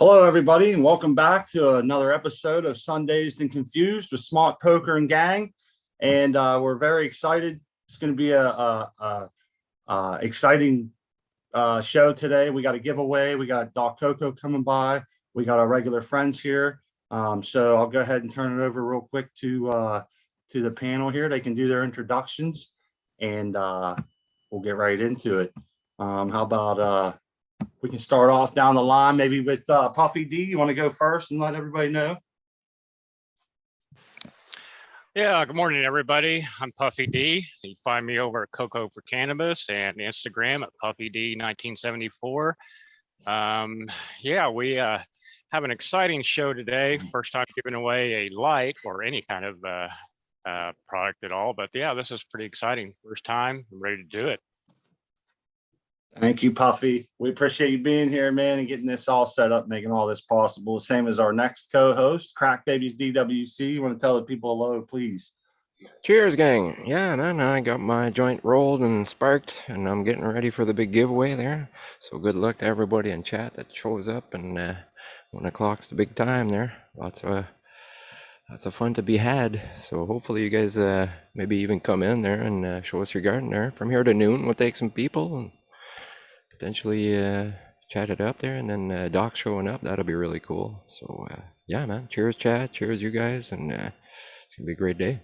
Hello, everybody, and welcome back to another episode of Sundazed and Confused with Smart Poker and Gang. And we're very excited. It's going to be a exciting show today. We got a giveaway. We got Doc Coco coming by. We got our regular friends here. So I'll go ahead and turn it over real quick to the panel here. They can do their introductions, and we'll get right into it. How about we can start off down the line, maybe with Puffy D. You want to go first and let everybody know? Yeah, good morning, everybody. I'm Puffy D. You can find me over at Coco for Cannabis and Instagram at PuffyD1974. Yeah, we have an exciting show today. First time giving away a light or any kind of product at all. But yeah, this is pretty exciting. First time, I'm ready to do it. Thank you, Puffy. We appreciate you being here, man, and getting this all set up, making all this possible. Same as our next co-host, Crack Babies DWC. You want to tell the people hello, please? Cheers, gang. Yeah, man, I got my joint rolled and sparked, and I'm getting ready for the big giveaway there. So good luck to everybody in chat that shows up, and 1 o'clock's the big time there. Lots of fun to be had. So hopefully you guys maybe even come in there and show us your garden there. From here to noon, we'll take some people and potentially chat it up there, and then Doc showing up, that'll be really cool. So yeah, man, cheers chat, cheers you guys, and it's gonna be a great day.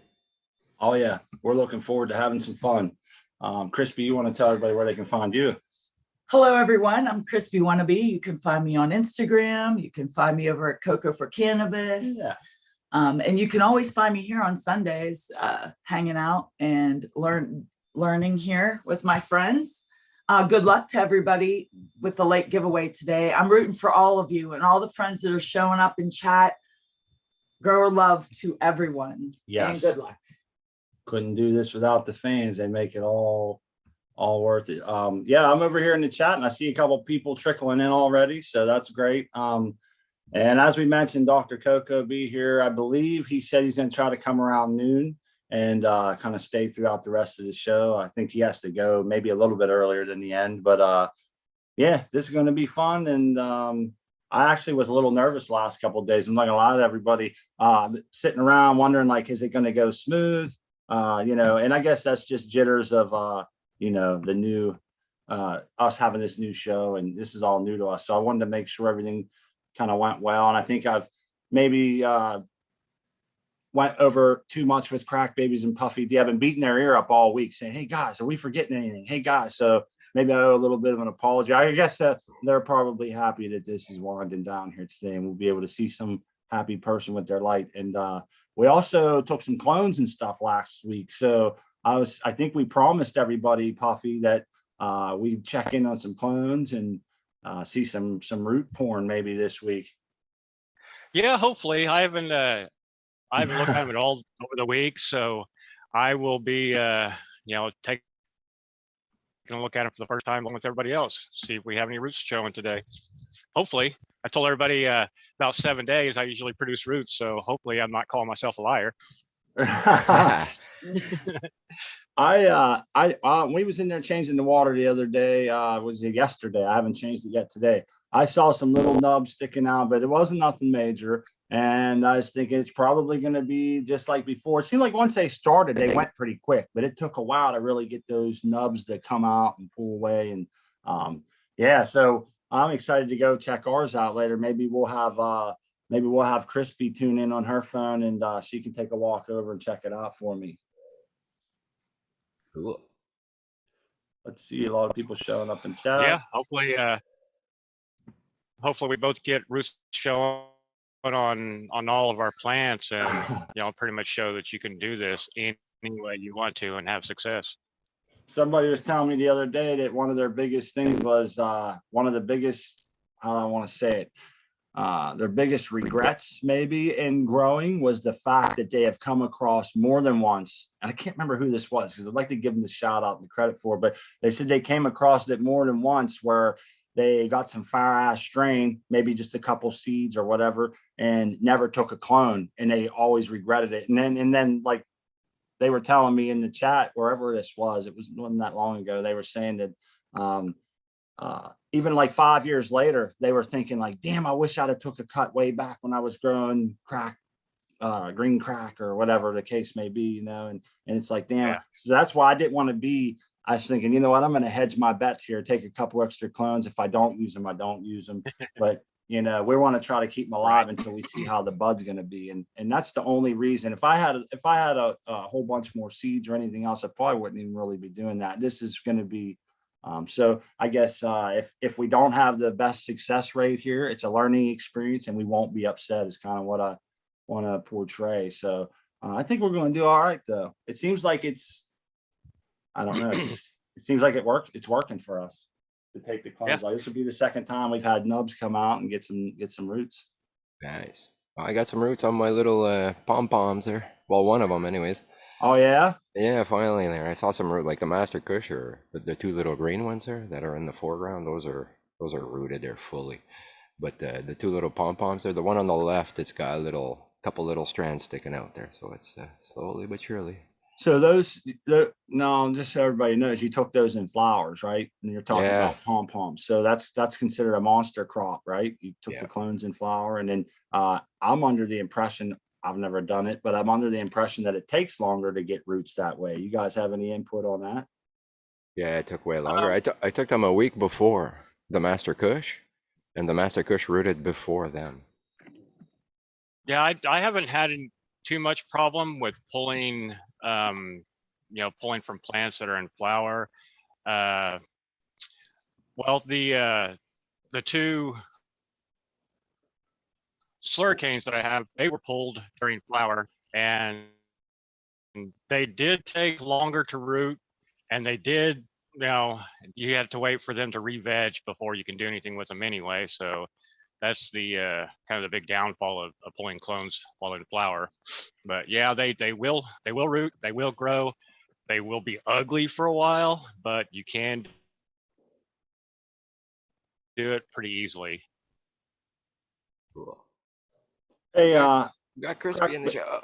Oh yeah, we're looking forward to having some fun. Crispy, you want to tell everybody where they can find you? Hello everyone, I'm Crispy Wannabe. You can find me on Instagram. You can find me over at Coco for Cannabis. Yeah. And you can always find me here on Sundays, hanging out and learning here with my friends. Good luck to everybody with the late giveaway today. I'm rooting for all of you and all the friends that are showing up in chat. Grow love to everyone. Yes. And good luck. Couldn't do this without the fans. They make it all worth it. Yeah, I'm over here in the chat, and I see a couple of people trickling in already, so that's great. And as we mentioned, Dr. Coco be here. I believe he said he's going to try to come around noon and kind of stay throughout the rest of the show. I think he has to go maybe a little bit earlier than the end, but yeah, this is going to be fun. And I actually was a little nervous the last couple of days. I'm not gonna lie to everybody, sitting around wondering, like, is it going to go smooth? And I guess that's just jitters of the new us having this new show, and this is all new to us. So I wanted to make sure everything kind of went well. And I think I've maybe went over too much with Crack Babies and Puffy. They haven't beaten their ear up all week saying, hey guys, are we forgetting anything? Hey guys. So maybe I owe a little bit of an apology. I guess they're probably happy that this is winding down here today, and we'll be able to see some happy person with their light. And we also took some clones and stuff last week. So I think we promised everybody, Puffy, that we'd check in on some clones and see some root porn maybe this week. Yeah, hopefully. I haven't looked at it all over the week, so I will be taking a look at it for the first time along with everybody else. See if we have any roots showing today. Hopefully. I told everybody about 7 days I usually produce roots, so hopefully I'm not calling myself a liar. We was in there changing the water the other day. Was it yesterday? I haven't changed it yet today. I saw some little nubs sticking out, but it wasn't nothing major. And I was thinking it's probably going to be just like before. It seemed like once they started, they went pretty quick, but it took a while to really get those nubs to come out and pull away. And yeah, so I'm excited to go check ours out later. Maybe we'll have Crispy tune in on her phone, and she can take a walk over and check it out for me. Cool. Let's see, a lot of people showing up in chat. Yeah, hopefully we both get roots showing on all of our plants, and pretty much show that you can do this any way you want to and have success. Somebody was telling me the other day that one of their biggest things was one of the biggest, how do I want to say it, their biggest regrets maybe in growing was the fact that they have come across more than once, and I can't remember who this was because I'd like to give them the shout out and the credit for it, but they said they came across it more than once where they got some fire ass strain, maybe just a couple seeds or whatever, and never took a clone, and they always regretted it. And then like they were telling me in the chat, wherever this was, wasn't that long ago, they were saying that even like 5 years later, they were thinking like, damn, I wish I'd have took a cut way back when I was growing crack, green crack or whatever the case may be, you know, and it's like, damn. Yeah. So that's why I didn't want to be, I was thinking, you know what, I'm going to hedge my bets here, take a couple extra clones. If I don't use them, I don't use them. But, you know, we want to try to keep them alive until we see how the bud's going to be. And that's the only reason. If I had a whole bunch more seeds or anything else, I probably wouldn't even really be doing that. This is going to be, so I guess if we don't have the best success rate here, it's a learning experience and we won't be upset is kind of what I want to portray. So I think we're going to do all right, though. It seems like I don't know. It seems like it's working for us to take the clones. Like, this will be the second time we've had nubs come out and get some roots. Nice. Well, I got some roots on my little pom-poms there. Well, one of them anyways. Oh, yeah? Yeah, finally there. I saw some root, like the Master Kush or the two little green ones there that are in the foreground. Those are rooted there fully. But the two little pom-poms there, the one on the left, it's got a couple little strands sticking out there. So it's slowly but surely. So no, just so everybody knows, you took those in flowers, right? And you're talking about pom-poms. So that's considered a monster crop, right? You took the clones in flower. And then I'm under the impression, I've never done it, but I'm under the impression that it takes longer to get roots that way. You guys have any input on that? Yeah, it took way longer. I took them a week before the Master Kush, and the Master Kush rooted before them. Yeah, I haven't had too much problem with pulling, pulling from plants that are in flower. Well, the two slurricanes that I have, they were pulled during flower, and they did take longer to root, and they did, you had to wait for them to re-veg before you can do anything with them anyway. So that's the kind of the big downfall of pulling clones while in flower. But yeah, they will root, they will grow, they will be ugly for a while, but you can do it pretty easily. Cool. Hey, got Crispy in the show.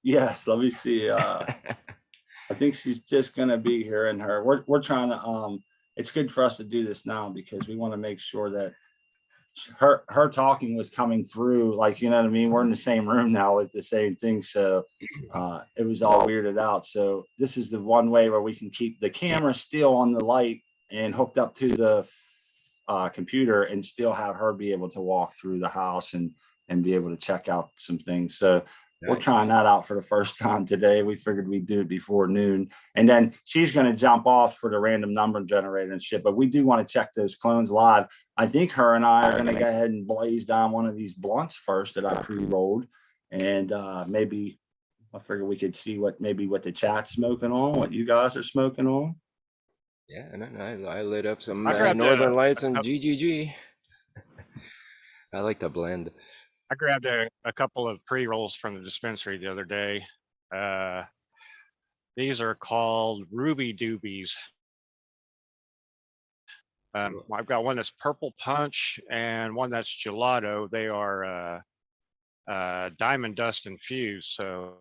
Yes, let me see. I think she's just gonna be here, and we're trying to. It's good for us to do this now because we want to make sure that her talking was coming through, like, you know what I mean? We're in the same room now with the same thing, so it was all weirded out. So this is the one way where we can keep the camera still on the light and hooked up to the computer and still have her be able to walk through the house and be able to check out some things. So we're trying that out for the first time today. We figured we'd do it before noon, and then she's going to jump off for the random number generator and shit. But we do want to check those clones live. I think her and I are going to go ahead and blaze down one of these blunts first that I pre-rolled, and maybe I figure we could see what the chat's smoking on, what you guys are smoking on. Yeah, and I lit up some Northern Lights and GGG. I like to blend. I grabbed a couple of pre-rolls from the dispensary the other day. These are called Ruby Doobies. I've got one that's Purple Punch and one that's Gelato. They are Diamond Dust infused. So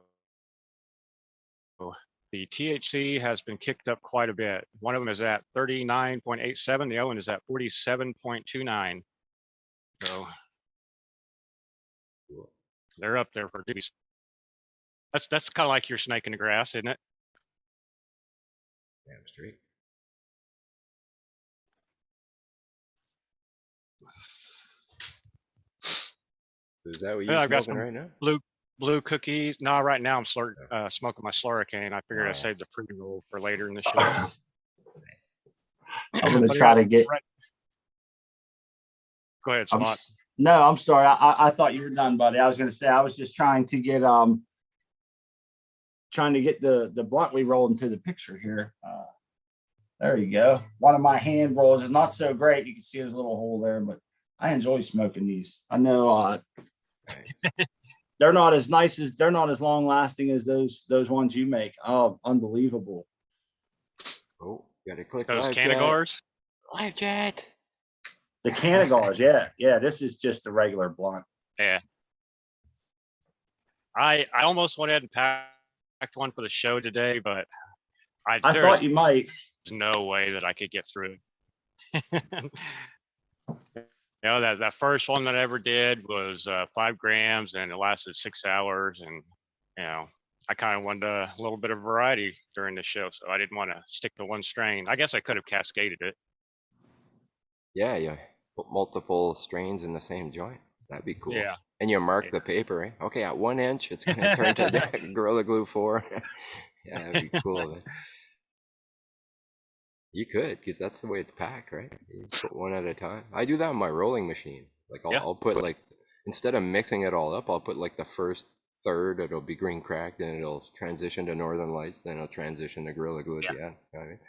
the THC has been kicked up quite a bit. One of them is at 39.87. The other one is at 47.29. So they're up there for doobies. That's kind of like your snake in the grass, isn't it? Damn straight. So is that what you're smoking right now? Blue cookies. No, right now I'm smoking my slurricane. I figured I saved the pre-roll for later in the show. I'm gonna try to get. Go ahead, Scott. No, I'm sorry. I thought you were done, buddy. I was going to say I was just trying to get the blunt we rolled into the picture here. There you go. One of my hand rolls is not so great. You can see there's a little hole there, but I enjoy smoking these. I know they're not as long lasting as those ones you make. Oh, unbelievable. Oh, gotta click those Canagars. Live chat. The Canagars, yeah. This is just a regular blunt. Yeah. I almost went ahead and packed one for the show today, but I thought you might. There's no way that I could get through it. You know, that first one that I ever did was 5 grams and it lasted 6 hours. And, you know, I kind of wanted a little bit of variety during the show. So I didn't want to stick to one strain. I guess I could have cascaded it. Yeah, yeah. Put multiple strains in the same joint. That'd be cool. Yeah. And you mark the paper, eh? Okay, at 1 inch, it's gonna turn to Gorilla Glue 4. Yeah, that'd be cool. Man. You could, because that's the way it's packed, right? You put one at a time. I do that on my rolling machine. Like I'll put like, instead of mixing it all up, I'll put like the first third, it'll be green cracked, then it'll transition to Northern Lights, then it'll transition to Gorilla Glue at the end. You know what I mean?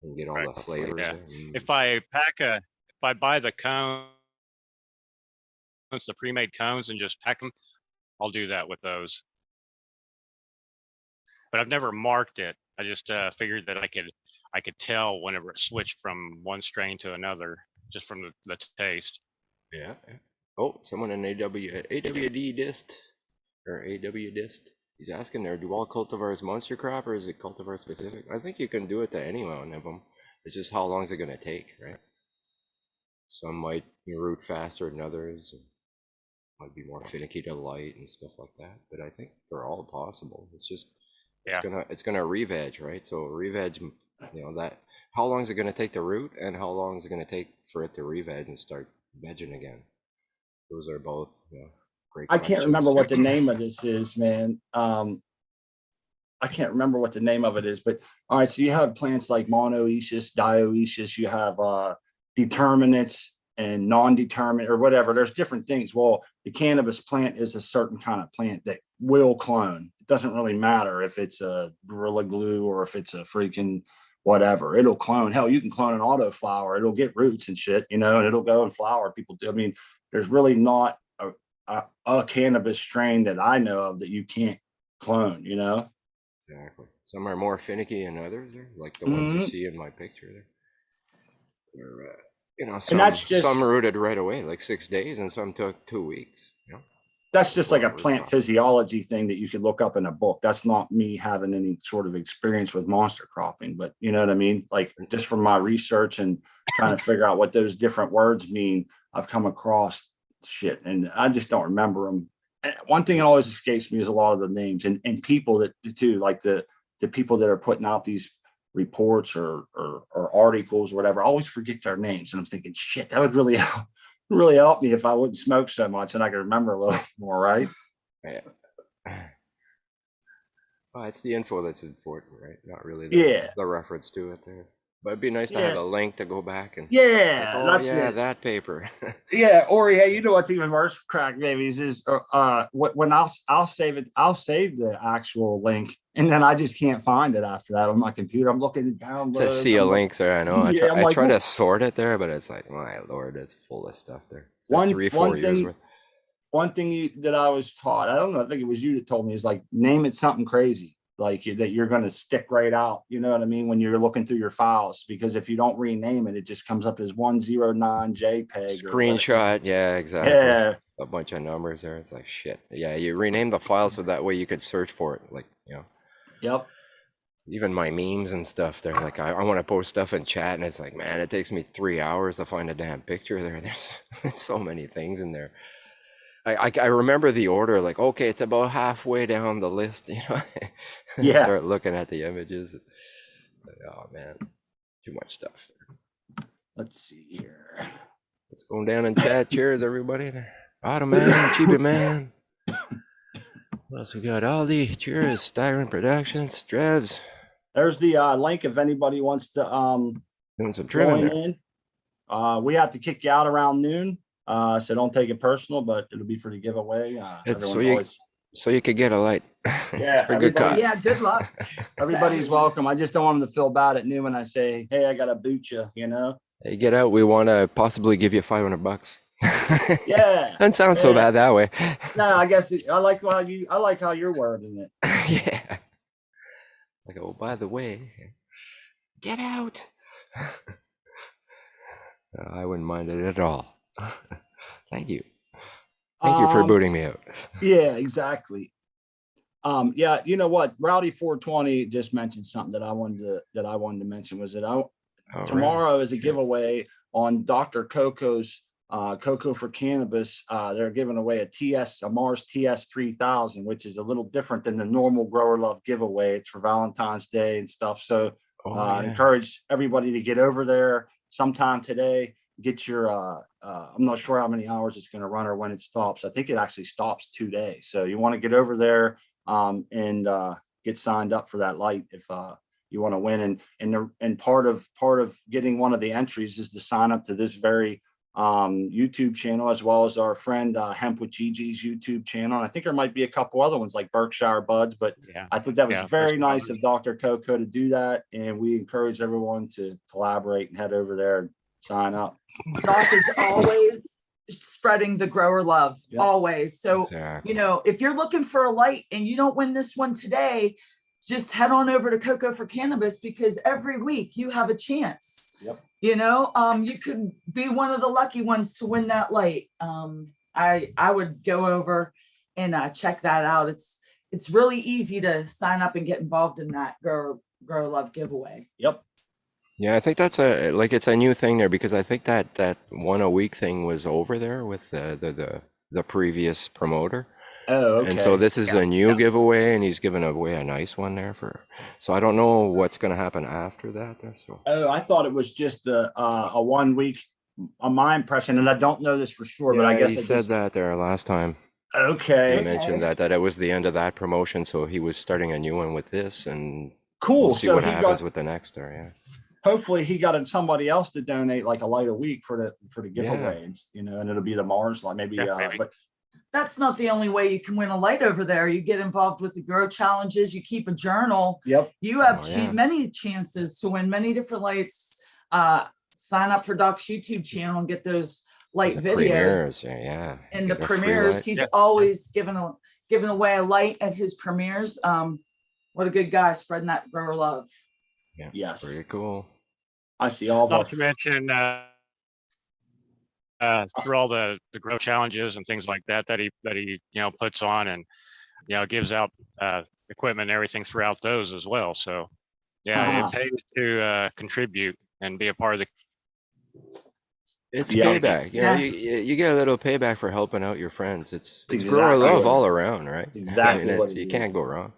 And get all the flavors. Yeah. Mm. If I buy the cones, the pre-made cones, and just pack them, I'll do that with those. But I've never marked it. I just figured that I could tell whenever it switched from one strain to another, just from the taste. Yeah. Oh, someone in AWD dist or AW dist. He's asking there, do all cultivars monster crop or is it cultivar specific? I think you can do it to any one of them. It's just how long is it going to take, right? Some might root faster than others. Might be more finicky to light and stuff like that. But I think they're all possible. It's just it's gonna re-veg, right? So re-veg, you know, that how long is it gonna take to root and how long is it gonna take for it to re-veg and start vegging again? Those are both great I questions. can't remember what the name of this is, man. I can't remember what the name of it is, but all right, so you have plants like monoecious, dioecious, you have determinates and non-determinate or whatever. There's different things. Well, the cannabis plant is a certain kind of plant that will clone. It doesn't really matter if it's a Gorilla Glue or if it's a freaking whatever. It'll clone. Hell, you can clone an auto flower. It'll get roots and shit, you know, and it'll go and flower. People do. I mean, there's really not a cannabis strain that I know of that you can't clone, you know? Exactly. Some are more finicky than others, like the ones you see in my picture there. They're, you know, some rooted right away, like 6 days, and some took 2 weeks. You know, that's just like a plant physiology thing that you could look up in a book. That's not me having any sort of experience with monster cropping, but you know what I mean? Like just from my research and trying to figure out what those different words mean, I've come across shit and I just don't remember them. And one thing that always escapes me is a lot of the names and people that too, like the people that are putting out these reports or articles or whatever. I always forget their names and I'm thinking, shit, that would really help me if I wouldn't smoke so much and I could remember a little more, right? Yeah. Well, it's the info that's important, right? Not really the reference to it there. But it'd be nice to have a link to go back and that paper. Yeah, Ori, hey, you know what's even worse, crack babies, is when I'll save it, I'll save the actual link, and then I just can't find it after that on my computer. I'm looking down to see a link there. I know. Yeah, I try to sort it there, but it's like, my lord, it's full of stuff there. Like 3-4 years worth. One thing that I was taught, I don't know, I think it was you that told me, is like name it something crazy. Like that you're going to stick right out, you know what I mean, when you're looking through your files, because if you don't rename it, it just comes up as 109 JPEG. Screenshot, yeah, exactly. Yeah. A bunch of numbers there. It's like shit. Yeah, you rename the file so that way you could search for it, like, you know. Yep. Even my memes and stuff, they're like, I want to post stuff in chat, and it's like, man, it takes me 3 hours to find a damn picture there. There's so many things in there. I remember the order, like, okay, it's about halfway down the list, you know. Yeah. Start looking at the images. Oh man, too much stuff there. Let's see here. Let's go down in chat. Cheers, everybody. Autumn man, Cheapy man. What else we got? Aldi, cheers. Staggering Productions, Drevs. There's the link if anybody wants to doing some trimming in. We have to kick you out around noon. So don't take it personal, but it'll be for the giveaway. It's so you could get a light. Yeah, good cost. Yeah, good luck. Everybody's welcome. I just don't want them to feel bad at noon when I say, "Hey, I got to boot you," you know. Hey, get out. We want to possibly give you $500. Yeah, doesn't sound so bad that way. No, I guess I like how you're wording it. Yeah. Like, oh, by the way, get out. I wouldn't mind it at all. Thank you. Thank you for booting me out. Yeah, exactly. Yeah, you know what? Rowdy 420 just mentioned something that I wanted to mention was that All right. tomorrow is a giveaway on Dr. Coco's Coco for Cannabis. They're giving away a Mars TS300, which is a little different than the normal Grower Love giveaway. It's for Valentine's Day and stuff. So I encourage everybody to get over there sometime today. Get your, I'm not sure how many hours it's going to run or when it stops. I think it actually stops 2 days. So you want to get over there and get signed up for that light if you want to win. And part of getting one of the entries is to sign up to this very YouTube channel, as well as our friend Hemp with Gigi's YouTube channel. And I think there might be a couple other ones like Berkshire Buds, but I think that was very nice of Dr. Coco to do that. And we encourage everyone to collaborate and head over there and sign up. Doc is always spreading the grower love, always. So, Exactly. you know, if you're looking for a light and you don't win this one today, just head on over to Coco for Cannabis, because every week you have a chance. Yep. You know, you could be one of the lucky ones to win that light. I would go over and check that out. It's really easy to sign up and get involved in that grow love giveaway. Yep. Yeah, I think that's it's a new thing there, because I think that 1 a week thing was over there with the previous promoter. Oh, okay. And so this is a new giveaway, and he's giving away a nice one there so I don't know what's going to happen after that there. So I thought it was just a 1 week on my impression, and I don't know this for sure, but I guess he said that there last time. Okay. He mentioned that it was the end of that promotion, so he was starting a new one with this, and Cool. we'll see what happens with the next there. Hopefully he got somebody else to donate like a light a week for the giveaway. It's, you know, and it'll be the Mars light, maybe. But that's not the only way you can win a light over there. You get involved with the grow challenges, you keep a journal. Yep. You have many chances to win many different lights. Sign up for Doc's YouTube channel and get those light videos. Premieres, And the premieres, he's always giving away a light at his premieres. What a good guy, spreading that grower love. Yeah. Yes. Pretty cool. I see all Not to mention through all the grow challenges and things like that he puts on, and gives out equipment and everything throughout those as well. So it pays to contribute and be a part of the. It's payback. You know, you get a little payback for helping out your friends. It's grower love all around, right? Exactly. I mean, you can't go wrong.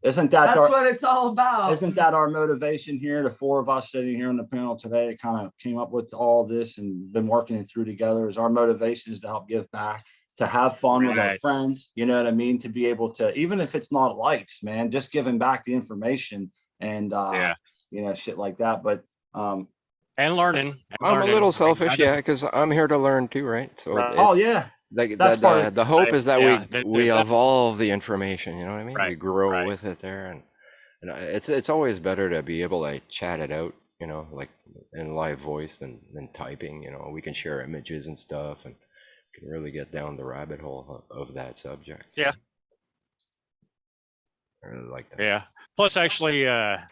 That's what it's all about. Isn't that our motivation here? The four of us sitting here on the panel today, it kind of came up with all this and been working it through together. Is our motivation is to help give back, to have fun with our friends. You know what I mean? To be able to, even if it's not lights, man, just giving back the information and shit like that. But and learning. I'm a little selfish, because I'm here to learn too, right? So the hope is that we evolve the information, you know what I mean? We grow with it there, and it's always better to be able to chat it out, you know, like in live voice than typing. You know, we can share images and stuff, and can really get down the rabbit hole of that subject. Yeah. I really like that. Yeah. Plus, actually,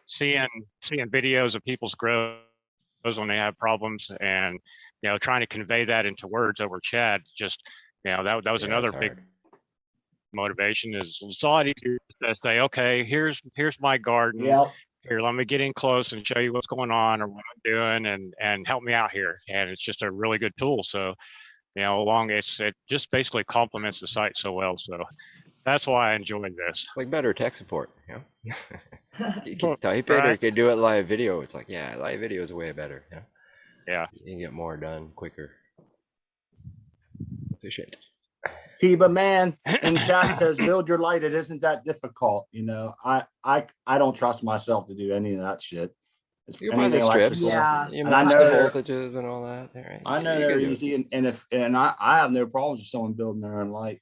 seeing videos of people's grows when they have problems, and trying to convey that into words over chat, just that was another big motivation. Is it's a lot easier to say, okay, here's my garden. Here, let me get in close and show you what's going on or what I'm doing, and help me out here. And it's just a really good tool. So it just basically complements the site so well. So that's why I enjoyed this. Like better tech support, you can type it, or you can do it live video. It's like, live video is way better. You can get more done quicker, efficient. Kiba Man in chat says, build your light. It isn't that difficult. I don't trust myself to do any of that shit. You buy the strips, you match the voltages and all that. Right? I know they're easy, and I have no problems with someone building their own light.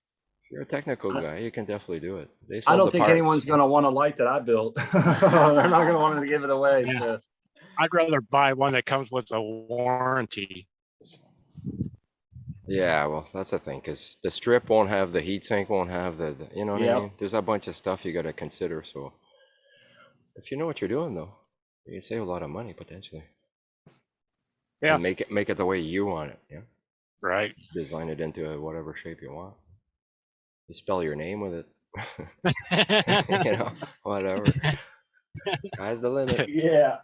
You're a technical guy. You can definitely do it. I don't think anyone's going to want a light that I built. They're not going to want to give it away. Yeah. So. I'd rather buy one that comes with a warranty. Yeah, well, that's the thing, because the strip won't have the heatsink, won't have the you know what I mean? There's a bunch of stuff you got to consider. So if you know what you're doing, though, you can save a lot of money potentially. Yeah. And make it the way you want it. Yeah. Right. Design it into whatever shape you want. You spell your name with it. Whatever. Sky's the limit. Yeah.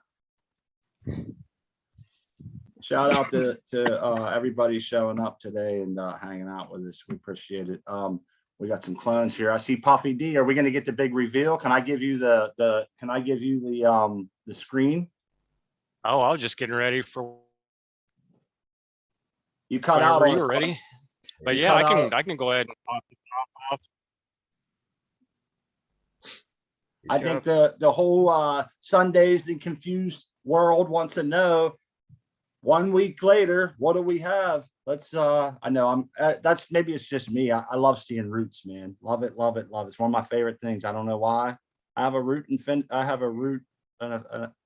Shout out to everybody showing up today and hanging out with us. We appreciate it. We got some clones here. I see Puffy D. Are we going to get the big reveal? Can I give you the screen? Oh, I was just getting ready for You cut out whenever on you were us. ready. But You yeah, cut I can go ahead and pop off. I think the whole Sundazed and Confused world wants to know 1 week later, what do we have? Let's I know that's maybe it's just me. I love seeing roots, man. Love it, love it, love it. It's one of my favorite things. I don't know why. I have a root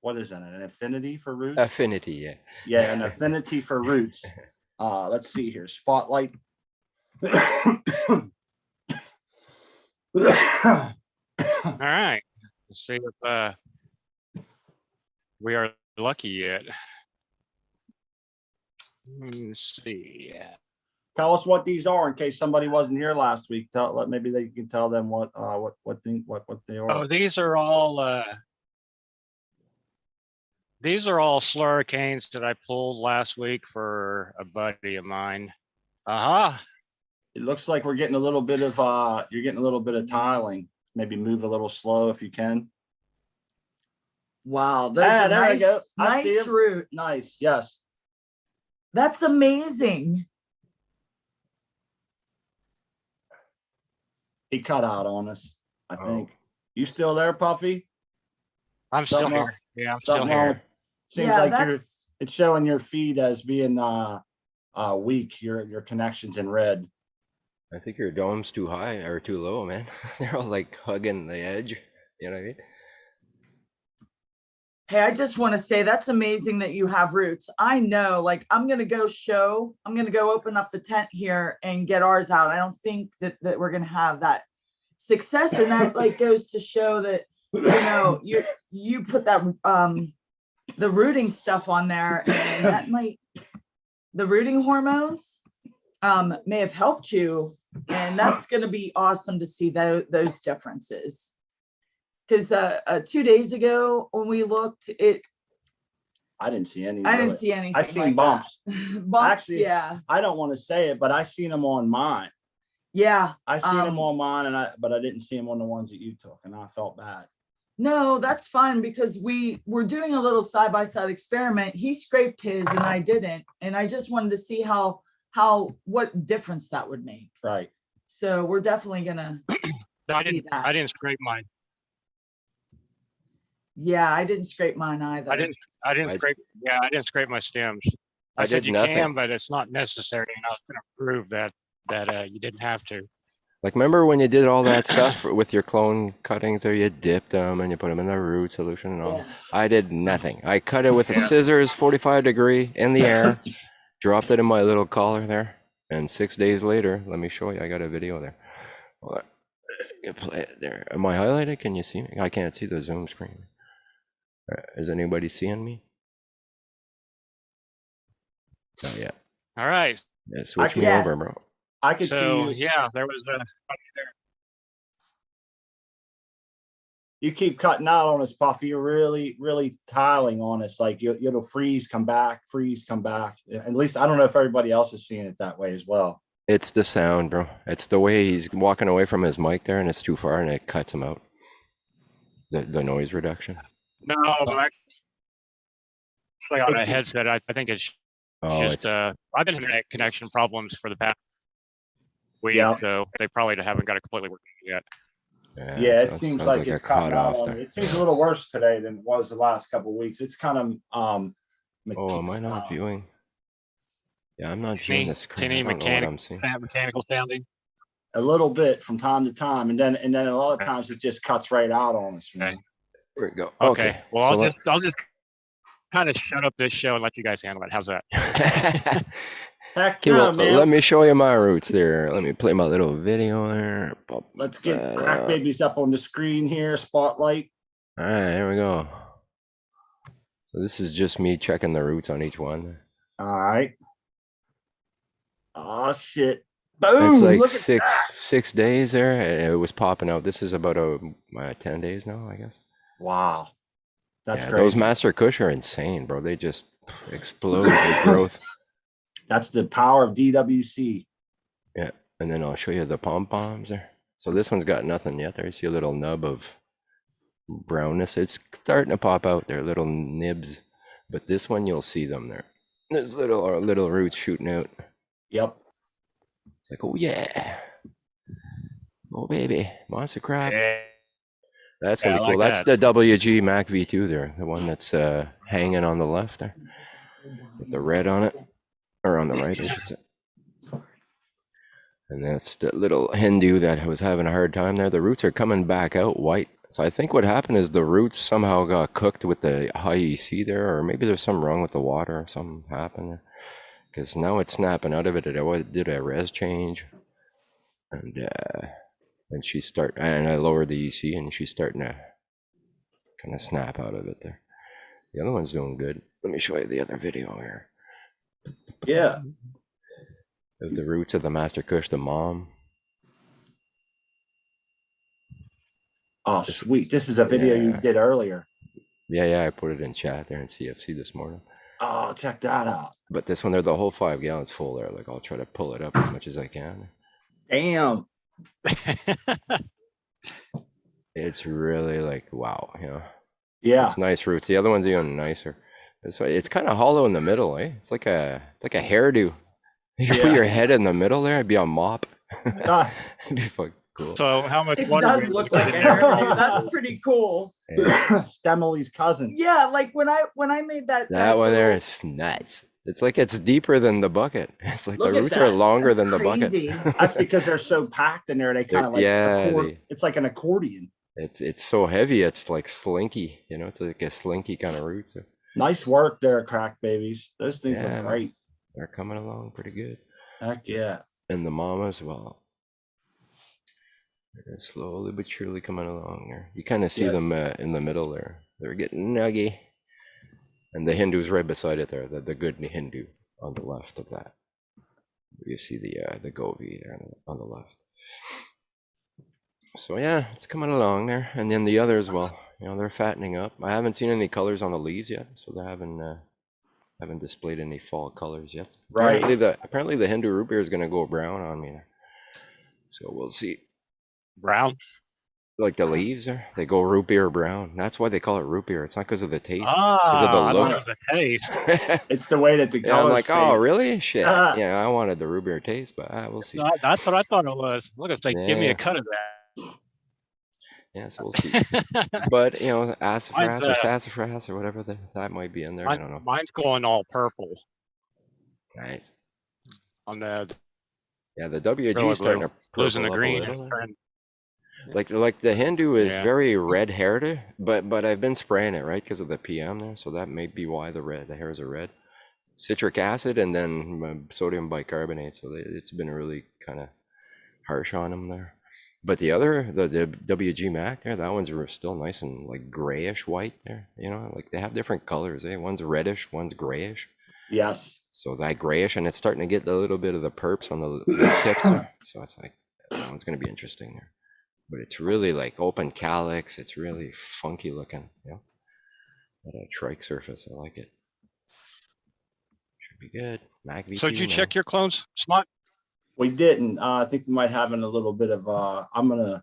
what is that? An affinity for roots? Affinity, yeah. Yeah, an affinity for roots. Let's see here. Spotlight. All right. Let's see if we are lucky yet. Let's see. Tell us what these are in case somebody wasn't here last week. Maybe they can tell them what they are. Oh, these are all slurricanes that I pulled last week for a buddy of mine. It looks like we're getting a little bit of you're getting a little bit of tiling. Maybe move a little slow if you can. Wow, those are there nice, we go. I see nice 'em. roots. Nice, yes. That's amazing. He cut out on us, I Oh. think. You still there, Puffy? I'm still Something here. Yeah, I'm still Something wrong. here. Seems Yeah, like it's showing your feed as being weak. Your connection's in red. I think your dome's too high or too low, man. They're all like hugging the edge. You know what I mean? Hey, I just want to say that's amazing that you have roots. I know, like, I'm going to go open up the tent here and get ours out. I don't think that we're going to have that success. And that like goes to show that, you know, you put that, the rooting stuff on there, and that the rooting hormones, may have helped you. And that's going to be awesome to see those differences. Because 2 days ago when we looked, I didn't see any. I didn't see anything. I seen like bumps. that. Bumps, Actually, yeah, I don't want to say it, but I seen them on mine. yeah. I seen them on mine, but I didn't see them on the ones that you took, and I felt bad. No, that's fine because we were doing a little side-by-side experiment. He scraped his and I didn't, and I just wanted to see what difference that would make. Right. So we're definitely gonna. I see that. didn't scrape mine. Yeah, I didn't scrape mine either. I didn't scrape my stems. I did said you nothing. can, but it's not necessary. And I was going to prove that you didn't have to. Like, remember when you did all that stuff with your clone cuttings, or you dipped them and you put them in the root solution and all? Yeah. I did nothing. I cut it with a scissors, 45 degree in the air, dropped it in my little collar there, and 6 days later, let me show you. I got a video there. Hold on. You play it there. Am I highlighted? Can you see me? I can't see the Zoom screen. Is anybody seeing me? Oh yeah. All right. Yeah, switch me Yes. over, bro. I could So see yeah, there was you keep cutting out on us, Puffy. You're really, really tiling on us. Like it'll freeze, come back, freeze, come back. At least I don't know if everybody else is seeing it that way as well. It's the sound, bro. It's the way he's walking away from his mic there, and it's too far, and it cuts him out. The noise reduction. no, but actually on a headset. I think it's Oh, just it's I've been having internet connection problems for the past week, Yeah. so they probably haven't got it completely working yet. Yeah, it sounds- seems sounds like a it's cutting out cutoff on there. it. It seems a little worse today than it was the last couple of weeks. It's kind of Oh, am I not viewing? Yeah, I'm not viewing the screen. I don't know what I'm seeing. Mechanical sounding. a little bit from time to time, and then a lot of times it just cuts right out on us. Man. There we go. Okay. Well, so I'll just kind of shut up this show and let you guys handle it. How's that? Heck Okay, no, well, man. let me show you my roots there. Let me play my little video there. Pop Let's get that crack up. babies up on the screen here. Spotlight. All right, here we go. So this is just me checking the roots on each one. All right. Oh shit! Boom! It's like Look at that. 6 days there. And it was popping out. This is about 10 days now, I guess. Wow, that's Yeah, crazy. those Master Kush are insane, bro. They just explode with growth. That's the power of DWC. Yeah, and then I'll show you the pom-poms there. So this one's got nothing yet. There you see a little nub of brownness. It's starting to pop out there, little nibs. But this one, you'll see them there. There's little roots shooting out. Yep. It's like, oh yeah. Oh baby, monster crab. Yeah. That's gonna Yeah, be I cool. like That's that. the WG Mac V2 there, the one that's hanging on the left there, with the red on it, or on the right, I should say. And that's the little Hindu that was having a hard time there. The roots are coming back out white. So I think what happened is the roots somehow got cooked with the high EC there, or maybe there's something wrong with the water or something happened there. Because now it's snapping out of it. It did a res change, and I lowered the EC, and she's starting to kind of snap out of it there. The other one's doing good. Let me show you the other video here Yeah. of the roots of the Master Kush, the mom. Oh, sweet. This is a video you Yeah. did earlier. Yeah, I put it in chat there in CFC this morning. Oh, check that out. But this one, they're the whole 5 gallons full there. Like, I'll try to pull it up as much as I can. Damn. It's really like, wow, you know. Yeah. It's nice roots. The other one's even nicer. It's kind of hollow in the middle, eh? It's like a hairdo. You put Yeah. your head in the middle there, it'd be a mop. Ah, It'd be fucking cool. So how much It water? does did you look put like in a there? hairdo. That's pretty cool. Yeah. Stemley's cousin. Yeah, like when I made that. That one there little- is nuts. It's like it's deeper than the bucket. It's like Look the at roots are that. longer That's than the crazy. bucket. That's because they're so packed in there. They kind of like, yeah, it's like an accordion. It's so heavy. It's like slinky. You know, it's like a slinky kind of root. So Nice work there, crack babies. Those things Yeah. look great. they're coming along pretty good. Heck yeah. And the mama as well. They're slowly but surely coming along there. You kind of see Yes. them in the middle there. They're getting nuggy. And the Hindu's right beside it there. The good Hindu on the left of that. You see the Govi there on the left. So yeah, it's coming along there. And then the others, well, you know, they're fattening up. I haven't seen any colors on the leaves yet, so they haven't displayed any fall colors yet. Right. Apparently the Hindu root beer is gonna go brown on me there. So we'll see. Brown. Like the leaves there, they go root beer brown. That's why they call it root beer. It's not because of the taste. It's 'cause Ah, I of the thought look. it was the taste. It's the way that the Yeah, I'm colors like, oh, fade. really? Shit. Ah. Yeah, I wanted the root beer taste, but we'll see. No, that's what I thought it was. Look, it's like, give me Yeah. a cut of that. Yeah, so we'll see. But you know, sassafras or Mine's, sassafras or whatever that might be in there. I don't know. Mine's going all purple Nice. on the Yeah, the WG Really is starting to losing the purple up a green. little and there. turn- Like the Hindu is Yeah. very red haired, but I've been spraying it right because of the PM there, so that may be why the hairs are red. Citric acid and then sodium bicarbonate, so it's been really kind of harsh on them there. But the WG Mac there, that one's still nice and like grayish white there. You know, like they have different colors. Eh? One's reddish, one's grayish. Yes. So that grayish, and it's starting to get a little bit of the perps on the leaf tips there. So it's like that one's going to be interesting there. But it's really like open calyx. It's really funky looking. You know, that trike surface. I like it. Should be good. Mac V2 So did you now. check your clones, Smart? We didn't. I think we might have in a little bit of, I'm going to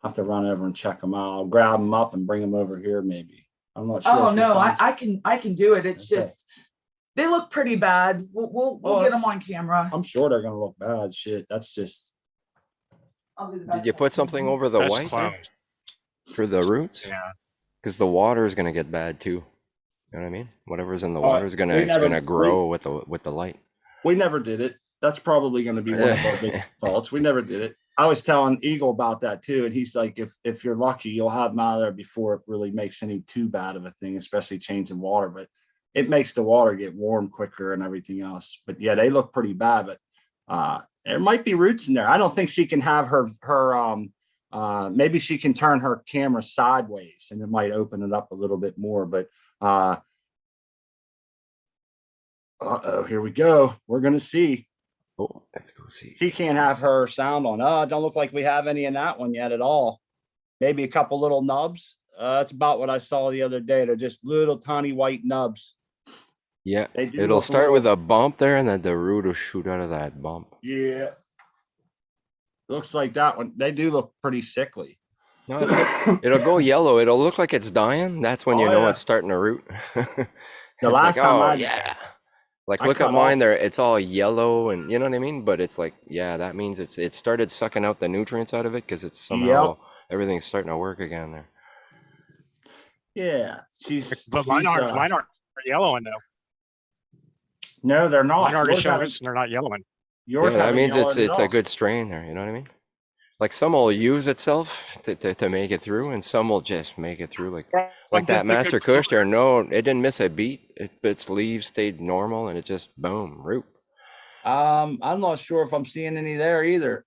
have to run over and check them out. I'll grab them up and bring them over here maybe. I'm not sure. Oh if you no, can- I can do it. It's Okay. just they look pretty bad. We'll Oh, get them that's- on camera. I'm sure they're going to look bad. Shit. That's just, I'll do the Did best you I put can. something over the Best white there clones. for the roots? Yeah. Because the water is gonna get bad too. You know what I mean? Whatever's in the Oh, water is gonna we it's never- gonna grow with the light. we never did it. That's probably going to be one of our big faults. We never did it. I was telling Eagle about that too. And he's like, if you're lucky, you'll have them out of there before it really makes any too bad of a thing, especially changing water. But it makes the water get warm quicker and everything else. But yeah, they look pretty bad. But there might be roots in there. I don't think she can have her maybe she can turn her camera sideways and it might open it up a little bit more. But here we go. We're gonna see. Oh, let's go see. She can't have her sound on. It don't look like we have any in that one yet at all. Maybe a couple little nubs. That's about what I saw the other day. They're just little tiny white nubs. Yeah, They do it'll look a start with little- a bump there, and then the root will shoot out of that bump. Yeah. Looks like that one. They do look pretty sickly. No, it's good. It'll go yellow. It'll look like it's dying. That's when you Oh, know yeah. it's starting to root. The It's last like, time oh I- yeah. Like I look at cut mine off- there. It's all yellow, and you know what I mean. But it's like, yeah, that means it started sucking out the nutrients out of it because it's somehow everything's starting to work again there. Yeah. But mine aren't yellowing though. No, they're not. Mine already Yours shows haven't- they're not yellowing. Yours Yeah, that haven't means yellowed it's at a all. good strain there. You know what I mean? Like some will use itself to make it through, and some will just make it through. Like that Master Kush there. No, it didn't miss a beat. Its leaves stayed normal, and it just boom root. I'm not sure if I'm seeing any there either.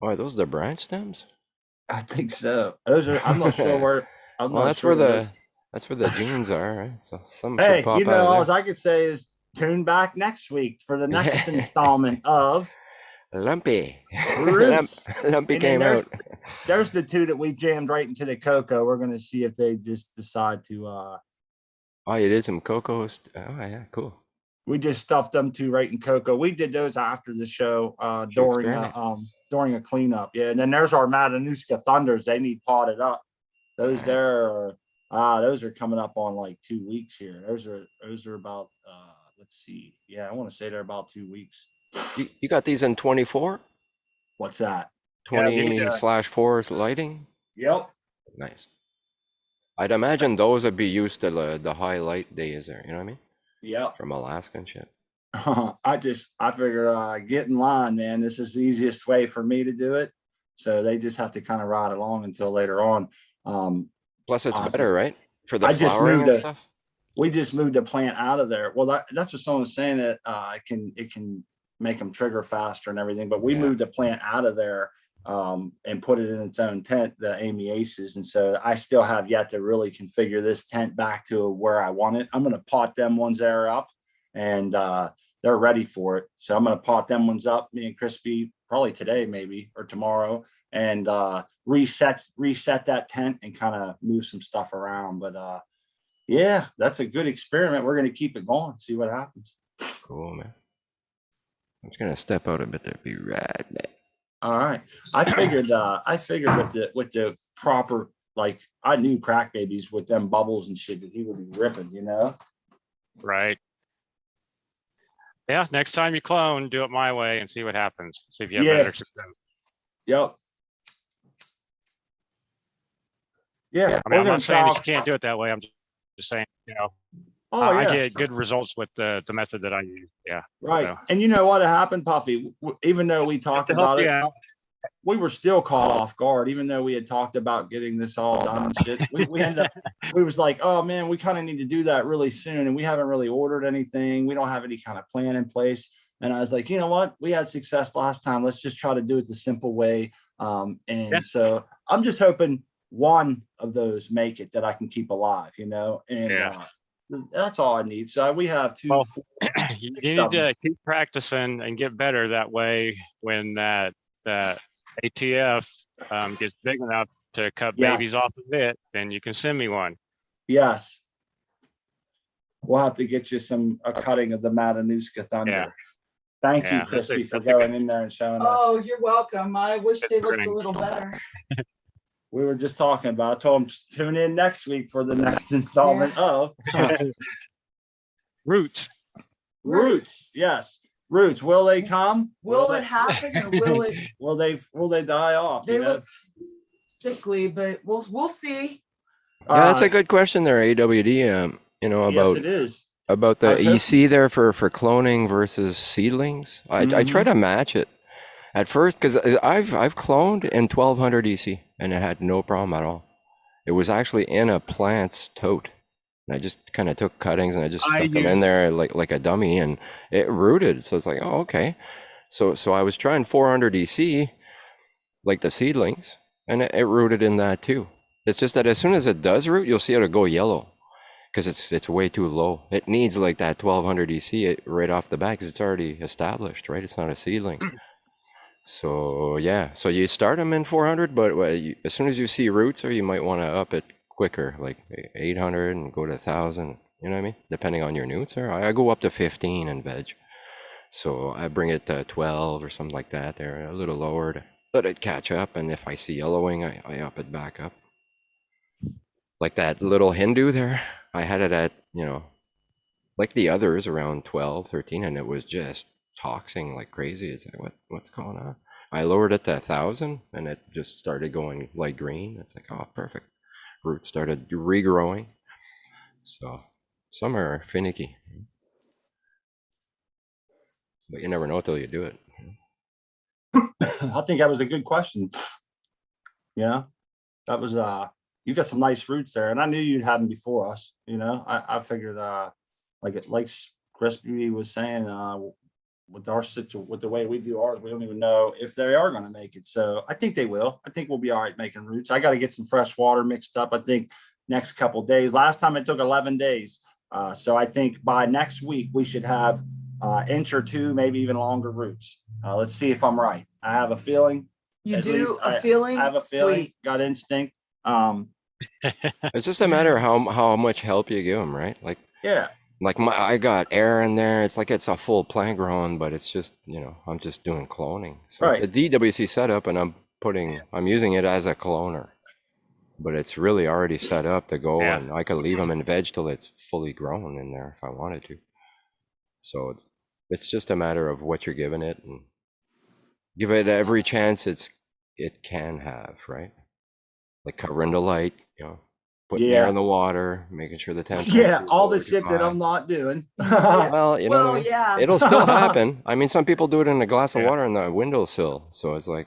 Oh, are those the branch stems? I think so. Those are. I'm not sure where. I'm Well, not that's sure where those- that's where the genes are, right? So some Hey, should pop you know, out all of there. I could say is tune back next week for the next Yeah. installment of. Lumpy. Roots. Lumpy And then came out. There's the two that we jammed right into the cocoa. We're gonna see if they just decide to. Oh, you did some cocoa. Oh, yeah, cool. We just stuffed them two right in cocoa. We did those after the show Few during a cleanup. Yeah, and then there's our Matanuska Thunders. They need potted up. Those Nice. there are those are coming up on like 2 weeks here. Those are about let's see. Yeah, I want to say they're about 2 weeks. You got these in 24? What's that? 20/4 lighting? Yep. Nice. I'd imagine those would be used to the high light days there, you know what I mean? Yep. From Alaska and shit. I figure get in line, man. This is the easiest way for me to do it. So they just have to kind of ride along until later on. Plus it's Awesome. better, right? For the I just flowering moved and it. stuff? We just moved the plant out of there. Well, that's what someone was saying, that it can make them trigger faster and everything. But we Yeah. moved the plant out of there and put it in its own tent, the Amy Aces. And so I still have yet to really configure this tent back to where I want it. I'm going to pot them ones there up, and they're ready for it. So I'm going to pot them ones up, me and Crispy, probably today, maybe, or tomorrow, and reset that tent and kind of move some stuff around. But yeah, that's a good experiment. We're going to keep it going, see what happens. Cool, man. I'm just gonna step out a bit there. Be right back. All right. I figured with the proper, like, I knew Crack Babies with them bubbles and shit that he would be ripping, you know? Right. Yeah, next time you clone, do it my way and see what happens. See if you have Yeah. better success. Yep. Yeah. I mean, I'm we're not saying gonna that you can't do it that way. I'm just saying, Oh, I yeah. get good results with the method that I use. Yeah. Right. so. And you know what happened, Puffy? Even though we talked To help about you it, out. we were still caught off guard, even though we had talked about getting this all done and shit. We ended up, we was like, oh man, we kind of need to do that really soon. And we haven't really ordered anything. We don't have any kind of plan in place. And I was like, you know what? We had success last time. Let's just try to do it the simple way. So I'm just hoping one of those make it that I can keep alive, you know? And that's all I need. So we have two. Well, you need to keep practicing and get better. That way, when that ATF gets big enough to cut Yes. babies off of it, then you can send me one. Yes. We'll have to get you a cutting of the Matanuska Thunder. Yeah. Thank Yeah, you, Christy, that's a for good- going in there and showing us. Oh, you're welcome. I wish they looked a Great. little better. We were just talking about, I told them to tune in next week for the next installment of Roots. Roots. Yes. Roots. Will they come? Will it happen or will it? Will they die off? They you know? look sickly, but we'll see. Yeah, that's a good question there, AWD. You know, yes, about it is. about I the was hoping- EC there for cloning versus seedlings. I try Mhm. to match it at first because I've cloned in 1200 EC and it had no problem at all. It was actually in a plant's tote. And I just kind of took cuttings and I just stuck them in there like a dummy, and it rooted. So it's like, oh, okay. So I was trying 400 EC, like the seedlings, and it rooted in that too. It's just that as soon as it does root, you'll see it'll go yellow because it's way too low. It needs like that 1200 EC right off the bat because it's already established, right? It's not a seedling. So yeah, so you start them in 400, but as soon as you see roots, or you might want to up it quicker, like 800 and go to 1,000. You know what I mean? Depending on your newts, or I go up to 15 in veg. So I bring it to 12 or something like that. They're a little lower to let it catch up. And if I see yellowing, I up it back up. Like that little Hindu there, I had it at, you know, like the others around 12, 13, and it was just toxing like crazy. It's like, what's going on? I lowered it to 1,000 and it just started going light green. It's like, oh, perfect. Roots started regrowing. So some are finicky, but you never know till you do it. I think that was a good question. Yeah, that was you got some nice roots there, and I knew you'd have them before us. You know, I figured like Crispy was saying, with our with the way we do ours, we don't even know if they are going to make it. So I think they will. I think we'll be all right making roots. I got to get some fresh water mixed up. I think next couple of days. Last time it took 11 days. So I think by next week we should have inch or two, maybe even longer roots. Let's see if I'm right. I have a feeling. You At do least a feeling? I have a feeling. Sweet. Got instinct. It's just a matter of how much help you give them, right? Like, Yeah. like I got air in there. It's like it's a full plant grown, but it's just, you know, I'm just doing cloning. So it's a DWC setup, and I'm using it as a cloner, but it's really already set up to go, and I could leave them in veg till it's fully grown in there if I wanted to. So it's just a matter of what you're giving it, and give it every chance it can have, right? Like covering the light, you know, putting air in the water, making sure the temperature. Yeah, all the shit that I'm not doing. Well, you know, Well, what I mean? yeah. It'll still happen. I mean, some people do it in a glass of water on the windowsill, so it's like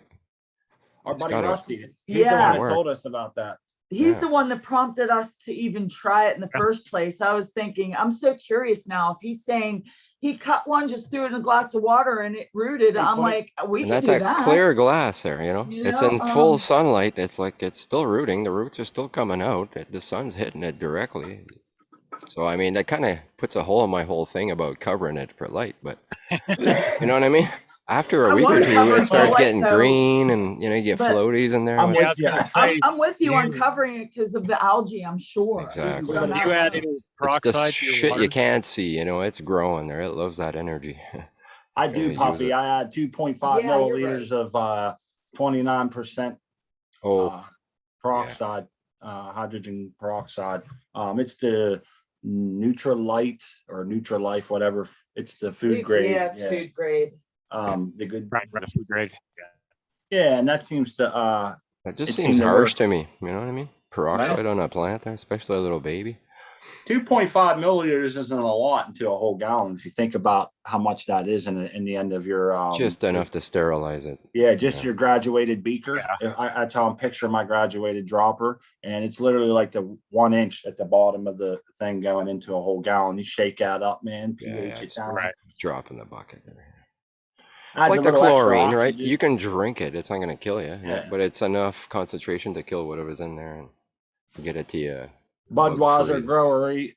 Our it's buddy gotta- Rusty, he's the Yeah. one that told us about that. He's Yeah. the one that prompted us to even try it in the first place. I was thinking, I'm so curious now. If he's saying he cut one, just threw it in a glass of water and it rooted, I'm like, we and can that's do a that. clear glass there, you know? You It's know, in full sunlight. It's like it's still rooting. The roots are still coming out. The sun's hitting it directly. So I mean, that kind of puts a hole in my whole thing about covering it for light. But you know what I mean? After a I week or wanna two, cover it it for starts light, getting though. green, and you know, you get But floaties in there. I'm It's- with you. I'm with you on you- covering it because of the algae, I'm sure. Exactly. So Would now- you add any It's the peroxide to your shit water? you can't see, you know, it's growing there. It loves that energy. I It's do, gonna use Puffy. it. I add 2.5 Yeah, you're milliliters of 29% Oh, peroxide, hydrogen peroxide. It's the Nutrilite or Nutrilife, whatever. It's the food grade. Yeah, it's food grade. The good. Right, food grade. Yeah, and that seems to that just it seems seemed to harsh work. to me. You know what I mean? Peroxide on a plant there, especially a little baby. 2.5 milliliters isn't a lot into a whole gallon if you think about how much that is in the end of your Just enough to sterilize it. Yeah, just Yeah. your graduated beaker. That's how I'm picturing my graduated dropper. And it's literally like the 1 inch at the bottom of the thing going into a whole gallon. You shake that up, man. Yeah, pH it it's down. Right. Drop in the bucket there. Adds It's like a the little extra chlorine, right? oxygen. You can drink it. It's not going to kill you, Yeah. but it's enough concentration to kill whatever's in there and get it to you. Budweiser bug-free. Growery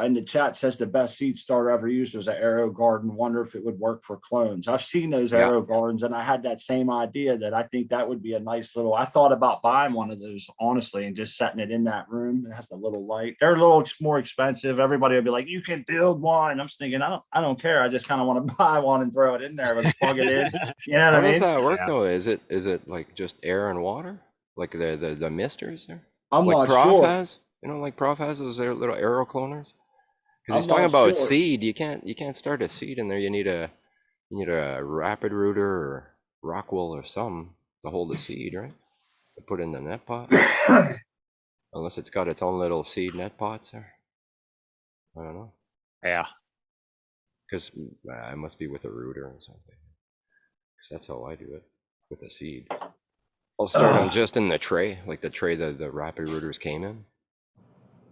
in the chat says the best seed starter ever used was an Aero Garden. Wonder if it would work for clones. I've seen those Yeah. Aero Gardens, and I had that same idea that I think that would be a nice little. I thought about buying one of those honestly and just setting it in that room. It has a little light. They're a little more expensive. Everybody will be like, "You can build one." I'm thinking, I don't care. I just kind of want to buy one and throw it in there and plug it in. You know what How I mean? does that work Yeah. though? Is it like just air and water, like the misters there? I'm Like not Prof sure. has, you know, like Prof has those little aero cloners. Because he's I'm talking not about sure. seed. You can't start a seed in there. You need a rapid rooter or rock wool or something to hold the seed, right? To put in the net pot. Unless it's got its own little seed net pots there. I don't know. Yeah. Because I must be with a rooter or something. Because that's how I do it with a seed. I'll start them just in the tray, like the tray that the rapid rooters came in.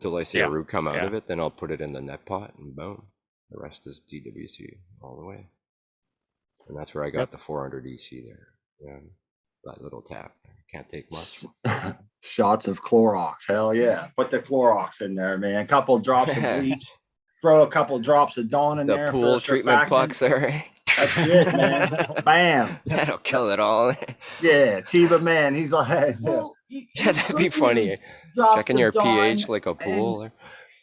Till I see a root come out of it, then I'll put it in the net pot and boom. The rest is DWC all the way. And that's where I got the 400 EC there. Yeah, that little tap. Can't take much. Shots of Clorox. Hell yeah. Put the Clorox in there, man. A couple drops of bleach. Throw a couple drops of Dawn in there. The for pool a treatment surfactant. pucks there. That's it, man. Bam. That'll kill it all. Yeah. Chiba man. He's like, Well, Yeah, that'd be funny. Checking your pH like a pool. There.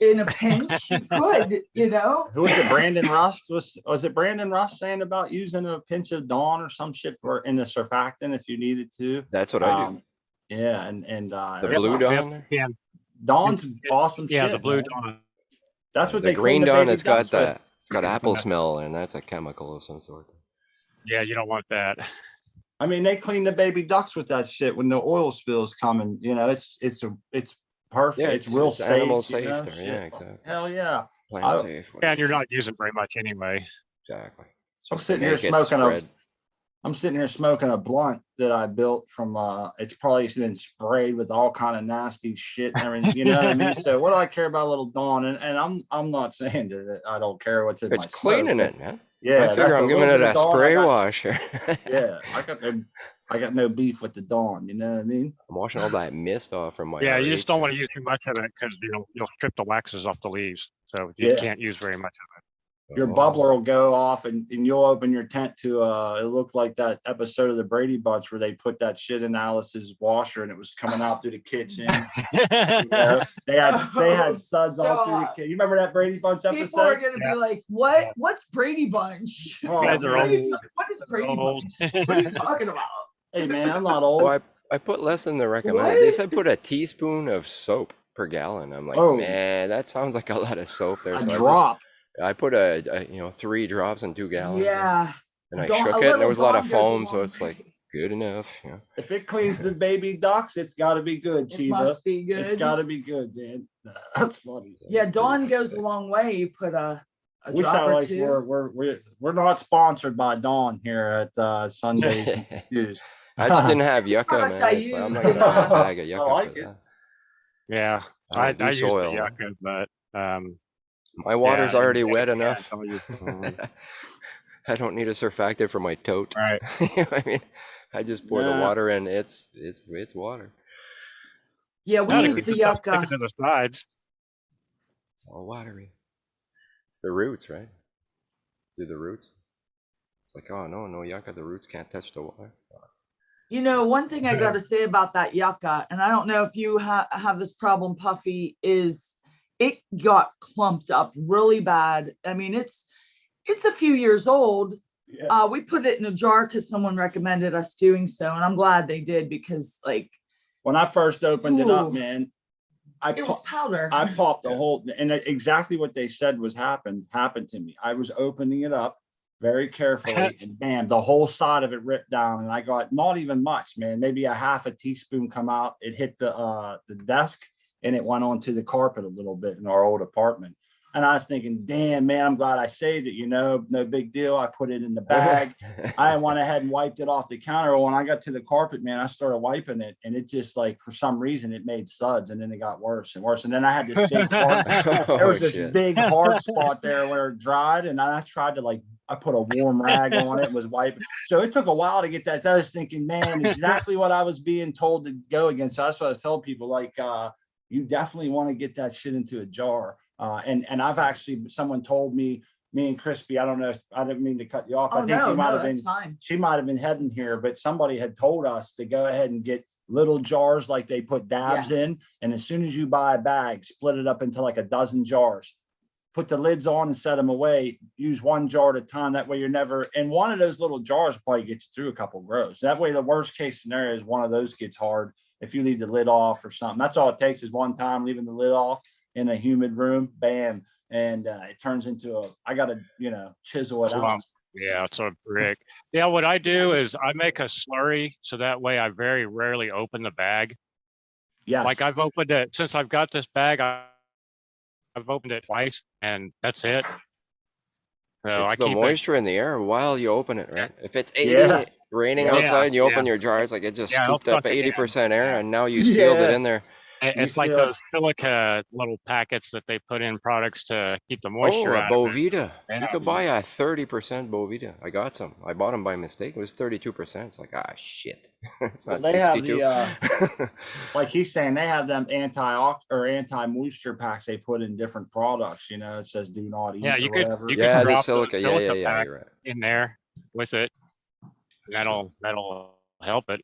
in a pinch, you could, you know? Who was it? Brandon Rust was it Brandon Rust saying about using a pinch of Dawn or some shit for in the surfactant if you needed to? That's what I do. Yeah, and The there's blue a- Dawn. Yeah, Dawn's awesome yeah, shit. the blue man. Dawn. That's what The they green clean the Dawn, baby it's got ducks with. it's got apple smell, and that's a chemical of some sort. Yeah, you don't want that. I mean, they clean the baby ducks with that shit when the oil spills coming. You know, it's perfect. Yeah, it's real it's safe. animal you know, safe there. shit. Yeah, exactly. Hell yeah. Plant I- safe. Yeah, and you're not using very much anyway. Exactly. I'm Just to sitting here make it smoking spread. I'm sitting here smoking a blunt that I built from it's probably been sprayed with all kind of nasty shit and everything, you know what I mean? So what do I care about a little Dawn? And I'm not saying that I don't care what's in my It's cleaning smoke, it, man. Yeah, I figure that's I'm a giving little it bit a of Dawn I spray got. wash here. Yeah, I got no beef with the Dawn, you know what I mean? I'm washing all that mist off from my Yeah, you just RH. don't want to use too much of it because you'll strip the waxes off the leaves. So you Yeah. can't use very much of it. Your Oh. bubbler will go off and you'll open your tent to it looked like that episode of the Brady Bunch where they put that shit in Alice's washer and it was coming out through the kitchen. You know? They had suds all through the Stop. kitchen. You remember that Brady Bunch People are episode? gonna Yeah. be like, what? What's Brady Bunch? Oh, Guys are What are you old. ta- what is Brady old. Bunch? What are you talking about? Hey man, I'm not old. Well, I put less than the recommended. They What? said put a teaspoon of soap per gallon. I'm like, Oh. man, that sounds like a lot of soap there. A So drop. I put a 3 drops in 2 gallons. Yeah. And I Dawn- shook a it, and there little was a lot of Dawn goes a foam, so long it's like way. good enough. Yeah. If it cleans the baby ducks, it's got to be good, It Chiba. must be It's good. got to be good, man. That's funny. So Yeah, pretty Dawn goes a thick. long way. You put a We drop sound or like two. we're not sponsored by Dawn here at Sundazed Confused. I just didn't have yucca, product man. I It's like, I'm not use, gonna buy a bag of I yucca like for it. that. Yeah, I I don't do use the soil, man. yucca, but My water's yeah, already and wet cats, enough. I'll use- I don't need a surfactant for my tote. Right. You know what I mean, I just pour the Nah. water in. It's water. Yeah, we Not use if the you just stick yucca. it to the sides. All watery. It's the roots, right? Do the roots. It's like, oh no yucca. The roots can't touch the water. You know, one thing I got to say about that yucca, and I don't know if you have this problem, Puffy, is it got clumped up really bad. I mean, it's a few years old. Yeah. We put it in a jar because someone recommended us doing so, and I'm glad they did because, like, When I first opened it up, Ooh. man, it was powder. I popped the whole, and exactly what they said was happened to me. I was opening it up very carefully, and bam, the whole side of it ripped down, and I got not even much, man, maybe a half a teaspoon come out. It hit the desk, and it went onto the carpet a little bit in our old apartment. And I was thinking, damn, man, I'm glad I saved it. You know, no big deal. I put it in the bag. I went ahead and wiped it off the counter. When I got to the carpet, man, I started wiping it, and it just, like, for some reason, it made suds, and then it got worse and worse. And then I had this big hard, there was this shit. big hard spot there where it dried, and I tried to, like, I put a warm rag on it and was wiping. So it took a while to get that. I was thinking, man, exactly what I was being told to go against. So that's what I was telling people, like, you definitely want to get that shit into a jar. And I've actually, someone told me and Crispy, I don't know, I didn't mean to cut you off. Oh, I think no, you might no, have that's been, fine. she might have been heading here, but somebody had told us to go ahead and get little jars like they put dabs in. Yes. And as soon as you buy a bag, split it up into like a dozen jars, put the lids on and set them away, use one jar at a time. That way you're never, and one of those little jars probably gets you through a couple grows. That way the worst case scenario is one of those gets hard if you leave the lid off or something. That's all it takes is one time leaving the lid off in a humid room, bam. And it turns into I got to, chisel it out. Clump. Yeah, it's a brick. Yeah, what I do is I make a slurry so that way I very rarely open the bag. Yes. Like I've opened it since I've got this bag. I've opened it twice, and that's it. So I It's the keep it. moisture in the air while you open it, right? If it's 80 Yeah. raining Yeah. outside and you open Yeah. your jars, like it just Yeah, it'll scooped up suck it in. 80% air, and now you sealed it Yeah. in there. It's You like feel- those silica little packets that they put in products to keep the Oh, moisture a out of it. Bovita. You Yeah. could buy a 30% Bovita. I got some. I bought them by mistake. It was 32%. It's like, shit. It's not They have 62. like he's saying, they have them anti-moisture packs they put in different products. It says do not eat. Yeah, or you could- whatever. you could Yeah, the drop the silica. Yeah, silica pack. you're right. in there with it. That'll help it.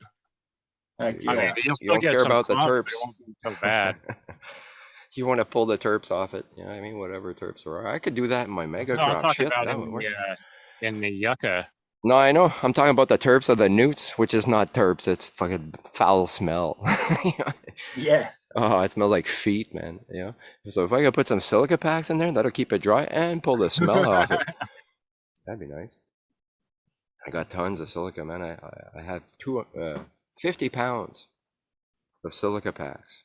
Heck You I yeah. mean, you'll You still don't get care some about the clump, but terps. it won't be so bad. You want to pull the terps off it. Yeah, I mean, whatever terps are. I could do that in my mega No, I'm crop. talking Shit, about that would work. in the yucca. No, I know. I'm talking about the terps of the newts, which is not terps. It's fucking foul smell. Yeah. Oh, it smells like feet, man. Yeah. So if I could put some silica packs in there, that'll keep it dry and pull the smell off it. That'd be nice. I got tons of silica, man. I have 50 pounds of silica packs.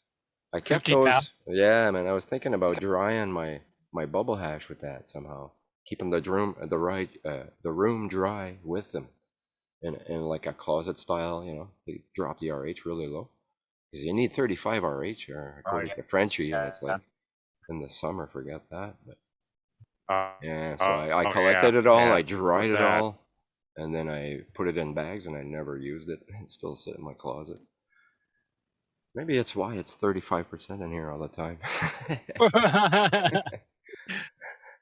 I kept 50 pounds? those. Yeah, man. I was thinking about drying my bubble hash with that somehow, keeping the room dry with them, in like a closet style. You know, they drop the RH really low because you need 35 RH, or according to Frenchie, Yeah. it's like in the summer. Forget that. But Uh, yeah, so I collected it all. I dried it all. And then I put it in bags, and I never used it. It's still sitting in my closet. Maybe it's why it's 35% in here all the time.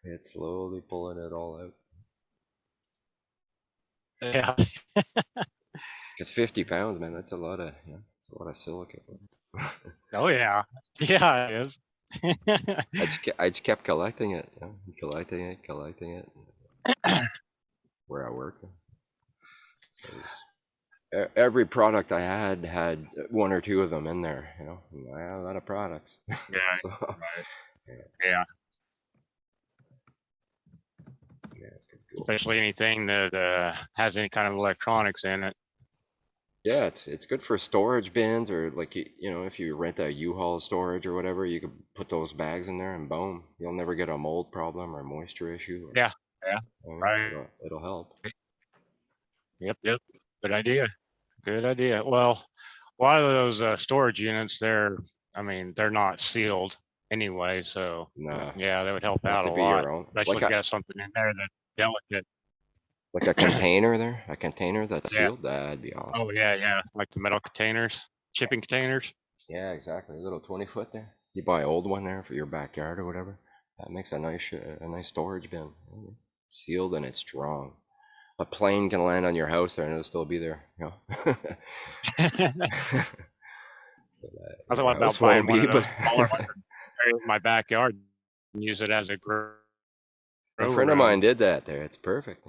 It's slowly pulling it all out. Yeah. It's 50 pounds, man. That's a lot of, it's a lot of silica. Oh yeah. Yeah, it is. I just kept collecting it, collecting it. Where I work. So every product I had one or two of them in there, I had a lot of products. Yeah. So, Right. Yeah. Yeah, it's pretty cool. Especially anything that has any kind of electronics in it. Yeah, it's good for storage bins, or like if you rent a U-Haul storage or whatever, you could put those bags in there and boom, you'll never get a mold problem or moisture issue. Yeah. Right. It'll help. Yep. Good idea. Well, a lot of those storage units, they're not sealed anyway, so Nah, yeah, that would help out a be lot. your own. Especially if you got something in there that's delicate. Like a container that's Yeah. sealed. That'd be awesome. Oh yeah, like the metal containers, shipping containers. Yeah, exactly. A little 20-foot there. You buy an old one there for your backyard or whatever. That makes a nice storage bin. Sealed, and it's strong. A plane can land on your house there and it'll still be there. I thought about buying one of those smaller ones in my backyard and use it as a grow. A friend of mine did that there. It's perfect.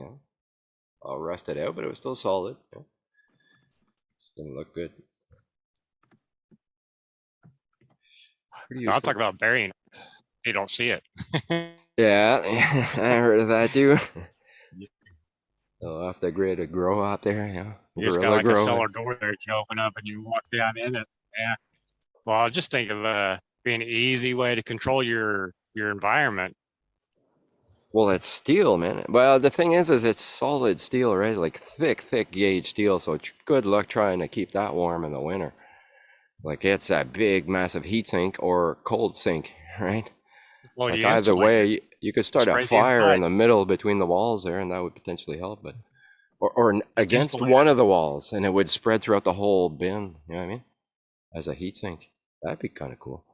All rusted out, but it was still solid. Just didn't look good. I'll talk about burying it. You don't see it. Yeah, I heard of that too. Off the grid to grow out there, You just got like a cellar door there that you open up and you walk down in it. Yeah. Well, I just think of being an easy way to control your environment. Well, it's steel, man. Well, the thing is it's solid steel, right? Like thick gauge steel. So good luck trying to keep that warm in the winter. Like it's a big, massive heat sink or cold sink, right? Well, like either way, you could start a fire in the middle between the walls there, and that would potentially help. But or against one of the walls, and it would spread throughout the whole bin. You know what I mean? As a heat sink, that'd be kind of cool.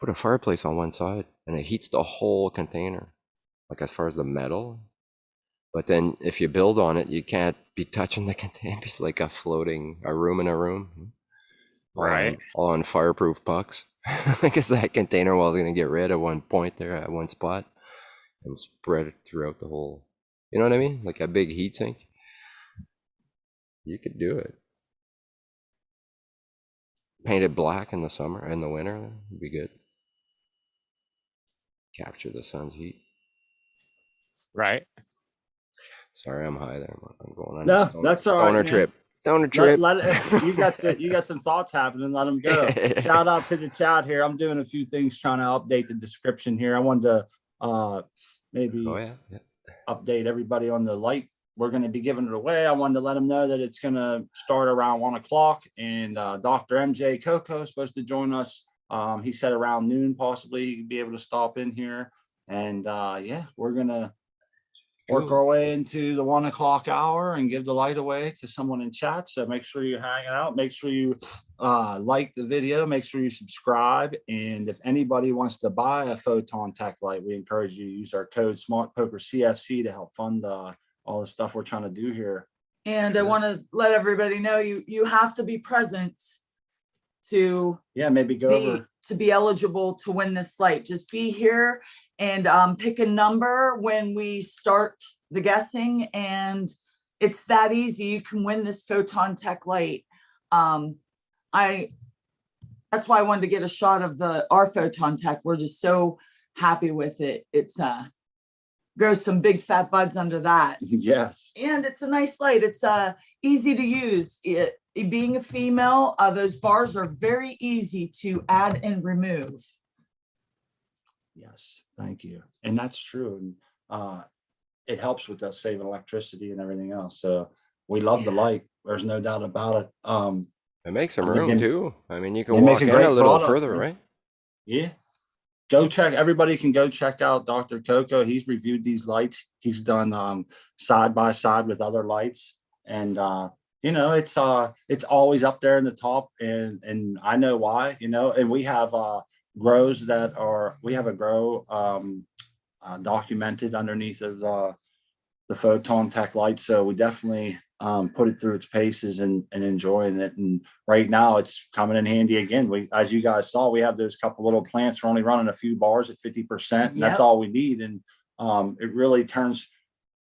Put a fireplace on one side, and it heats the whole container, like as far as the metal. But then if you build on it, you can't be touching the container. It's like a room in a room. Right. On fireproof pucks. Because that container wall is going to get rid at one point there at one spot and spread it throughout the whole, you know what I mean? Like a big heat sink. You could do it. Paint it black in the summer, in the winter, would be good. Capture the sun's heat. Right. Sorry, I'm high there. I'm going on that's all right, stoner trip. Stoner trip. You got some thoughts happening. Let them go. Shout out to the chat here. I'm doing a few things trying to update the description here. I wanted to maybe update everybody on the light. We're going to be giving it away. I wanted to let them know that it's going to start around 1 o'clock, and Dr. MJ Coco is supposed to join us. He said around noon, possibly he could be able to stop in here. And yeah, we're going to work our way into the 1 o'clock hour and give the light away to someone in chat. So make sure you're hanging out. Make sure you like the video. Make sure you subscribe. And if anybody wants to buy a Photontek light, we encourage you to use our code SmartPokerCFC to help fund all the stuff we're trying to do here. And I want to let everybody know you have to be present to maybe go over to be eligible to win this light. Just be here and pick a number when we start the guessing, and it's that easy. You can win this Photontek light. That's why I wanted to get a shot of our Photontek. We're just so happy with it. It's grows some big fat buds under that. Yes. And it's a nice light. It's easy to use. Being a female, those bars are very easy to add and remove. Yes, thank you. And that's true. And it helps with us saving electricity and everything else. So we love the light. There's no doubt about it. It makes some And room again, too. I mean, you they can make walk a in great a little product, further, man. right? Yeah. Go check. Everybody can go check out Dr. Coco. He's reviewed these lights. He's done side by side with other lights, and you know, it's always up there in the top, and I know why. You know, and we have grows that are. We have a grow documented underneath of the Photontek light, so we definitely put it through its paces and enjoying it. And right now it's coming in handy again. We, as you guys saw, we have those couple little plants. We're only running a few bars at 50%, and that's all we need. And it really turns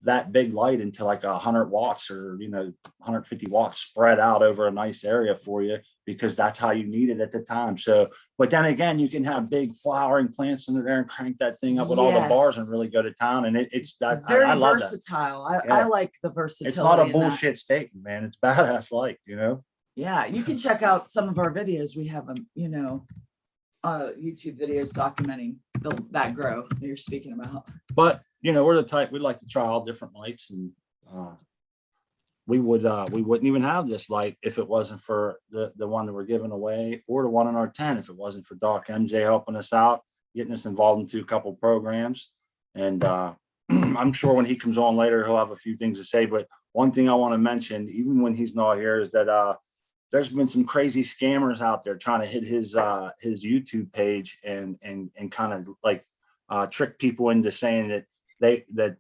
that big light into like 100 watts or, you know, 150 watts spread out over a nice area for you, because that's how you need it at the time. So, but then again, you can have big flowering plants under there and crank that thing up with all the bars and really go to town. And it's that very I love versatile. that. I like the versatility. It's not a bullshit statement, man. It's badass light, you know? Yeah, you can check out some of our videos. We have them, you know, YouTube videos documenting that grow that you're speaking about. But you know, we're the type, we like to try all different lights, and we wouldn't even have this light if it wasn't for the one that we're giving away, or the one in our tent if it wasn't for Doc MJ helping us out, getting us involved into a couple programs. And I'm sure when he comes on later, he'll have a few things to say. But one thing I want to mention, even when he's not here, is that there's been some crazy scammers out there trying to hit his YouTube page and kind of like trick people into saying that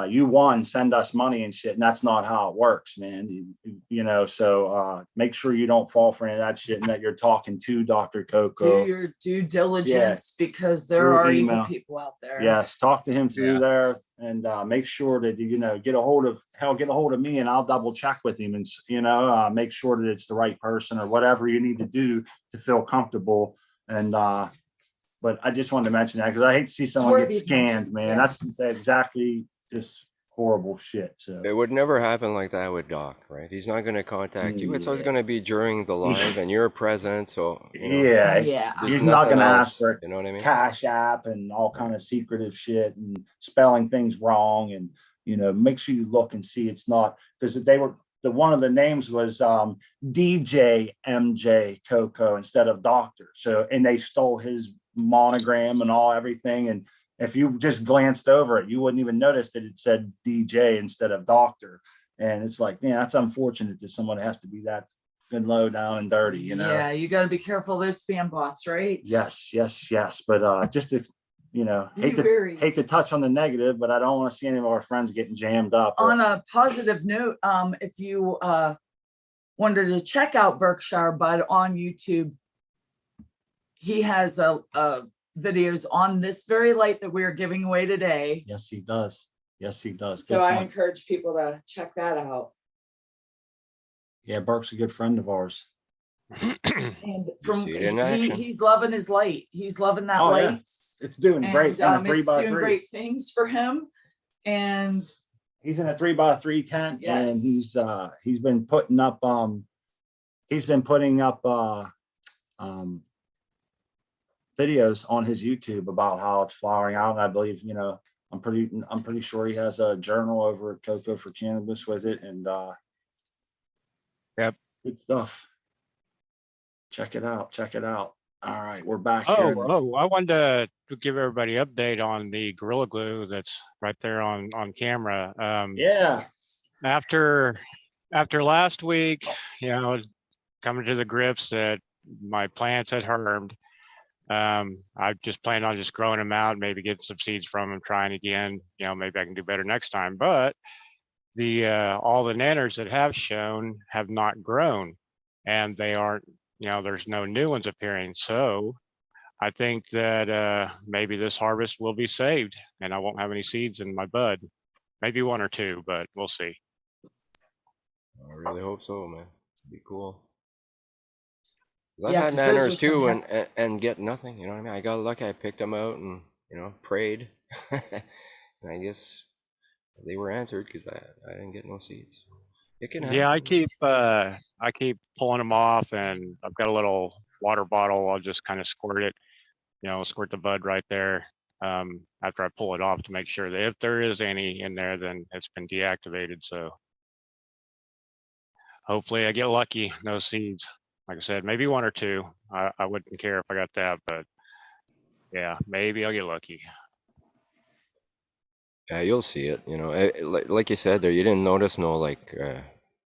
you won, send us money and shit. And that's not how it works, man. You know, so make sure you don't fall for any of that shit, and that you're talking to Dr. Coco. Do your due diligence, because there are evil people out there. Yes, talk to him through there, and make sure that, you know, get a hold of me, and I'll double check with him, and you know, make sure that it's the right person or whatever you need to do to feel comfortable. And but I just wanted to mention that because I hate to see someone get scammed, man. Yes. That's exactly just horrible shit. So It would never happen like that with Doc, right? He's not going to contact you. It's always going to be during the live, and you're present. So you know, yeah, he's not going to ask for, you know what I mean? Cash App and all kind of secretive shit and spelling things wrong. And you know, make sure you look and see it's not, because they were one of the names was DJ MJ Coco instead of Doctor. So, and they stole his monogram and everything. And if you just glanced over it, you wouldn't even notice that it said DJ instead of Doctor. And it's like, yeah, that's unfortunate that someone has to be that good, low down and dirty, you know? Yeah, you got to be careful of those spam bots, right? Yes. But just to, you know, hate to touch on the negative, but I don't want to see any of our friends getting jammed up. On a positive note, if you wanted to check out Berkshire Bud on YouTube, he has videos on this very light that we're giving away today. Yes, he does. So I encourage people to check that out. Yeah, Burke's a good friend of ours. And from action. he's loving his light. He's loving that light. Yeah. It's doing great. And, it's doing great things for him. And he's in a 3x3 tent, and he's been putting up videos on his YouTube about how it's flowering out. And I believe, you know, I'm pretty sure he has a journal over at Coco for Cannabis with it. And good stuff. Check it out. All right, we're back here. I wanted to give everybody an update on the Gorilla Glue that's right there on camera. After last week, you know, coming to the grips that my plants had harmed, I just planned on just growing them out, maybe getting some seeds from them, trying again. You know, maybe I can do better next time. But all the nanners that have shown have not grown, and they aren't. You know, there's no new ones appearing. So I think that maybe this harvest will be saved and I won't have any seeds in my bud. Maybe one or two, but we'll see. I really hope so, man. It'd be cool. 'Cause I've Yeah, had 'cause those nanners were too, some and get nothing. You know what I mean? I got lucky. I picked them out and prayed, and I guess they were answered because I didn't get no seeds. It can happen. Yeah, I keep pulling them off, and I've got a little water bottle. I'll just kind of squirt it, squirt the bud right there after I pull it off to make sure that if there is any in there, then it's been deactivated. So hopefully I get lucky, no seeds. Like I said, maybe one or two. I wouldn't care if I got that, but yeah, maybe I'll get lucky. Yeah, you'll see it. Like you said there, you didn't notice no like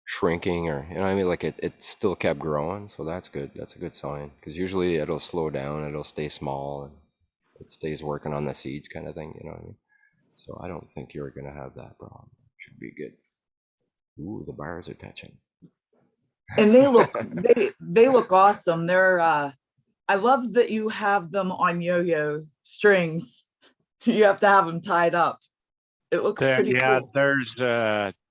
shrinking or what I mean. Like it still kept growing, so that's good. That's a good sign because usually it'll slow down, it'll stay small, and it stays working on the seeds kind of thing. You know what I mean? So I don't think you're gonna have that problem. Should be good. Ooh, the bars are touching. and they look awesome. They're I love that you have them on yo-yo strings. You have to have them tied up. It looks pretty Yeah, cool. there's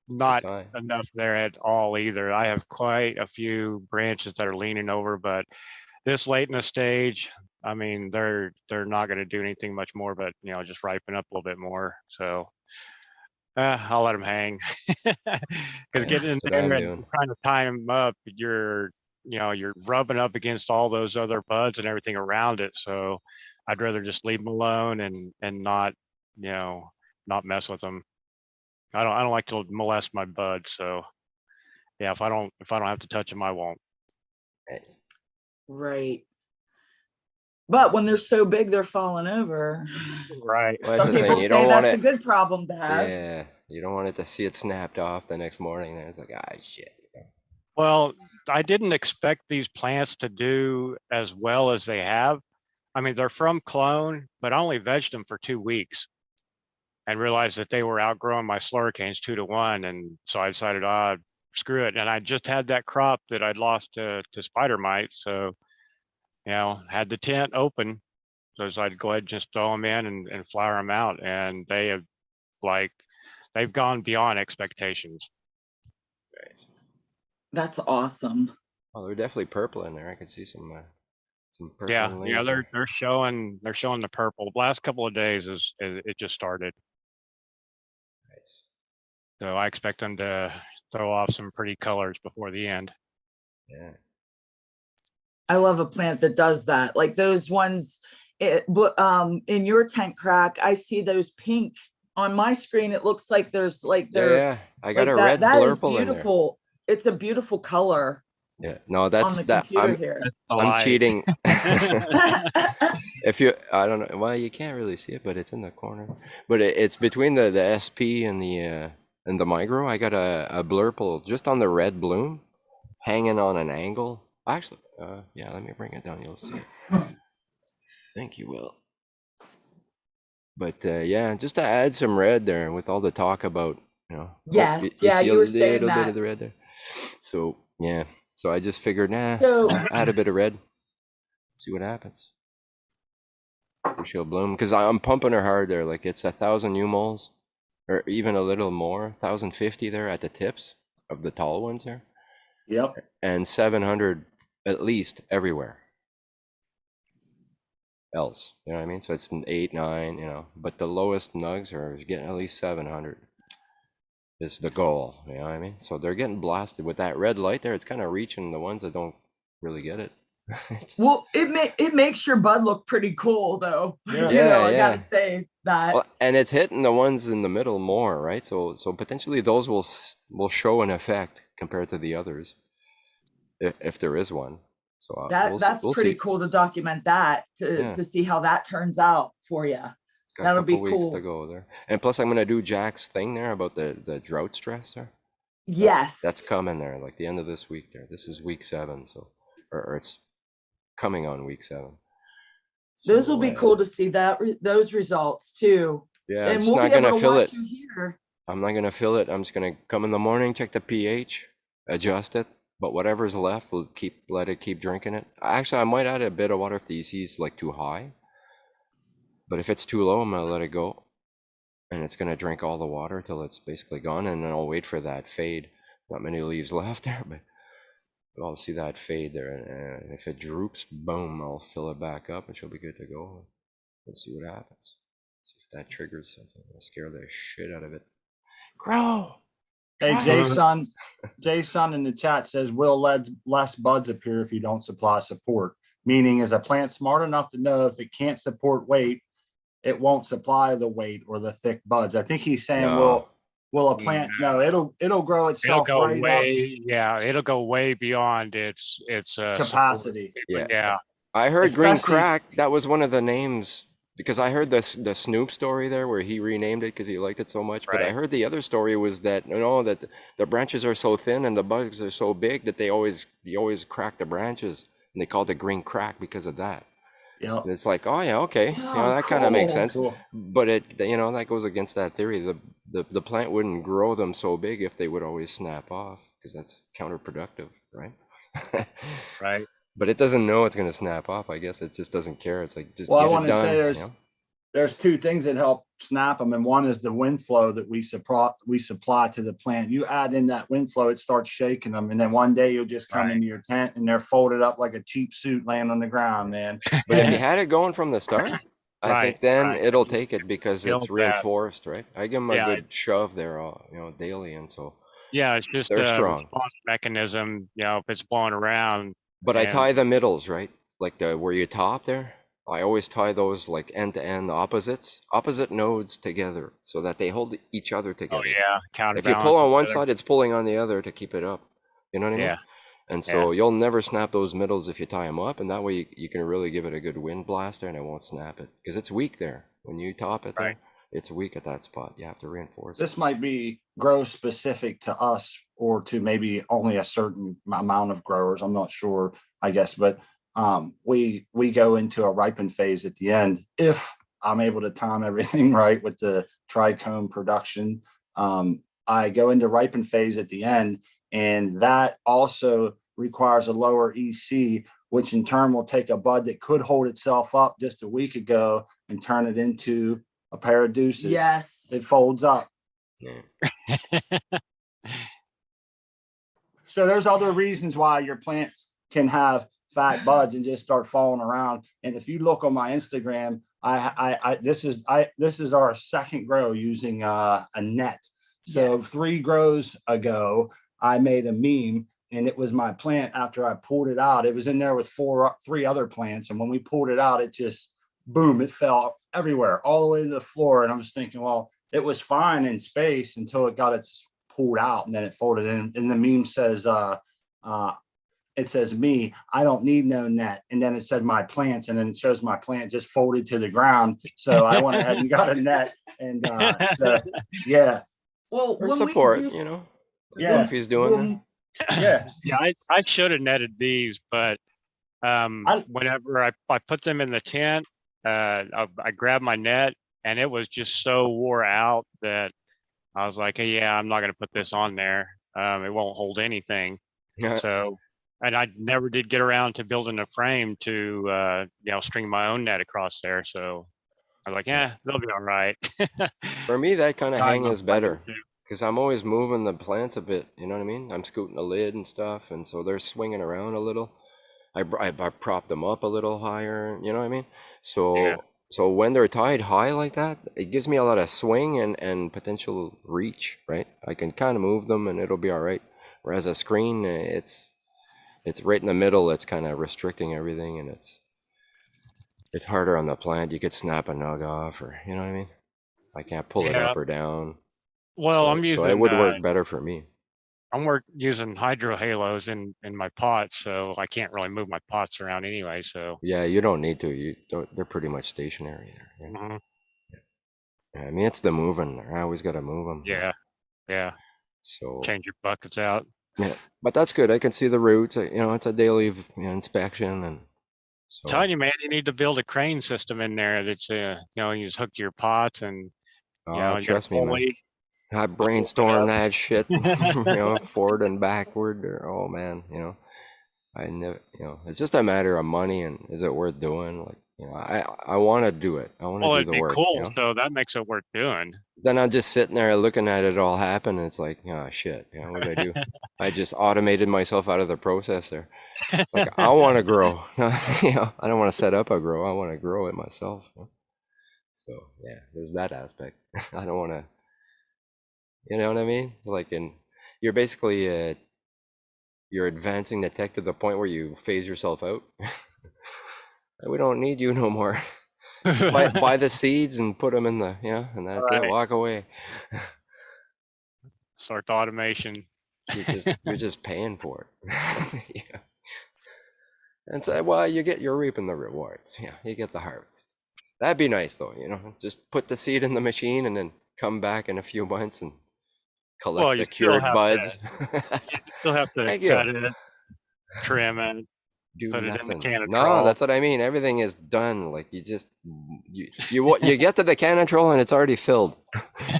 not high. enough there at all either. I have quite a few branches that are leaning over, but this late in the stage, I mean, they're not going to do anything much more, but just ripen up a little bit more. So I'll let them hang because getting in That's what I'm there and doing. trying to tie them up, you're rubbing up against all those other buds and everything around it. So I'd rather just leave them alone and not not mess with them. I don't like to molest my buds. So yeah, if I don't have to touch them, I won't. Nice. Right. But when they're so big, they're falling over. Right. Well, that's Some the thing. people You say don't want that's a it. good problem to have. Yeah, you don't want it to see it snapped off the next morning. Then it's like, shit. Well, I didn't expect these plants to do as well as they have. I mean, they're from clone, but I only vegged them for 2 weeks and realized that they were outgrowing my slurricanes 2-to-1. And so I decided, screw it. And I just had that crop that I'd lost to spider mites. So, had the tent open. So I'd go ahead and just throw them in and flower them out. And they have they've gone beyond expectations. That's awesome. Oh, they're definitely purple in there. I can see some purple. Yeah, leaves they're there. showing the purple. Last couple of days it just started. Nice. So I expect them to throw off some pretty colors before the end. Yeah. I love a plant that does that. Like those ones in your tent crack, I see those pink on my screen. It looks like there's Yeah, I got like a that. red That is blurple in there. beautiful. It's a beautiful color. Yeah, no, On that's the that. computer here. I'm cheating. If you, I don't know. Well, you can't really see it, but it's in the corner. But it's between the SP and the micro. I got a blurple just on the red bloom, hanging on an angle. Actually, yeah. Let me bring it down. You'll see it. I think you will. But yeah, just to add some red there with all the talk about Yes, you yeah, see you a were saying little bit that. of the red there. So yeah, so I just figured, So add a bit of red, see what happens. She'll bloom because I'm pumping her hard there. Like it's 1,000 U-mols, or even a little more, 1,050 there at the tips of the tall ones there. Yep. And 700 at least everywhere else. You know what I mean? So it's 8, 9. But the lowest nugs are getting at least 700. Is the goal, you know what I mean? So they're getting blasted with that red light there. It's kind of reaching the ones that don't really get it. well, it makes your bud look pretty cool though. Yeah. I gotta say that. Well, and it's hitting the ones in the middle more, right? So potentially those will show an effect compared to the others, if there is one. So That's we'll pretty see. cool to document that to see how that turns out for you. Got That'll a couple be weeks cool. to go there, and plus I'm gonna do Jack's thing there about the drought stress there. Yes, that's coming there, like the end of this week there. This is week 7, so or it's coming on week 7. So, those will be cool to see those results too. Yeah, and I'm just we'll not be able gonna to fill watch it. you here. I'm not gonna fill it. I'm just gonna come in the morning, check the pH, adjust it, but whatever's left, we'll let it keep drinking it. Actually, I might add a bit of water if the EC is like too high. But if it's too low, I'm gonna let it go. And it's gonna drink all the water till it's basically gone, and then I'll wait for that fade. Not many leaves left there, but I'll see that fade there. And if it droops, boom, I'll fill it back up and she'll be good to go. We'll see what happens. See if that triggers something. I'll scare the shit out of it. Grow! Hey, Try it. Jason in the chat says, will less buds appear if you don't supply support? Meaning, is a plant smart enough to know if it can't support weight, it won't supply the weight or the thick buds? I think he's saying, No. will a plant? No, it'll grow It'll itself go right up way, yeah, it'll go way beyond its capacity. Yeah. Yeah. I heard Green Especially- Crack. That was one of the names, because I heard the Snoop story there where he renamed it because he liked it so much. But I Right. heard the other story was that that the branches are so thin and the bugs are so big that you always crack the branches, and they called it Green Crack because of that. Yeah. And it's like, oh yeah, okay, Oh, that kind of makes cool. sense. Cool. But that goes against that theory. The plant wouldn't grow them so big if they would always snap off, because that's counterproductive, right? Right. But it doesn't know it's going to snap off. I guess it just doesn't care. It's like, just Well, I get want it to done. say there's two things that help snap them, and one is the wind flow that we supply to the plant. You add in that wind flow, it starts shaking them, and then one day you'll just come Right. into your tent and they're folded up like a cheap suit laying on the ground, man. But if you had it going from the start, I Right, think then right. it'll take it because Build it's that. reinforced, right? I give them a Yeah, good shove there, daily, and so. Yeah, it's just They're a strong. response mechanism, if it's blowing around. But I And- tie the middles, right? Like where you top there. I always tie those like end to end opposite nodes together so that they hold each other Oh together. yeah, If counterbalance. you pull on one each other. side, it's pulling on the other to keep it up. You know what I mean? Yeah. And so you'll never snap those middles if you tie them up, and that way you can really give it a good wind blaster and it won't snap it, because it's weak there. When you top it there, Right. it's weak at that spot. You have to reinforce it. This might be grow specific to us or to maybe only a certain amount of growers. I'm not sure, I guess, but we go into a ripen phase at the end if I'm able to time everything right with the trichome production. I go into ripen phase at the end, and that also requires a lower EC, which in turn will take a bud that could hold itself up just a week ago and turn it into a pair of deuces. Yes. It folds up. Yeah. So there's other reasons why your plant can have fat buds and just start falling around. And if you look on my Instagram, this is our second grow using a net. So Yes. 3 grows ago, I made a meme, and it was my plant after I pulled it out. It was in there with 3 other plants, and when we pulled it out, it just boom, it fell everywhere, all the way to the floor. And I was thinking, well, it was fine in space until it got its pulled out, and then it folded in. And the meme says, it says me, I don't need no net. And then it said my plants, and then it shows my plant just folded to the ground. So I went ahead and got a net. And so, yeah. Well, Or when we support, use- Yeah. if he's doing that. Yeah. Yeah, I should have netted these, but whenever I put them in the tent, I grabbed my net, and it was just so wore out that I was like, yeah, I'm not going to put this on there. It won't hold anything. Yeah. So, and I never did get around to building a frame to, string my own net across there. So I was like, yeah, they'll be all right. For me, that kind of I hang know is I better, do too. because I'm always moving the plants a bit. You know what I mean? I'm scooting the lid and stuff, and so they're swinging around a little. I prop them up a little higher. You know what I mean? So Yeah. so when they're tied high like that, it gives me a lot of swing and potential reach. Right? I can kind of move them, and it'll be all right. Whereas a screen, it's right in the middle. It's kind of restricting everything, and it's harder on the plant. You could snap a nug off, or you know what I mean? I can't pull it Yeah. up or down. Well, so, I'm using, so it would work better for me. I'm using hydro halos in my pots, so I can't really move my pots around anyway. So Yeah, you don't need to. They're pretty much stationary there. Right? mhm. Yeah, I mean, it's the moving. I always got to move them. yeah, So change your buckets out. yeah, but that's good. I can see the roots. It's a daily inspection, and so Telling you, man, you need to build a crane system in there that's you just hook to your pots, and you got a trust me, man. pulley. I brainstorm that shit, you know, forward and backward. Or, oh man, you know, I never, you know, it's just a matter of money and is it worth doing? Like, you know, I want to do it. I want to Well, do it'd the be work. cool. You know? So that makes it worth doing. Then I'm just sitting there looking at it all happen. And it's like, oh shit, you know, what did I do? I just automated myself out of the process there. It's like I want to grow. You know, I don't want to set up a grow. I want to grow it myself. You know? So yeah, there's that aspect. I don't want to. You know what I mean? Like, you're basically you're advancing the tech to the point where you phase yourself out. We don't need you no more. buy the seeds and put them in the, yeah, and that's it. Right. Walk away. Start the automation. You're just paying for it. Yeah. And so, well, you're reaping the rewards. Yeah, you get the harvest. That'd be nice though, you know. Just put the seed in the machine and then come back in a few months and collect Well, you the still cured have buds. You still have to Thank you. cut it, trim it, Do put it in the nothing. can of No, troll. that's what I mean. Everything is done. Like you get to the cannon troll and it's already filled,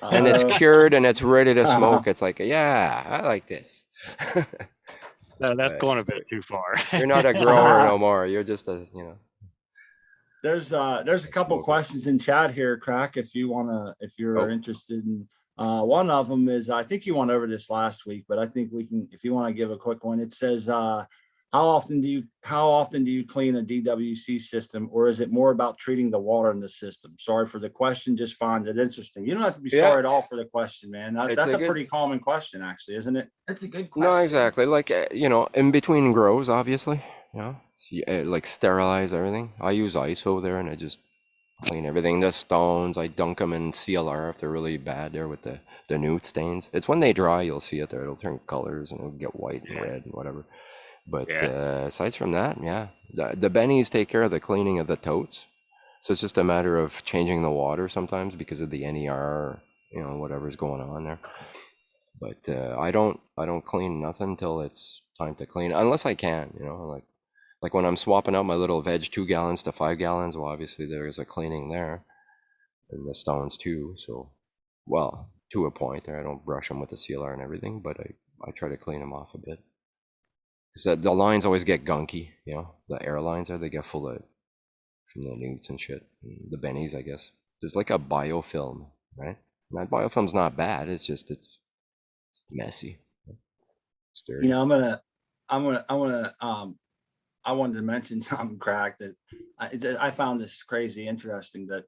and it's cured and it's ready to smoke. It's like, yeah, I like this. No, that's But going a bit too far. You're not a grower no more. You're just a, you know. There's a couple questions in chat here, Crack, if you're interested in. One of them is, I think you went over this last week, but I think we can, if you want to give a quick one. It says, how often do you clean a DWC system, or is it more about treating the water in the system? Sorry for the question, just find it interesting. You don't have to be sorry at all for the question, man. That's a pretty common question, actually, isn't it? That's a good question. No, exactly. Like, you know, in between grows, obviously, you know, like sterilize everything. I use ISO there and I just clean everything. The stones, I dunk them in CLR if they're really bad there with the newt stains. It's when they dry, you'll see it there. It'll turn colors and it'll get white and red and whatever. But aside from that, yeah, the bennies take care of the cleaning of the totes. So it's just a matter of changing the water sometimes because of the NER, you know, whatever's going on there. But I don't clean nothing until it's time to clean, unless I can, you know, like when I'm swapping out my little veg 2 gallons to 5 gallons. Well, obviously there's a cleaning there, and the stones too. So, well, to a point there, I don't brush them with the CLR and everything, but I try to clean them off a bit. Because the lines always get gunky, you know, the air lines they get full of from the newts and shit. And the bennies, I guess. There's like a biofilm, right? And that biofilm's not bad. It's just, it's messy. It's dirty. You know, I wanted to mention something, Crack, that I found this crazy interesting that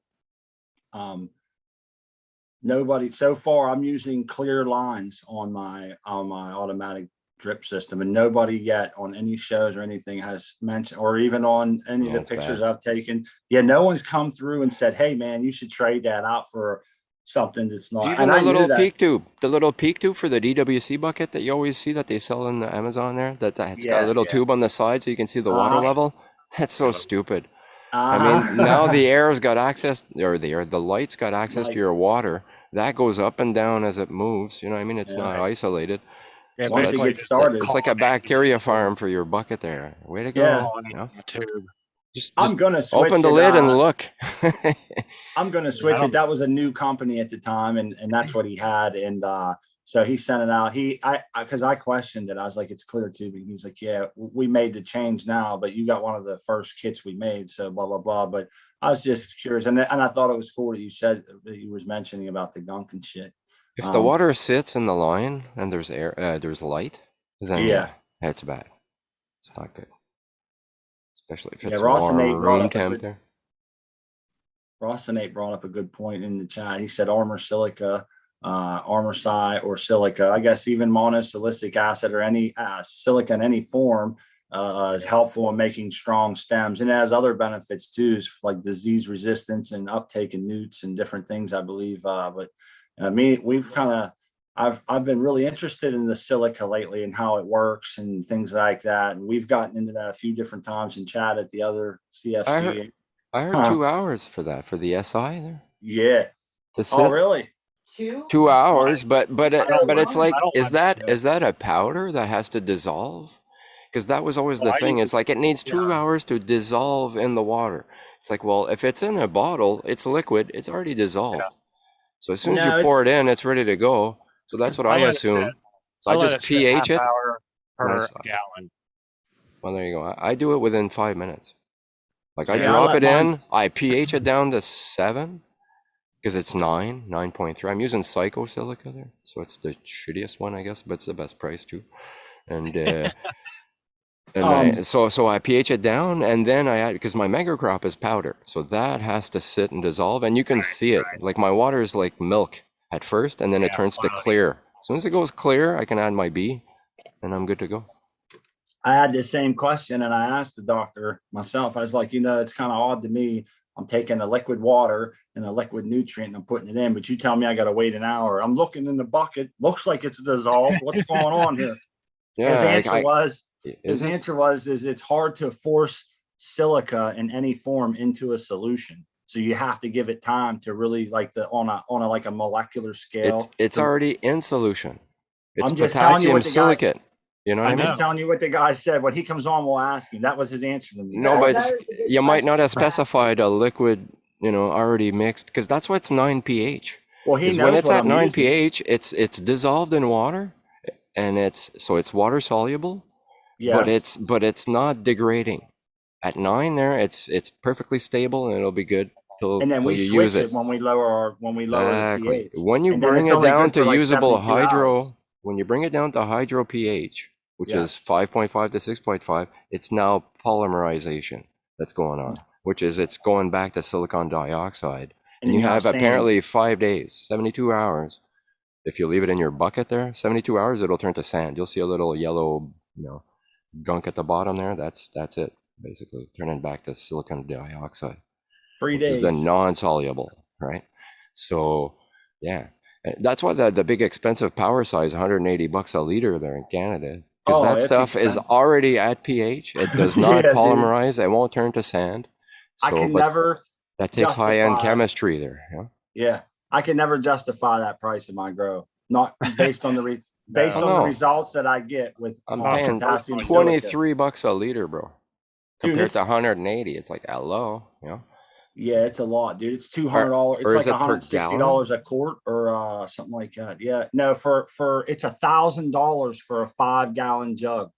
nobody so far. I'm using clear lines on my automatic drip system, and nobody yet on any shows or anything has mentioned, or even on any of the pictures I've taken. Yeah, no one's come through and said, "Hey, man, you should trade that out for something that's not." Even the little peak tube, for the DWC bucket that you always see that they sell in the Amazon there, it's got a little tube on the side so you can see the water level. That's so stupid. I mean, now the air's got access, or the light's got access to your water. That goes up and down as it moves. You know what I mean? It's not isolated. Yeah, once you get started, it's like a bacteria farm for your bucket there. Way to go. Yeah. You know? Just I'm gonna switch open the lid and look. I'm gonna switch it. That was a new company at the time, and that's what he had. And so he sent it out. Because I questioned it. I was like, "It's clear tubing." He's like, "Yeah, we made the change now, but you got one of the first kits we made." So blah blah blah. But I was just curious, and I thought it was cool that you said that you was mentioning about the gunk and shit. If the water sits in the line and there's air, there's light, then yeah, it's bad. It's not good. Especially if it's warm room temp there. Rossonate brought up a good point in the chat. He said armor silica, armor or silica. I guess even monosilicic acid or any silica in any form is helpful in making strong stems, and it has other benefits too, like disease resistance and uptake in newts and different things, I believe. But I've been really interested in the silica lately and how it works and things like that. And we've gotten into that a few different times in chat at the other CSC. I heard 2 hours for that, for the SI there. Yeah. Oh, really? 2 hours, but it's like, is that a powder that has to dissolve? Because that was always the thing. It's like it needs 2 hours to dissolve in the water. It's like, well, if it's in a bottle, it's liquid, it's already dissolved. So as soon as No, you pour it it's- in, it's ready to go. So that's what I I let it assume. sit. So I let just it sit pH half it. hour per Nice. gallon. Well, there you go. I do it within 5 minutes. Like I Yeah, I drop let it in, mine- I pH it down to 7 because it's 9.3. I'm using Psycho Silica there, so it's the shittiest one, I guess, but it's the best price too. And so I pH it down, and then I add, because my mega crop is powder, so that has to sit and dissolve, and you can see it. Like my water is like milk at first, and then it turns to clear. As soon as it goes clear, I can add my B, and I'm good to go. I had the same question and I asked the doctor myself. I was like, it's kind of odd to me. I'm taking a liquid water and a liquid nutrient and I'm putting it in, but you tell me I got to wait an hour. I'm looking in the bucket. Looks like it's dissolved. What's going on here? Yeah, His answer was, is it's hard to force silica in any form into a solution. So you have to give it time to really on a like a molecular scale. It's already in solution. It's I'm just telling you potassium what the guys- silicate. You know what I I'm mean? just telling you what the guy said. When he comes on, we'll ask him. That was his answer to me. No, but That is a good you might not have question. specified a liquid, already mixed, because that's why it's 9 pH. Well, he Because knows when it's what at I'm 9 using. pH, it's dissolved in water, and it's water soluble, Yes. but it's not degrading. At 9 there, it's perfectly stable, and it'll be good till And then till we you use switch it. it when we lower the Exactly. pH. When you And then bring it's it only down good for to like usable 72 hours. hydro, when you bring it down to hydro pH, which is Yes. 5.5 to 6.5, it's now polymerization that's going on, which is it's going back to silicon dioxide. And then you have sand. apparently 5 days, 72 hours. If you leave it in your bucket there, 72 hours, it'll turn to sand. You'll see a little yellow, gunk at the bottom there. That's it, basically, turning back to silicon dioxide. 3 Which days. is the non-soluble, right? So, yeah, that's why the big expensive power size, $180 a liter there in Canada, because that it's stuff is expensive. already at pH. It does not Yeah, dude. polymerize. It won't turn to sand. I can but never that takes high-end justify- chemistry there. Yeah. Yeah. I can never justify that price in my grow. Not based on the based No. on the results that I get with I'm paying potassium silica. $23 a liter, bro. Dude, Compared it's- to 180, it's like hello, Yeah, it's a lot, dude. It's $200. It's or like is it per $160 a quart or something like that. Yeah. No, for it's $1,000 for a 5-gallon jug.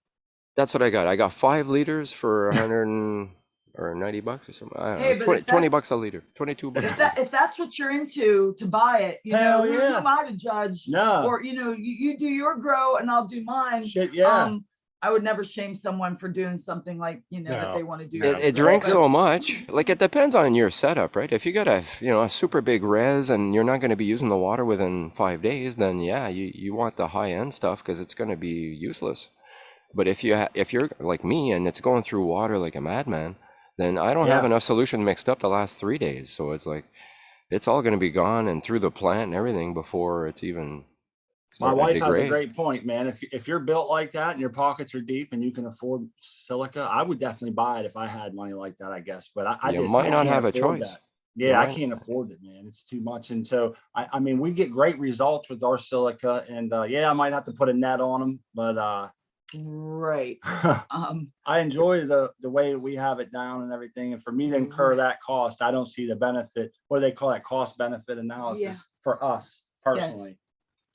That's what I got. I got 5 liters for 100 or $90 or something. I don't know. Hey, It's but 20, if that- $20 a liter, $22. If that's what you're into to buy it, Hell who yeah. am I to judge? No. Or you do your grow and I'll do mine. Shit, yeah. I would never shame someone for doing something like that No. they want to do. It drinks so much. Like it depends on your setup, right? If you got a super big res and you're not going to be using the water within 5 days, then yeah, you want the high end stuff because it's going to be useless. But if you're like me and it's going through water like a madman, then I don't have enough solution mixed up to last 3 days. So it's like it's all going to be gone and through the plant and everything before it's even. My wife has a great point, man. If you're built like that and your pockets are deep and you can afford silica, I would definitely buy it if I had money like that, I guess. But I You just might not can't have a afford choice. that. Yeah, I Right. can't afford it, man. It's too much. And so, I mean, we get great results with our silica. And I might have to put a net on them, but Right. I enjoy the way we have it down and everything. And for me to incur that cost, I don't see the benefit. What do they call that? Cost benefit analysis for us personally.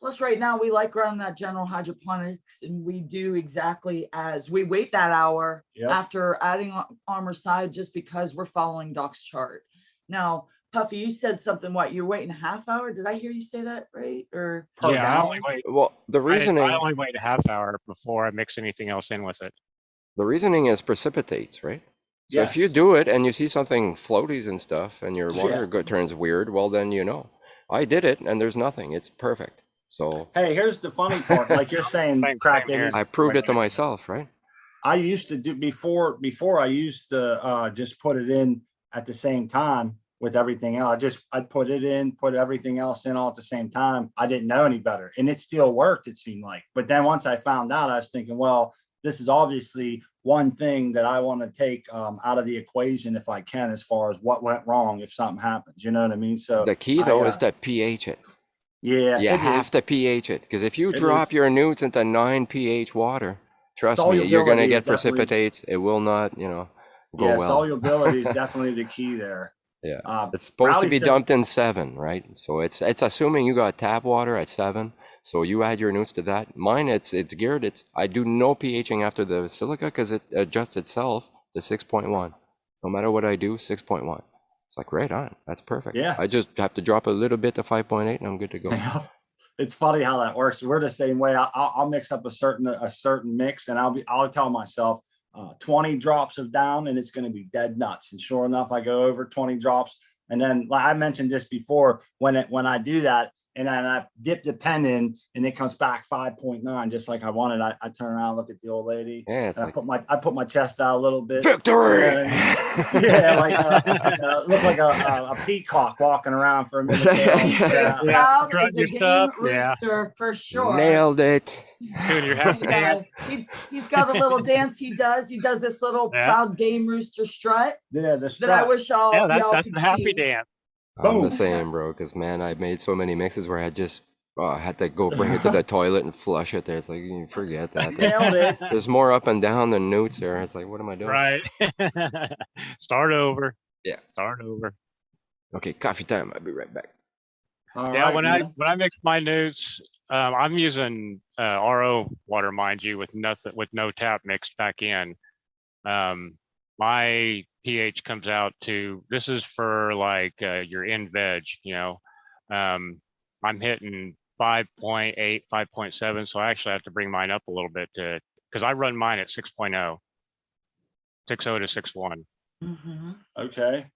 Plus, right now we like running that general hydroponics, and we do exactly as we wait that hour after adding Armor Side, just because we're following Doc's chart. Now, Puffy, you said something. What, you're waiting a half hour? Did I hear you say that right? Or Yeah, I only wait. Well, the reasoning. I only wait a half hour before I mix anything else in with it. The reasoning is precipitates, right? So if you Yes. do it and you see something floaties and stuff and your water turns weird, well, then I did it and there's nothing. It's perfect. So Hey, here's the funny part. Like you're saying, Same crack here. babies. I proved it to myself, right? I used to do before I used to just put it in at the same time with everything else. I'd put it in, put everything else in all at the same time. I didn't know any better. And it still worked, it seemed like. But then once I found out, I was thinking, well, this is obviously one thing that I want to take out of the equation if I can, as far as what went wrong if something happens. You know what I mean? So The key though is to pH it. Yeah, You it have is. to pH it, because if you It drop is. your newts into 9 pH water, trust me, you're Solubility gonna is get definitely- precipitates. It will not, go Yeah, well. solubility is definitely the key there. Yeah, it's supposed to Rowley be says- dumped in 7, right? So it's assuming you got tap water at 7. So you add your newts to that. Mine, it's geared. I do no pHing after the silica because it adjusts itself to 6.1. No matter what I do, 6.1. It's like right on. That's perfect. Yeah. I just have to drop a little bit to 5.8 and I'm good to go. It's funny how that works. We're the same way. I'll mix up a certain mix, and I'll tell myself 20 drops of down, and it's going to be dead nuts. And sure enough, I go over 20 drops, and then like I mentioned this before, when I do that, and then I dip the pen in, and it comes back 5.9, just like I wanted. I turn around, look at the old lady, Yeah, it's and like I put my chest out a little bit. victory. Yeah, like look like a peacock walking around for a minute. There. Yeah. Proud Strut is your a game stuff, yeah. rooster for sure. Nailed it. Doing your happy dance. He's got a little dance he does. He does this little Yeah. proud game rooster strut Yeah, the that I strut. wish y'all Yeah, y'all that's could the happy see. dance. I'm the Boom. same, bro. Because man, I made so many mixes where I just had to go bring it to the toilet and flush it. There, it's like you forget that. Nailed it. There's more up and down than newts there. It's like, what am I doing? Right. Start over. Yeah. Start over. Okay, coffee time. I'll be right back. All Yeah, right, when man. I mix my newts, I'm using RO water, mind you, with no tap mixed back in. My pH comes out to, this is for like your in veg, you know. I'm hitting 5.8, 5.7, so I actually have to bring mine up a little bit because I run mine at 6.0, 6.0 to 6.1. Mhm. Okay.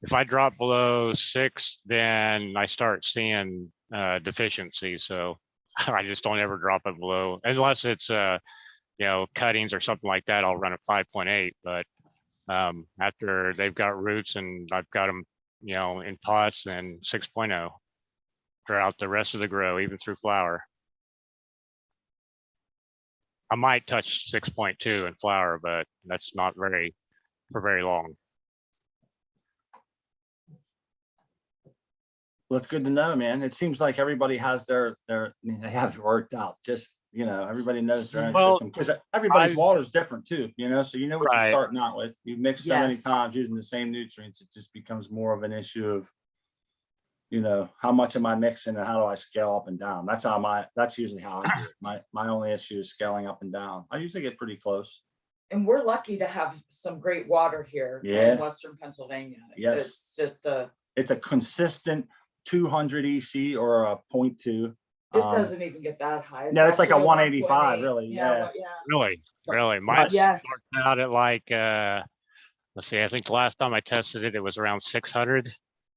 If I drop below 6, then I start seeing deficiency. So I just don't ever drop it below, unless it's you know, cuttings or something like that. I'll run at 5.8. But after they've got roots and I've got them, you know, in pots, and 6.0 throughout the rest of the grow, even through flower. I might touch 6.2 in flower, but that's not for very long. Well, it's good to know, man. It seems like everybody has they have it worked out. Just, you know, everybody knows their own Well, system, because everybody's I- water is different too, you know, so you know what Right. you're starting out with. You mix so many Yes. times using the same nutrients, it just becomes more of an issue of, you know, how much am I mixing and how do I scale up and down? That's usually how I do it. My only issue is scaling up and down. I usually get pretty close. And we're lucky to have some great water here Yeah. in Western Pennsylvania. Yes. It's just It's a consistent 200 EC or a 0.2. it doesn't even get that high. no, it's like a actually 185, 1.8. really, yeah. Really, mine Yes. starts out at like, let's see, I think the last time I tested it, it was around 600.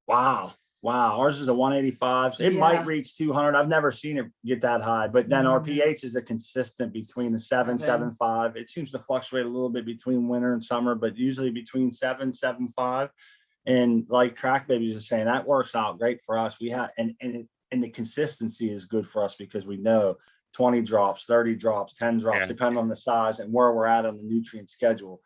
Wow. Ours is a 185. It might Yeah. reach 200. I've never seen it get that high, but then our Mhm. pH is a consistent between the 7, 7.5. It seems to fluctuate a little bit between winter and summer, but usually between 7, 7.5. And like Crack Baby was saying, that works out great for us. We have, and the consistency is good for us because we know 20 drops, 30 drops, 10 drops, Yeah. depending on the size and where we're at on the nutrient schedule.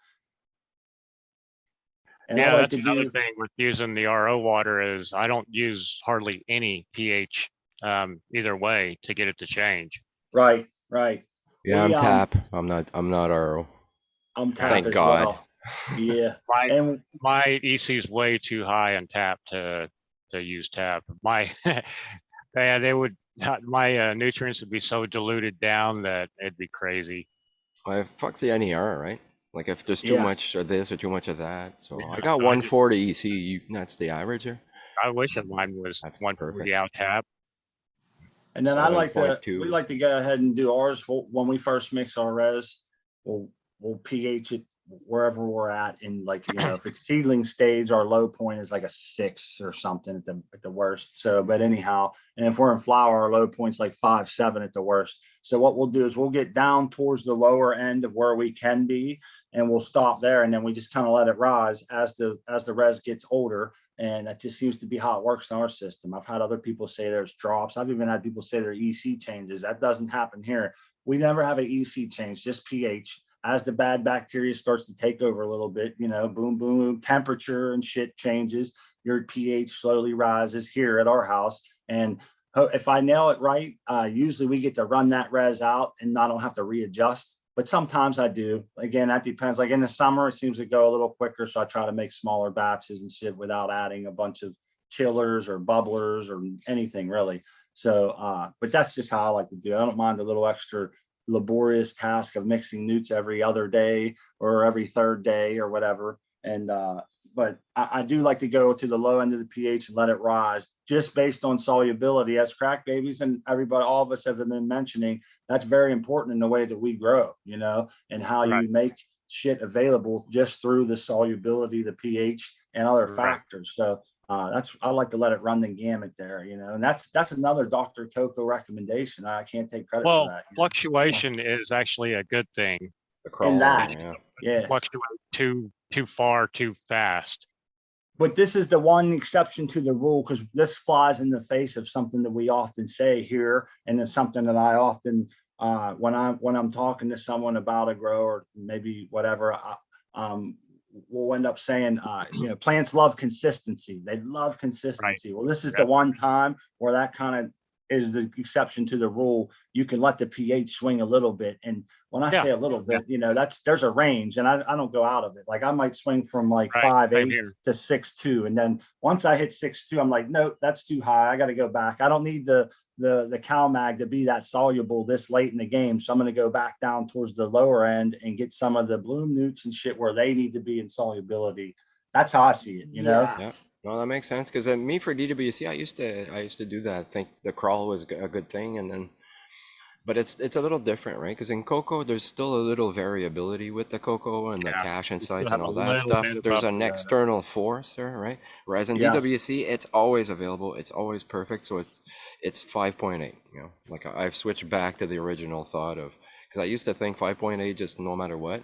And I Yeah, like that's to another do, thing with using the RO water is I don't use hardly any pH either way to get it to change. right. Yeah, We, I'm tap. I'm not RO. I'm tap Thank as God. well. Yeah. My And my EC is way too high on tap to use tap. My yeah, they would my nutrients would be so diluted down that it'd be crazy. Well, fuck's the NER, right? Like if there's too Yeah. much of this or too much of that. So Yeah, I got I 140 EC. That's the average here. I wish that mine was That's 140 perfect. out tap. And then we 7.2. like to go ahead and do ours. When we first mix our res, we'll pH it wherever we're at. In, like, you know, if it's seedling stage, our low point is like a 6 or something at the worst. So, but anyhow, and if we're in flower, our low point's like 5, 7 at the worst. So what we'll do is we'll get down towards the lower end of where we can be, and we'll stop there, and then we just kind of let it rise as the res gets older. And that just seems to be how it works in our system. I've had other people say there's drops. I've even had people say their EC changes. That doesn't happen here. We never have an EC change, just pH. As the bad bacteria starts to take over a little bit, you know, boom, boom, temperature and shit changes. Your pH slowly rises here at our house. And if I nail it right, usually we get to run that res out and I don't have to readjust. but sometimes I do. Again, that depends. Like in the summer, it seems to go a little quicker. So I try to make smaller batches and shit without adding a bunch of chillers or bubblers or anything really. So, but that's just how I like to do it. I don't mind the little extra laborious task of mixing newts every other day or every third day or whatever. And, but I do like to go to the low end of the pH and let it rise just based on solubility. As crack babies and everybody, all of us have been mentioning, that's very important in the way that we grow, you know, and how Right. you make shit available just through the solubility, the pH and other Right. factors. So that's, I like to let it run the gamut there, you know, and that's another Dr. Coco recommendation. I can't take credit for Well, that. fluctuation is actually a good thing. The crawl, that, yeah. Yeah. Fluctuate too far, too fast. But this is the one exception to the rule, because this flies in the face of something that we often say here, and it's something that I often, when I'm talking to someone about a grow or maybe whatever, we'll end up saying, you know, plants love consistency. They love consistency. Well, this is the one time where that kind of is the exception to the rule. You can let the pH swing a little bit. And when I say a little bit, you know, there's a range, and I don't go out of it. Like I might swing from like 5.8 to 6.2. And then once I hit 6.2, I'm like, nope, that's too high. I got to go back. I don't need the CalMag to be that soluble this late in the game. So I'm going to go back down towards the lower end and get some of the bloom newts and shit where they need to be in solubility. That's how I see it, you know? Yeah. No, that makes sense. Because me for DWC, I used to do that. I think the crawl was a good thing, and then, but it's a little different, right? Because in cocoa, there's still a little variability with the cocoa and the cash insights and all that stuff. There's an external force there, right? Whereas in DWC, it's always available. It's always perfect. So it's 5.8. You know, like I've switched back to the original thought of, because I used to think 5.8 just no matter what.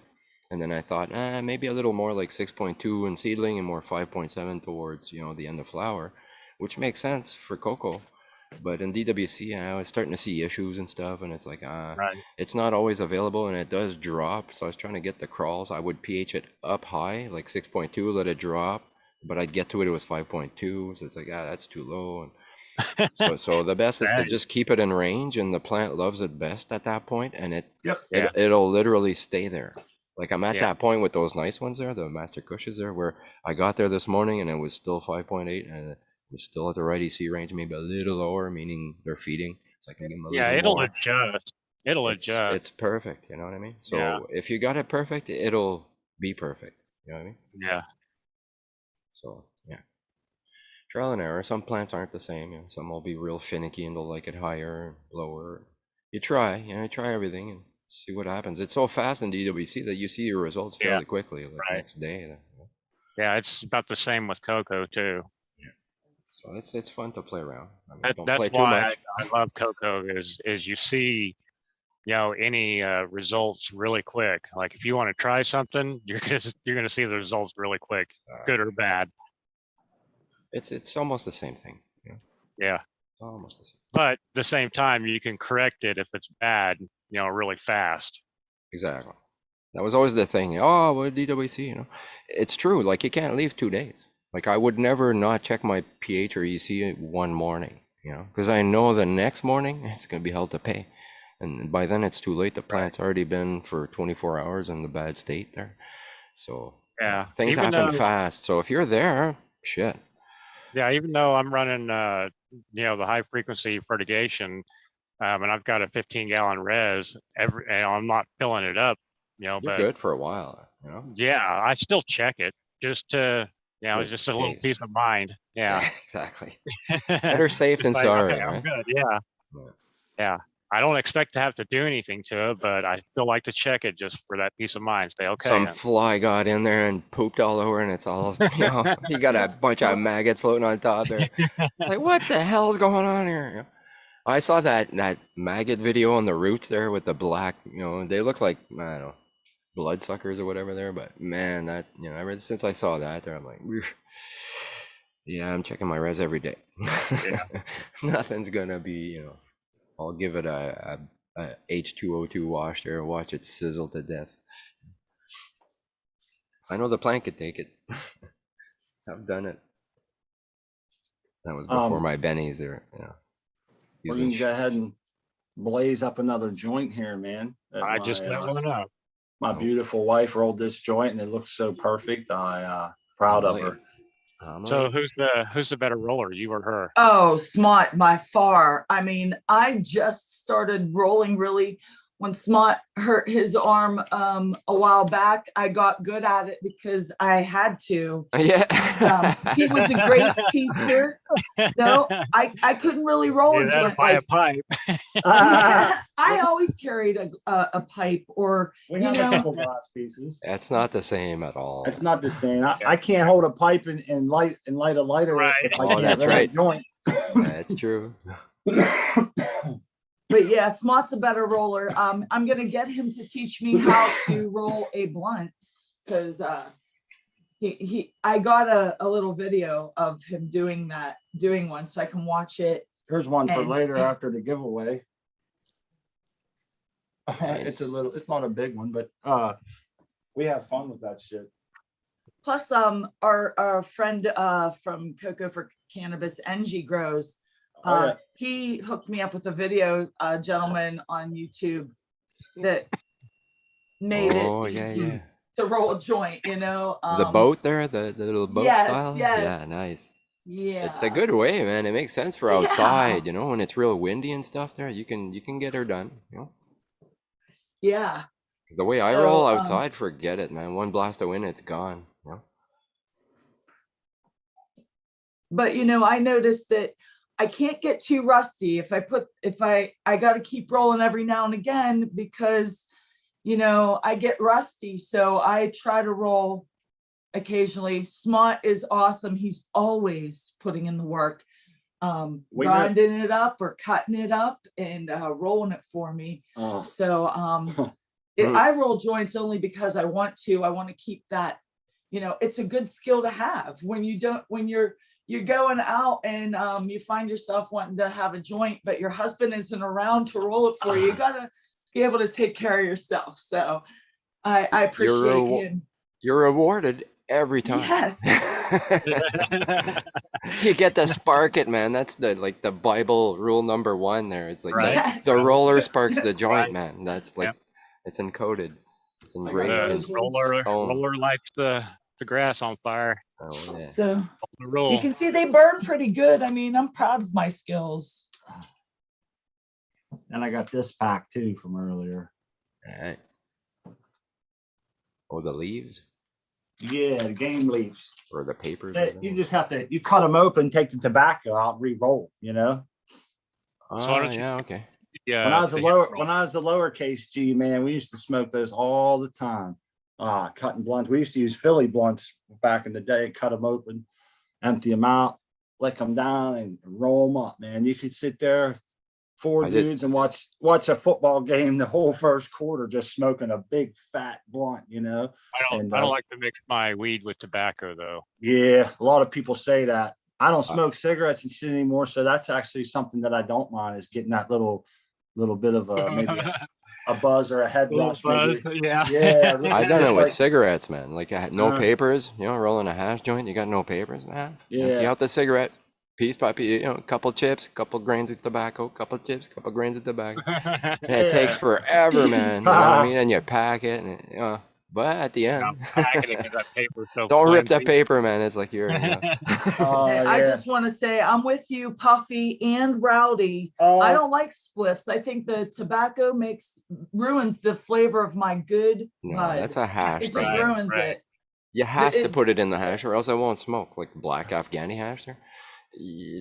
And then I thought, maybe a little more like 6.2 in seedling and more 5.7 towards, you know, the end of flower, which makes sense for cocoa. But in DWC, I was starting to see issues and stuff, and it's like, it's not always available, and it does drop. So I was trying to get the crawls. I would pH it up high, like 6.2, let it drop, but I'd get to it, it was 5.2. So it's like, that's too low. And so the best is to just keep it in range, and the plant loves it best at that point, and it'll literally stay there. Like I'm at that point with those nice ones there, the Master Cushes there, where I got there this morning and it was still 5.8, and it was still at the right EC range, maybe a little lower, meaning they're feeding. So I can give them a little more. It'll adjust. It'll adjust. It's perfect, you know what I mean? So if you got it perfect, it'll be perfect. You know what I mean? Yeah. So trial and error. Some plants aren't the same. You know, some will be real finicky and they'll like it higher, lower. You try everything and see what happens. It's so fast in DWC that you see your results fairly quickly, like next day. Yeah, it's about the same with cocoa too. So it's fun to play around. I mean, don't that's play why too much. I love cocoa is you see, you know, any results really quick. Like if you want to try something, you're gonna see the results really quick, good or bad. It's almost the same thing. You know? Yeah. Almost the same. But at the same time, you can correct it if it's bad, you know, really fast. Exactly. That was always the thing. Oh, well, DWC, you know, it's true. Like you can't leave 2 days. Like I would never not check my pH or EC one morning, you know, because I know the next morning it's going to be hell to pay. And by then it's too late. The plant's already been for 24 hours in the bad state there. So things happen fast. So if you're there, shit. Yeah, even though I'm running, you know, the high frequency fertigation, and I've got a 15-gallon res, and I'm not filling it up, you know. You're but good for a while, you know. Yeah, I still check it just to, you know, just a little peace of mind. Yeah, exactly. Better safe than sorry. Okay, I'm good. Yeah. I don't expect to have to do anything to it, but I still like to check it just for that peace of mind. Say, okay. Some fly got in there and pooped all over, and it's all, you know, you got a bunch of maggots floating on top there. Like, what the hell is going on here? I saw that maggot video on the roots there with the black, you know, they look like, I don't know, bloodsuckers or whatever there, but man, that, you know, ever since I saw that there, I'm like, yeah, I'm checking my res every day. Nothing's gonna be, you know, I'll give it a H2O2 wash there, watch it sizzle to death. I know the plant could take it. I've done it. That was before my bennies there. Yeah. We're gonna go ahead and blaze up another joint here, man. That I just lit one up. my beautiful wife rolled this joint and it looks so perfect. I proud of her. So who's the better roller, you or her? Oh, Smart by far. I mean, I just started rolling really when Smart hurt his arm a while back. I got good at it because I had to. Yeah. He was a great teacher. No, I couldn't really roll a joint. Buy a pipe. I always carried a pipe or, We you have a know, couple glass pieces. That's not the same at all. It's not the same. I can't hold a pipe and light a lighter Right. if I Oh, can't that's roll a right. joint. That's true. but yeah, Smart's a better roller. I'm gonna get him to teach me how to roll a blunt because I got a little video of him doing one so I can watch it. Here's one for And- later after the giveaway. Nice. It's not a big one, but we have fun with that shit. Plus, our friend from Coco for Cannabis, NG Grows, Oh, yeah. he hooked me up with a video, gentleman on YouTube that made Oh, it yeah, yeah. to roll a joint, you know. The boat there, the little boat yes, style. yes. Yeah, nice. Yeah. It's a good way, man. It makes sense for Yeah. outside, you know, when it's real windy and stuff there, you can get her done, you know. Yeah. 'Cause the way I So, roll outside, forget it, man. One blast of wind, it's gone, you know. But you know, I noticed that I can't get too rusty if I got to keep rolling every now and again because, you know, I get rusty. So I try to roll occasionally. Smart is awesome. He's always putting in the work, We grinding it up or cutting it up and rolling it for me. Oh, So I roll joints only because I want to keep that, you know, it's a good skill to have when you're going out and you find yourself wanting to have a joint, but your husband isn't around to roll it for you. You gotta be able to take care of yourself. So I appreciate him. You're rewarded every time. Yes. You get to spark it, man. That's the Bible rule number 1 there. It's like Right. the roller sparks the joint, Right. man. That's like it's encoded. It's got engraved in those. stone. Roller lights the grass on fire. Oh, yeah. So The rule. you can see they burn pretty good. I mean, I'm proud of my skills. and I got this pack too from earlier. All right. Oh, the leaves Yeah, the game leaves. or the papers. You just have to cut them open, take the tobacco out, re-roll. You know. Oh, So why don't you- yeah, okay. Yeah. When I was a lowercase G, man, we used to smoke those all the time. Cutting blunts. We used to use Philly blunts back in the day. Cut them open, empty them out, lick them down, and roll them up. Man, you could sit there, four I did- dudes, and watch a football game the whole first quarter, just smoking a big fat blunt. You know. I don't like to mix my weed with tobacco though. Yeah, a lot of people say that. I don't smoke cigarettes and shit anymore, so that's actually something that I don't mind is getting that little bit of maybe a buzz or a head rush. Maybe. Yeah. Yeah, I done it with like- cigarettes, man. Like I had no Uh-huh. papers, you know, rolling a hash joint. You got no papers, man. Empty Yeah. out the cigarette, piece by piece, you know, a couple chips, couple grains of tobacco, couple chips, couple grains of tobacco. Yeah, it takes Yeah. forever, man. You know what I mean? And you pack it, and you know, but at the end, Packing it 'cause that paper's so don't rip the flimsy. paper, man. It's like you're. You know. Oh, I yeah. just want to say I'm with you, Puffy and Rowdy. Oh, I don't like spliffs. I think the tobacco ruins the flavor of my good No, bud. that's a hash. It just thing. ruins right. it. You have to it- put it in the hash, or else I won't smoke. Like black Afghani hash there.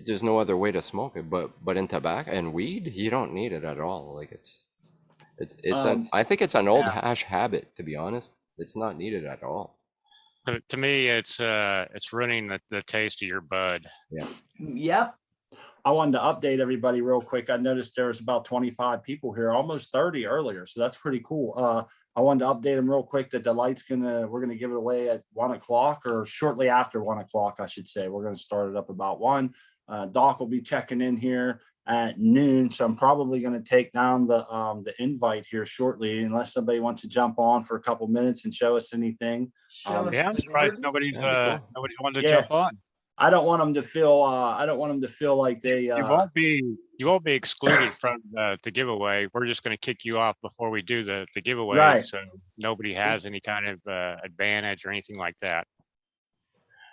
There's no other way to smoke it, but in tobacco and weed, you don't need it at all. Like I think it's an old yeah. hash habit, to be honest. It's not needed at all. To me, it's ruining the taste of your bud. Yep. I wanted to update everybody real quick. I noticed there was about 25 people here, almost 30 earlier, so that's pretty cool. I wanted to update them real quick that the light's we're gonna give it away at 1 o'clock or shortly after 1 o'clock, I should say. We're gonna start it up about 1. Doc will be checking in here at noon, so I'm probably gonna take down the invite here shortly, unless somebody wants to jump on for a couple minutes and show us anything. Show us Yeah, I'm the surprised garden. nobody's That'd be wanted to Yeah. jump on. I don't want them to feel like they You won't be you won't be excluded from the giveaway. We're just going to kick you off before we do the giveaway, Right. so nobody has any kind of advantage or anything like that.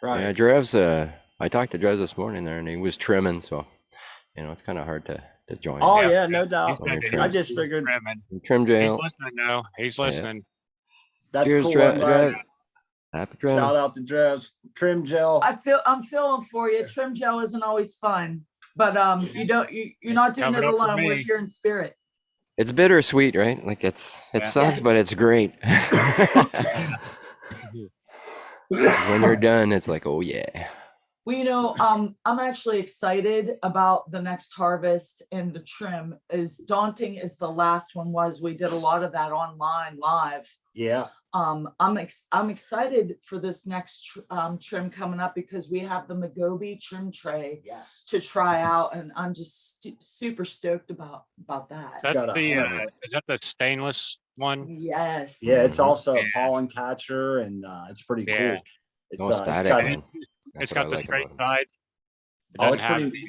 Right. Yeah, Drev's, I talked to Drev this morning there and he was trimming, so, you know, it's kind of hard to join. Oh Yeah. yeah, no He doubt. said that he I was just figured- trimming. Trim He's jail. listening though. He's listening. That's Cheers, cool. Drev. I'm glad. Happy trimming. Shout out to Drev. Trim gel. I'm feeling for you. Trim gel isn't always fun, but you're not doing Coming it up for alone. We're me. here in spirit. It's bittersweet, right? Like it Yeah. sucks, but it's great. When you're done, it's like, oh yeah. Well, you know, I'm actually excited about the next harvest, and the trim, as daunting as the last one was. We did a lot of that online live. Yeah. I'm excited for this next trim coming up because we have the Magobi trim tray Yes. to try out, and I'm just super stoked about that. That's Got a the hundred. is that the stainless one? Yes. Yeah, it's Mhm. also a Yeah. pollen catcher, and it's pretty Yeah. cool. It's, No it's static, got- man. It's That's got what the I like straight about it. side. It Oh, doesn't it's have pretty-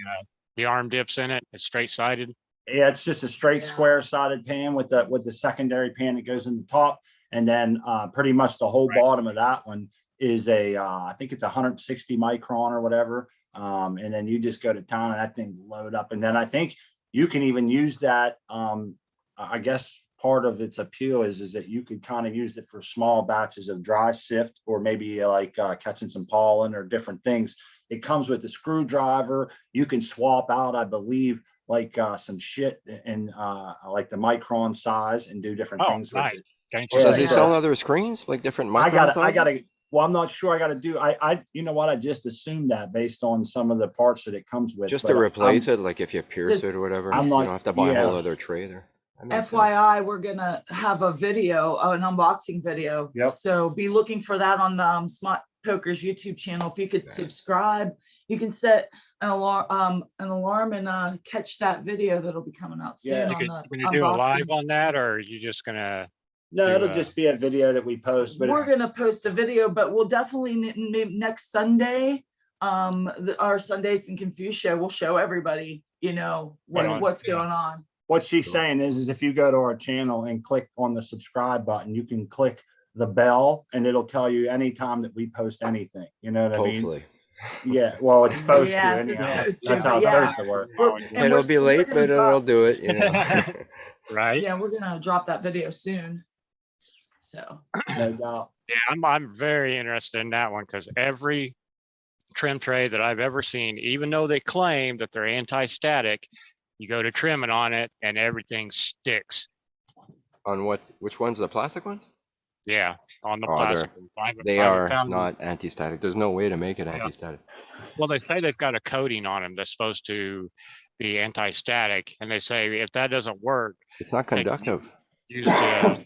the arm dips in it. It's straight sided. Yeah, it's just a straight Yeah. square sided pan with the secondary pan that goes in the top, and then pretty much the whole Right. bottom of that one is a I think it's 160 micron or whatever, and then you just go to town and that thing load up, and then I think you can even use that. I guess part of its appeal is that you could kind of use it for small batches of dry sift, or maybe like catching some pollen or different things. It comes with a screwdriver. You can swap out, I believe, like some shit in like the micron size and do different Oh, things with nice. it. Can't Yeah, you Does see he so- that? sell other screens, like different micron I gotta, sizes? well, I'm not sure. I gotta do, you know what? I just assumed that based on some of the parts that it comes with. Just but to replace I'm- it, like if you pierce This- it or whatever, I'm you not- don't have to buy a whole yeah. other tray there. That makes sense. FYI, we're gonna have a video, an unboxing video. Yep. So be looking for that on the Smart Poker's YouTube channel. If you could Nice. subscribe, you can set an alarm and catch that video that'll be coming out soon. Yeah. on You could, the you gonna do a live unboxing. on that, or are you just gonna? No, do, it'll just be a video that we post, but We're gonna post a video, but we'll definitely next Sunday, our Sundazed and Confused show, we'll show everybody, you know, Right on, what's yeah. going on. what she's saying is if you go to our channel and click on the subscribe button, you can click the bell and it'll tell you anytime that we post anything. You know what I mean? Hopefully. Yeah. Well, it's supposed Yes, to. it's Anyhow. supposed to, That's how but it's yeah. supposed to work. And It'll we're- be we're late, gonna but it'll drop- do it, you know. Right. Yeah, we're gonna drop that video soon. So No doubt. Yeah, I'm very interested in that one because every trim tray that I've ever seen, even though they claim that they're anti-static, you go to trimming on it and everything sticks. On what? Which ones? The plastic ones? Yeah, on the Oh, they're- plastic. They I haven't are found- not anti-static. There's no way to make it Yeah. anti-static. Well, they say they've got a coating on them that's supposed to be anti-static, and they say if that doesn't work, It's not Thank you. conductive. use the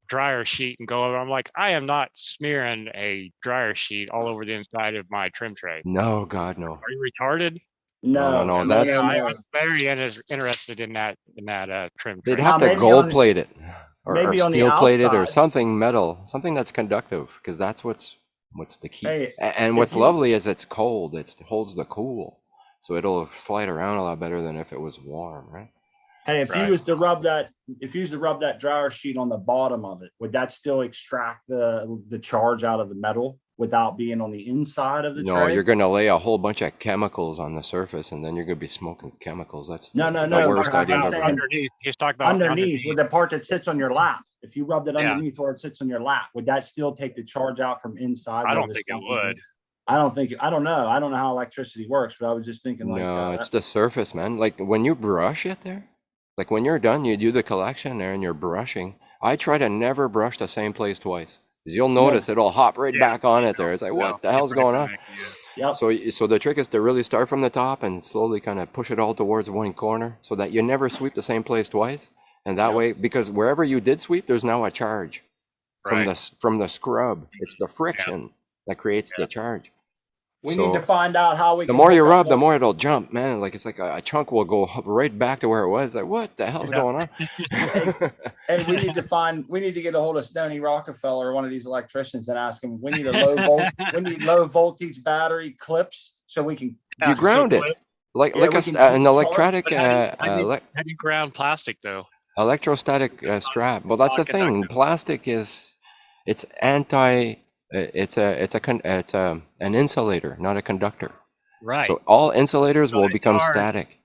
dryer sheet and go over. I'm like, I am not smearing a dryer sheet all over the inside of my trim tray. No, God, no. Are you retarded? No, No, that's- I'm very interested in that trim They'd tray. have to maybe gold on- plate it, or maybe on the steel plate it, or outside. something metal, something that's conductive, because that's what's the key. Hey, And if what's you- lovely is it's cold. It holds the cool, so it'll slide around a lot better than if it was warm, right? Hey, if Right. you was to rub that dryer sheet on the bottom of it, would that still extract the charge out of the metal without being on the inside of the No, tray? you're gonna lay a whole bunch of chemicals on the surface, and then you're gonna be smoking chemicals. That's No, the, no, the no, worst I'm idea I've saying- ever heard. Underneath, he's talking about underneath with the part that sits on your lap. If you rubbed it Yeah. underneath where it sits on your lap, would that still take the charge out from inside? I where don't the think it stuff is? would. I don't know. I don't know how electricity works, but I was just thinking like, No, it's the surface, man. Like when you brush it there, like when you're done, you do the collection there and you're brushing. I try to never brush the same place twice, because you'll notice it'll hop right Yeah. back on it there. It's like, what the hell's going on? yep. So the trick is to really start from the top and slowly kind of push it all towards one corner, so that you never sweep the same place twice. And that Yep. way, because wherever you did sweep, there's now a charge from Right. from the scrub. It's the friction that creates the charge. We So- need to find out how we. The can more you hook up rub, the more it'll jump, man. Like it's like a chunk will go right back to where it was. Like, what the hell's Yeah. going on? Hey, we need to get a hold of Stoney Rockefeller or one of these electricians and ask him. We need a low voltage battery clips so we can. You ground it. Like Yeah, like we a, can an change electronic But how do you ground plastic though? electrostatic strap. Well, that's the thing. Non-conductive. Plastic is it's anti. It's an insulator, not a conductor. Right. So all insulators So will that become charge, static,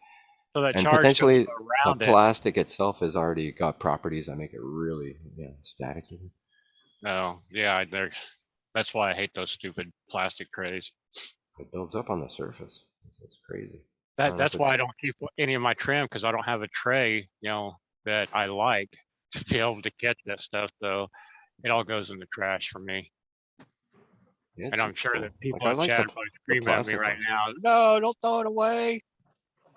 so that and charge goes potentially the around it. plastic itself has already got properties that make it really staticky. Oh, yeah, that's why I hate those stupid plastic trays. It builds up on the surface. It's crazy. I don't know if That's why it's- I don't keep any of my trim, because I don't have a tray, that I like to be able to catch that stuff. So it all goes in the trash for me. yeah, And I'm it's sure cool. that Like, people I in like chat the are probably the screaming at me plastic right one. now. No, don't throw it away.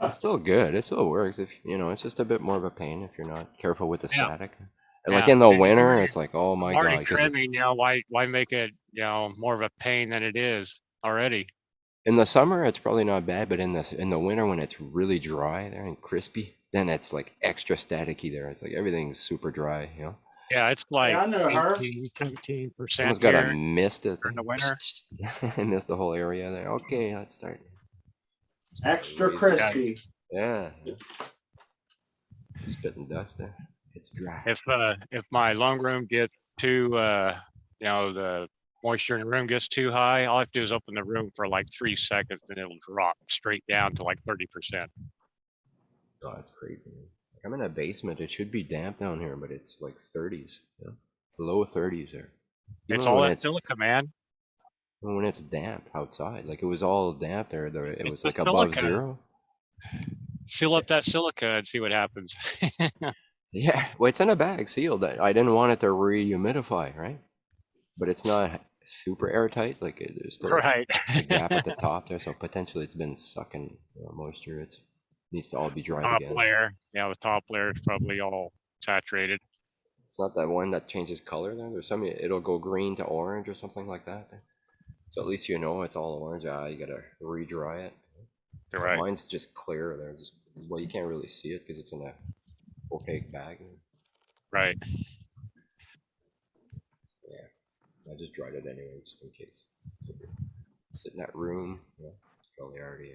It's still good. It still works. If it's just a bit more of a pain if you're not careful with the Yeah. static. And like Yeah. in the And winter, it's like, oh my I'm already god, 'cause it's- trimming, why make it, more of a pain than it is already? in the summer it's probably not bad, but in the winter when it's really dry there and crispy, then it's like extra staticky there. It's like everything's super dry. Yeah, it's like I know her. 18, 17% Almost got a here mist it during the winter. mist the whole area there. Okay, let's start. Extra Raise it. crispy. Yeah. Spitting dust there. It's dry. If my lung room gets too, the moisture in the room gets too high, all I have to do is open the room for like 3 seconds and it'll drop straight down to like 30%. Oh, that's crazy. Man. Like, I'm in a basement. It should be damp down here, but it's like 30s. Low 30s there. It's Even all when that silica, man. when it's damp outside, like it was all damp there. It It's was the like above silica. 0. Seal up that silica and see what happens. Yeah, well, it's in a bag sealed. I didn't want it to re-humidify, right? But it's not super airtight. Like there's still Right. a gap at the top there, so potentially it's been sucking moisture. It needs to all be dried Top again. layer. Yeah, the top layer is probably all saturated. It's not that one that changes color there. There's some it'll go green to orange or something like that. So at least it's all orange. You gotta re-dry it. You're right. Mine's just clear there. Well, you can't really see it because it's in a opaque bag. Right. Yeah, I just dried it anyway, just in case. Sit in that room. Yeah, it's probably already.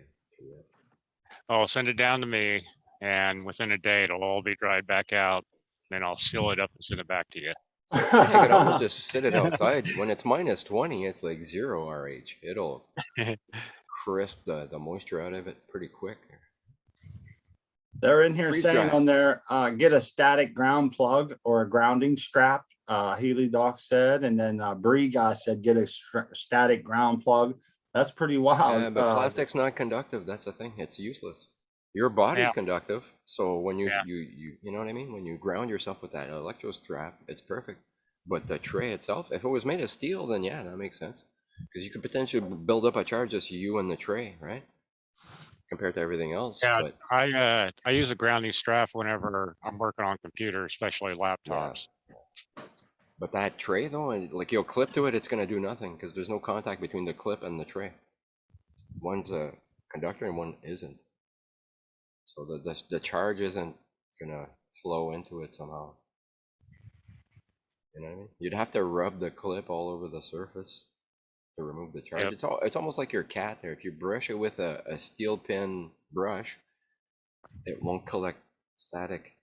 Oh, send it down to me, and within a day it'll all be dried back out. Then I'll seal it up and send it back to you. Yeah, you could almost just sit it outside. When it's minus 20, it's like 0 RH. It'll crisp the moisture out of it pretty quick. They're in here Freeze saying dry. on there, get a static ground plug or a grounding strap. Healy Doc said, and then Bree guy said, get a static ground plug. That's pretty wild. Yeah, but plastic's not conductive. That's the thing. It's useless. Your body's Yeah. conductive. So when you Yeah. you know what I mean? When you ground yourself with that electro strap, it's perfect. But the tray itself, if it was made of steel, then yeah, that makes sense. Because you could potentially build up a charge just you and the tray, right? Compared to everything else. Yeah, But I use a grounding strap whenever I'm working on computers, especially laptops. But that tray though, like you'll clip to it, it's gonna do nothing because there's no contact between the clip and the tray. One's a conductor and one isn't. So the charge isn't gonna flow into it somehow. You know what I mean? You'd have to rub the clip all over the surface to remove the charge. Yep. It's almost like your cat there. If you brush it with a steel pin brush, it won't collect static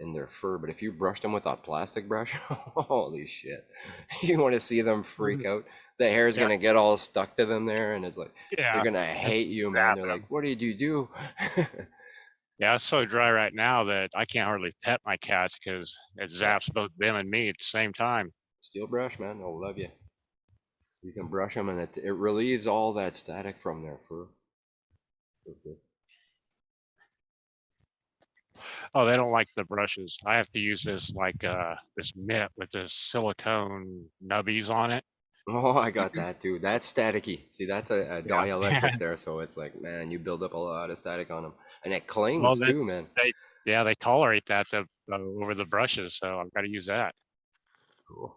in their fur. But if you brush them with a plastic brush, holy shit! You want to see them freak out. The hair is gonna get all stuck to them there, and it's like they're gonna hate you, man. They're like, "What did you do?" Yeah, it's so dry right now that I can't hardly pet my cats because it zaps both them and me at the same time. Steel brush, man, they'll love you. You can brush them, and it relieves all that static from their fur. That's good. Oh, they don't like the brushes. I have to use this this mitt with this silicone nubbies on it. Oh, I got that too. That's staticky. See, that's a dielectric there, so it's like, man, you build up a lot of static on them, and it clings too, man. They tolerate that over the brushes, so I've got to use that. Cool.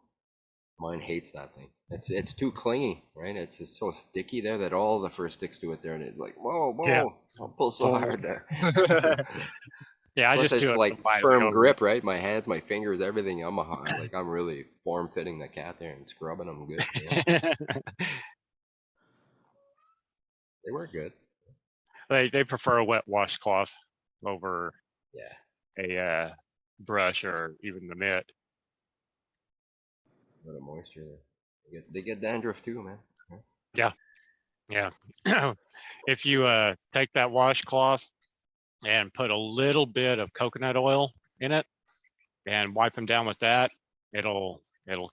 Mine hates that thing. It's too clingy, right? It's just so sticky there that all the fur sticks to it there, and it's like, whoa, Yeah. I'll pull so hard there. Yeah, I Plus just do it's it like quietly firm over. grip, right? My hands, my fingers, everything. I'm really form fitting the cat there and scrubbing them good. You know? They work good. they prefer a wet washcloth over Yeah. a brush or even the mitt. A lot of moisture there. They get dandruff too, man. Yeah. If you take that washcloth and put a little bit of coconut oil in it and wipe them down with that, it'll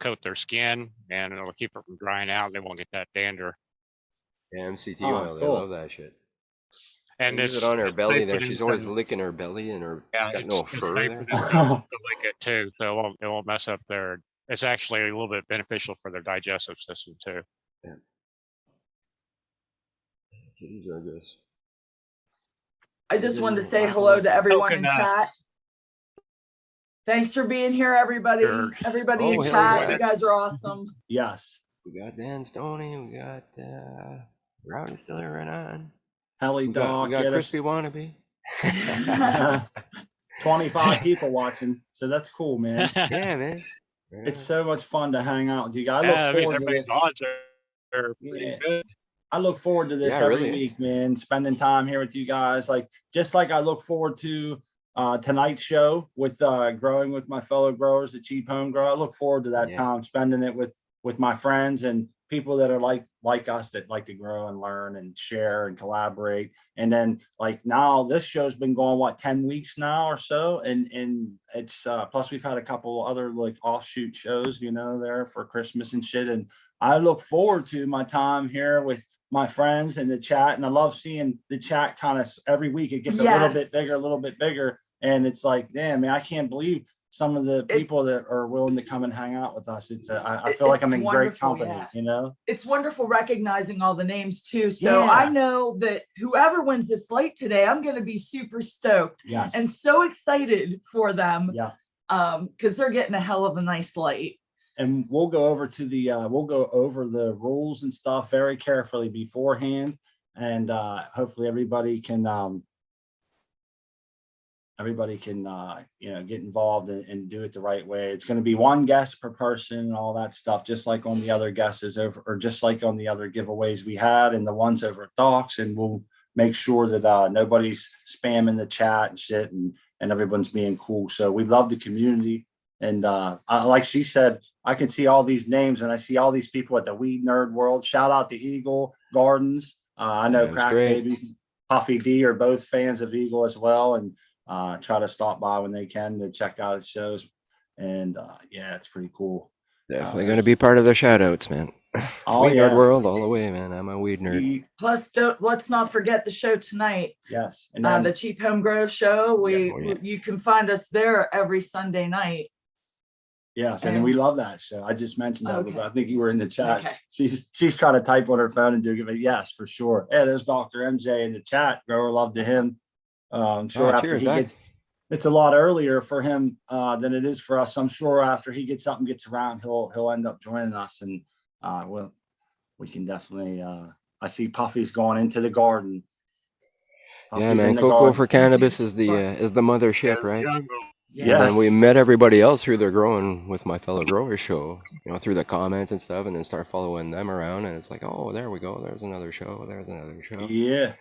coat their skin and it'll keep it from drying out. They won't get that dander. Yeah, MCT Oh, oil, they cool. love that shit. And They use it's it on her it's belly safe there. for She's them always to- licking her belly, and yeah, it's got no it's fur safe there. for them to lick it too, so it won't mess up their. It's actually a little bit beneficial for their digestive system too. Kitties are just. I just wanted to Little say laugh hello like to that. everyone in Coconut. chat. Thanks for being here, everybody. Sure. Everybody Oh, in hell chat, yeah. you guys are awesome. Yes. We got Dan Stoney. We got Rowdy still there right on. Helly We got Doc. Yeah, there's Crispy Wannabe. 25 people watching. So that's cool, man. Yeah, man. Right It's on. so much fun to hang out with you guys. I Yeah, look that means forward to everybody's this. odds are pretty Yeah. good. I look forward to this Yeah, every really. week, man. Spending time here with you guys, just like I look forward to tonight's show with growing with my fellow growers, the Cheap Home Grower. I look forward to that Yeah. time spending it with my friends and people that are like us, that like to grow and learn and share and collaborate. And then now this show's been going 10 weeks now or so, and it's plus we've had a couple other offshoot shows, there for Christmas and shit. And I look forward to my time here with my friends in the chat, and I love seeing the chat kind of every week. It gets a little bit bigger, and it's like, damn, man, I can't believe some of the people that are willing to come and hang out with us. I feel like I'm in great company, yeah. It's wonderful recognizing all the names too. So Yeah. I know that whoever wins this slate today, I'm going to be super stoked Yes. and so excited for them. Yeah. Because they're getting a hell of a nice slate. And we'll go over the rules and stuff very carefully beforehand, and hopefully everybody can get involved and do it the right way. It's going to be one guest per person and all that stuff, just like on the other guesses over, or just like on the other giveaways we had and the ones over at Docs. And we'll make sure that nobody's spamming the chat and shit, and everyone's being cool. So we love the community. And like she said, I can see all these names and I see all these people at the Weed Nerd World. Shout out to Eagle Gardens. I know Crack Babies, Puffy D are both fans of Eagle as well, and try to stop by when they can to check out his shows. And yeah, it's pretty cool. Definitely going to be part of the shout outs, man. Oh, Weed yeah. Nerd World all the way, man. I'm a weed nerd. Plus, let's not forget the show tonight. Yes. And then, the Cheap Home Grow show. Yeah. You can find us there every Sunday night. yes, and we love that show. I just mentioned that, Okay. but I think you were in the chat. Okay. She's trying to type on her phone and do it, but yes, for sure. Yeah, there's Dr. MJ in the chat. Grower love to him. I'm sure after cheers, he Doc. gets, it's a lot earlier for him than it is for us. I'm sure after he gets up and gets around, he'll end up joining us, and we can definitely. I see Puffy's going into the garden. Yeah, Puffy's man. in the Coco garden. for Cannabis is the mothership, right? Jungle. And then we met everybody else through the Growing with My Fellow Growers show, through the comments and stuff, and then start following them around. And it's like, oh, there we go. There's another show. There's another show. Yeah.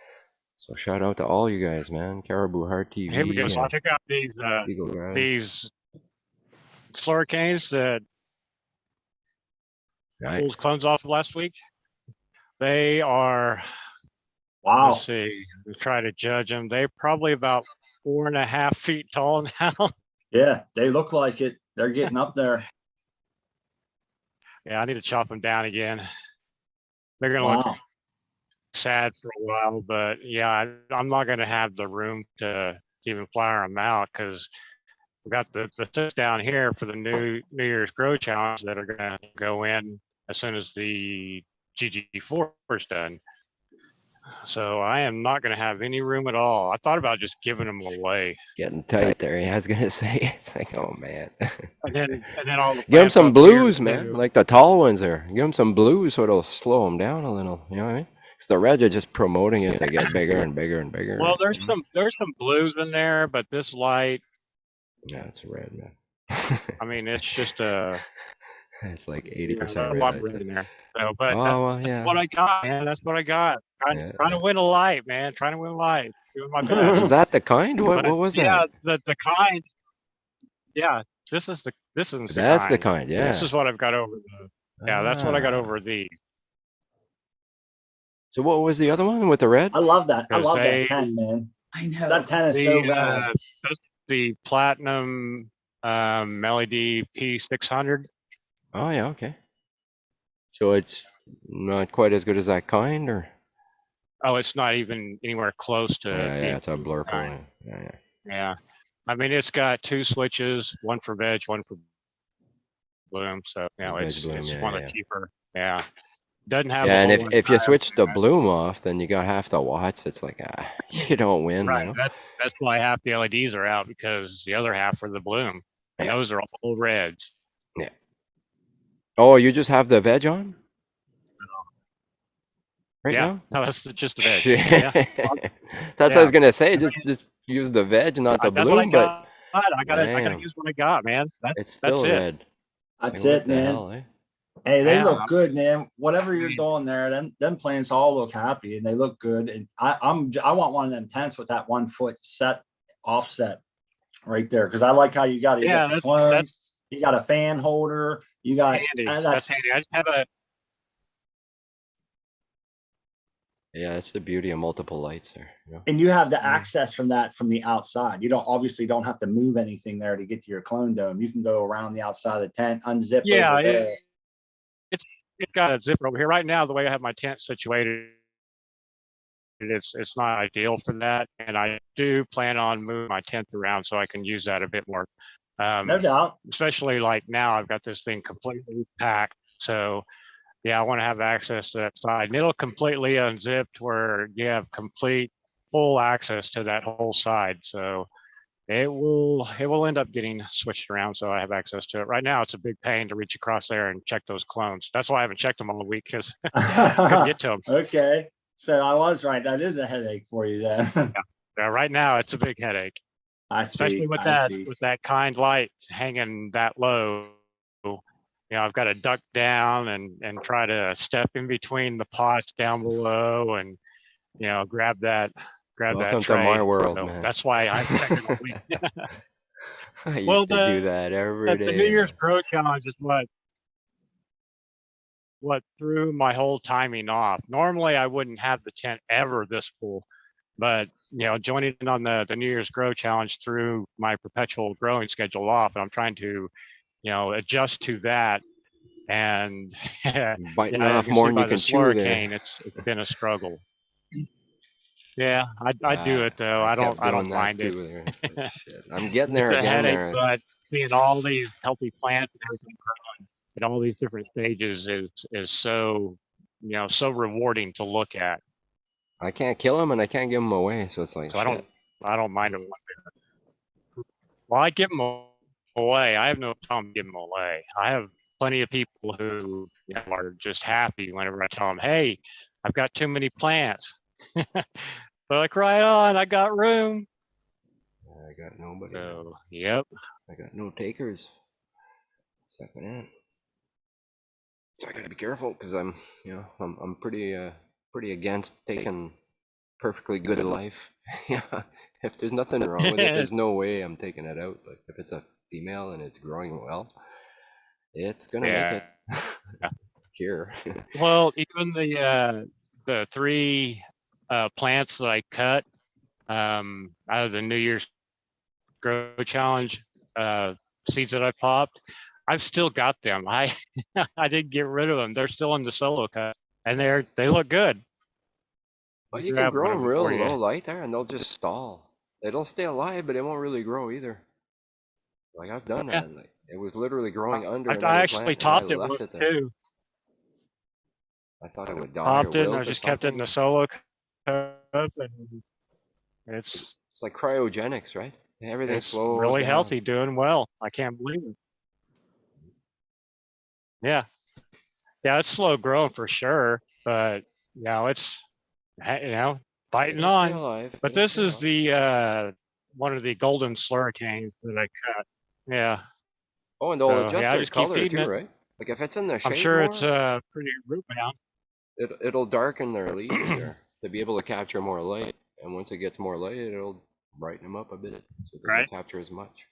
So shout out to all you guys, man. Caribou Heart TV. Here we go. So I'll check out these slurricanes that Nice. pulled clones off last week. They are, Wow. let's see, we try to judge them. They're probably about 4.5 feet tall now. Yeah, they look like it. They're getting up there. Yeah, I need to chop them down again. They're gonna look Wow. sad for a while, but yeah, I'm not gonna have the room to even flower them out because we got the six down here for the New Year's Grow Challenge that are gonna go in as soon as the GG4 is done. So I am not going to have any room at all. I thought about just giving them away. Getting tight there. I was going to say, it's like, oh, man. And then all the Give them plants some up here blues, man. too. Like the tall ones there. Give them some blues so it'll slow them down a little. You know what I mean? Because the reds are just promoting it. They get bigger and bigger and bigger. Well, there's some blues in there, but this light, Yeah, it's a red, man. I mean, it's just It's like a 80% lot red. red in there. So, but Oh, well, that's yeah. what I got, man. That's what I got. Trying to win a light, man. Trying to win a light. Doing my Is best. that the kind? What But was yeah, that? the kind. Yeah, this is the That's the kind. kind, yeah. This is what I've got over the. Yeah, that's what I got Ah. over the. So what was the other one with the red? I love that. I Because love that they 10, man. I know. That 10 is so rad. that's the platinum LED P600. Oh yeah, okay. So it's not quite as good as that kind, or Oh, it's not even anywhere close to. yeah, being it's a blur kind. pole. Yeah. Yeah, I mean it's got 2 switches, one for veg, one for bloom. So Veg it's bloom, yeah, one of yeah. the cheaper. Yeah, doesn't have. Yeah, a and whole if you lot switch the bloom off, then you got half the watts. It's like you don't win, right, you know? that's why half the LEDs are out, because the other half are the bloom, and Yeah. those are all reds. Yeah. Oh, you just have the veg on? Right Yeah, now? no, that's just the veg. Shit. Yeah. That's what I was gonna say. Just use the veg, not the That's what I bloom, but got. I gotta damn, use what I got, man. it's That's still it. red. That's Like, it, what the man. hell, eh? Hey, they Yeah, look good, man. Whatever you're mean- doing there, them plants all look happy and they look good. And I want one of them tents with that 1 foot set offset right there, because I like how you got it. You Yeah, got your that's clones, you got a fan holder, you got handy. that's That's handy. I just have a. Yeah, it's the beauty of multiple lights there. You know? and you have the access from the outside. You don't have to move anything there to get to your clone dome. You can go around the outside of the tent, unzip Yeah, over there. it's got a zipper over here right now. The way I have my tent situated, it's not ideal for that, and I do plan on moving my tent around so I can use that a bit more. No doubt. Especially like now, I've got this thing completely packed, so yeah, I want to have access to that side, and it'll completely unzip to where you have full access to that whole side. So it will end up getting switched around, so I have access to it. Right now, it's a big pain to reach across there and check those clones. That's why I haven't checked them all week, because I couldn't get to them. Okay. So I was right. That is a headache for you then. Yeah, right now, it's a big headache, I especially see. with I see. that kind light hanging that low. You know, I've got to duck down and try to step in between the pots down below, and grab that Welcome tray. to my world, So man. that's why I checked it all week. I used Well, to do that every day. The New Year's Grow Challenge is what threw my whole timing off. Normally, I wouldn't have the tent ever this full, but joining in on the New Year's Grow Challenge threw my perpetual growing schedule off, and I'm trying to adjust to that. And Biting yeah, off more than by you can this chew there. hurricane, it's been a struggle. Yeah, I do it though. I kept don't doing that mind it. too there. It's like, shit. I'm getting there It's a again headache, there. but seeing all these healthy plants and everything growing at all these different stages is so so rewarding to look at. I can't kill them and I can't give them away, so it's like, So shit. I don't mind them one bit. Well, I give them away. I have no problem giving them away. I have plenty of people who are just happy whenever I tell them, "Hey, I've got too many plants." They're like, "Right on, I got room." I got nobody. So, yep. I got no takers. Second hand. So I gotta be careful because I'm pretty against taking perfectly good life. Yeah. If there's nothing wrong with it, there's no way I'm taking it out. But if it's a female and it's growing well, it's gonna make it. Here. Well, even the 3 plants that I cut out of the New Year's Grow Challenge seeds that I popped, I've still got them. I didn't get rid of them. They're still in the solo cut, and they look good. Well, you can grow them real low light there, and they'll just stall. It'll stay alive, but it won't really grow either. Like I've done that. Like, it was literally growing under. I actually topped it with too. I thought it would die. Popped it, and I just kept it in the solo cup, and it's like cryogenics, right? Everything's slow. Really healthy, doing well. I can't believe it. Yeah, it's slow growing for sure, but it's fighting on. Alive. But this is the one of the golden slurricanes that I cut. Yeah. Oh, and they'll adjust their color too, it. right? Like if it's in the shade I'm sure more, it's pretty root bound. It'll darken their leaves there. to be able to capture more light. And once it gets more light, it'll brighten them up a bit, so it doesn't Right. capture as much.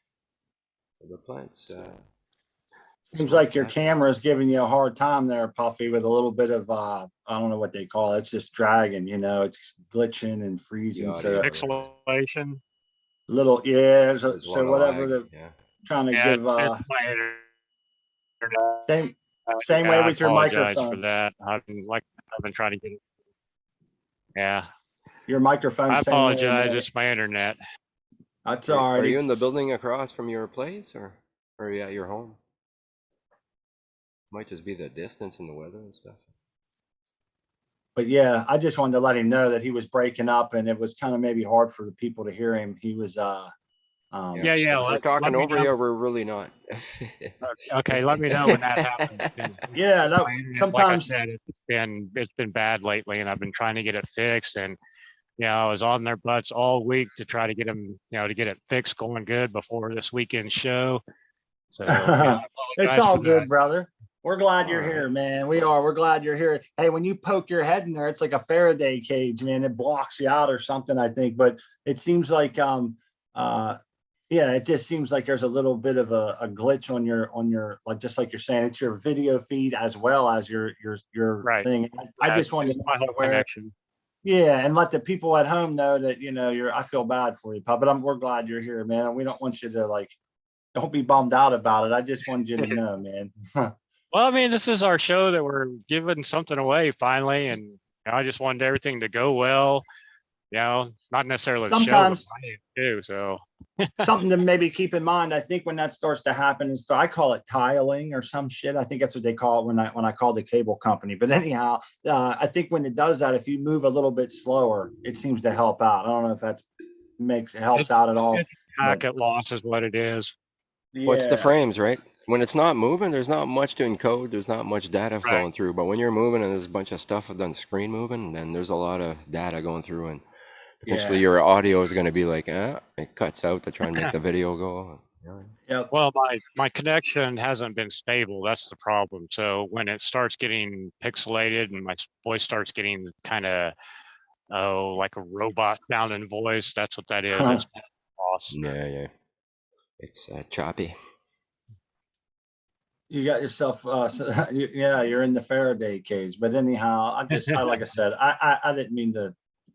So the plants. Seems like your camera is giving you a hard time there, Puffy, with a little bit of I don't know what they call it. It's just dragging, it's glitching and freezing. So audio. Pixelation. little, There's a so lot of whatever lag, the yeah. trying to Yeah, give it's my internet. same Yeah, way I with your apologize for microphone. that. I've been trying to get it. Yeah, Your microphone. I Same way, apologize. man. It's my internet. That's all right. Are you in the building across from your place, or are you at your home? Might just be the distance and the weather and stuff. But yeah, I just wanted to let him know that he was breaking up, and it was kind of maybe hard for the people to hear him. He was Yeah. We're talking over you, or we're really not. Okay, let me know when that happens. Yeah, My internet, sometimes. like I said, it's been bad lately, and I've been trying to get it fixed. And I was on their butts all week to try to get them, to get it fixed, going good before this weekend show. So It's all good, that. brother. We're glad you're here, man. We're glad you're here. Hey, when you poke your head in there, it's like a Faraday cage, man. It blocks you out or something, I think. But it seems like it just seems like there's a little bit of a glitch on your like, just like you're saying, it's your video feed as well as your Right. thing. I just wanted to my whole connection. Yeah, and let the people at home know that I feel bad for you, Pop, but we're glad you're here, man. And we don't want you to don't be bummed out about it. I just wanted you to know, man. Well, I mean, this is our show that we're giving something away finally, and I just wanted everything to go well. Not necessarily the show, Sometimes but too. So something to maybe keep in mind. I think when that starts to happen is I call it tiling or some shit. I think that's what they call it when I call the cable company. But anyhow, I think when it does that, if you move a little bit slower, it seems to help out. I don't know if that helps out at all. Packet loss is what it is. What's the frames, right? When it's not moving, there's not much to encode. There's not much data flowing through. But when you're moving and there's a bunch of stuff on the screen moving, then there's a lot of data going through, and potentially your audio is going to be like, it cuts out to try and make the video go. Yep. Well, my connection hasn't been stable. That's the problem. So when it starts getting pixelated and my voice starts getting kind of like a robot sounding voice, that's what that is. It's loss. Yeah. It's choppy. You got yourself, you're in the Faraday cage. But anyhow, like I said, I didn't mean to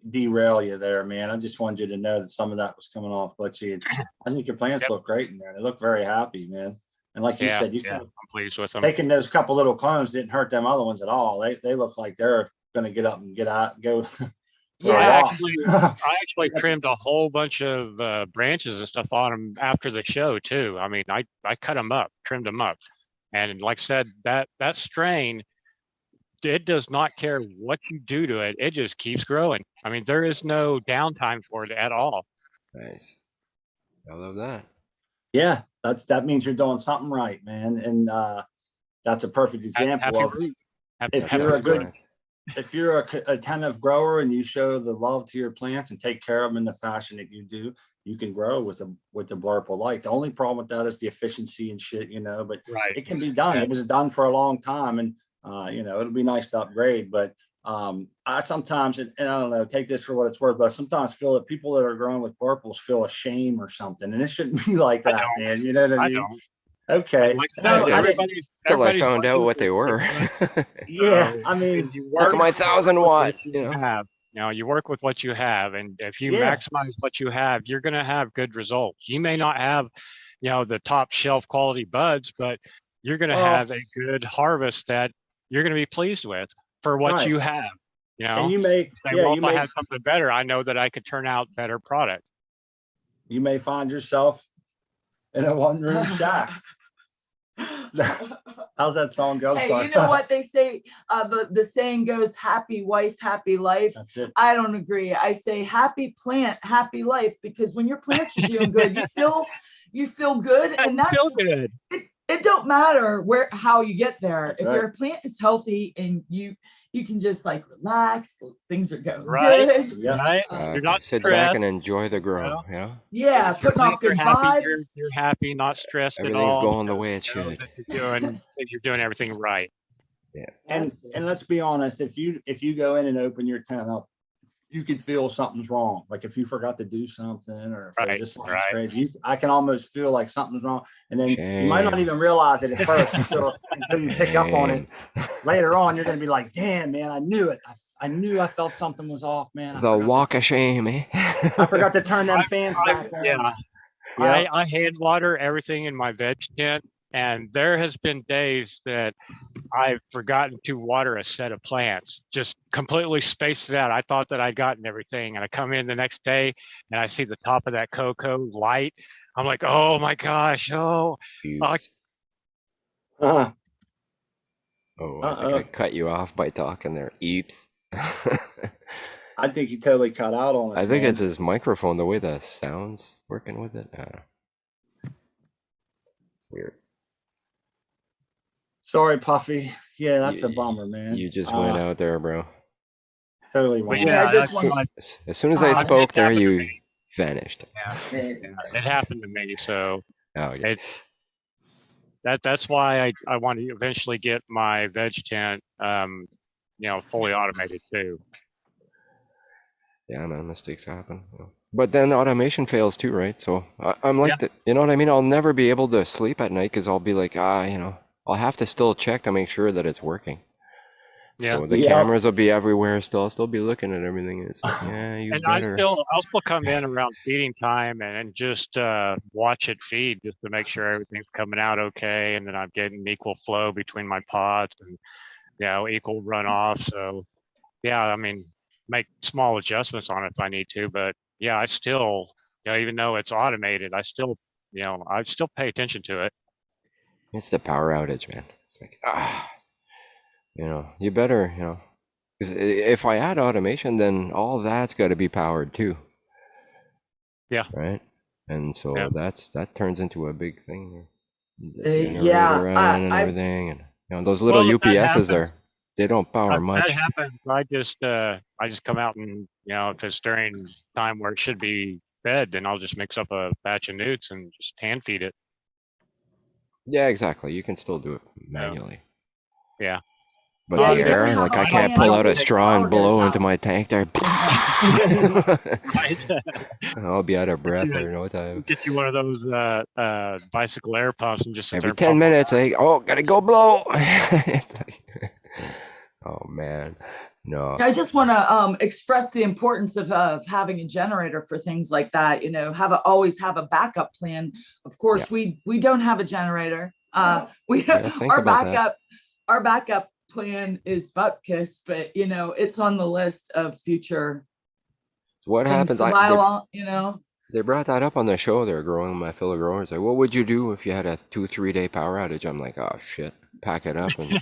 derail you there, man. I just wanted you to know that some of that was coming off. But I think your plants look great in there. They look very happy, man. And like you said, I'm pleased with them. Taking those couple little clones didn't hurt them other ones at all. They look like they're going to get up and go. I actually trimmed a whole bunch of branches and stuff on them after the show too. I mean, I cut them up, trimmed them up, and like I said, that strain, it does not care what you do to it. It just keeps growing. I mean, there is no downtime for it at all. Nice. I love that. Yeah, that means you're doing something right, man. And that's a perfect example of if you're a attentive grower and you show the love to your plants and take care of them in the fashion that you do, you can grow with the blurple light. The only problem with that is the efficiency and shit, but it can be done. It was done for a long time, and it'll be nice to upgrade. But I sometimes, and I don't know, take this for what it's worth, but I sometimes feel that people that are growing with purples feel ashamed or something, and it shouldn't be like that, man. You know what I mean? Don't. Okay. Till I found out what they were. Yeah, I mean, look at my 1,000-watt. You work with what you have, and if you maximize what you have, you're going to have good results. You may not have, the top shelf quality buds, but you're going to have a good harvest that you're going to be pleased with for what you have. And you may, if I had something better, I know that I could turn out better product. You may find yourself in a one-room shack. How's that song go? Hey, you know what they say? The saying goes, "Happy wife, happy life." That's it. I don't agree. I say, "Happy plant, happy life," because when your plants are doing good, you feel good, and that's feel good. It don't matter how you get there. If your plant is healthy and you can just relax, things are going good. Yeah. Right. You're not sit stressed. back and enjoy the grow. Yeah, putting off good vibes. You're happy, not stressed at all. Everything's going the way it should. You're doing everything right. Yeah. And let's be honest, if you go in and open your tent up you could feel something's wrong. Like if you forgot to do something or if Right, there's just something right. crazy, I can almost feel like something's wrong. And then you might not Shame. even realize it at first until you pick up on it. Later on, you're going to be like, damn, man, I knew it. I knew I felt something was off, man. The walk of shame, eh? I forgot to turn them fans back on. Yeah. I hand water everything in my veg tent, and there has been days that I've forgotten to water a set of plants, just completely spaced it out. I thought that I'd gotten everything, and I come in the next day and I see the top of that coco light. I'm like, oh my gosh, oh. Oops. Uh-huh. Oh, I think I cut you off by talking there. Eeps. I think he totally cut out on us. I think man. it's his microphone, the way the sound's working with it. Weird. Sorry, Puffy. Yeah, that's You- a bummer, man. You just went out there, bro. Totally But went Yeah, out. I just that's want- what- As soon as I it spoke there, happened to you me. vanished. Yeah, it happened to me. So Oh, okay. that's why I want to eventually get my veg tent, fully automated too. Yeah, man, mistakes happen. But then automation fails too, right? So I'm like that. You know what I mean? I'll never be able to sleep at night because I'll be like, I'll have to still check to make sure that it's working. Yeah. So the Yeah. cameras will be everywhere still. I'll still be looking at everything. And it's like, yeah, you And better. I'll still come in around feeding time and just watch it feed just to make sure everything's coming out okay, and then I'm getting equal flow between my pods and equal runoff. So yeah, I mean, make small adjustments on it if I need to, but yeah, I still, even though it's automated, I still pay attention to it. It's the power outage, man. It's like, you better, because if I add automation, then all that's got to be powered too. Yeah. Right. And so that turns into a big thing. yeah, And I- everything, and those little Well, if that UPSs there, happens- they don't power much. That happens. I just come out and if it's during time where it should be fed, then I'll just mix up a batch of newts and just hand feed it. Yeah, exactly. You can still do it manually. Yeah. But Yeah, the you gotta air, have like I a can't plan pull out a to straw and power blow goes into out. my tank there. Right. I'll be out of breath or no time. Get you one of those bicycle air pumps and just sit there Every and 10 pump. minutes, gotta go blow. It's like, oh man, no. I just want to express the importance of having a generator for things like that. Always have a backup plan. Of course, we don't have a generator. gotta think about that. Our backup plan is butt kiss, but it's on the list of future What things happens? to buy along. They brought that up on the show. They're growing my fellow growers. Like, what would you do if you had a 2-3 day power outage? I'm like, oh shit, pack it up and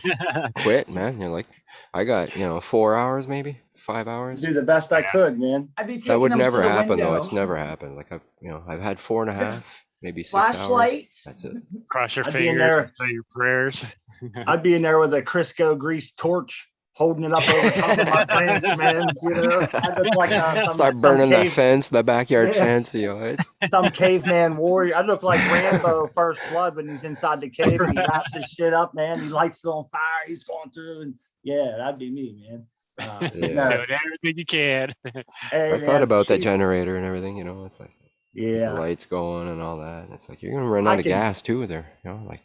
quit, man. You're like, I got 4 hours, maybe 5 hours. Do the best I could, man. I'd be taking That would them to never the happen though. window. It's never happened. Like I've had 4.5, maybe 6 hours. Flashlight. That's it. Cross your I'd be in fingers there. and say your prayers. I'd be in there with a Crisco grease torch, holding it up over top of my plants, man. I'd look like Start burning the fence, the backyard fence. It's some caveman warrior. I look like Rambo First Blood when he's inside the cave and he wraps his shit up, man. He lights it on fire. He's going through, and that'd be me, man. Yeah. Doing everything you can. Hey, I man, thought about that shoot. generator and everything. It's like the Yeah, lights going and all that. And it's like you're gonna run out of gas too there. Like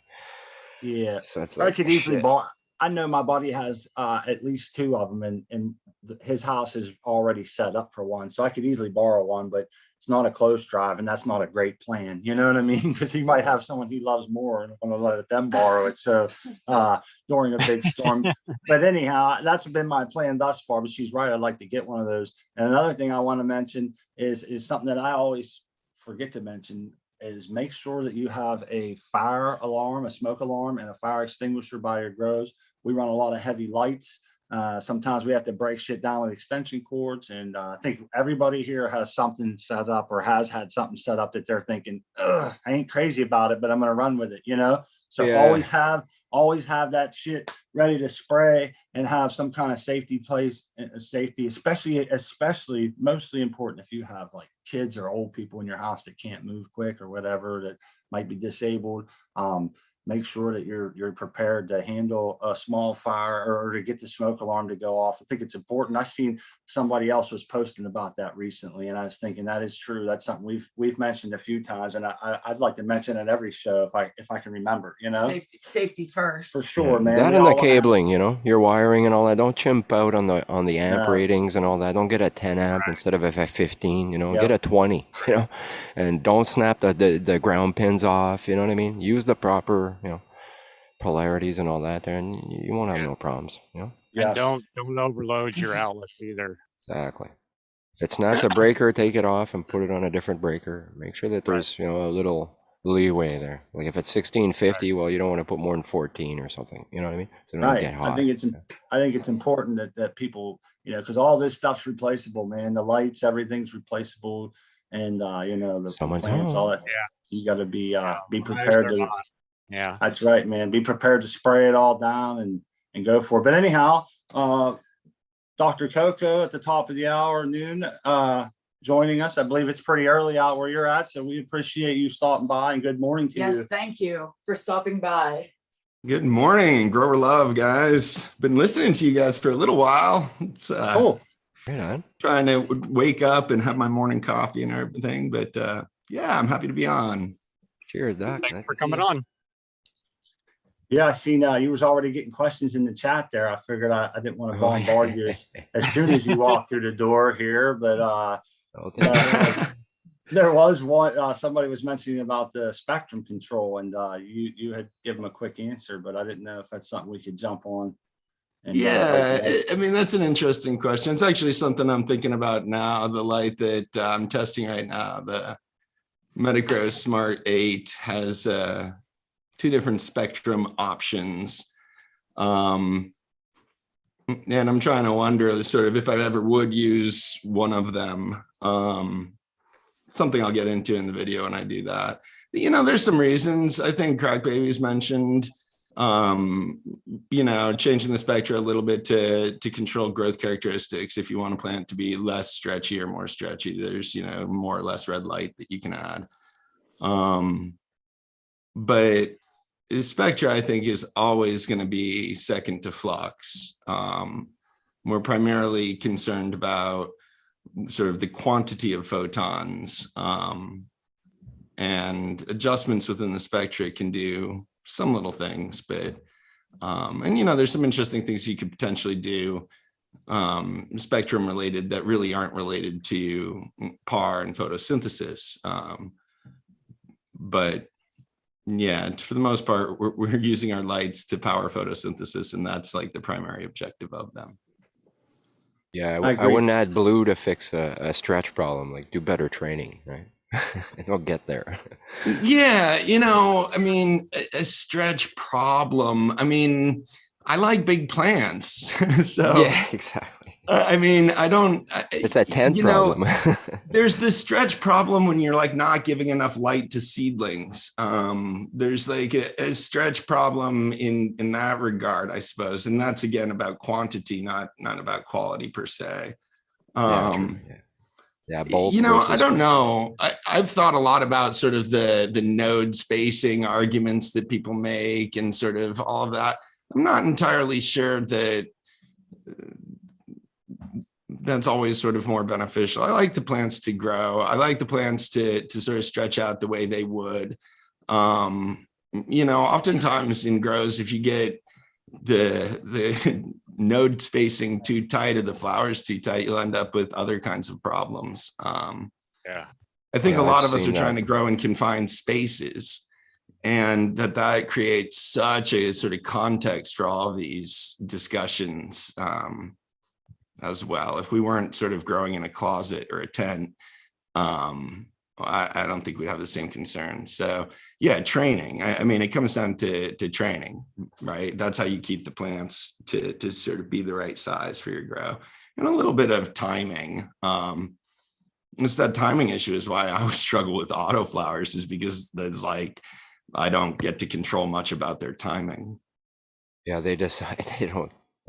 yeah. so it's I like could easily shit. buy. I know my buddy has at least 2 of them, and his house is already set up for one, so I could easily borrow one. But it's not a close drive, and that's not a great plan. You know what I mean? Because he might have someone he loves more and want to let them borrow it. So during a big storm. But anyhow, that's been my plan thus far. But she's right. I'd like to get one of those. And another thing I want to mention is something that I always forget to mention. Is make sure that you have a fire alarm, a smoke alarm, and a fire extinguisher by your grows. We run a lot of heavy lights. Sometimes we have to break shit down with extension cords. And I think everybody here has something set up or has had something set up that they're thinking, I ain't crazy about it, but I'm going to run with it, So Yeah. always have that shit ready to spray and have some kind of safety place, safety, especially mostly important if you have like kids or old people in your house that can't move quick or whatever, that might be disabled. make sure that you're prepared to handle a small fire or to get the smoke alarm to go off. I think it's important. I've seen somebody else was posting about that recently, and I was thinking that is true. That's something we've mentioned a few times, and I'd like to mention it every show if I can remember. You know, Safety first. for sure, man. That We and the all wanna have- cabling, you know, your wiring and all that. Don't chimp out on the amp No. ratings and all that. Don't get a 10 amp instead of a 15, you know, Yep. get a 20, you know, and don't snap the ground pins off, you know what I mean? Use the proper, you know, polarities and all that there, and you won't have no problems, you know? Yes. And don't overload your outlets either. Exactly. If it snaps a breaker, take it off and put it on a different breaker. Make sure that there's, you know, a little leeway there. Like if it's 1650, well, you don't want to put more than 14 or something, you know what I mean? So it don't Right. get hot. I think it's important that people, you know, because all this stuff's replaceable, man. The lights, everything's replaceable, and you know, the Someone's plants, all home. that. You got to be They're prepared to. not. Yeah. That's right, man. Be prepared to spray it all down and go for it. But anyhow, Dr. Coco at the top of the hour, noon, joining us. I believe it's pretty early out where you're at, so we appreciate you stopping by, and good morning to you. Yes, thank you for stopping by. Good morning, Grower Love, guys. Been listening to you guys for a little while. It's Cool. Right on. trying to wake up and have my morning coffee and everything, but yeah, I'm happy to be on. Cheers, Doc. Thanks Nice for to see coming you. on. Yeah, I seen you was already getting questions in the chat there. I figured I didn't want to bombard you as soon as you walk through the door here, but Oh, thank you. there was one, somebody was mentioning about the spectrum control, and you had given a quick answer, but I didn't know if that's something we could jump on. And, Yeah, I mean, that's an interesting question. It's actually something I'm thinking about now. The light that I'm testing right now, the Metacro Smart 8, has 2 different spectrum options. And I'm trying to wonder sort of if I ever would use one of them. Something I'll get into in the video when I do that. You know, there's some reasons. I think Crack Baby's mentioned, you know, changing the spectra a little bit to control growth characteristics. If you want a plant to be less stretchy or more stretchy, there's, you know, more or less red light that you can add. But the spectra, I think, is always going to be second to flux. We're primarily concerned about sort of the quantity of photons, and adjustments within the spectra can do some little things, but and you know, there's some interesting things you could potentially do spectrum related that really aren't related to PAR and photosynthesis. But yeah, for the most part, we're using our lights to power photosynthesis, and that's like the primary objective of them. Yeah, I I agree. wouldn't add blue to fix a stretch problem. Like, do better training, right? It'll get there. Yeah, you know, I mean, a stretch problem. I mean, I like big plants, so Yeah, exactly. I mean, I don't. It's a tent you know, problem. there's this stretch problem when you're like not giving enough light to seedlings. There's like a stretch problem in that regard, I suppose, and that's again about quantity, not about quality per se. Yeah, true, yeah. Yeah, bulk You know, I versus- don't know. I've thought a lot about sort of the node spacing arguments that people make and sort of all of that. I'm not entirely sure that that's always sort of more beneficial. I like the plants to grow. I like the plants to sort of stretch out the way they would. You know, oftentimes in grows, if you get the node spacing too tight or the flowers too tight, you'll end up with other kinds of problems. Yeah. I think Yeah, a lot I've of us are seen trying that. to grow in confined spaces, and that creates such a sort of context for all of these discussions as well. If we weren't sort of growing in a closet or a tent, I don't think we'd have the same concern. So yeah, training. I mean, it comes down to training, right? That's how you keep the plants to sort of be the right size for your grow, and a little bit of timing. It's that timing issue is why I always struggle with auto flowers, is because there's like, I don't get to control much about their timing. Yeah, they decide they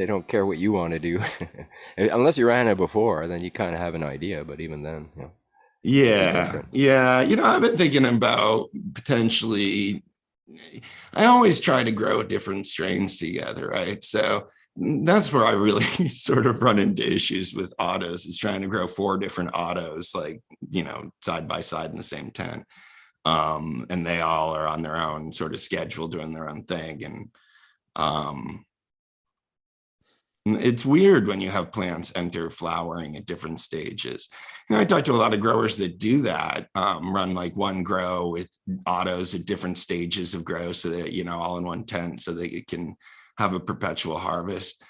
don't care what you want to do. Unless you ran it before, then you kind of have an idea, but even then, you know. Yeah. different. Yeah. You know, I've been thinking about potentially I always try to grow different strains together, right? So that's where I really sort of run into issues with autos, is trying to grow 4 different autos, like, you know, side by side in the same tent. And they all are on their own sort of schedule, doing their own thing. And it's weird when you have plants enter flowering at different stages. You know, I talk to a lot of growers that do that, run like one grow with autos at different stages of grow, so that, you know, all in one tent, so that you can have a perpetual harvest.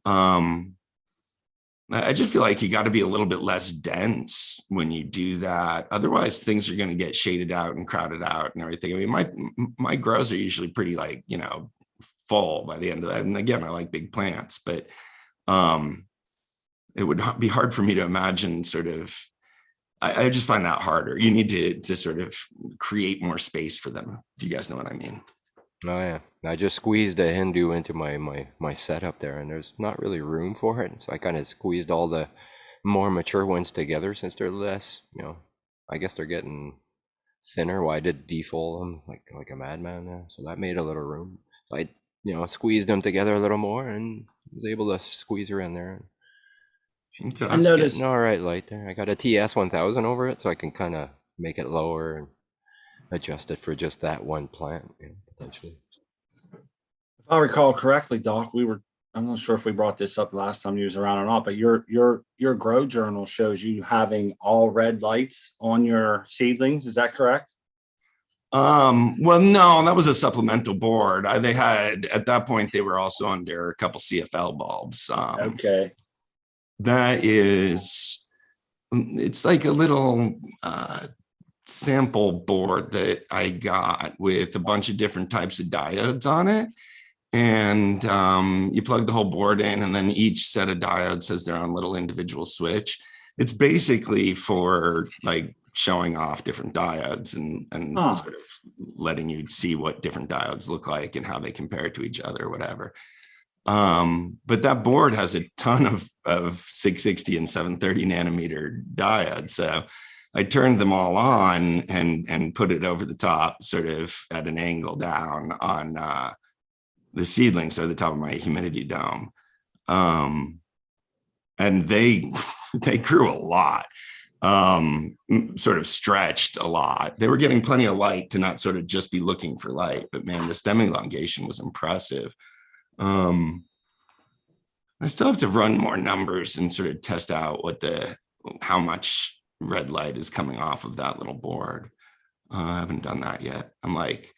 I just feel like you got to be a little bit less dense when you do that. Otherwise, things are going to get shaded out and crowded out and everything. I mean, my grows are usually pretty, like, you know, full by the end of that. And again, I like big plants, but it would be hard for me to imagine sort of, I just find that harder. You need to sort of create more space for them, if you guys know what I mean. Oh yeah, I just squeezed a Hindu into my setup there, and there's not really room for it. So I kind of squeezed all the more mature ones together, since they're less, you know, I guess they're getting thinner. Well, I did defol them like a madman now, so that made a little room. So I, you know, squeezed them together a little more and was able to squeeze her in there. Okay. I noticed. Getting all right light there. I got a TS 1000 over it, so I can kind of make it lower and adjust it for just that one plant, you know, potentially. If I recall correctly, Doc, I'm not sure if we brought this up last time you was around or not, but your grow journal shows you having all red lights on your seedlings. Is that correct? Well, no, that was a supplemental board. They had, at that point, they were also under a couple CFL bulbs. Okay. That is, it's like a little sample board that I got with a bunch of different types of diodes on it. And you plug the whole board in, and then each set of diodes has their own little individual switch. It's basically for like showing off different diodes and sort of letting you see what different diodes look like and how they compare to each other, whatever. But that board has a ton of 660 and 730 nanometer diodes. So I turned them all on and put it over the top, sort of at an angle down on the seedlings, so the top of my humidity dome. And they grew a lot, sort of stretched a lot. They were getting plenty of light to not sort of just be looking for light, but man, the stem elongation was impressive. I still have to run more numbers and sort of test out how much red light is coming off of that little board. I haven't done that yet. I'm like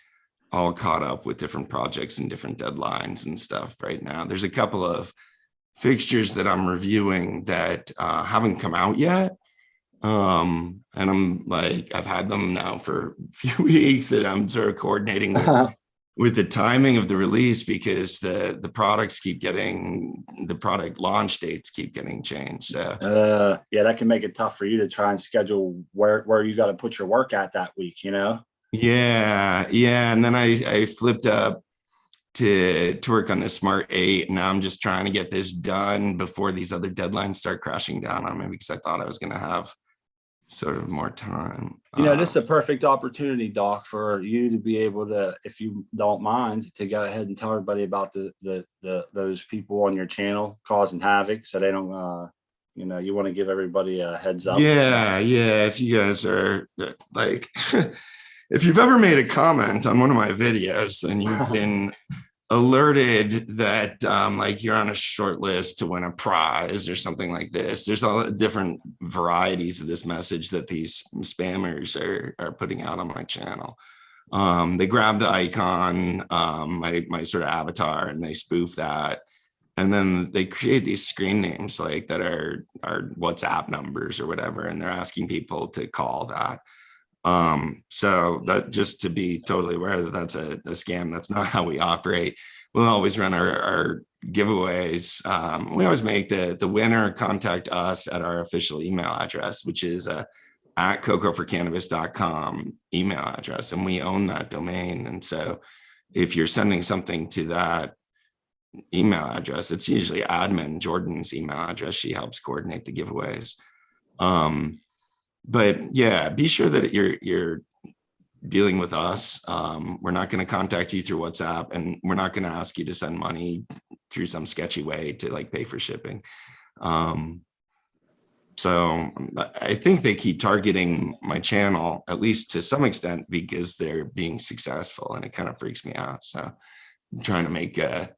all caught up with different projects and different deadlines and stuff right now. There's a couple of fixtures that I'm reviewing that haven't come out yet. And I'm like, I've had them now for a few weeks, and I'm sort of coordinating with the timing of the release, because the products keep getting, the product launch dates keep getting changed. So yeah, that can make it tough for you to try and schedule where you got to put your work at that week, you know? Yeah. And then I flipped up to work on the Smart 8. Now I'm just trying to get this done before these other deadlines start crashing down on me, because I thought I was going to have sort of more time. You know, this is a perfect opportunity, Doc, for you to be able to, if you don't mind, to go ahead and tell everybody about those people on your channel causing havoc, so they don't, you know, you want to give everybody a heads up. Yeah. If you guys are like, if you've ever made a comment on one of my videos, then you've been alerted that like you're on a short list to win a prize or something like this. There's all different varieties of this message that these spammers are putting out on my channel. They grab the icon, my sort of avatar, and they spoof that. And then they create these screen names like that are WhatsApp numbers or whatever, and they're asking people to call that. So that, just to be totally aware that that's a scam. That's not how we operate. We'll always run our giveaways. We always make the winner contact us at our official email address, which is at cocoforcannabis.com email address. And we own that domain. And so if you're sending something to that email address, it's usually admin Jordan's email address. She helps coordinate the giveaways. But yeah, be sure that you're dealing with us. We're not going to contact you through WhatsApp, and we're not going to ask you to send money through some sketchy way to like pay for shipping. So I think they keep targeting my channel, at least to some extent, because they're being successful, and it kind of freaks me out. So I'm trying to make an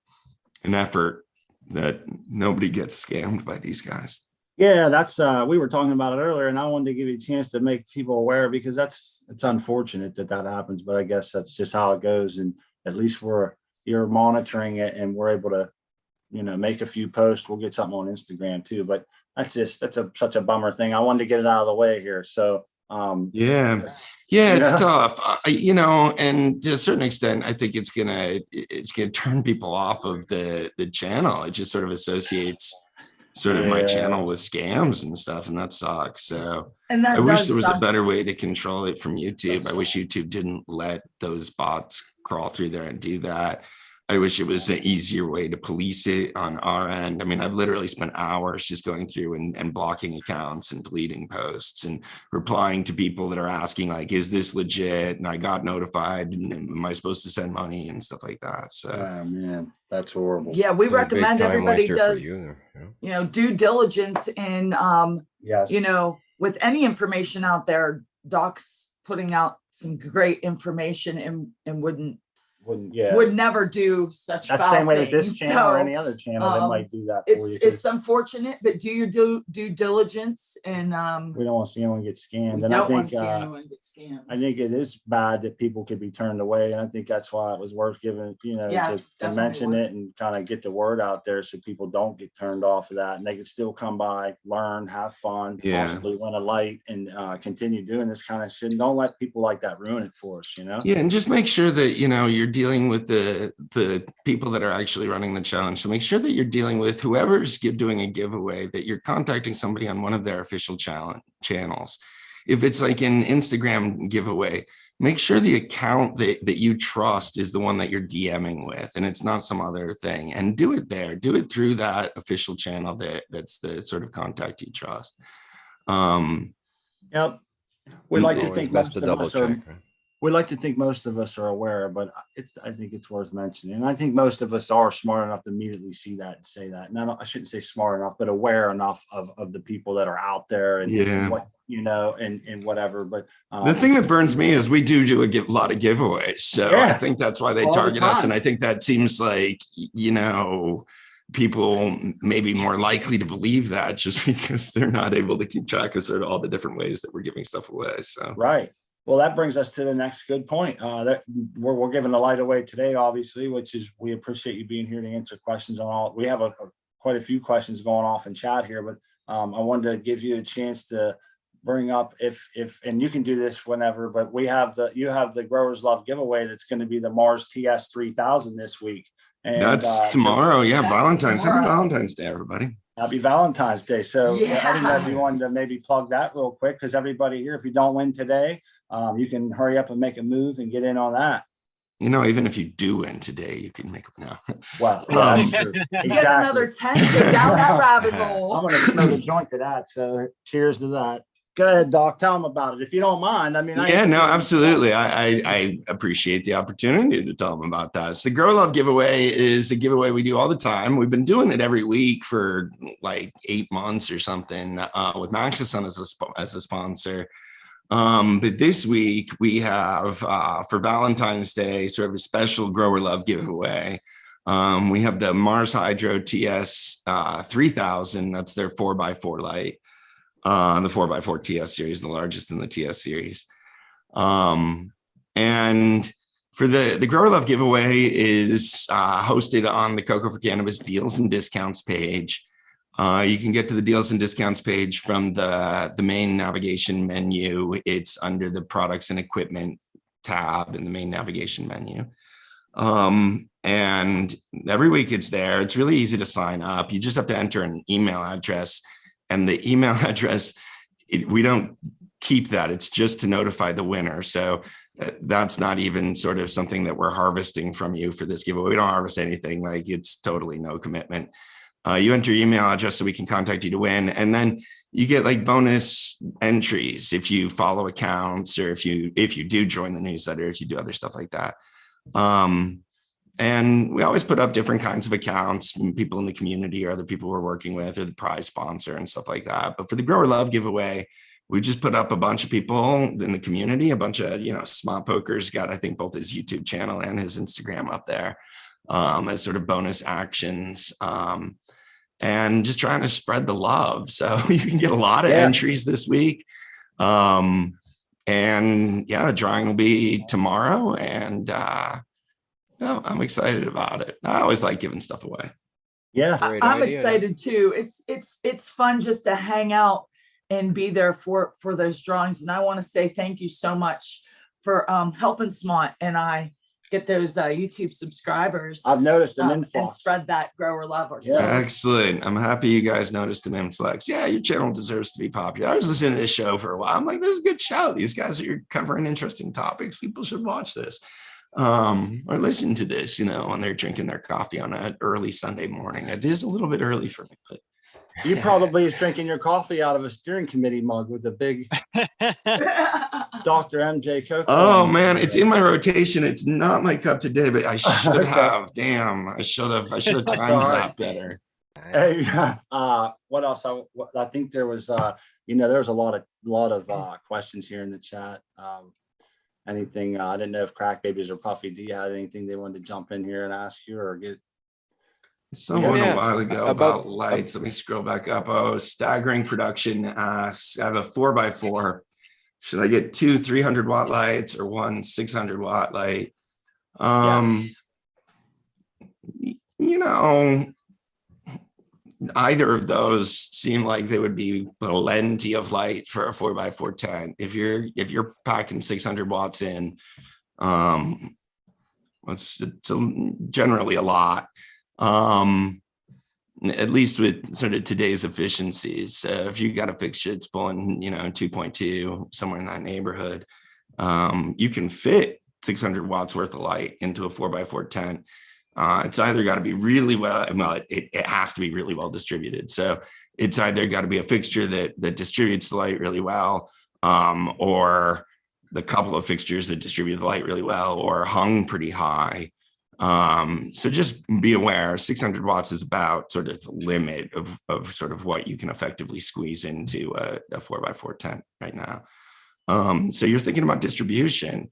effort that nobody gets scammed by these guys. Yeah, that's we were talking about it earlier, and I wanted to give you a chance to make people aware, because it's unfortunate that happens, but I guess that's just how it goes. And at least you're monitoring it, and we're able to, make a few posts. We'll get something on Instagram too, but that's such a bummer thing. I wanted to get it out of the way here. So yeah, it's tough, and to a certain extent, I think it's gonna turn people off of the channel. It just sort of associates sort of my channel with scams and stuff, and that sucks. So I wish there was a better way to control it from YouTube. I wish YouTube didn't let those bots crawl through there and do that. I wish it was an easier way to police it on our end. I mean, I've literally spent hours just going through and blocking accounts and deleting posts and replying to people that are asking, like, is this legit? And I got notified. And am I supposed to send money and stuff like that? So, man, that's horrible. Yeah, we recommend everybody does, you, due diligence in, yes, with any information out there. Doc's putting out some great information and would never do such that's foul the same way with this things. channel or any other channel. They might do that for you. It's unfortunate, but do your due diligence, and we don't want to see anyone get scammed. And I think it is bad that people could be turned away, and I think that's why it was worth giving, to mention it and kind of get the word out there so people don't get turned off of that, and they can still come by, learn, have fun, possibly win a light, and continue doing this kind of shit. And don't let people like that ruin it for us. Yeah, and just make sure that you're dealing with the people that are actually running the challenge. So make sure that you're dealing with whoever's doing a giveaway, that you're contacting somebody on one of their official channels. If it's like an Instagram giveaway, make sure the account that you trust is the one that you're DMing with, and it's not some other thing. And do it there. Do it through that official channel that's the sort of contact you trust. Yep. We like to think best to double check. We like to think most of us are aware, but I think it's worth mentioning. And I think most of us are smart enough to immediately see that and say that. And I shouldn't say smart enough, but aware enough of the people that are out there and what, and whatever. But the thing that burns me is we do a lot of giveaways. So I think that's why they target us. And I think that seems like, people may be more likely to believe that just because they're not able to keep track of sort of all the different ways that we're giving stuff away. So right. Well, that brings us to the next good point. That we're giving the light away today, obviously, which is we appreciate you being here to answer questions on all. We have quite a few questions going off in chat here, but I wanted to give you a chance to bring up if and you can do this whenever, but you have the Growers Love giveaway that's going to be the Mars TS300 this week. And that's tomorrow. Yeah, Valentine's. Happy Valentine's Day, everybody. Happy Valentine's Day. So I didn't know if you wanted to maybe plug that real quick, because everybody here, if you don't win today, you can hurry up and make a move and get in on that. Even if you do win today, you can make them now. Well, exactly. Get another 10, get down that rabbit hole. I'm going to throw the joint to that. So cheers to that. Go ahead, Doc. Tell them about it if you don't mind. Absolutely. I appreciate the opportunity to tell them about that. So the Grow Love giveaway is a giveaway we do all the time. We've been doing it every week for like 8 months or something, with Maxison as a sponsor. But this week we have for Valentine's Day sort of a special Grower Love giveaway. We have the Mars Hydro TS 3000. That's their 4x4 light. The 4x4 TS series, the largest in the TS series. And for the Grower Love giveaway is hosted on the Coco for Cannabis deals and discounts page. You can get to the deals and discounts page from the main navigation menu. It's under the products and equipment tab in the main navigation menu. And every week it's there. It's really easy to sign up. You just have to enter an email address. And the email address, we don't keep that. It's just to notify the winner. So that's not even sort of something that we're harvesting from you for this giveaway. We don't harvest anything. Like, it's totally no commitment. You enter your email address so we can contact you to win. And then you get like bonus entries if you follow accounts, or if you do join the newsletter, if you do other stuff like that. And we always put up different kinds of accounts, people in the community or other people we're working with, or the prize sponsor and stuff like that. But for the Grower Love giveaway, we just put up a bunch of people in the community, a bunch of, Smart Poker's got, I think, both his YouTube channel and his Instagram up there as sort of bonus actions. And just trying to spread the love. So you can get a lot of entries this week. And yeah, the drawing will be tomorrow. And I'm excited about it. I always like giving stuff away. Yeah. I'm excited too. It's fun just to hang out and be there for those drawings. And I want to say thank you so much for helping Smart and I get those YouTube subscribers. I've noticed an and influx. spread that grower love. Excellent. I'm happy you guys noticed an influx. Yeah, your channel deserves to be popular. I was listening to this show for a while. I'm like, this is a good show. These guys are covering interesting topics. People should watch this. Or listen to this, when they're drinking their coffee on an early Sunday morning. It is a little bit early for me, but You probably is drinking your coffee out of a steering committee mug with a big Dr. MJ coco. Oh man, it's in my rotation. It's not my cup today, but I should have. Damn, I should have timed that better. Hey, what else? I think there was, there's a lot of questions here in the chat. Anything? I didn't know if Crack Babies or Puffy D had anything they wanted to jump in here and ask you or get. Someone a while ago about lights. Let me scroll back up. Oh, staggering production asks, I have a 4x4. Should I get 2 300-watt lights or 1 600-watt light? Either of those seem like they would be plenty of light for a 4x4 tent. If you're packing 600 watts in, it's generally a lot. At least with sort of today's efficiencies. If you got a fixture that's pulling, 2.2, somewhere in that neighborhood, you can fit 600 watts worth of light into a 4x4 tent. It's either got to be really it has to be really well distributed. So it's either got to be a fixture that distributes the light really well, or the couple of fixtures that distribute the light really well or hung pretty high. So just be aware, 600 watts is about sort of the limit of sort of what you can effectively squeeze into a 4x4 tent right now. So you're thinking about distribution,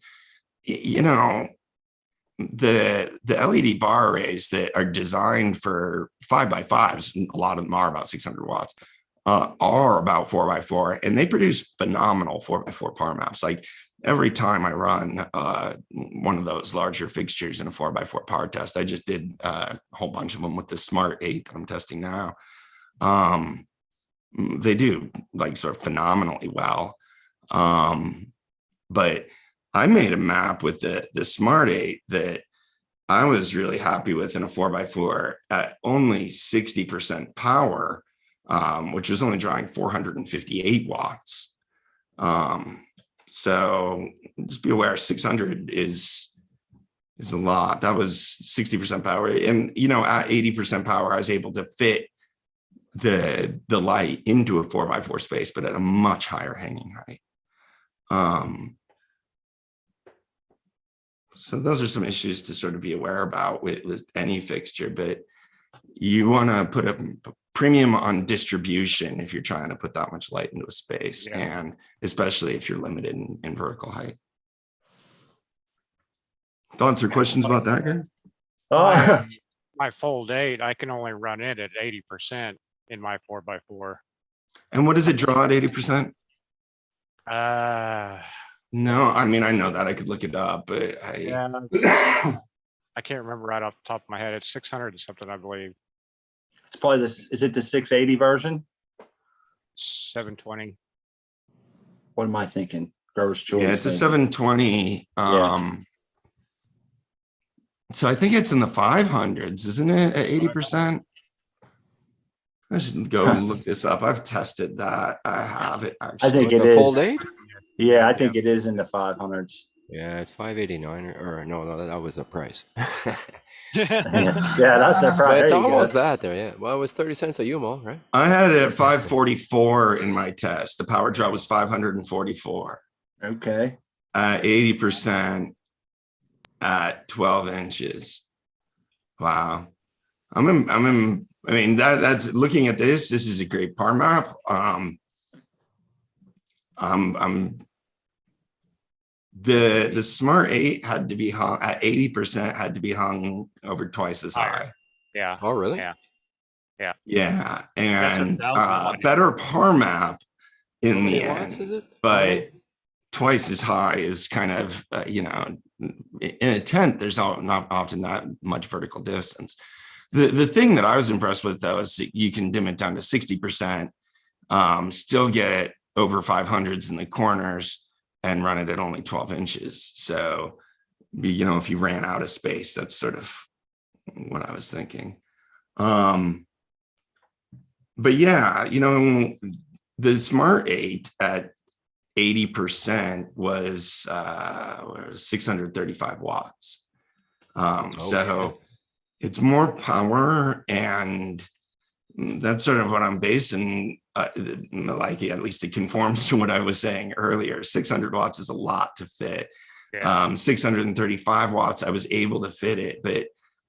the LED bar arrays that are designed for 5x5s, a lot of them are about 600 watts, are about 4x4, and they produce phenomenal 4x4 power maps. Like every time I run one of those larger fixtures in a 4x4 power test, I just did a whole bunch of them with the Smart 8 that I'm testing now. They do like sort of phenomenally well. But I made a map with the Smart 8 that I was really happy with in a 4x4 at only 60% power, which was only drawing 458 watts. So just be aware, 600 is a lot. That was 60% power. And, at 80% power, I was able to fit the light into a 4x4 space, but at a much higher hanging height. So those are some issues to sort of be aware about with any fixture, but you want to put a premium on distribution if you're trying to put that much light into a space, and especially if you're limited in vertical height. Thoughts or questions about that, guys? My Fold 8, I can only run it at 80% in my 4x4. And what does it draw at 80%? No, I mean, I know that. I could look it up, but I can't remember right off the top of my head. It's 600 or something, I believe. It's probably this. Is it the 680 version? 720. What am I thinking? Grower's choice. Yeah, it's a 720. So I think it's in the 500s, isn't it? At 80%. I should go look this up. I've tested that. I have it actually. I think it the is. Fold 8? Yeah, I think it is in the 500s. Yeah, it's 589 or no, that was the price. Yeah, that's different. But it's There you go. almost that there, yeah. Well, it was 30 cents a UMO, right? I had it at 544 in my test. The power draw was 544. Okay. 80% at 12 inches. Wow. I mean, that's looking at this. This is a great par map. The Smart 8 had to be hung at 80%, had to be hung over twice as high. Yeah. Oh, really? Yeah. Yeah, That's and 1,000. better par map How in many the watts is end, it? but twice as high is kind of in a tent. There's not often that much vertical distance. The thing that I was impressed with though is that you can dim it down to 60%, still get over 500s in the corners, and run it at only 12 inches. So, if you ran out of space, that's sort of what I was thinking. But yeah, the Smart 8 at 80% was 635 watts. So it's more power, and that's sort of what I'm basing, like, at least it conforms to what I was saying earlier. 600 watts is a lot to fit. Yeah. 635 watts, I was able to fit it, but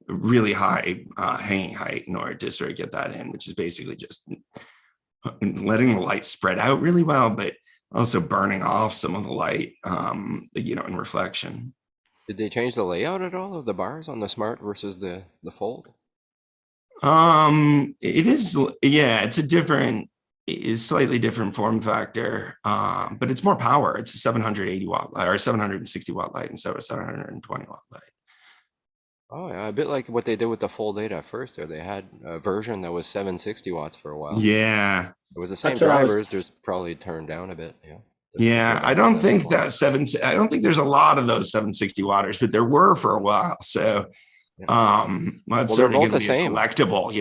really high hanging height in order to sort of get that in, which is basically just letting the light spread out really well, but also burning off some of the light, in reflection. Did they change the layout at all of the bars on the Smart versus the Fold? It is, yeah, it's slightly different form factor, but it's more power. It's a 780 watt light or 760 watt light instead of a 720 watt light. Oh, yeah, a bit like what they did with the Fold 8 at first there. They had a version that was 760 watts for a while. Yeah. It was the same That's what I was- drivers, just probably turned down a bit. Yeah. Yeah, I don't think there's a lot of those 760 watters, but there were for a while. So that's Well, sort they're of both going the to be a same. collectible,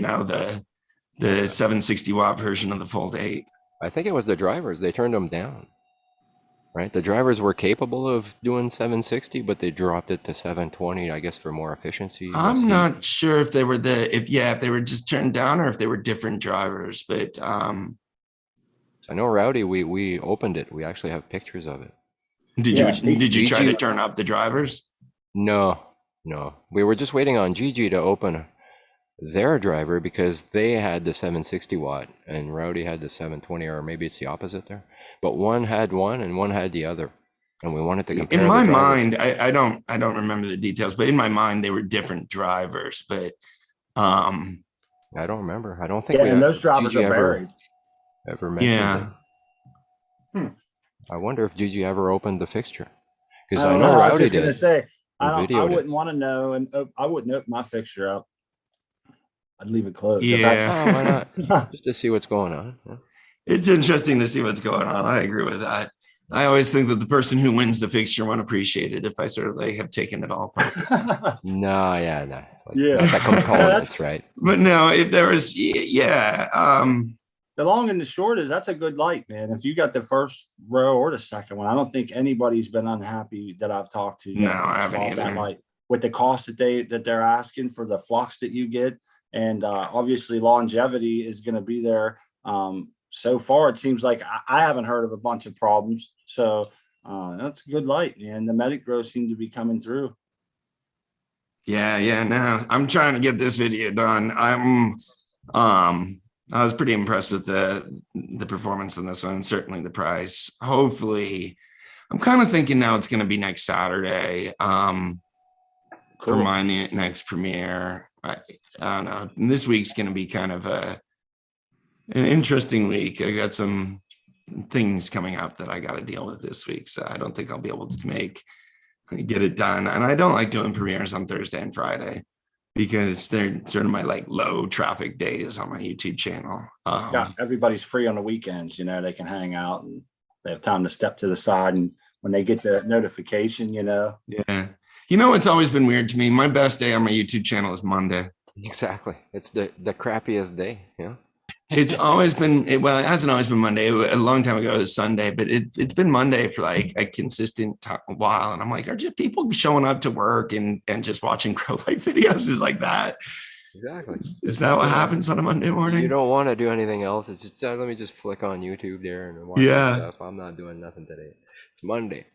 the 760 watt version of the Fold 8. I think it was the drivers. They turned them down, right? The drivers were capable of doing 760, but they dropped it to 720, I guess, for more efficiency. I'm not sure if they were if they were just turned down or if they were different drivers, but I know Rowdy, we opened it. We actually have pictures of it. did you try GG to turn up the drivers? No. We were just waiting on GG to open their driver because they had the 760 watt and Rowdy had the 720, or maybe it's the opposite there. But one had one and one had the other. And we wanted to compare. In my the drivers. mind, I don't remember the details, but in my mind they were different drivers. But I don't remember. I don't think Yeah, we and those drivers GG are buried. ever mentioned yeah. it. I wonder if GG ever opened the fixture. Because I I don't know know. I was Rowdy just gonna did. say, I videoed it. wouldn't want to know, and I wouldn't open my fixture up. I'd leave it closed. Yeah. Oh, why not? Just to see what's going on. Yeah. It's interesting to see what's going on. I agree with that. I always think that the person who wins the fixture won't appreciate it if I sort of have taken it all. No. Yeah. Not the components, right? But no, if there was, The long and the short is that's a good light, man. If you got the first row or the second one, I don't think anybody's been unhappy that I've talked to. No, I haven't about that either. light. With the cost that they're asking for the flux that you get, and obviously longevity is going to be there. So far, it seems like I haven't heard of a bunch of problems. So that's a good light, and the medic grow seem to be coming through. Yeah. No, I'm trying to get this video done. I was pretty impressed with the performance on this one, certainly the price. Hopefully, I'm kind of thinking now it's going to be next Saturday for my next premiere. I don't know. And this week's going to be kind of an interesting week. I got some things coming up that I got to deal with this week, so I don't think I'll be able to get it done. And I don't like doing premieres on Thursday and Friday, because they're sort of my low traffic days on my YouTube channel. Yeah, everybody's free on the weekends. They can hang out and they have time to step to the side. And when they get the notification, Yeah. It's always been weird to me. My best day on my YouTube channel is Monday. Exactly. It's the crappiest day. Yeah. It's always been, well, it hasn't always been Monday. A long time ago, it was Sunday, but it's been Monday for like a consistent while. And I'm like, are just people showing up to work and just watching grow light videos is like that? Exactly. Is that what happens on a Monday morning? You don't want to do anything else. It's just let me just flick on YouTube there and watch Yeah. some stuff. I'm not doing nothing today. It's Monday.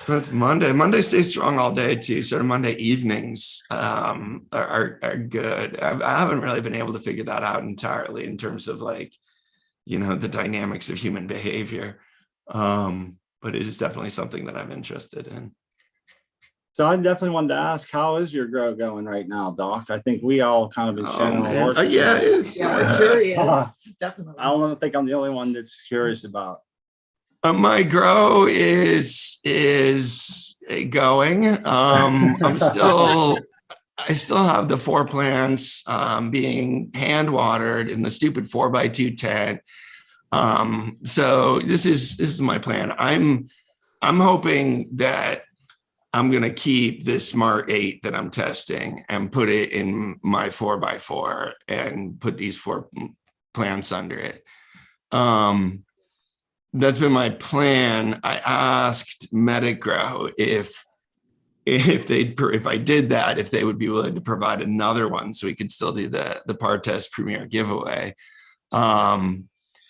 It's Monday. Monday stays strong all day too. Sort of Monday evenings are good. I haven't really been able to figure that out entirely in terms of like, the dynamics of human behavior. But it is definitely something that I'm interested in. So I definitely wanted to ask, how is your grow going right now, Doc? I think we all kind of been sharing our horses. Yeah, it is. Yeah, we're curious, definitely. I don't think I'm the only one that's curious about. My grow is going. I still have the 4 plants being hand watered in the stupid 4x2 tent. So this is my plan. I'm hoping that I'm going to keep this Smart 8 that I'm testing and put it in my 4x4 and put these 4 plants under it. That's been my plan. I asked Metagrow if I did that, if they would be willing to provide another one so we could still do the Partest Premier giveaway.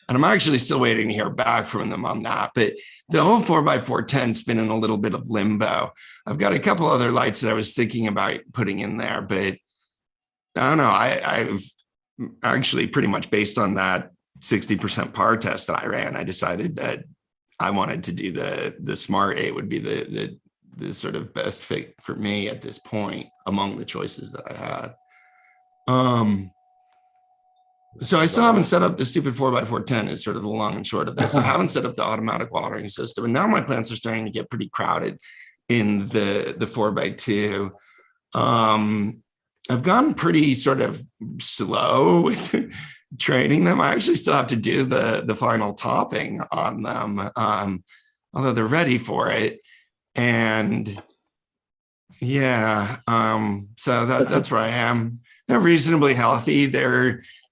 And I'm actually still waiting to hear back from them on that. But the whole 4x4 tent's been in a little bit of limbo. I've got a couple other lights that I was thinking about putting in there, but I don't know. I've actually pretty much based on that 60% par test that I ran, I decided that I wanted to do the Smart 8 would be the sort of best fit for me at this point among the choices that I had. So I still haven't set up the stupid 4x4 tent is sort of the long and short of this. I haven't set up the automatic watering system. And now my plants are starting to get pretty crowded in the 4x2. I've gone pretty sort of slow with training them. I actually still have to do the final topping on them, although they're ready for it. And yeah, so that's where I am. They're reasonably healthy.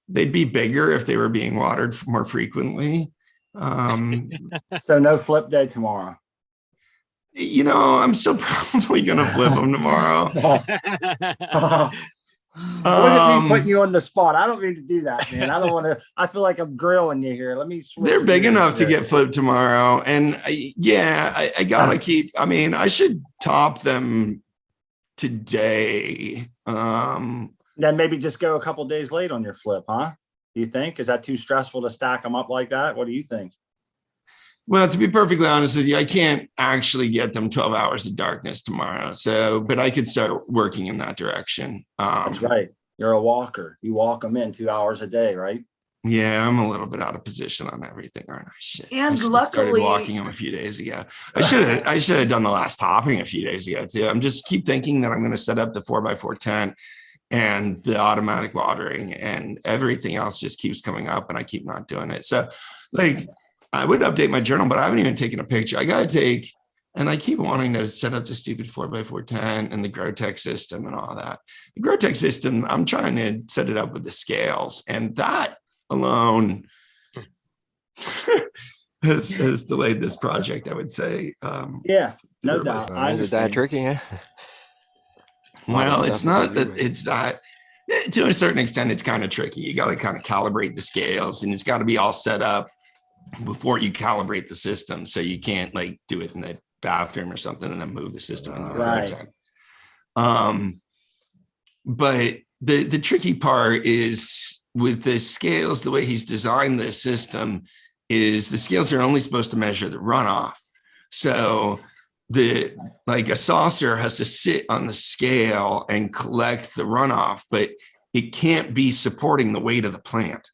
They'd be bigger if they were being watered more frequently. So no flip day tomorrow. I'm still probably gonna flip them tomorrow. Look at me putting you on the spot. I don't mean to do that, man. I don't want to. I feel like I'm grilling you here. Let me. They're big enough to get flipped tomorrow, and I gotta keep. I mean, I should top them today. Then maybe just go a couple days late on your flip, huh? Do you think? Is that too stressful to stack them up like that? What do you think? Well, to be perfectly honest with you, I can't actually get them 12 hours of darkness tomorrow. But I could start working in that direction. That's right. You're a walker. You walk them in 2 hours a day, right? Yeah, I'm a little bit out of position on everything, aren't I? Shit. And I luckily, started walking them a few days ago. I should have done the last topping a few days ago too. I'm just keep thinking that I'm going to set up the 4x4 tent and the automatic watering, and everything else just keeps coming up, and I keep not doing it. So, like, I would update my journal, but I haven't even taken a picture. I got to take, and I keep wanting to set up the stupid 4x4 tent and the GrowTech system and all that. The GrowTech system, I'm trying to set it up with the scales, and that alone has delayed this project, I would say. Yeah, no doubt. Is it that tricky? Yeah. Well, it's not that it's that. To a certain extent, it's kind of tricky. You got to kind of calibrate the scales, and it's got to be all set up before you calibrate the system. So you can't like do it in the bathroom or something and then move the system. Right. But the tricky part is with the scales, the way he's designed this system is the scales are only supposed to measure the runoff. So a saucer has to sit on the scale and collect the runoff, but it can't be supporting the weight of the plant.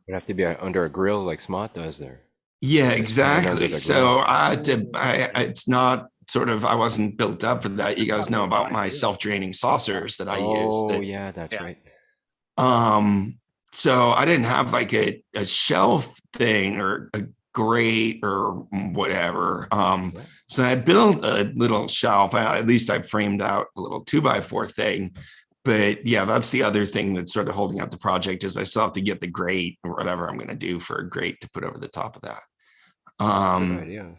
It'd have to be under a grill like Smart does there. Yeah, exactly. So it's not sort of, I wasn't built up for that. You guys know about my self-draining saucers that I use. Oh, yeah, that's right. So I didn't have like a shelf thing or a grate or whatever. So I built a little shelf. At least I framed out a little 2x4 thing But yeah, that's the other thing that's sort of holding up the project is I still have to get the grate or whatever I'm going to do for a grate to put over the top of that. Good idea.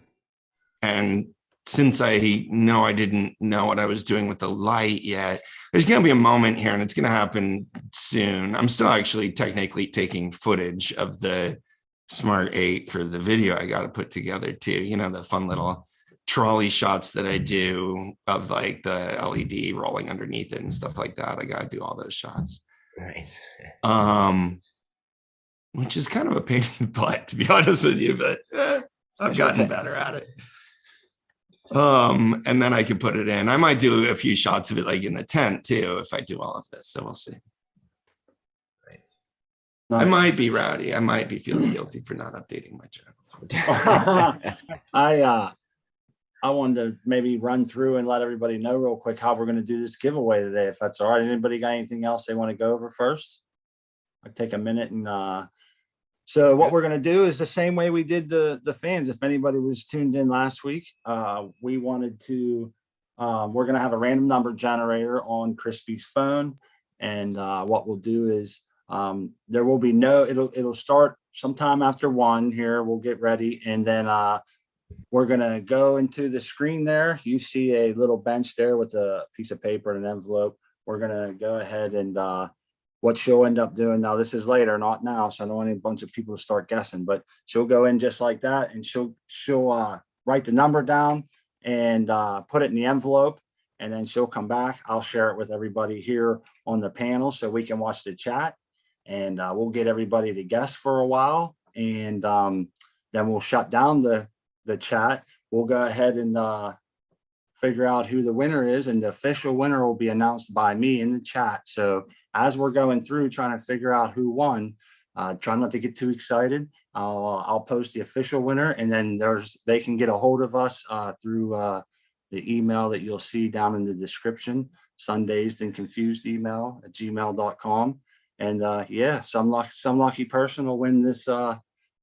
And since I know I didn't know what I was doing with the light yet, there's going to be a moment here and it's going to happen soon. I'm still actually technically taking footage of the Smart 8 for the video I got to put together too. You know, the fun little trolley shots that I do of like the LED rolling underneath it and stuff like that. I got to do all those shots. Nice. Which is kind of a pain in the butt, to be honest with you, but I've gotten better at it. And then I can put it in. I might do a few shots of it like in the tent too, if I do all of this. So we'll see. Nice. I might be rowdy. I might be feeling guilty for not updating my channel. I wanted to maybe run through and let everybody know real quick how we're going to do this giveaway today, if that's all right. Anybody got anything else they want to go over first? I'll take a minute and so what we're going to do is the same way we did the fans. If anybody was tuned in last week, we wanted to we're going to have a random number generator on Crispy's phone, and what we'll do is there will be no it'll start sometime after 1 here. We'll get ready, and then we're going to go into the screen there. You see a little bench there with a piece of paper and an envelope. We're going to go ahead and what she'll end up doing now, this is later, not now, so I don't want a bunch of people to start guessing, but she'll go in just like that and she'll write the number down and put it in the envelope, and then she'll come back. I'll share it with everybody here on the panel so we can watch the chat, and we'll get everybody to guess for a while, and then we'll shut down the chat. We'll go ahead and figure out who the winner is, and the official winner will be announced by me in the chat. So as we're going through trying to figure out who won, try not to get too excited. I'll post the official winner, and then they can get a hold of us through the email that you'll see down in the description, Sundazed and Confused email at gmail.com. And yeah, some lucky person will win this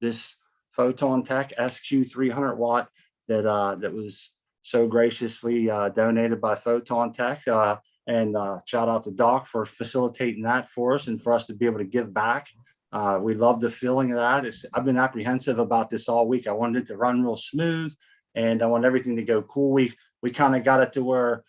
this Photontek SQ300 watt that was so graciously donated by Photontek. And shout out to Doc for facilitating that for us and for us to be able to give back. We love the feeling of that. I've been apprehensive about this all week. I wanted it to run real smooth, and I want everything to go cool. We kind of got it to where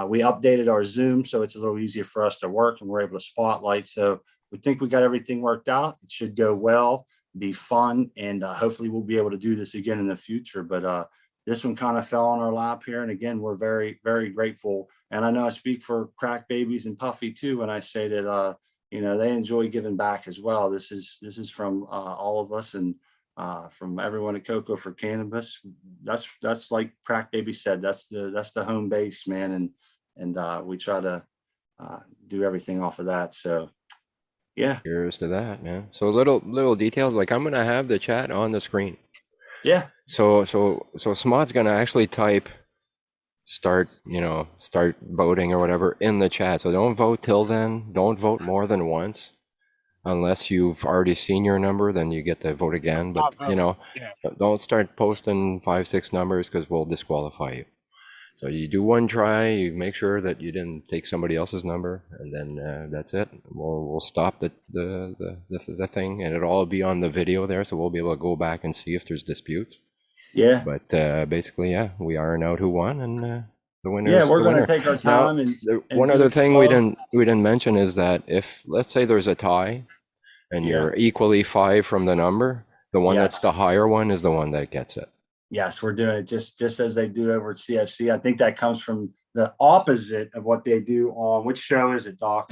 we updated our Zoom, so it's a little easier for us to work, and we're able to spotlight. So we think we got everything worked out. It should go well, be fun, and hopefully we'll be able to do this again in the future. But this one kind of fell on our lap here. And again, we're very, very grateful. And I know I speak for Crack Babies and Puffy too when I say that, you know, they enjoy giving back as well. This is from all of us, and from everyone at Coco for Cannabis. That's like Crack Baby said, that's the home base, man. And we try to do everything off of that. So yeah. Cheers to that, man. So little details, like I'm gonna have the chat on the screen. Yeah. So Smod's gonna actually type start voting or whatever in the chat. So don't vote till then. Don't vote more than once. Unless you've already seen your number, then you get to vote again. But don't start posting 5-6 numbers, because we'll disqualify you. So you do one try, you make sure that you didn't take somebody else's number, and then that's it. We'll stop the thing, and it'll all be on the video there, so we'll be able to go back and see if there's disputes. Yeah. But basically, yeah, we iron out who won, and the winner. Yeah, is we're the going to winner. take our time. Now, and one do other it thing slow. we didn't mention is that if, let's say there's a tie, and you're equally 5 from the number, the one that's the higher one is the one that gets it. Yes, we're doing it just as they do over at CFC. I think that comes from the opposite of what they do on, which show is it, Doc?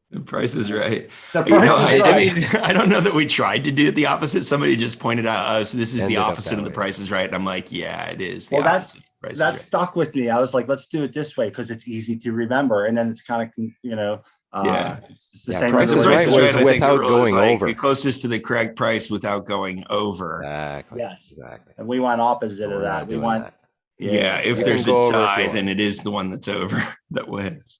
The Price is Right. The Price is I Right. mean, I don't know that we tried to do it the opposite. Somebody just pointed out, so this is the Ended up opposite that of The way. Price is Right. And I'm like, yeah, it is. Well, Price is that Right. stuck with me. I was like, let's do it this way because it's easy to remember, and then it's kind of, you know, it's the same. Price is other way. Right was without going over. The closest to the correct price without going over. Exactly. Yes. Exactly. And we went opposite of that. We went. Yeah, if You there's can a go over if tie, you want. then it is the one that's over that wins.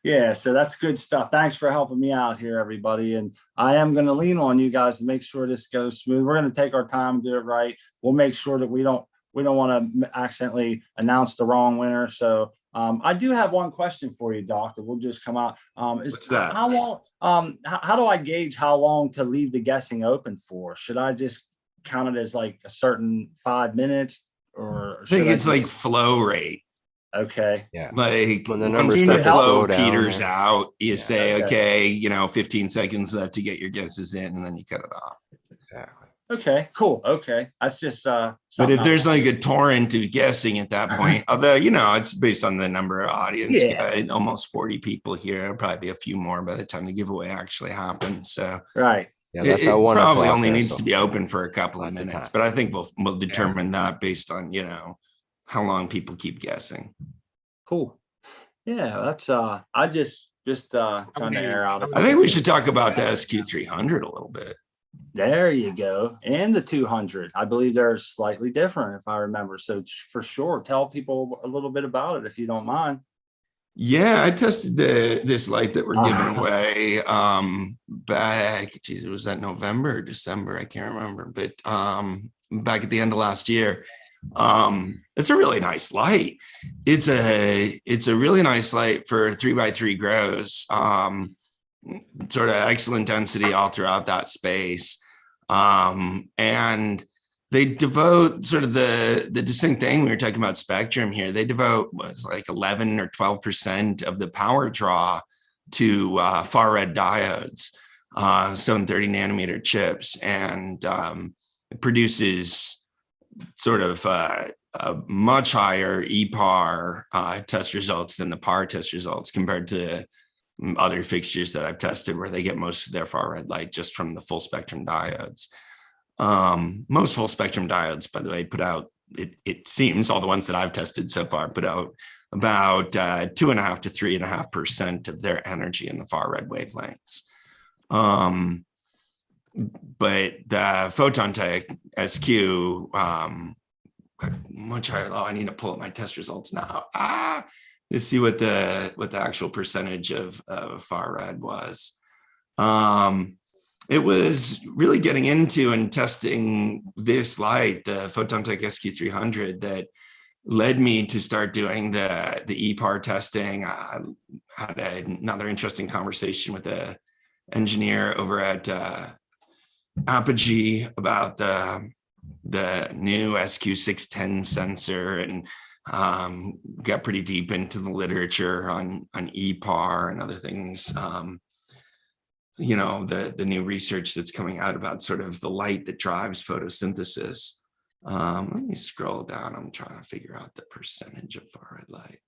Yeah, so that's good stuff. Thanks for helping me out here, everybody. And I am going to lean on you guys to make sure this goes smooth. We're going to take our time and do it right. We'll make sure that we don't want to accidentally announce the wrong winner. So I do have one question for you, Doctor. We'll just come out. What's that? How long? How do I gauge how long to leave the guessing open for? Should I just count it as like a certain 5 minutes, or I think should it's like flow rate. Okay. Yeah. Like When the once numbers the start to flow slow down peters there. out, you Yeah. say, Okay. okay, you know, 15 seconds left to get your guesses in, and then you cut it off. Exactly. Okay. Cool. Okay. That's just But something if I there's wanted like a to- torrent of guessing at that point, although, you know, it's based on the number of audience, Yeah. almost 40 people here, there'll probably be a few more by the time the giveaway actually happens. So Right. Yeah, it, that's how it 1 probably o'clock only is, needs so to be open for a couple of lots of minutes, time. but I think we'll determine that based on, you know, how long people keep guessing. Cool. Yeah. That's I just trying to many- air out. how I think we should talk about the SQ300 a little bit. There you go. And the 200. I believe they're slightly different, if I remember. So for sure, tell people a little bit about it if you don't mind. Yeah, I tested this light that we're giving away back, geez, was that November or December? I can't remember, but back at the end of last year. It's a really nice light. It's a really nice light for 3x3 grows. Sort of excellent density all throughout that space. And they devote sort of the distinct thing we were talking about spectrum here. They devote was like 11 or 12% of the power draw to far red diodes, 730 nanometer chips, and it produces sort of a much higher EPAR test results than the PAR test results compared to other fixtures that I've tested where they get most of their far red light just from the full spectrum diodes. Most full spectrum diodes, by the way, put out, it seems, all the ones that I've tested so far, put out about 2.5 to 3.5% of their energy in the far red wavelengths. But the Photontek SQ, much higher. Oh, I need to pull up my test results now. To see what the actual percentage of far red was. It was really getting into and testing this light, the Photontek SQ300, that led me to start doing the EPAR testing. I had another interesting conversation with an engineer over at Apogee about the new SQ610 sensor, and got pretty deep into the literature on EPAR and other things. You know, the new research that's coming out about sort of the light that drives photosynthesis. Let me scroll down. I'm trying to figure out the percentage of far red light.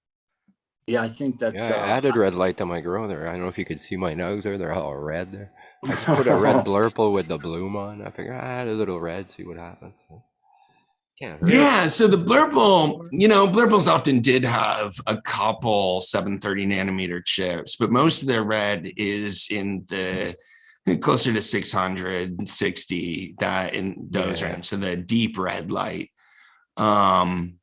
Yeah, I think that's Yeah, I added red light to my grow there. I don't know if you could see my nugs there. They're all red there. I just put a red blurple with the bloom on. I figure I add a little red, see what happens. Can't hurt. Yeah, so the blurple, you know, blurples often did have a couple 730 nanometer chips, but most of their red is in the closer to 660, that in those range, so the deep red light. And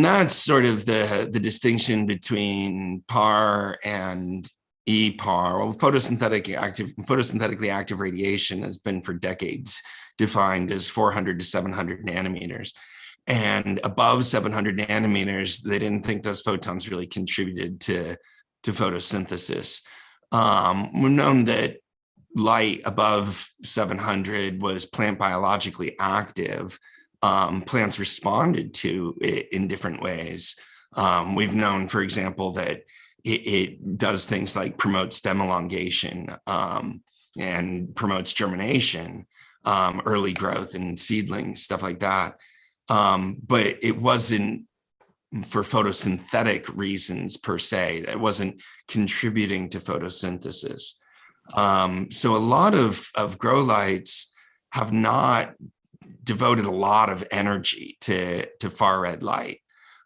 that's sort of the distinction between PAR and EPAR. Well, photosynthetically active radiation has been for decades defined as 400 to 700 nanometers. And above 700 nanometers, they didn't think those photons really contributed to photosynthesis. We've known that light above 700 was plant biologically active. Plants responded to it in different ways. We've known, for example, that it does things like promote stem elongation and promotes germination, early growth and seedlings, stuff like that. But it wasn't for photosynthetic reasons per se. It wasn't contributing to photosynthesis. So a lot of grow lights have not devoted a lot of energy to far red light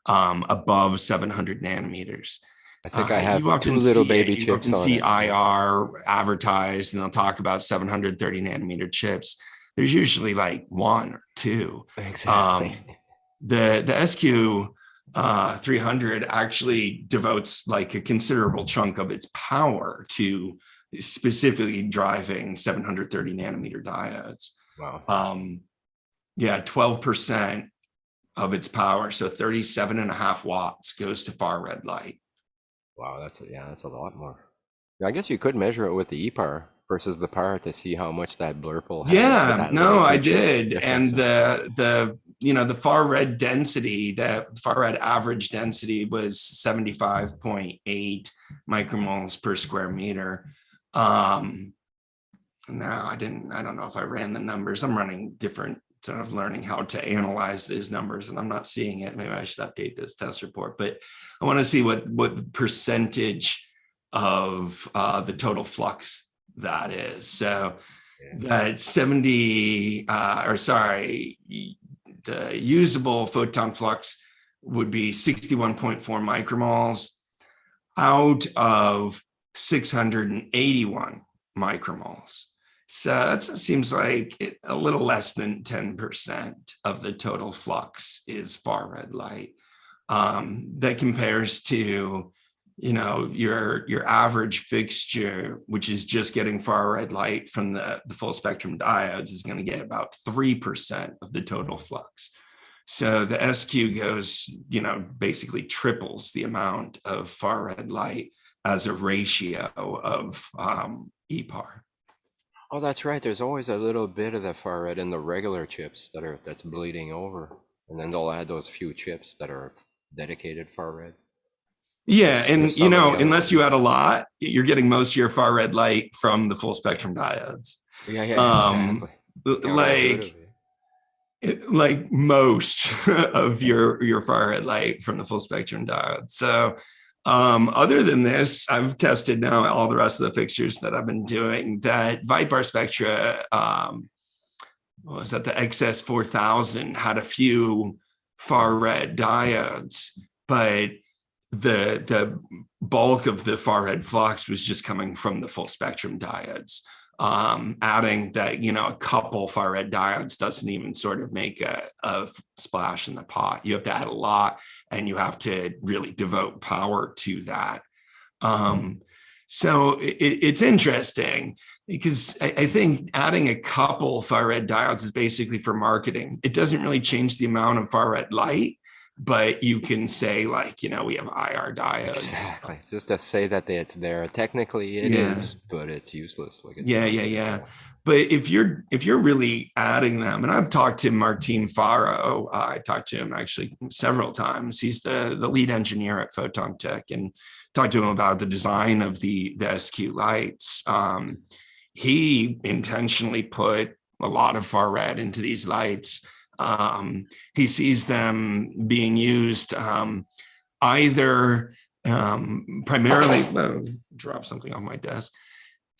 above 700 nanometers. I think I have you often two little see baby it. You chips often on see it. IR advertised, and they'll talk about 730 nanometer chips. There's usually like one or two. Exactly. The SQ 300 actually devotes like a considerable chunk of its power to specifically driving 730 nanometer diodes. Wow. Yeah, 12% of its power. So 37.5 watts goes to far red light. Wow, that's a lot more. Yeah, I guess you could measure it with the E-power versus the power to see how much that blurple has. Yeah, no, I did. difference. And the far red density, the far red average density was 75.8 micromoles per square meter. No, I don't know if I ran the numbers. I'm running different, sort of learning how to analyze these numbers, and I'm not seeing it. Maybe I should update this test report, but I want to see what the percentage of the total flux that is. So that 70, the usable photon flux would be 61.4 micromoles out of 681 micromoles. So that seems like a little less than 10% of the total flux is far red light. That compares to, your average fixture, which is just getting far red light from the full spectrum diodes, is going to get about 3% of the total flux. So the SQ goes, basically triples the amount of far red light as a ratio of EPAR. Oh, that's right. There's always a little bit of the far red in the regular chips that's bleeding over, and then they'll add those few chips that are dedicated far red. Yeah, and unless you add a lot, you're getting most of your far red light from the full spectrum diodes. Yeah, exactly. Like most of your far red light from the full spectrum diodes. So other than this, I've tested now all the rest of the fixtures that I've been doing. That Vipar Spectra, was that the XS4000 had a few far red diodes, but the bulk of the far red flux was just coming from the full spectrum diodes. Adding that, a couple far red diodes doesn't even sort of make a splash in the pot. You have to add a lot, and you have to really devote power to that. So it's interesting because I think adding a couple far red diodes is basically for marketing. It doesn't really change the amount of far red light, but you can say, like, we have IR diodes. Exactly. Just to say that it's there. Technically it is, but it's useless. Like yeah. But if you're really adding them, and I've talked to Martin Faro, I talked to him actually several times. He's the lead engineer at Photontek, and talked to him about the design of the SQ lights. He intentionally put a lot of far red into these lights. He sees them being used either primarily, drop something off my desk,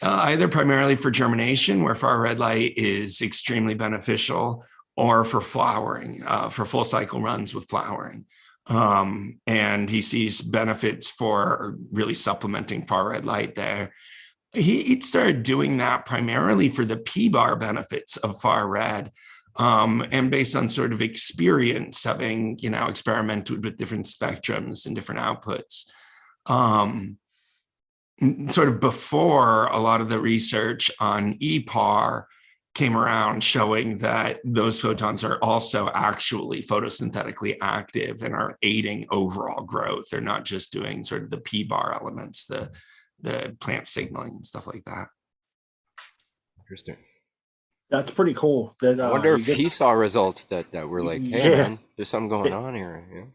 either primarily for germination, where far red light is extremely beneficial, or for flowering, for full cycle runs with flowering. And he sees benefits for really supplementing far red light there. He started doing that primarily for the P-bar benefits of far red. And based on sort of experience, having, experimented with different spectrums and different outputs, sort of before a lot of the research on EPAR came around, showing that those photons are also actually photosynthetically active and are aiding overall growth. They're not just doing sort of the P-bar elements, the plant signaling and stuff like that. Interesting. That's pretty cool. That, I wonder if he saw results that were like, hey, man, there's something going on here. Yeah.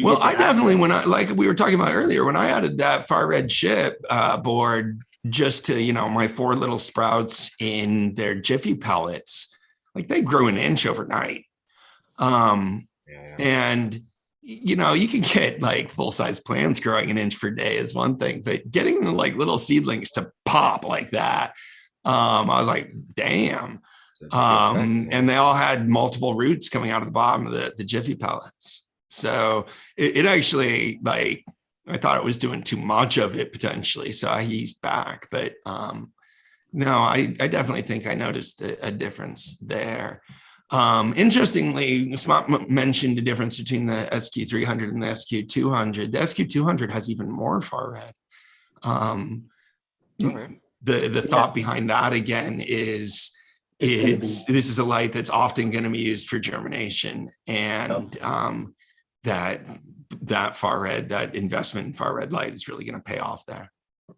Well, I definitely, like we were talking about earlier, when I added that far red chip board just to, my 4 little sprouts in their Jiffy pellets, like they grew an inch overnight. And, you can get like full-size plants growing an inch per day is one thing, but getting like little seedlings to pop like that, I was like, damn. And they all had multiple roots coming out of the bottom of the Jiffy pellets. So it actually, like, I thought it was doing too much of it potentially. So I eased back, but no, I definitely think I noticed a difference there. Interestingly, Smot mentioned the difference between the SQ300 and the SQ200. The SQ200 has even more far red. The thought behind that again is It's this is a light that's often going to be used for germination, and that far red, that investment in far red light is really going to pay off there.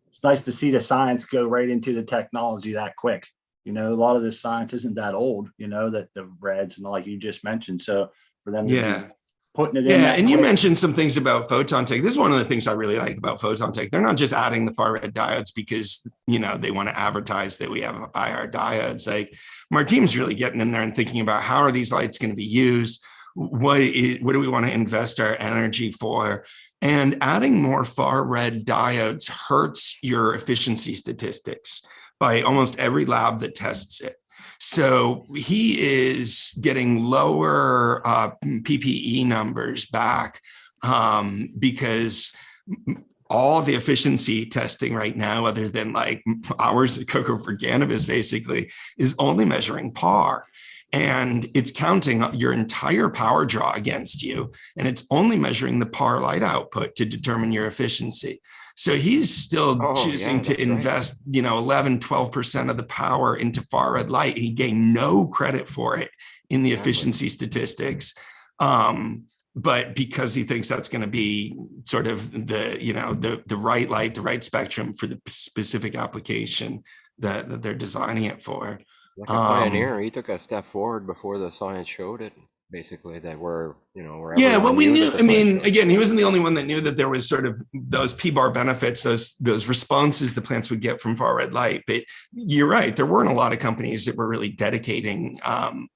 It's nice to see the science go right into the technology that quick. You know, a lot of this science isn't that old, you know, that the reds and like you just mentioned. So for them to be putting it in. Yeah, and you mentioned some things about Photontek. This is one of the things I really like about Photontek. They're not just adding the far red diodes because, you know, they want to advertise that we have IR diodes. Like, our team's really getting in there and thinking about how are these lights going to be used? What do we want to invest our energy for? And adding more far red diodes hurts your efficiency statistics by almost every lab that tests it. So he is getting lower PPE numbers back because all of the efficiency testing right now, other than like ours at Coco for cannabis, basically, is only measuring PAR. And it's counting your entire power draw against you. And it's only measuring the PAR light output to determine your efficiency. So he's still choosing to invest, you know, 11, 12% of the power into far red light. He gained no credit for it in the efficiency statistics. But because he thinks that's going to be sort of the, you know, the right light, the right spectrum for the specific application that they're designing it for. Like a pioneer, he took a step forward before the science showed it. Basically, that we're, you know, yeah. Well, we knew. I mean, again, he wasn't the only one that knew that there was sort of those P-bar benefits, those responses the plants would get from far red light. But you're right, there weren't a lot of companies that were really dedicating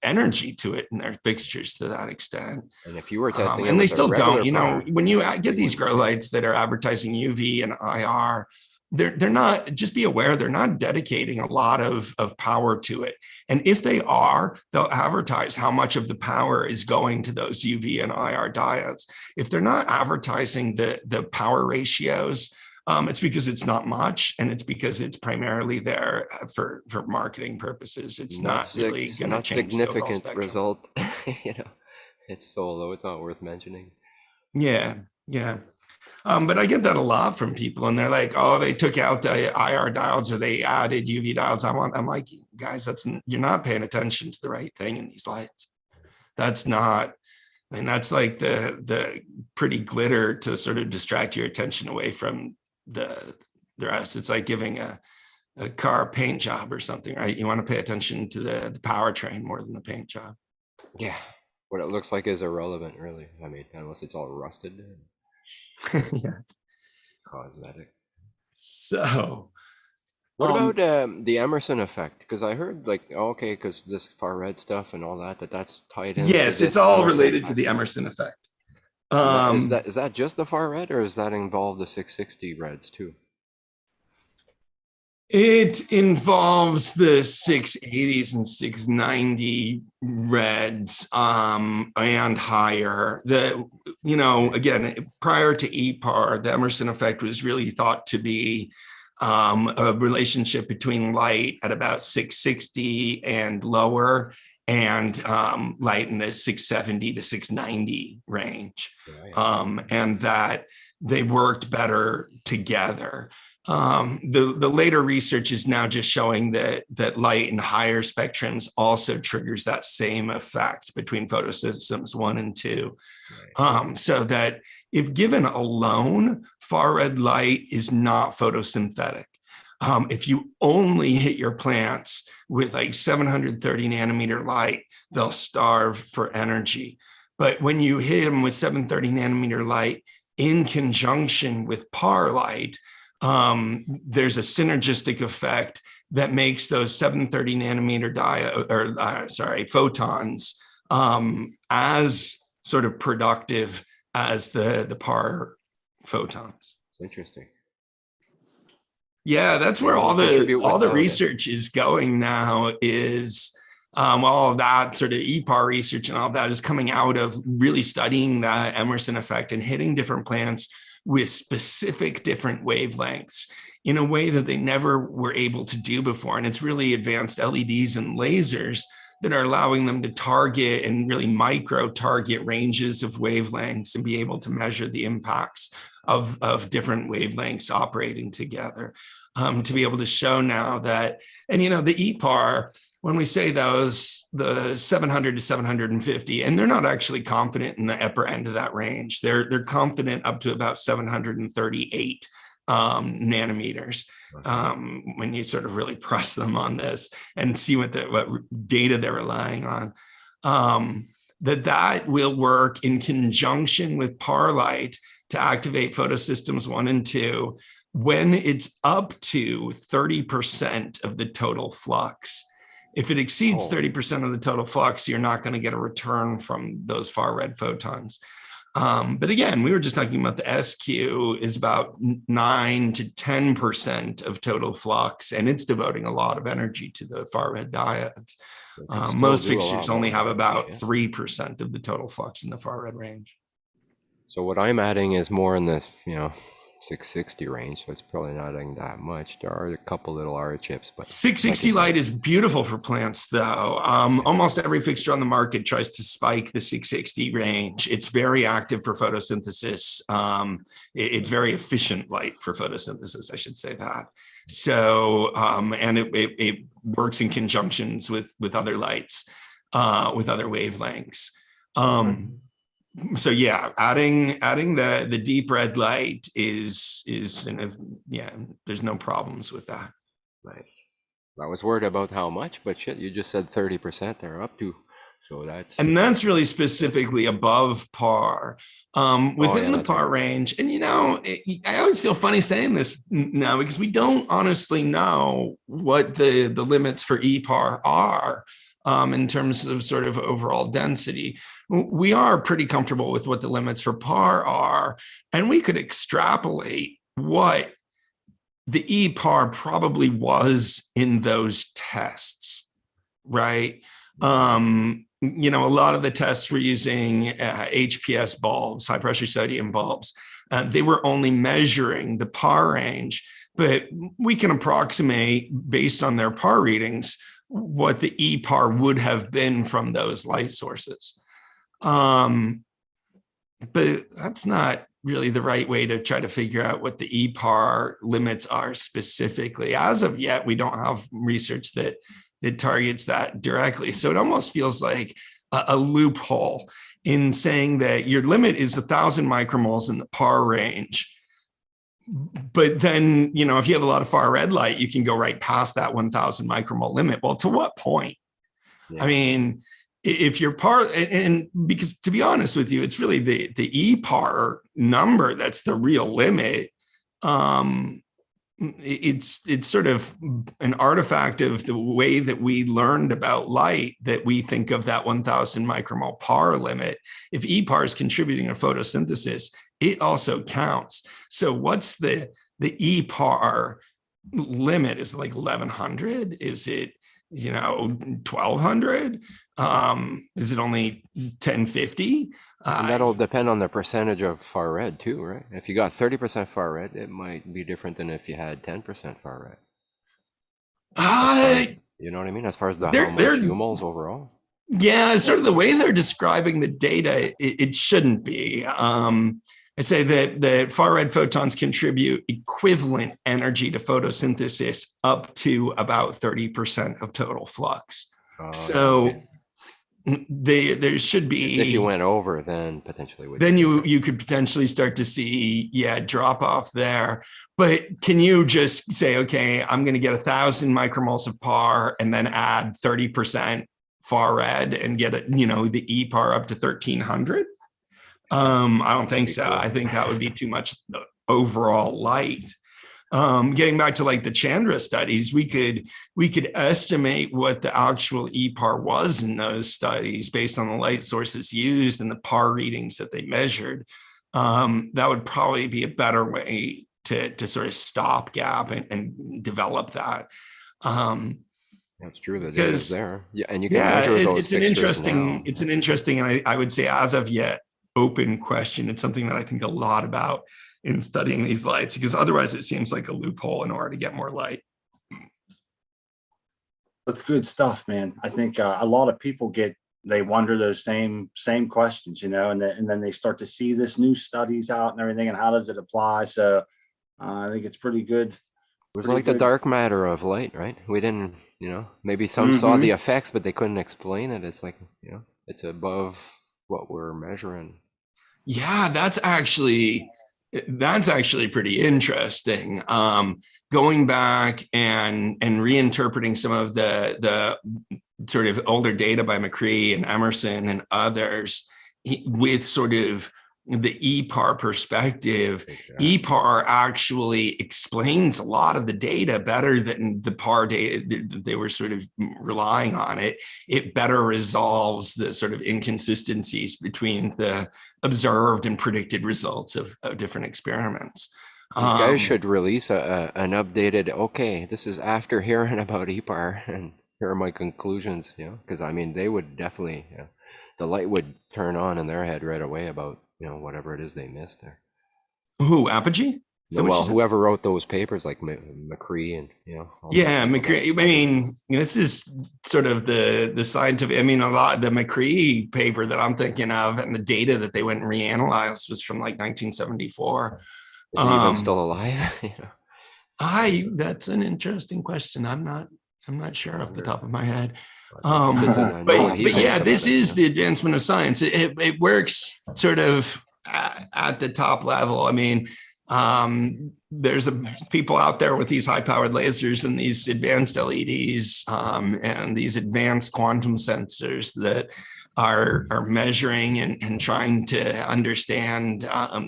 energy to it in their fixtures to that extent. And if you were testing, and they still don't. You know, when you get these grow lights that are advertising UV and IR. They're not, just be aware, they're not dedicating a lot of power to it. And if they are, they'll advertise how much of the power is going to those UV and IR diodes. If they're not advertising the power ratios, it's because it's not much, and it's because it's primarily there for marketing purposes. It's not really going to change the significant result. You know, it's so low, it's not worth mentioning. Yeah. But I get that a lot from people, and they're like, "Oh, they took out the IR diodes or they added UV diodes." I'm like, guys, you're not paying attention to the right thing in these lights. That's not, and that's like the pretty glitter to sort of distract your attention away from the rest. It's like giving a car a paint job or something, right? You want to pay attention to the powertrain more than the paint job. Yeah, what it looks like is irrelevant, really. I mean, unless it's all rusted. Yeah, it's cosmetic. So what about the Emerson effect? Because I heard like, okay, because this far red stuff and all that's tied in. Yes, it's all related to the Emerson effect. Is that just the far red, or does that involve the 660 reds too? It involves the 680s and 690 reds and higher. Again, prior to EPAR, the Emerson effect was really thought to be a relationship between light at about 660 and lower, and light in the 670 to 690 range, and that they worked better together. The later research is now just showing that light in higher spectrums also triggers that same effect between photosystems 1 and 2. So that if given alone, far red light is not photosynthetic. If you only hit your plants with like 730 nanometer light, they'll starve for energy. But when you hit them with 730 nanometer light in conjunction with PAR light, there's a synergistic effect that makes those 730 nanometer photons as sort of productive as the PAR photons. Interesting. Yeah, that's where all the research is going now. Is all of that sort of EPAR research and all of that is coming out of really studying the Emerson effect and hitting different plants with specific different wavelengths in a way that they never were able to do before. And it's really advanced LEDs and lasers that are allowing them to target and really micro target ranges of wavelengths and be able to measure the impacts of different wavelengths operating together, to be able to show now that, and the EPAR, when we say those, the 700 to 750, and they're not actually confident in the upper end of that range. They're confident up to about 738 nanometers, when you sort of really press them on this and see what data they're relying on, that will work in conjunction with PAR light to activate photosystems 1 and 2 when it's up to 30% of the total flux. If it exceeds 30% of the total flux, you're not going to get a return from those far red photons. But again, we were just talking about the SQ is about 9 to 10% of total flux, and it's devoting a lot of energy to the far red diodes. Most fixtures only have about 3% of the total flux in the far red range. So what I'm adding is more in the 660 range, so it's probably not adding that much. There are a couple little R chips, but 660 light is beautiful for plants, though. Almost every fixture on the market tries to spike the 660 range. It's very active for photosynthesis. It's very efficient light for photosynthesis, I should say that. So, and it works in conjunctions with other lights, with other wavelengths. So yeah, adding the deep red light is there's no problems with that. Nice. I was worried about how much, but shit, you just said 30% they're up to. So that's really specifically above PAR, within the PAR range. And I always feel funny saying this now because we don't honestly know what the limits for EPAR are. In terms of sort of overall density, we are pretty comfortable with what the limits for PAR are, and we could extrapolate what the EPAR probably was in those tests, right? A lot of the tests were using HPS bulbs, high pressure sodium bulbs. They were only measuring the PAR range, but we can approximate based on their PAR readings what the EPAR would have been from those light sources. But that's not really the right way to try to figure out what the EPAR limits are specifically. As of yet, we don't have research that targets that directly. So it almost feels like a loophole in saying that your limit is 1,000 micromoles in the PAR range. But then, if you have a lot of far red light, you can go right past that 1,000 micromole limit. Well, to what point? Yeah. I mean, if your PAR, and because to be honest with you, it's really the EPAR number that's the real limit. It's sort of an artifact of the way that we learned about light, that we think of that 1,000 micromole PAR limit. If EPAR is contributing to photosynthesis, it also counts. So what's the EPAR limit? Is it like 1,100? Is it 1,200? Is it only 1050? And that'll depend on the percentage of far red too, right? If you got 30% far red, it might be different than if you had 10% far red. You know what I mean? As far as how much UMOLs overall. Yeah, sort of the way they're describing the data, it shouldn't be. I say that far red photons contribute equivalent energy to photosynthesis up to about 30% of total flux. So there should be. If you went over, then potentially. You could potentially start to see, drop off there. But can you just say, okay, I'm going to get 1,000 micromoles of PAR and then add 30% far red and get the EPAR up to 1,300? I don't think so. I think that would be too much overall light. Getting back to like the Chandra studies, we could estimate what the actual EPAR was in those studies based on the light sources used and the PAR readings that they measured. That would probably be a better way to sort of stopgap and develop that. That's true. The data is there. Yeah, and you can measure those. It's an interesting, and I would say as of yet, open question. It's something that I think a lot about in studying these lights, because otherwise it seems like a loophole in order to get more light. That's good stuff, man. I think a lot of people get they wonder those same questions, you know, and then they start to see this new studies out and everything, and how does it apply? So I think it's pretty good. It was Pretty like the good. dark matter of light, right? We didn't, you know, maybe some saw the effects, but they couldn't explain it. It's like, you know, it's above what we're measuring. Yeah, that's actually pretty interesting. Going back and reinterpreting some of the sort of older data by McCree and Emerson and others with sort of the EPAR perspective. Exactly. EPAR actually explains a lot of the data better than the PAR data that they were sort of relying on. It better resolves the sort of inconsistencies between the observed and predicted results of different experiments. These guys should release an updated, okay, this is after hearing about EPAR, and here are my conclusions, you know, because I mean, they would definitely, you know, the light would turn on in their head right away about, you know, whatever it is they missed there. Who, Apogee? Well, whoever wrote those papers, like McCree and, you know. Yeah, McCree. I mean, this is sort of the scientific, I mean, a lot, the McCree paper that I'm thinking of and the data that they went and reanalyzed was from like 1974. Is he even still alive? You know? That's an interesting question. I'm not sure off the top of my head. But But yeah, this is the advancement of science. It works sort of at the top level. I mean, there's people out there with these high-powered lasers and these advanced LEDs and these advanced quantum sensors that are measuring and trying to understand,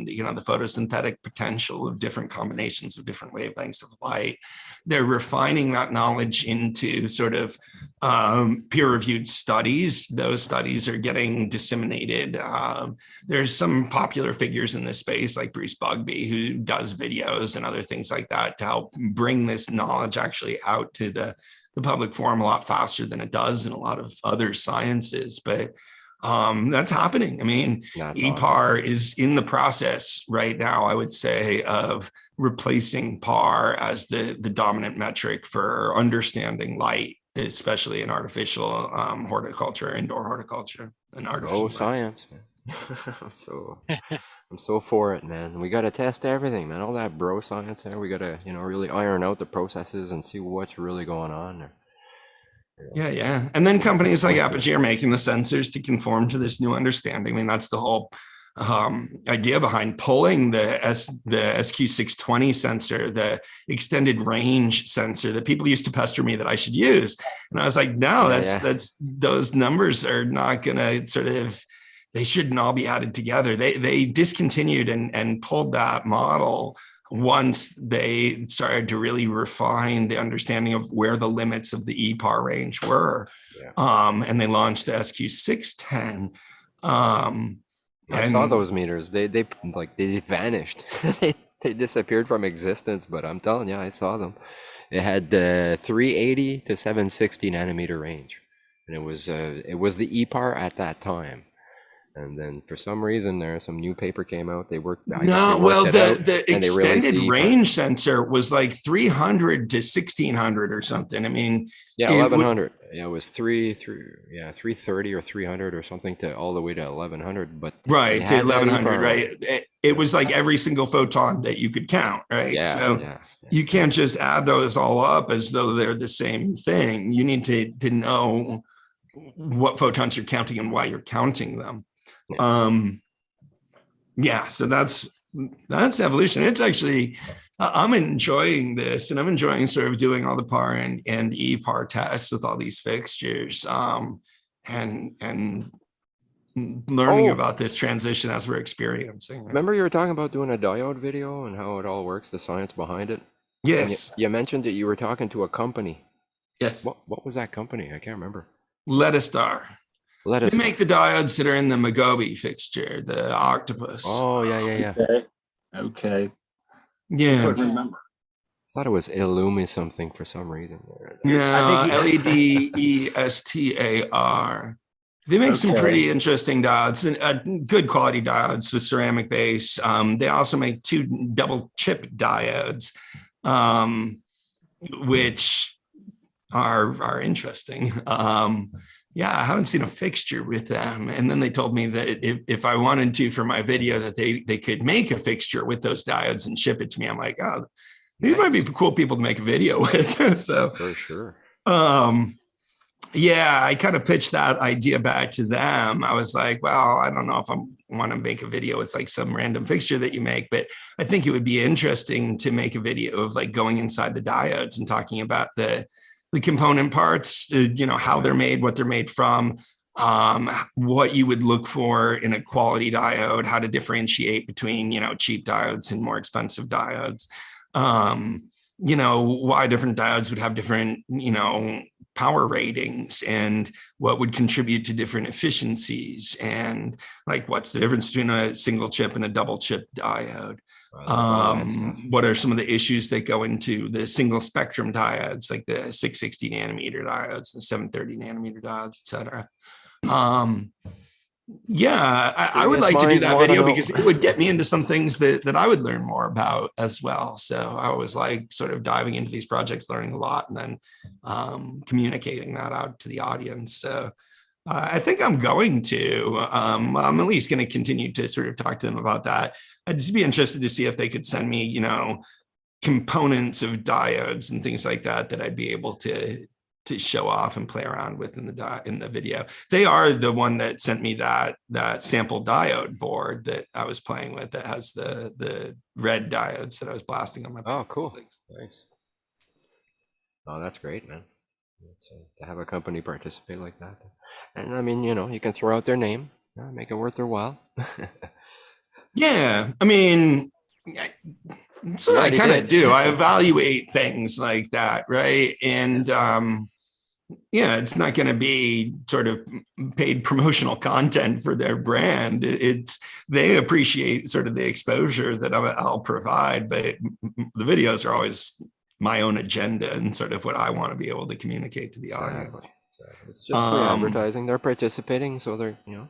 you know, the photosynthetic potential of different combinations of different wavelengths of light. They're refining that knowledge into sort of peer-reviewed studies. Those studies are getting disseminated. There's some popular figures in this space, like Bruce Bugbee, who does videos and other things like that to help bring this knowledge actually out to the public forum a lot faster than it does in a lot of other sciences. But that's happening. I mean, That's EPAR is in the process right now, I would say, of replacing PAR as the dominant metric for understanding light, especially in artificial horticulture, indoor horticulture, and artificial light. Science, man. I'm so for it, man. We got to test everything, man. All that bro science there. We got to, you know, really iron out the processes and see what's really going on there. Yeah. And then companies like Apogee are making the sensors to conform to this new understanding. I mean, that's the whole idea behind pulling the SQ300 sensor, the extended range sensor that people used to pester me that I should use. And I was like, no, that's those numbers are not going to sort of, they shouldn't all be added together. They discontinued and pulled that model once they started to really refine the understanding of where the limits of the EPAR range were. Yeah. And they launched the SQ610. I saw those meters. They vanished. they disappeared from existence, but I'm telling you, I saw them. It had the 380 to 760 nanometer range. And it was the EPAR at that time. And then for some reason some new paper came out. The extended range sensor was like 300 to 1600 or something. I mean, 1100. It was 330 or 300 or something to all the way to 1100. But right to 1100, right? It was like every single photon that you could count, right? You can't just add those all up as though they're the same thing. You need to know what photons you're counting and why you're counting them. So that's evolution. It's actually, I'm enjoying this, and I'm enjoying sort of doing all the PAR and EPAR tests with all these fixtures, and learning about this transition as we're experiencing. Remember you were talking about doing a diode video and how it all works, the science behind it? Yes. You mentioned that you were talking to a company. Yes. What was that company? I can't remember. Letostar. They make the diodes that are in the Magobi fixture, the octopus. Oh, yeah. Okay. Yeah. I couldn't remember. I thought it was Illumi something for some reason. No, LEDESTAR. They make some pretty interesting diodes and good quality diodes with ceramic base. They also make 2 double chip diodes, which are interesting. yeah, I haven't seen a fixture with them. And then they told me that if I wanted to for my video, that they could make a fixture with those diodes and ship it to me. I'm like, oh, these might be cool people to make a video with. So For sure. Yeah, I kind of pitched that idea back to them. I was like, well, I don't know if I want to make a video with like some random fixture that you make, but I think it would be interesting to make a video of like going inside the diodes and talking about the component parts, you know, how they're made, what they're made from, what you would look for in a quality diode, how to differentiate between, you know, cheap diodes and more expensive diodes. You know, why different diodes would have different, you know, power ratings and what would contribute to different efficiencies, and like what's the difference between a single chip and a double chip diode. What are some of the issues that go into the single spectrum diodes, like the 660 nanometer diodes, the 730 nanometer diodes, et cetera. Yeah, I would like to do that video because it would get me into some things that I would learn more about as well. So I was like sort of diving into these projects, learning a lot, and then communicating that out to the audience. So I think I'm going to, I'm at least going to continue to sort of talk to them about that. I'd just be interested to see if they could send me, you know, components of diodes and things like that I'd be able to show off and play around with in the video. They are the one that sent me that sample diode board that I was playing with that has the red diodes that I was blasting on my. Oh, cool. Nice. Oh, that's great, man. To have a company participate like that. And I mean, you know, you can throw out their name, make it worth their while. Yeah, I mean, so I kind of do. I evaluate things like that, right? And yeah, it's not going to be sort of paid promotional content for their brand. They appreciate sort of the exposure that I'll provide, but the videos are always my own agenda and sort of what I want to be able to communicate to the audience. It's just free advertising. They're participating, so they're, you know.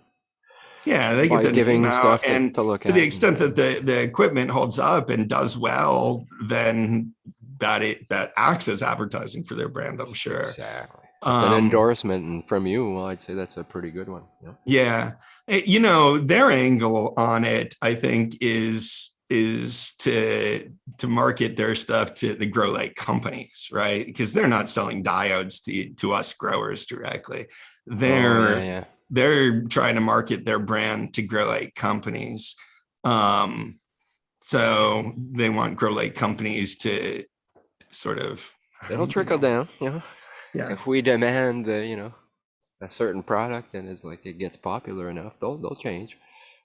Yeah, they get the giving name stuff out, and to look to at. the extent that the equipment holds up and does well, then that acts as advertising for their brand, I'm sure. Exactly. It's an endorsement from you. Well, I'd say that's a pretty good one. Yeah. You know, their angle on it, I think, is to market their stuff to the grow light companies, right? Because they're not selling diodes to us growers directly. They're trying to market their brand to grow light companies. So they want grow light companies to sort of. It'll trickle down, you know. Yeah. If we demand a certain product and it's like it gets popular enough, they'll change.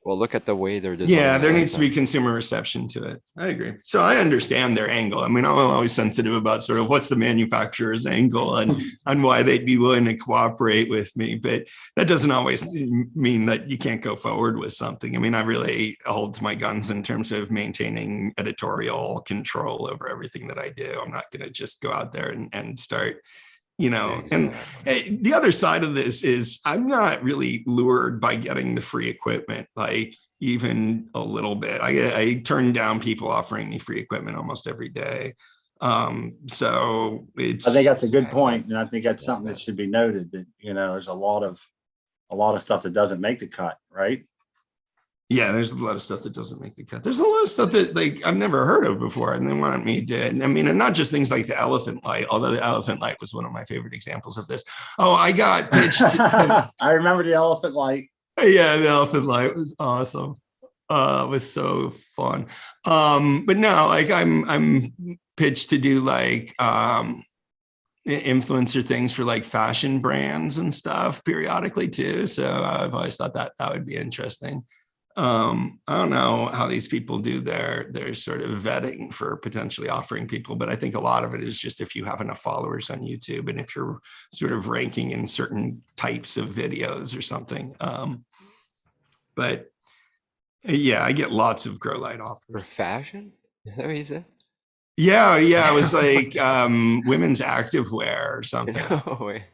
Well, look at the way they're designing. Yeah, there needs to be consumer reception to it. I agree. So I understand their angle. I mean, I'm always sensitive about sort of what's the manufacturer's angle and why they'd be willing to cooperate with me. But that doesn't always mean that you can't go forward with something. I mean, I really hold to my guns in terms of maintaining editorial control over everything that I do. I'm not going to just go out there and start, you know. Exactly. And the other side of this is I'm not really lured by getting the free equipment, like even a little bit. I turn down people offering me free equipment almost every day. So it's, I think that's a good point, and I think that's something that should be noted, that, you know, there's a lot of stuff that doesn't make the cut, right? Yeah, there's a lot of stuff that doesn't make the cut. There's a lot of stuff that like I've never heard of before, and they want me to. I mean, and not just things like the elephant light, although the elephant light was one of my favorite examples of this. Oh, I got pitched. I remember the elephant light. Yeah, the elephant light was awesome. It was so fun. But no, like I'm pitched to do like influencer things for like fashion brands and stuff periodically too. So I've always thought that would be interesting. I don't know how these people do their sort of vetting for potentially offering people, but I think a lot of it is just if you have enough followers on YouTube and if you're sort of ranking in certain types of videos or something. But yeah, I get lots of grow light offers. For fashion? Is that what you said? Yeah. It was like women's activewear or something. No way.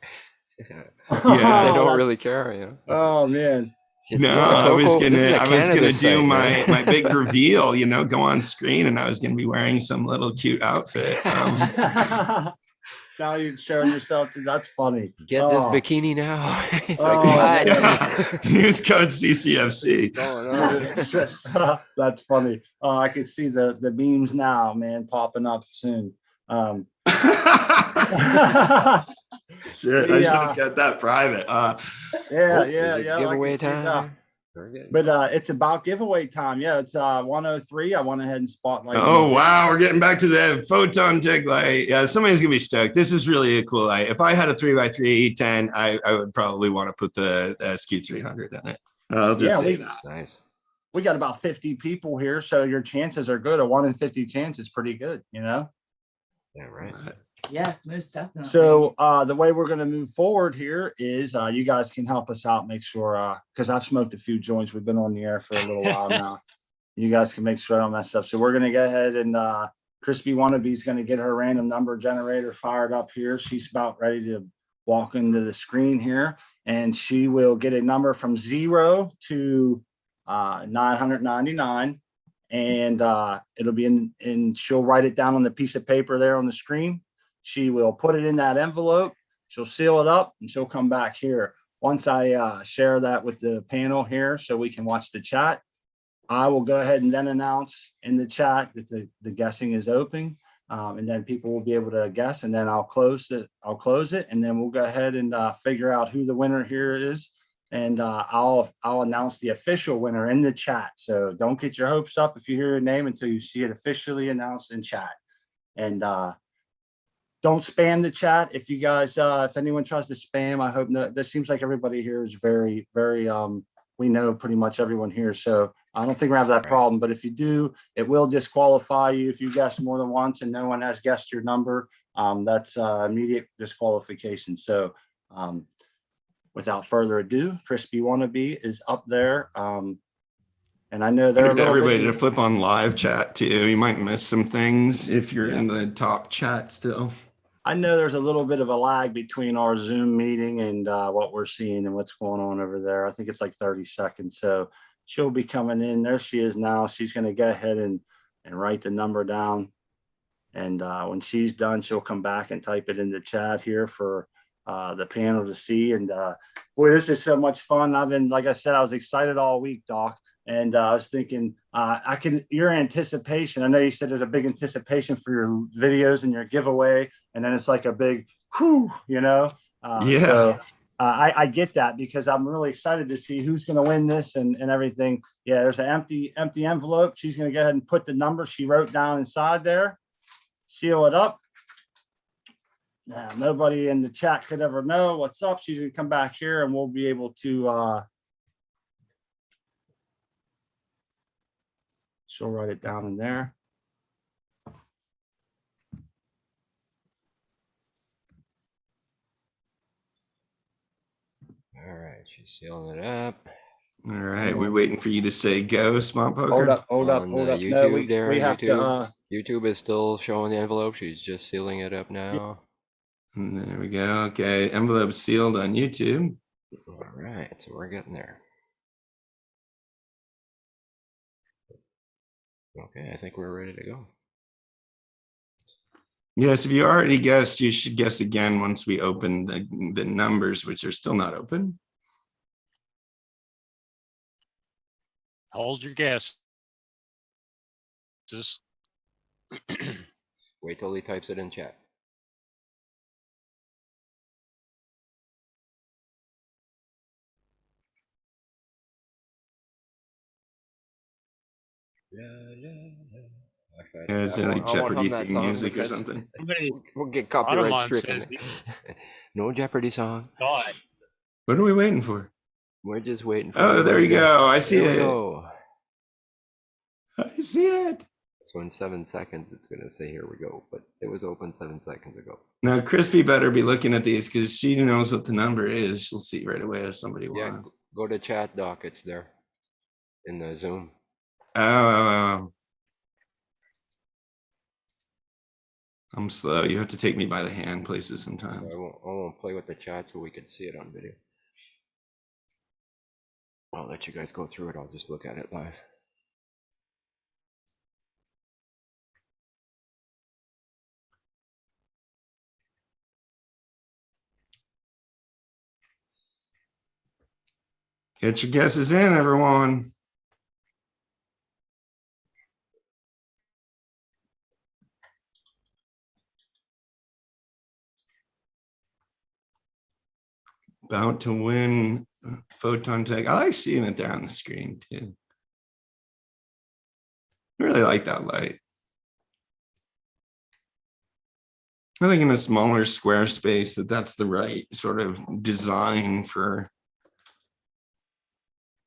Yeah. They don't really care, you know. Oh man. No, I was gonna do my big reveal, you know, go on screen, and I was gonna be wearing some little cute outfit. Now you're showing yourself too. That's funny. Get this Oh, bikini now. It's Oh, like, man. what? Use code CCFC. Going on? That's funny. Oh, I can see the memes now, man, popping up soon. Shit, I should Yeah. have kept that private. Yeah, Oh, yeah, is it yeah. I giveaway can see that. time? Very good. But it's about giveaway time. Yeah, it's 103. I went ahead and spotlight. Oh wow, we're getting back to the Photontek light. Yeah, somebody's gonna be stoked. This is really a cool light. If I had a 3x3 E10, I would probably want to put the SQ300 in it. I'll just say that. That's nice. We got about 50 people here, so your chances are good. A 1 in 50 chance is pretty good, you know? Yeah, right. Yes, most definitely. So the way we're going to move forward here is you guys can help us out, make sure, because I've smoked a few joints. We've been on the air for a little while now. You guys can make sure I don't mess up. So we're going to go ahead and Crispy Wannabe's going to get her random number generator fired up here. She's about ready to walk into the screen here, and she will get a number from 0 to 999. And it'll be in, she'll write it down on the piece of paper there on the screen. She will put it in that envelope. She'll seal it up, and she'll come back here. Once I share that with the panel here so we can watch the chat, I will go ahead and then announce in the chat that the guessing is open. And then people will be able to guess, and then I'll close it. And then we'll go ahead and figure out who the winner here is. And I'll announce the official winner in the chat. So don't get your hopes up if you hear your name until you see it officially announced in chat. And don't spam the chat. If you guys, if anyone tries to spam, I hope not. This seems like everybody here is very, very, we know pretty much everyone here. So I don't think we have that problem, but if you do, it will disqualify you. If you guess more than once and no one has guessed your number, that's immediate disqualification. So without further ado, Crispy Wannabe is up there. And I know they're everybody to flip on live chat too. You might miss some things if you're in the top chat still. I know there's a little bit of a lag between our Zoom meeting and what we're seeing and what's going on over there. I think it's like 30 seconds. So she'll be coming in. There she is now. She's going to go ahead and write the number down. And when she's done, she'll come back and type it in the chat here for the panel to see. And boy, this is so much fun. I've been, like I said, I was excited all week, Doc. And I was thinking, your anticipation, I know you said there's a big anticipation for your videos and your giveaway, and then it's like a big whew, you know? Yeah. So I get that because I'm really excited to see who's going to win this and everything. Yeah, there's an empty envelope. She's going to go ahead and put the number she wrote down inside there, seal it up. Now, nobody in the chat could ever know what's up. She's going to come back here and we'll be able to she'll write it down in there. All right, she's sealing it up. All right, we're waiting for you to say go, Smart Poker. Hold up. On, No, YouTube we have YouTube. to. YouTube is still showing the envelope. She's just sealing it up now. And there we go. Okay, envelope sealed on YouTube. All right, so we're getting there. Okay, I think we're ready to go. Yes, if you already guessed, you should guess again once we open the numbers, which are still not open. Hold your guess. Just Wait till he types it in chat. Yeah, it's like Jeopardy theme music or something. We'll get Bottom copyright line stricken. says- No Jeopardy song. God. What are we waiting for? We're just waiting for. Oh, there you go. I see There we it. go. I see it. So in 7 seconds, it's going to say, here we go. But it was open 7 seconds ago. Now, Crispy better be looking at these because she knows what the number is. She'll see right away if somebody Yeah, wants. go to chat, Doc. It's there in the Zoom. Oh. I'm slow. You have to take me by the hand places sometimes. So I won't play with the chat so we can see it on video. I'll let you guys go through it. I'll just look at it live. Get your guesses in, everyone. About to win Photontek. I like seeing it there on the screen too. I really like that light. I think in a smaller square space that's the right sort of design for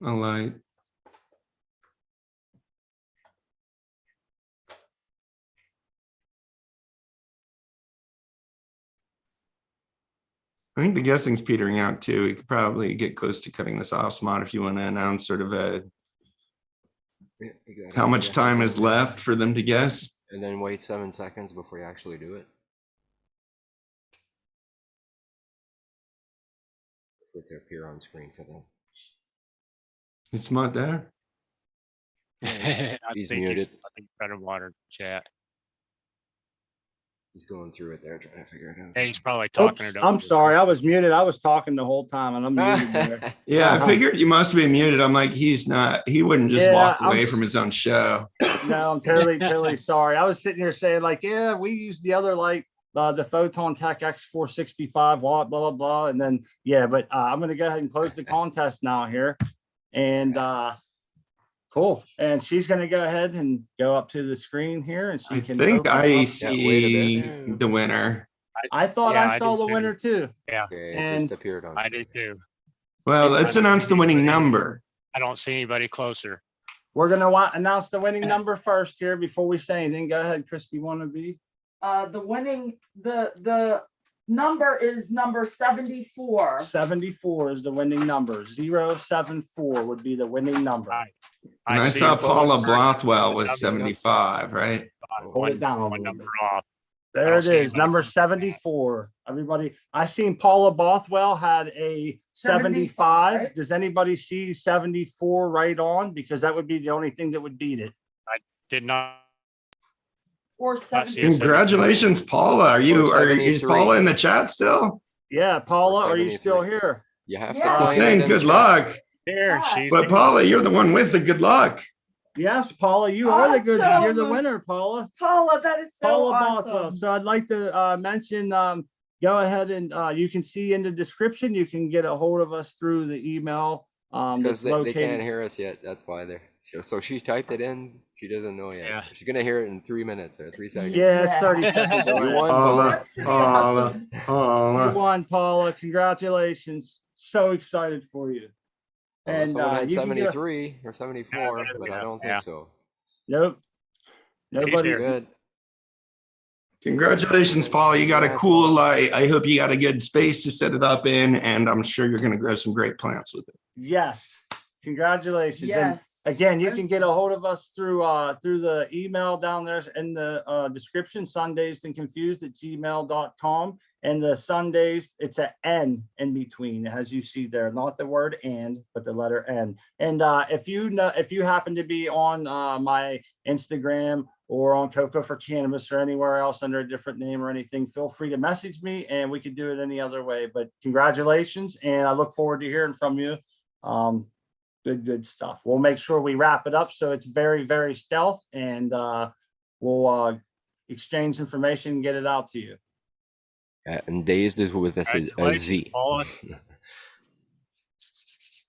a light. I think the guessing's petering out too. We could probably get close to cutting this off, Smart, if you want to announce sort of how much time is left for them to guess. And then wait 7 seconds before you actually do it. For it to appear on screen for them. It's not there. He's muted. I think better water chat. He's going through it there, trying to figure it out. Hey, he's probably Oops, talking it over. I'm sorry, I was muted. I was talking the whole time and I'm muted there. Yeah, I figured you must be muted. I'm like, he wouldn't just Yeah, walk away from his own show. No, I'm totally sorry. I was sitting here saying like, yeah, we use the other light, the Photontek SQ300, blah, blah, blah. And then, yeah, but I'm going to go ahead and close the contest now here. And cool. And she's going to go ahead and go up to the screen here and she I can. think open I up. see the winner. I thought Yeah, I I saw did the too. winner too. Yeah, Okay, it And just appeared on. I do too. Well, let's announce the winning number. I don't see anybody closer. We're going to announce the winning number first here before we say anything. Go ahead, Crispy Wannabe. The winning, the number is number 74. 74 is the winning number. 074 would be the winning number. Right. And I see saw it Paula closer. Blothwell was Number 75, right? Hold it down a One little number bit. off. There don't it see is, anybody number closer than that. 74. Everybody, I seen Paula Bothwell had a 75. 75. Does anybody see 74 right on? Because that would be the only thing that would beat it. Did not. Or I see 70. it. Congratulations, Paula. Are you, Or is 73. Paula in the chat still? Yeah, Paula, are you still 73. here? You have Yeah. to Just claim it saying in good chat. luck. There, Yeah. she's. But Paula, you're the one with the good luck. Yes, Paula, you are the good, you're the Awesome. winner, Paula. Paula, that is so Paula awesome. Bothwell. So I'd like to mention, go ahead and you can see in the description, you can get a hold of us through the email. Because That's they can't located. hear us yet. That's why they're. So she typed it in. She doesn't know yet. Yeah. She's gonna hear it in 3 minutes or 3 seconds. Yeah, it's Yeah. 30 seconds You away. won, Paula, That's pretty Paula, awesome. You Paula. won, Paula. Congratulations. So excited for you. Well, someone had you can go- 73 or 74, Yeah, but I don't yeah. think so. Nope. Nobody. here. Good. Congratulations, Paula. You got a cool light. I hope you got a good space to set it up in, and I'm sure you're going to grow some great plants with it. Yes. Congratulations. And Yes. again, you I'm can get a hold of us through the email down there in the description, sundazedandconfused@gmail.com. And the Sundays, it's an N in between, as you see there, not the word and, but the letter N. And if you happen to be on my Instagram or on Coco for Cannabis or anywhere else under a different name or anything, feel free to message me and we could do it any other way. But congratulations, and I look forward to hearing from you. Good stuff. We'll make sure we wrap it up so it's very, very stealth, and we'll exchange information and get it out to you. And Dazed is with a Z. Congratulations, Paula.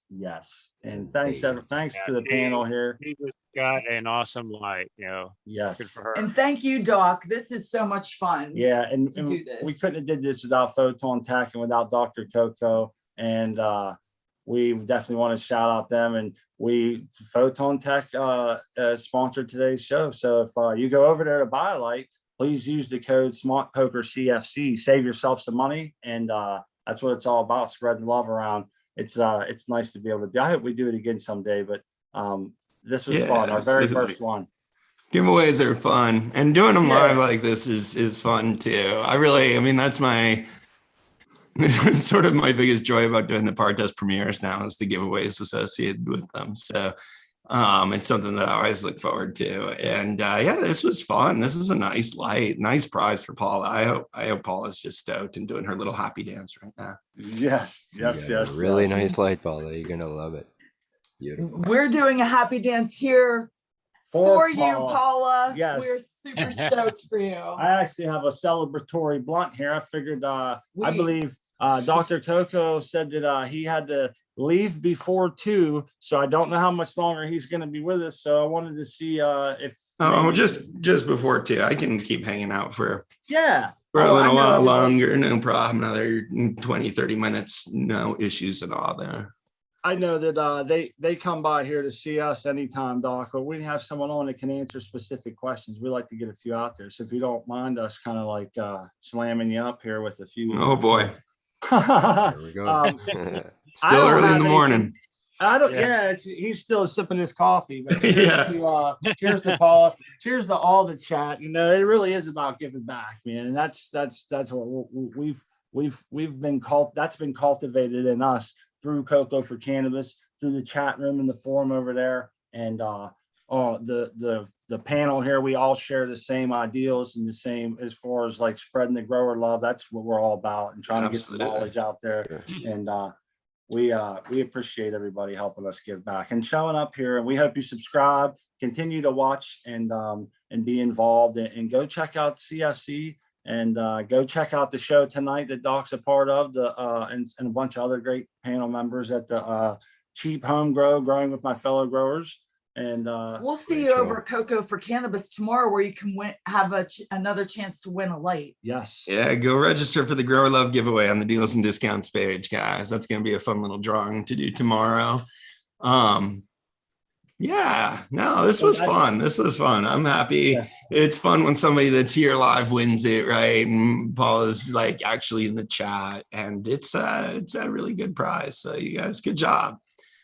Yes. And So thanks there you go. thanks to Yeah, the panel here. She just got an awesome light, Good Yes. for her. And thank you, Doc. This is so much fun. Yeah, and To do we this. couldn't have did this without Photontek and without Dr. Coco. And we definitely want to shout out them. And Photontek sponsored today's show. So if you go over there to buy a light, please use the code SmartPokerCFC. Save yourself some money, and that's what it's all about, spreading love around. It's nice to be able to do. I hope we do it again someday, but this was Yeah, fun, our very absolutely. first one. Giveaways are fun, and doing them Yeah. live like this is fun too. I mean, that's my sort of my biggest joy about doing the Partest premieres now is the giveaways associated with them. So it's something that I always look forward to. And yeah, this was fun. This is a nice light, nice prize for Paula. I hope Paula's just stoked and doing her little happy dance right now. Yes, You got a really nice light, Paula. You're gonna love it. Beautiful. We're doing a happy dance here for you, Paula. Yes. We're super stoked for you. I actually have a celebratory blunt here. I figured, I believe Dr. Coco said that he had to leave before 2, so I don't know how much longer he's going to be with us. So I wanted to see if. Oh, just before 2. I can keep hanging out for Yeah. a little while longer. No problem. Another 20, 30 minutes. No issues at all there. I know that they come by here to see us anytime, Doc, but we have someone on that can answer specific questions. We like to get a few out there. So if you don't mind us kind of like slamming you up here with a few. Oh boy. There we go. Still early in the morning. I don't. Yeah, he's still sipping his coffee. But Yeah. Cheers to Paul. Cheers to all the chat. You know, it really is about giving back, man, and that's what we've been that's been cultivated in us through Coco for Cannabis, through the chat room and the forum over there, and the panel here. We all share the same ideals and the same as far as like spreading the grower love. That's what we're all about, and trying to get the knowledge out there. And we appreciate everybody helping us give back and showing up here. And we hope you subscribe, continue to watch, and be involved, and go check out CFC. And go check out the show tonight that Doc's a part of, and a bunch of other great panel members at the Cheap Home Grow, Growing with My Fellow Growers. And we'll see you over at Coco for Cannabis tomorrow, where you can have another chance to win a light. Yes. Yeah, go register for the Grower Love giveaway on the deals and discounts page, guys. That's going to be a fun little drawing to do tomorrow. Yeah, no, this was fun. This was fun. I'm happy. Yeah. It's fun when somebody that's here live wins it, right? And Paul is like actually in the chat, and it's a really good prize. So you guys, good job.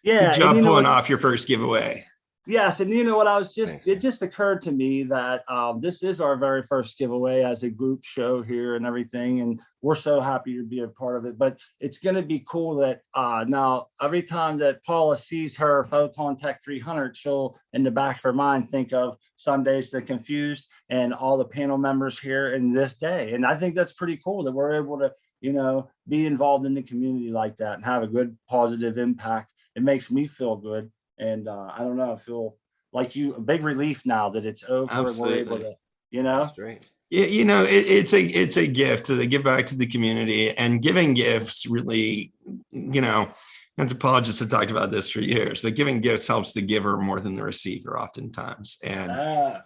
Yeah, good job pulling off your first giveaway. Yes, and you know what, it just occurred to me that this is our very first giveaway as a group show here and everything, and we're so happy to be a part of it. But it's going to be cool that now every time that Paula sees her Photontek 300, she'll in the back of her mind think of Sundazed Confused and all the panel members here in this day. And I think that's pretty cool that we're able to, you know, be involved in the community like that and have a good positive impact. It makes me feel good. And I don't know, I feel like a big relief now that it's over. Absolutely. And we're able to, you know. That's great. Yeah, you know, it's a gift to give back to the community, and giving gifts really, you know, anthropologists have talked about this for years, but giving gifts helps the giver more than the receiver oftentimes. And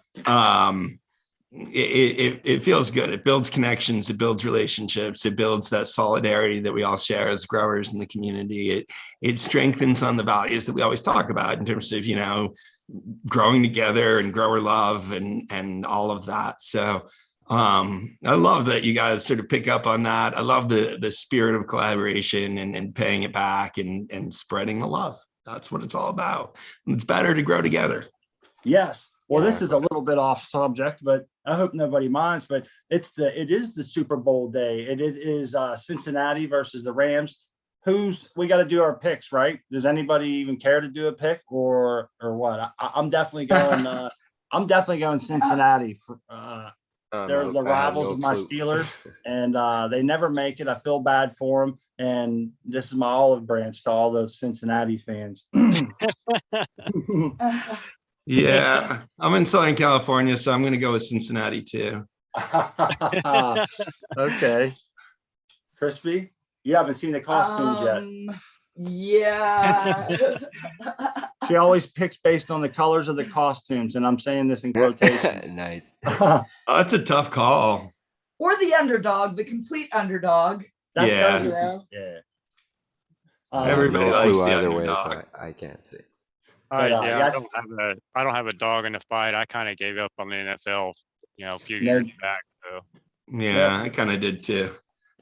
it feels good. It builds connections, it builds relationships, it builds that solidarity that we all share as growers in the community. It strengthens on the values that we always talk about in terms of, you know, growing together and grower love and all of that. So I love that you guys sort of pick up on that. I love the spirit of collaboration and paying it back and spreading the love. That's what it's all about. It's better to grow together. Yes. Well, this is a little bit off subject, but I hope nobody minds. But it is the Super Bowl day. It is Cincinnati versus the Rams. We got to do our picks, right? Does anybody even care to do a pick or what? I'm definitely going. I'm definitely going Cincinnati. They're the rivals of my Steelers, and they never make it. I feel bad for them, and this is my olive branch to all those Cincinnati fans. Yeah, I'm in Southern California, so I'm going to go with Cincinnati too. Okay. Crispy, you haven't seen the costumes yet. Yeah. She always picks based on the colors of the costumes, and I'm saying this in quotation. Nice. That's a tough call. Or the underdog, the complete underdog. Yeah. Everybody likes the underdog. Way, so I can't see. Yeah, I don't have a dog in the fight. I kind of gave up on the NFL, you know, a few years back. So yeah, I kind of did too.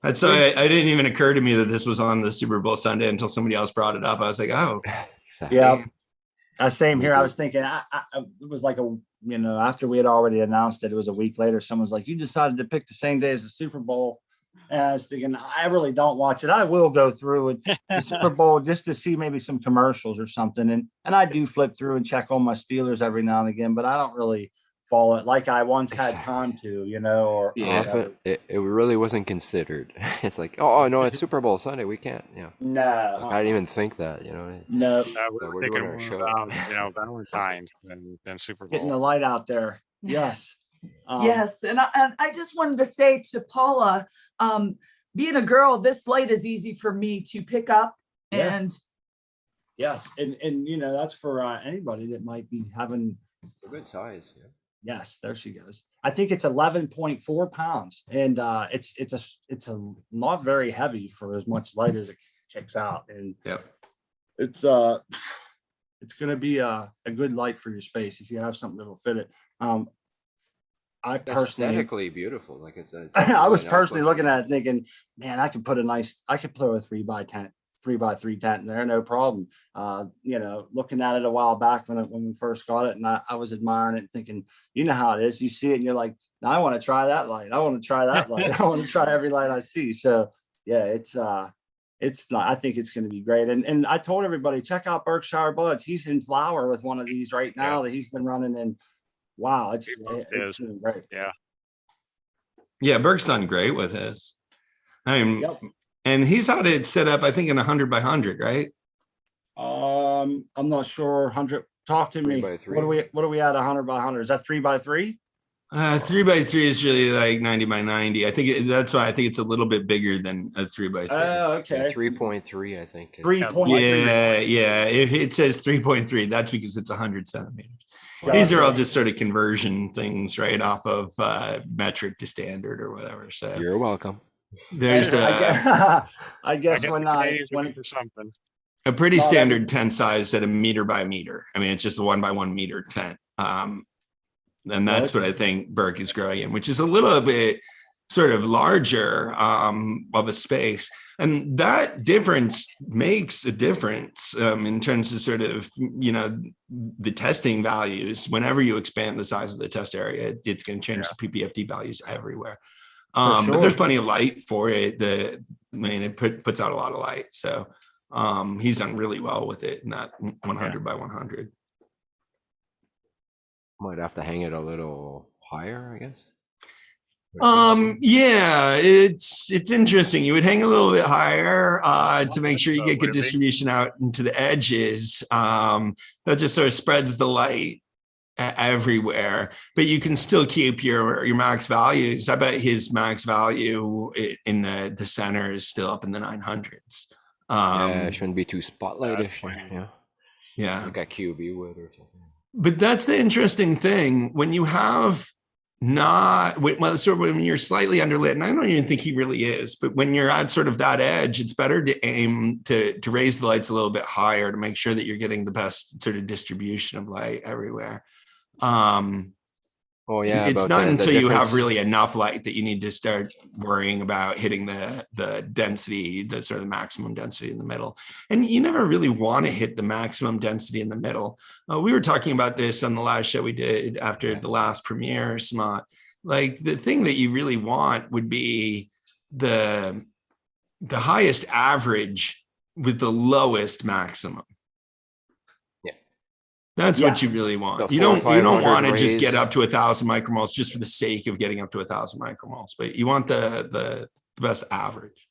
That's why I didn't even occur to me that this was on the Super Bowl Sunday until somebody else brought it up. I was like, oh, exactly. Yeah. Same here. I was thinking, it was like after we had already announced it was a week later. Someone's like, you decided to pick the same day as the Super Bowl. And I was thinking, I really don't watch it. I will go through it, the Super Bowl, just to see maybe some commercials or something. And I do flip through and check on my Steelers every now and again, but I don't really follow it like I once had Exactly. time to, or Yeah. Often it really wasn't considered. It's like, oh no, it's Super Bowl Sunday, we can't. It's no, like, I didn't even think that. no, We So were we're thinking doing our more show. about, Valentine's than Super getting the Bowl. light out there. Yes. Yes, and I just wanted to say to Paula, being a girl, this light is easy for me to pick up. Yeah. And Yes, and that's for anybody that might be having. It's a good size. Yeah. Yes, there she goes. I think it's 11.4 pounds, and it's a not very heavy for as much light as it kicks out, and Yep. it's going to be a good light for your space if you have something that'll fit it. I personally, Aesthetically beautiful. Like it's a I was really nice personally looking at it piece. thinking, man, I could throw a 3x3 tent in there, no problem. Looking at it a while back when we first got it, and I was admiring it, thinking, how it is. You see it, and you're like, no, I want to try that light. I want to try that light. I want to try every light I see. So yeah, it's not. I think it's going to be great. And I told everybody, check out Berkshire Buds. He's in flower with one of these right now that he's been running in. Wow, it's doing great. Yeah. Yeah, Burke's done great with his. Yep. And he's had it set up, I think, in 100 by 100, right? I'm not sure. 100. Talk to me. 3x3. What are we at? 100 by 100? Is that 3x3? 3 by 3 is really like 90 by 90. I think that's why I think it's a little bit bigger than a 3 by 3. Oh, Yeah, okay. 3.3, I think. 3.3. Yeah. It says 3.3. That's because it's 100 centimeters. Gotcha. These are all just sort of conversion things, right? Off of metric to standard or whatever. So You're welcome. there's I guess the when Canadians are looking for something. a pretty Not standard tent size at a meter by meter. I mean, it's just a 1 by 1 meter tent. And that's what I think Burke is growing in, which is a little bit sort of larger of a space. And that difference makes a difference in terms of sort of, the testing values. Whenever you expand the size of the test area, it's going to change the PPFD values everywhere. But there's plenty of light for it. It puts out a lot of light. So he's done really well with it in that 100 by 100. Might have to hang it a little higher, I guess. Yeah, it's interesting. You would hang a little bit higher to make sure you get good Would it be? distribution out into the edges. That just sort of spreads the light everywhere, but you can still keep your max values. I bet his max value in the center is still up in the 900s. Yeah, it shouldn't be too spotlightish. Yeah. Like a QB would or something. But that's the interesting thing when you have when you're slightly underlit, and I don't even think he really is, but when you're at sort of that edge, it's better to aim to raise the lights a little bit higher to make sure that you're getting the best sort of distribution of light everywhere. Oh yeah, it's about not the until you have difference. really enough light that you need to start worrying about hitting the density, the sort of maximum density in the middle. And you never really want to hit the maximum density in the middle. We were talking about this on the last show we did after the last premiere, Smart. Like the thing that you really want would be the highest average with the lowest maximum. That's what you really want. The You don't 400-500 want to just rays. get up to 1,000 micromoles just for the sake of getting up to 1,000 micromoles, but you want the best average.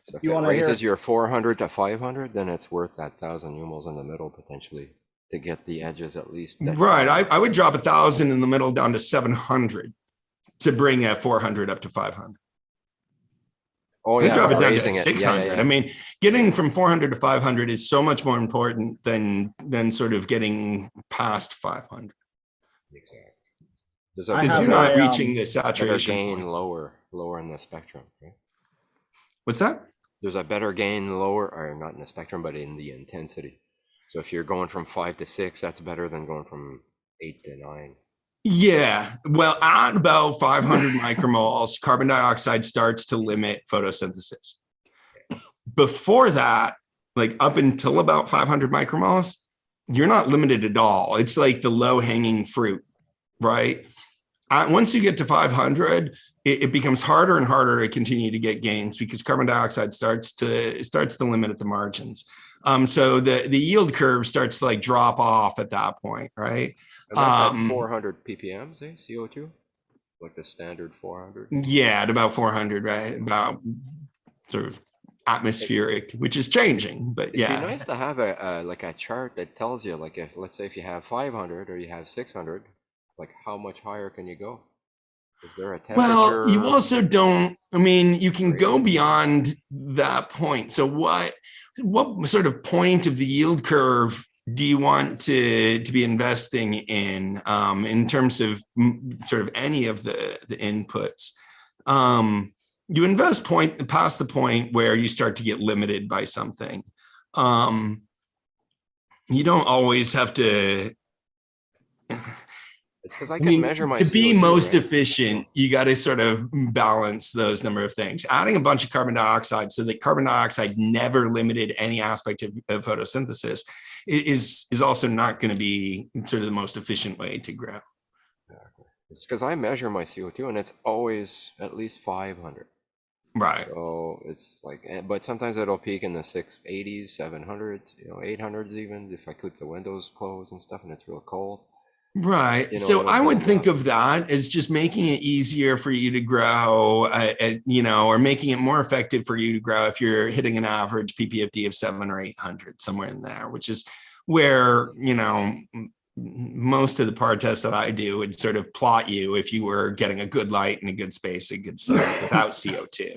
So if You it wanna hear- raises your 400 to 500, then it's worth that 1,000 lumens in the middle potentially to get the edges at least. Right. I would drop 1,000 in the middle down to 700 to bring a 400 up to 500. Oh I'd yeah, drop it down to raising it. 600. Yeah. I mean, getting from 400 to 500 is so much more important than sort of getting past 500. Exactly. There's I Because have you're not my, reaching the better saturation gain point. lower in the spectrum. Right? What's that? There's a better gain lower, or not in the spectrum, but in the intensity. So if you're going from 5 to 6, that's better than going from 8 to 9. Yeah. Well, at about 500 micromoles, carbon dioxide starts to limit photosynthesis. Before that, like up until about 500 micromoles, you're not limited at all. It's like the low hanging fruit, right? Once you get to 500, it becomes harder and harder to continue to get gains because carbon dioxide starts to limit at the margins. So the yield curve starts to like drop off at that point, right? And that's at Um, 400 ppms, CO2, like the standard 400. Yeah, at about 400, right? About sort of atmospheric, which is changing, but It'd be yeah. nice to have a like a chart that tells you, like, if let's say if you have 500 or you have 600, like how much higher can you go? Is there a temperature? Well, you also don't, I mean, you can go rating? beyond that point. So what sort of point of the yield curve do you want to be investing in terms of sort of any of the inputs? You invest past the point where you start to get limited by something. You don't always have to. It's because I I can mean, measure my to be CO2, most right? efficient, you got to sort of balance those number of things. Adding a bunch of carbon dioxide so that carbon dioxide never limited any aspect of photosynthesis is also not going to be sort of the most efficient way to grow. Exactly. It's because I measure my CO2 and it's always at least 500. Right. So it's like, but sometimes it'll peak in the 680s, 700s, 800s even if I keep the windows closed and stuff and it's real cold. Right. So it'll I would build think up. of that as just making it easier for you to grow, or making it more effective for you to grow if you're hitting an average PPFD of 700 or 800, somewhere in there, which is where, most of the PAR tests that I do would sort of plot you if you were getting a good light and a good space, a good sun without CO2,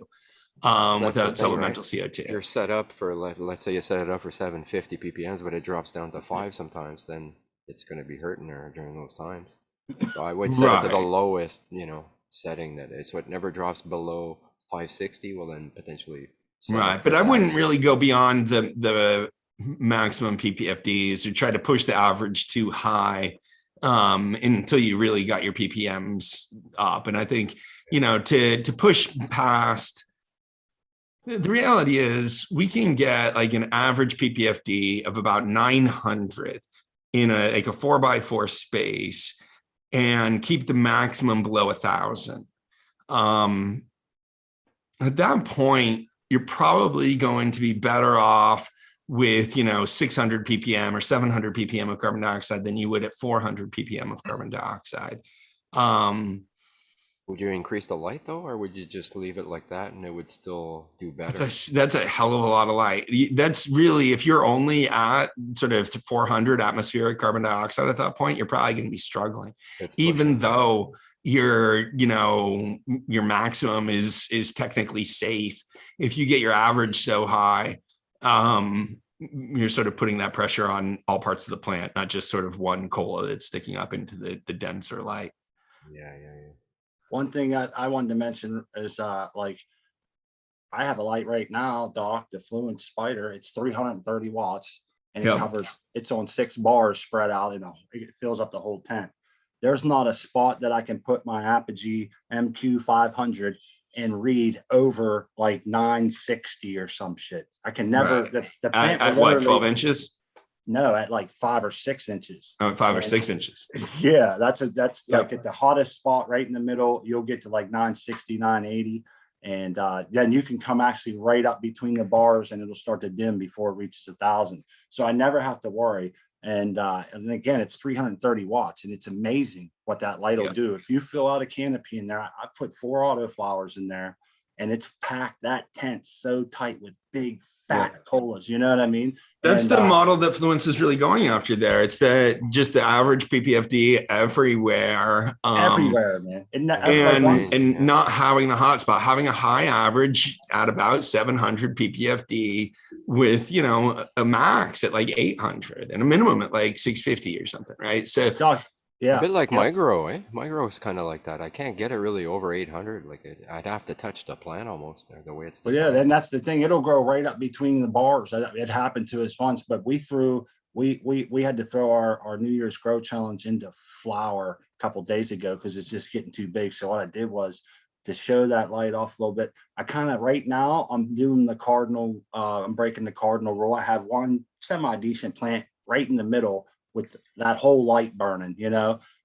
That's the without thing, right? supplemental CO2. If you're set up for, let's say you set it up for 750 ppms, but it drops down to 5 sometimes, then it's going to be hurting there during those times. So I would set it to the Right. lowest, setting that is, so it never drops below 560. Well, then potentially set up Right. But for I that wouldn't CO2. really go beyond the maximum PPFDs or try to push the average too high until you really got your PPMs up. And I think, to push past, the reality is we can get like an average PPFD of about 900 in a 4x4 space and keep the maximum below 1,000. At that point, you're probably going to be better off with 600 ppm or 700 ppm of carbon dioxide than you would at 400 ppm of carbon dioxide. Would you increase the light though, or would you just leave it like that and it would still do better? That's a hell of a lot of light. That's really, if you're only at sort of 400 atmospheric carbon dioxide at that point, you're probably going to be struggling, even though your maximum is technically safe. If you get your average so high, you're sort of putting that pressure on all parts of the plant, not just sort of one cola that's sticking up into the denser light. Yeah. One thing I wanted to mention is like I have a light right now, Doc, the Fluent Spider. It's 330 watts and Yep. it covers, it's on 6 bars spread out, it fills up the whole tent. There's not a spot that I can put my Apogee MQ500 and read over like 960 or some shit. I can never, Right. the plant At will what, literally- 12 inches? No, at like 5 or 6 inches. Oh, 5 or And- 6 inches. Yeah, that's Yep. like at the hottest spot right in the middle. You'll get to like 960, 980. And then you can come actually right up between the bars and it'll start to dim before it reaches 1,000. So I never have to worry. And again, it's 330 watts and it's amazing what that light will Yep. do. If you fill out a canopy in there, I put 4 auto flowers in there and it's packed that tent so tight with big fat colas. You know what I mean? That's And, the model that Fluence is really going after there. It's just the average PPFD everywhere. everywhere, man. And not having the hotspot, having a high average at about 700 PPFD with, a max at like 800 and a minimum at like 650 or something, right? So Doc, yeah, a bit like my grow, eh? My grow is kind of like that. I can't get it really over 800. I'd have to touch the plant almost the way it's well, yeah, designed. then that's the thing. It'll grow right up between the bars. It happened to us once, but we had to throw our New Year's grow challenge into flower a couple days ago because it's just getting too big. So what I did was to show that light off a little bit. I kind of right now I'm doing the cardinal. I'm breaking the cardinal rule. I have one semi-decent plant right in the middle with that whole light burning,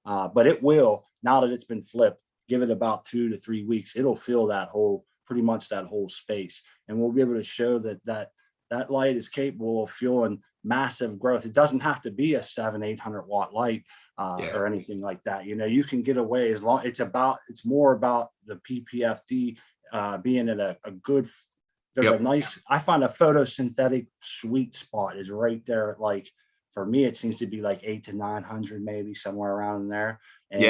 but it will, now that it's been flipped, give it about 2 to 3 weeks. It'll fill pretty much that whole space. And we'll be able to show that that light is capable of fueling massive growth. It doesn't have to be a 700-800 watt light or anything like that. You know, you can get away as long, it's more about the PPFD being at a good, there's a nice, I find a photosynthetic sweet spot is right there. Like for me, it seems to be like 800 to 900, maybe somewhere around there. And,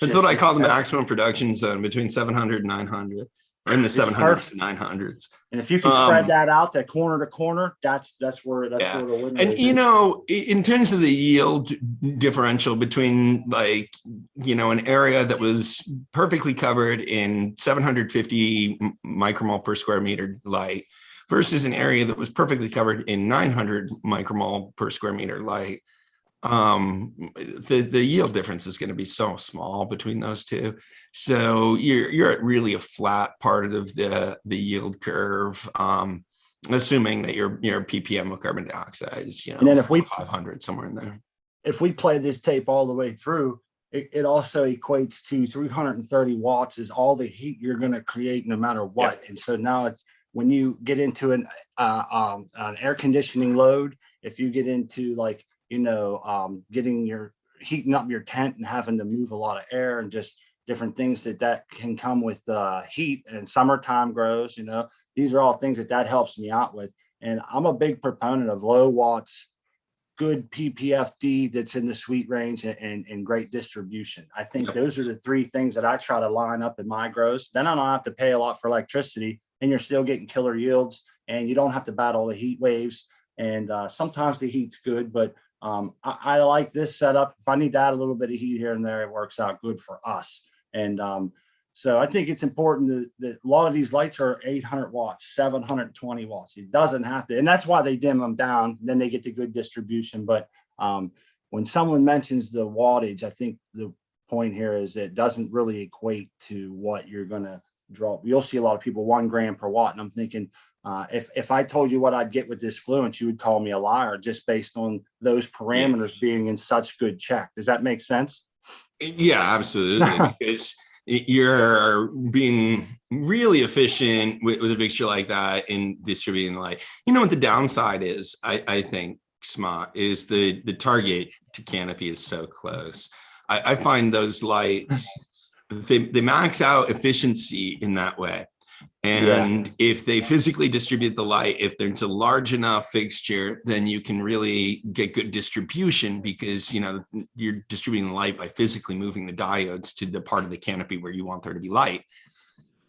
that's what I call the maximum production zone, between 700 and 900, or in the 700s to 900s. And if you can spread that out to corner, that's where the window and is. you know, in terms of the yield differential between, like, you know, an area that was perfectly covered in 750 micromole per square meter light versus an area that was perfectly covered in 900 micromole per square meter light, the yield difference is going to be so small between those two. So you're at really a flat part of the yield curve, assuming that your ppm of carbon dioxide is, you know, and then if we 500 somewhere in there. If we play this tape all the way through, it also equates to 330 watts is all the heat you're going to create no matter what. And so now it's, when you get into an air conditioning load, if you get into, like, you know, heating up your tent and having to move a lot of air and just different things that can come with heat, and summertime grows, you know, these are all things that helps me out with. And I'm a big proponent of low watts, good PPFD that's in the sweet range and great distribution. I think those are the three things that I try to line up in my grows. Then I don't have to pay a lot for electricity, and you're still getting killer yields, and you don't have to battle the heat waves. And sometimes the heat's good, but I like this setup. If I need to add a little bit of heat here and there, it works out good for us. And so I think it's important that a lot of these lights are 800 watts, 720 watts. It doesn't have to, and that's why they dim them down. Then they get the good distribution. But when someone mentions the wattage, I think the point here is that it doesn't really equate to what you're going to draw. You'll see a lot of people 1 gram per watt, and I'm thinking, if I told you what I'd get with this Fluence, you would call me a liar just based on those parameters being in such good check. Does that make sense? Yeah, absolutely. Because you're being really efficient with a fixture like that in distributing light. You know what the downside is, I think, Smart, is the target to canopy is so close. I find those lights, they max out efficiency in that way. And if they physically distribute the light, if there's a large enough fixture, then you can really get good distribution, because, you know, you're distributing the light by physically moving the diodes to the part of the canopy where you want there to be light.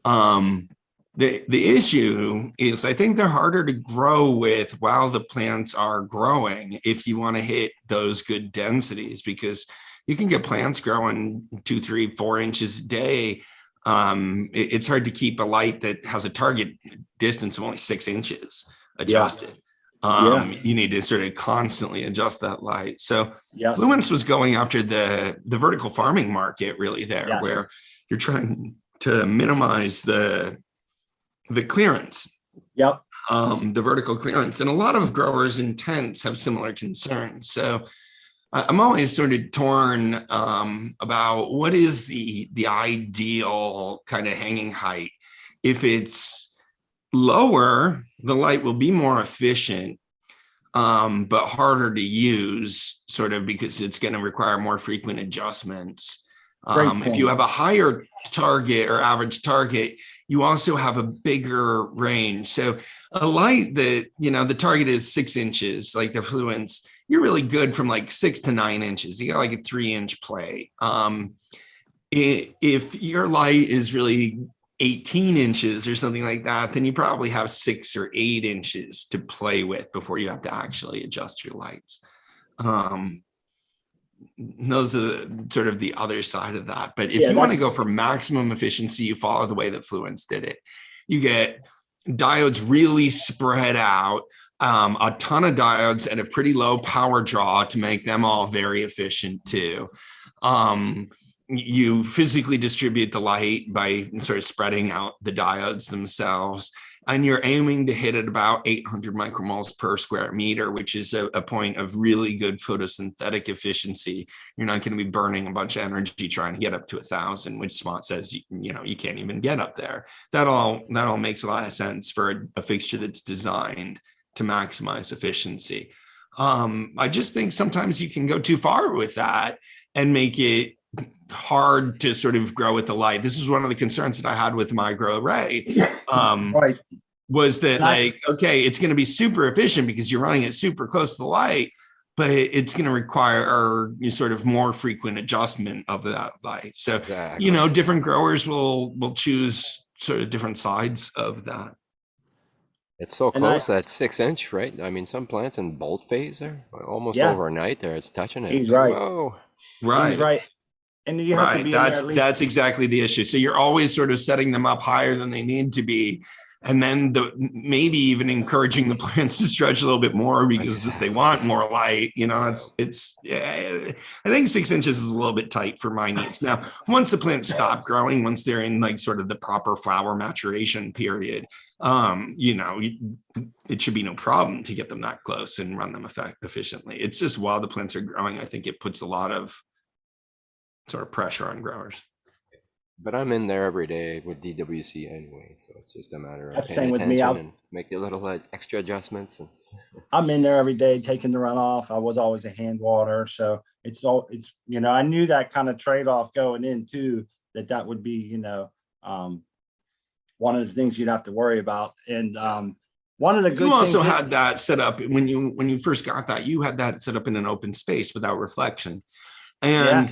The issue is, I think they're harder to grow with while the plants are growing if you want to hit those good densities, because you can get plants growing 2, 3, 4 inches a day. It's hard to keep a light that has a target distance of only 6 inches adjusted. You need to sort of constantly adjust that light. So Fluence was going after the vertical farming market, really, there, where you're trying to minimize the clearance, the vertical clearance. And a lot of growers in tents have similar concerns. So I'm always sort of torn about what is the ideal kind of hanging height. If it's lower, the light will be more efficient, but harder to use, sort of, because it's going to require more frequent adjustments. If you have a higher target or average target, you also have a bigger range. So a light that, you know, the target is 6 inches, like the Fluence, you're really good from like 6 to 9 inches. You got like a 3-inch play. If your light is really 18 inches or something like that, then you probably have 6 or 8 inches to play with before you have to actually adjust your lights. Those are sort of the other side of that. But if you want to go for maximum efficiency, you follow the way that Fluence did it. You get diodes really spread out, a ton of diodes at a pretty low power draw to make them all very efficient too. You physically distribute the light by sort of spreading out the diodes themselves. and you're aiming to hit at about 800 micromoles per square meter, which is a point of really good photosynthetic efficiency. You're not going to be burning a bunch of energy trying to get up to 1,000, which Smart says, you can't even get up there. That all makes a lot of sense for a fixture that's designed to maximize efficiency. I just think sometimes you can go too far with that and make it hard to sort of grow with the light. This is one of the concerns that I had with my grow array. Right. Was that like, okay, it's going to be super efficient because you're running it super close to the light, but it's going to require sort of more frequent adjustment of that light. So, Exactly. different growers will choose sort of different sides of that. It's so And close that 6-inch, right? I mean, some plants in bolt phase there, almost Yeah. overnight there. It's touching it. He's It's like, right. whoa. Right. He's right. And you have to be in there at least. That's exactly the issue. So you're always sort of setting them up higher than they need to be. And then maybe even encouraging the plants to stretch a little bit more because they want more light. It's I think 6 inches is a little bit tight for my needs. Now, once the plants stop growing, once they're in like sort of the proper flower maturation period, it should be no problem to get them that close and run them efficiently. It's just while the plants are growing, I think it puts a lot of sort of pressure on growers. But I'm in there every day with DWC anyway, so it's just a matter of That's the paying same with me. attention and make the little extra adjustments. And I'm in there every day taking the runoff. I was always a hand water. So I knew that kind of trade-off going in too, that would be, one of the things you'd have to worry about. And one of the good You also things had that set up when you first got that, you had that set up in an open space without reflection. And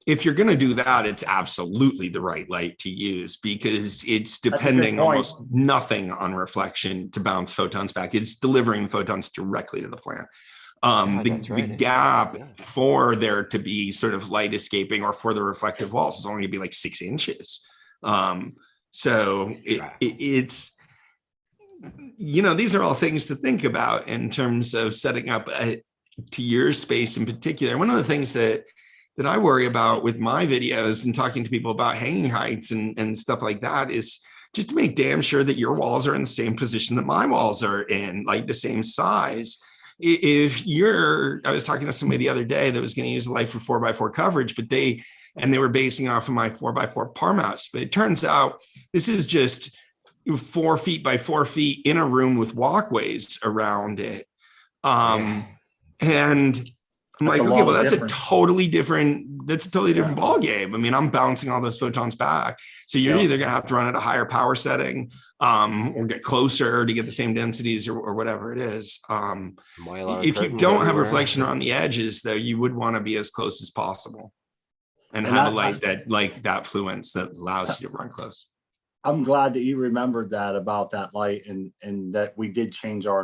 if you're going to do that, it's absolutely the right light to use because it's depending almost nothing on reflection to bounce photons back. It's delivering photons directly to the plant. The gap for there to be sort of light escaping or for the reflective walls is only going to be like 6 inches. It's, these are all things to think about in terms of setting up to your space in particular. One of the things that I worry about with my videos and talking to people about hanging heights and stuff like that is just to make damn sure that your walls are in the same position that my walls are in, like the same size. I was talking to somebody the other day that was going to use a light for 4x4 coverage, but they were basing off of my 4x4 par mouse. But it turns out this is just 4 feet by 4 feet in a room with walkways around it. And I'm like, okay, well, that's a totally different ball game. I mean, I'm bouncing all those photons back. So you're either going to have to run at a higher power setting or get closer to get the same densities or whatever it is. If you don't have reflection around the edges, though, you would want to be as close as possible and have a light that fluence that allows you to run close. I'm glad that you remembered that about that light and that we did change our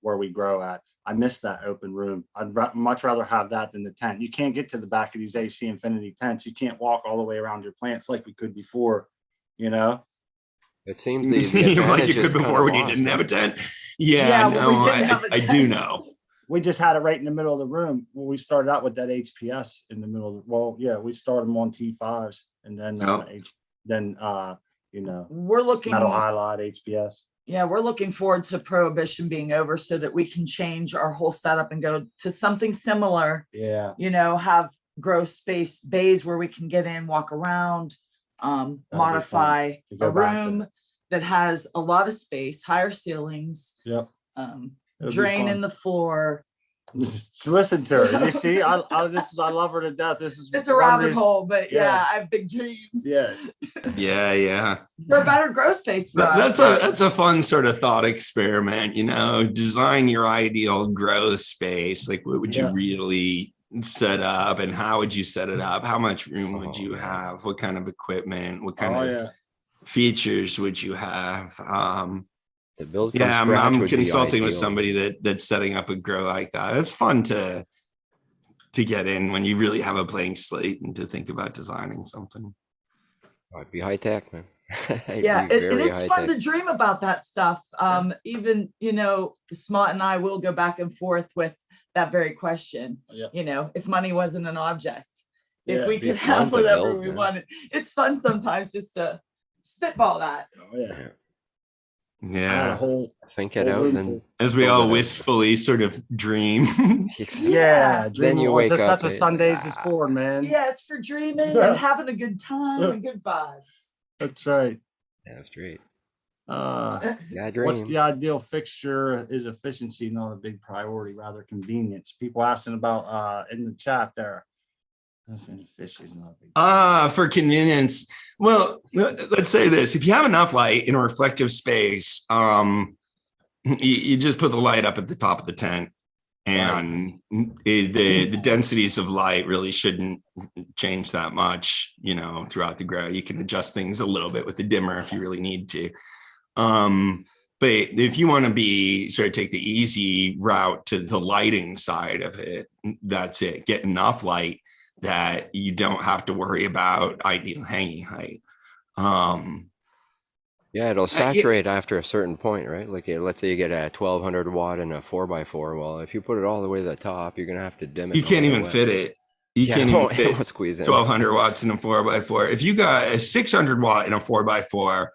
where we grow at. I missed that open room. I'd much rather have that than the tent. You can't get to the back of these AC Infinity tents. You can't walk all the way around your plants like we could before, It seems the like you could before when you didn't have a tent. I do know. We just had it right in the middle of the room. Well, we started out with that HPS in the middle. We started them on T5s and then we're looking metal halide HPS. Yeah, we're looking forward to Prohibition being over so that we can change our whole setup and go to something similar. Yeah. Have grow space bays where we can get in, walk around, modify a room that has a lot of space, higher ceilings, drain in the floor. Listen to her. You see, I love her to death. It's a rabbit hole, but I have big dreams. Yeah. For a better growth space for us. That's a fun sort of thought experiment. Design your ideal growth space. Like, what would you really set up, and how would you set it up? How much room would you have? What kind of equipment? What kind of features would you have? I'm consulting with somebody that's setting up a grow like that. It's fun to get in when you really have a blank slate and to think about designing something. It'd be high tech, man. It's fun to dream about that stuff. Even Smart and I will go back and forth with that very question. If money wasn't an object, if we could have whatever we wanted. It's fun sometimes just to spitball that. I had a Yeah. whole Think it whole out, room then full. As we build all it out. wistfully sort of dream. Yeah, Then dream you on. wake That's up. what Sundays is for, man. Yeah, it's for dreaming and having a good time and good vibes. That's right. That's great. Uh, Yeah, what's dream. the ideal fixture? Is efficiency not a big priority, rather convenience? People asking about in the chat there. Efficiency is not a big For convenience. Well, let's say this. If you have enough light in a reflective space, you just put the light up at the top of the tent, and the densities of light really shouldn't change that much, you know, throughout the grow. You can adjust things a little bit with the dimmer if you really need to. But if you want to be sort of take the easy route to the lighting side of it, that's it. Get enough light that you don't have to worry about ideal hanging height. Yeah, it'll saturate after a certain point, right? Like let's say you get a 1200 watt and a 4x4. Well, if you put it all the way to the top, you're gonna have to dim it. You can't no even matter fit what. it. You Yeah, can't it even won't- it fit won't squeeze in. 1200 watts in a 4x4. If you got a 600 watt in a 4x4,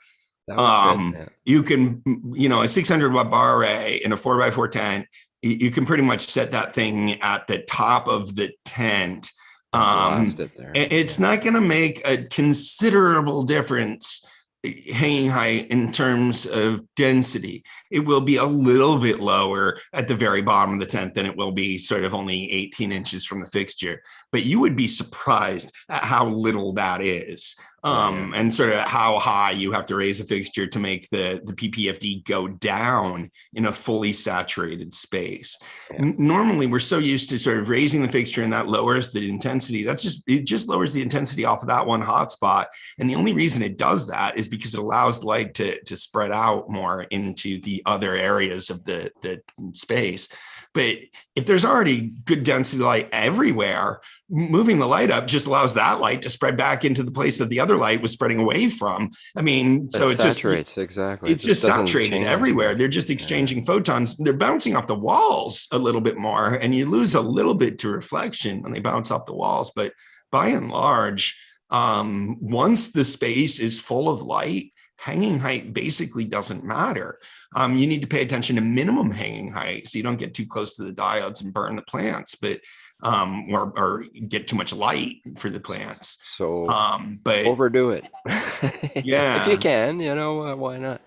That would fit, yeah. you can, you know, a 600 watt bar array in a 4x4 tent, you can pretty much set that thing at the top of the tent. Blast it there. It's not going to make a considerable difference hanging height in terms of density. It will be a little bit lower at the very bottom of the tent than it will be sort of only 18 inches from the fixture, but you would be surprised at how little that is. And sort of how high you have to raise a fixture to make the PPFD go down in a fully saturated space. Yeah. Normally, we're so used to sort of raising the fixture, and that lowers the intensity. It just lowers the intensity off of that one hotspot. And the only reason it does that is because it allows the light to spread out more into the other areas of the space. But if there's already good density light everywhere, moving the light up just allows that light to spread back into the place that the other light was spreading away from. I mean, so it saturates, exactly. It's just doesn't saturated change everywhere. much. They're just exchanging photons. They're bouncing off the walls a little bit more, and you lose a little bit to reflection when they bounce off the walls. But by and large, once the space is full of light, hanging height basically doesn't matter. You need to pay attention to minimum hanging height so you don't get too close to the diodes and burn the plants, but or get too much light for the plants. So but overdo it. Yeah. If you can, you know, why not?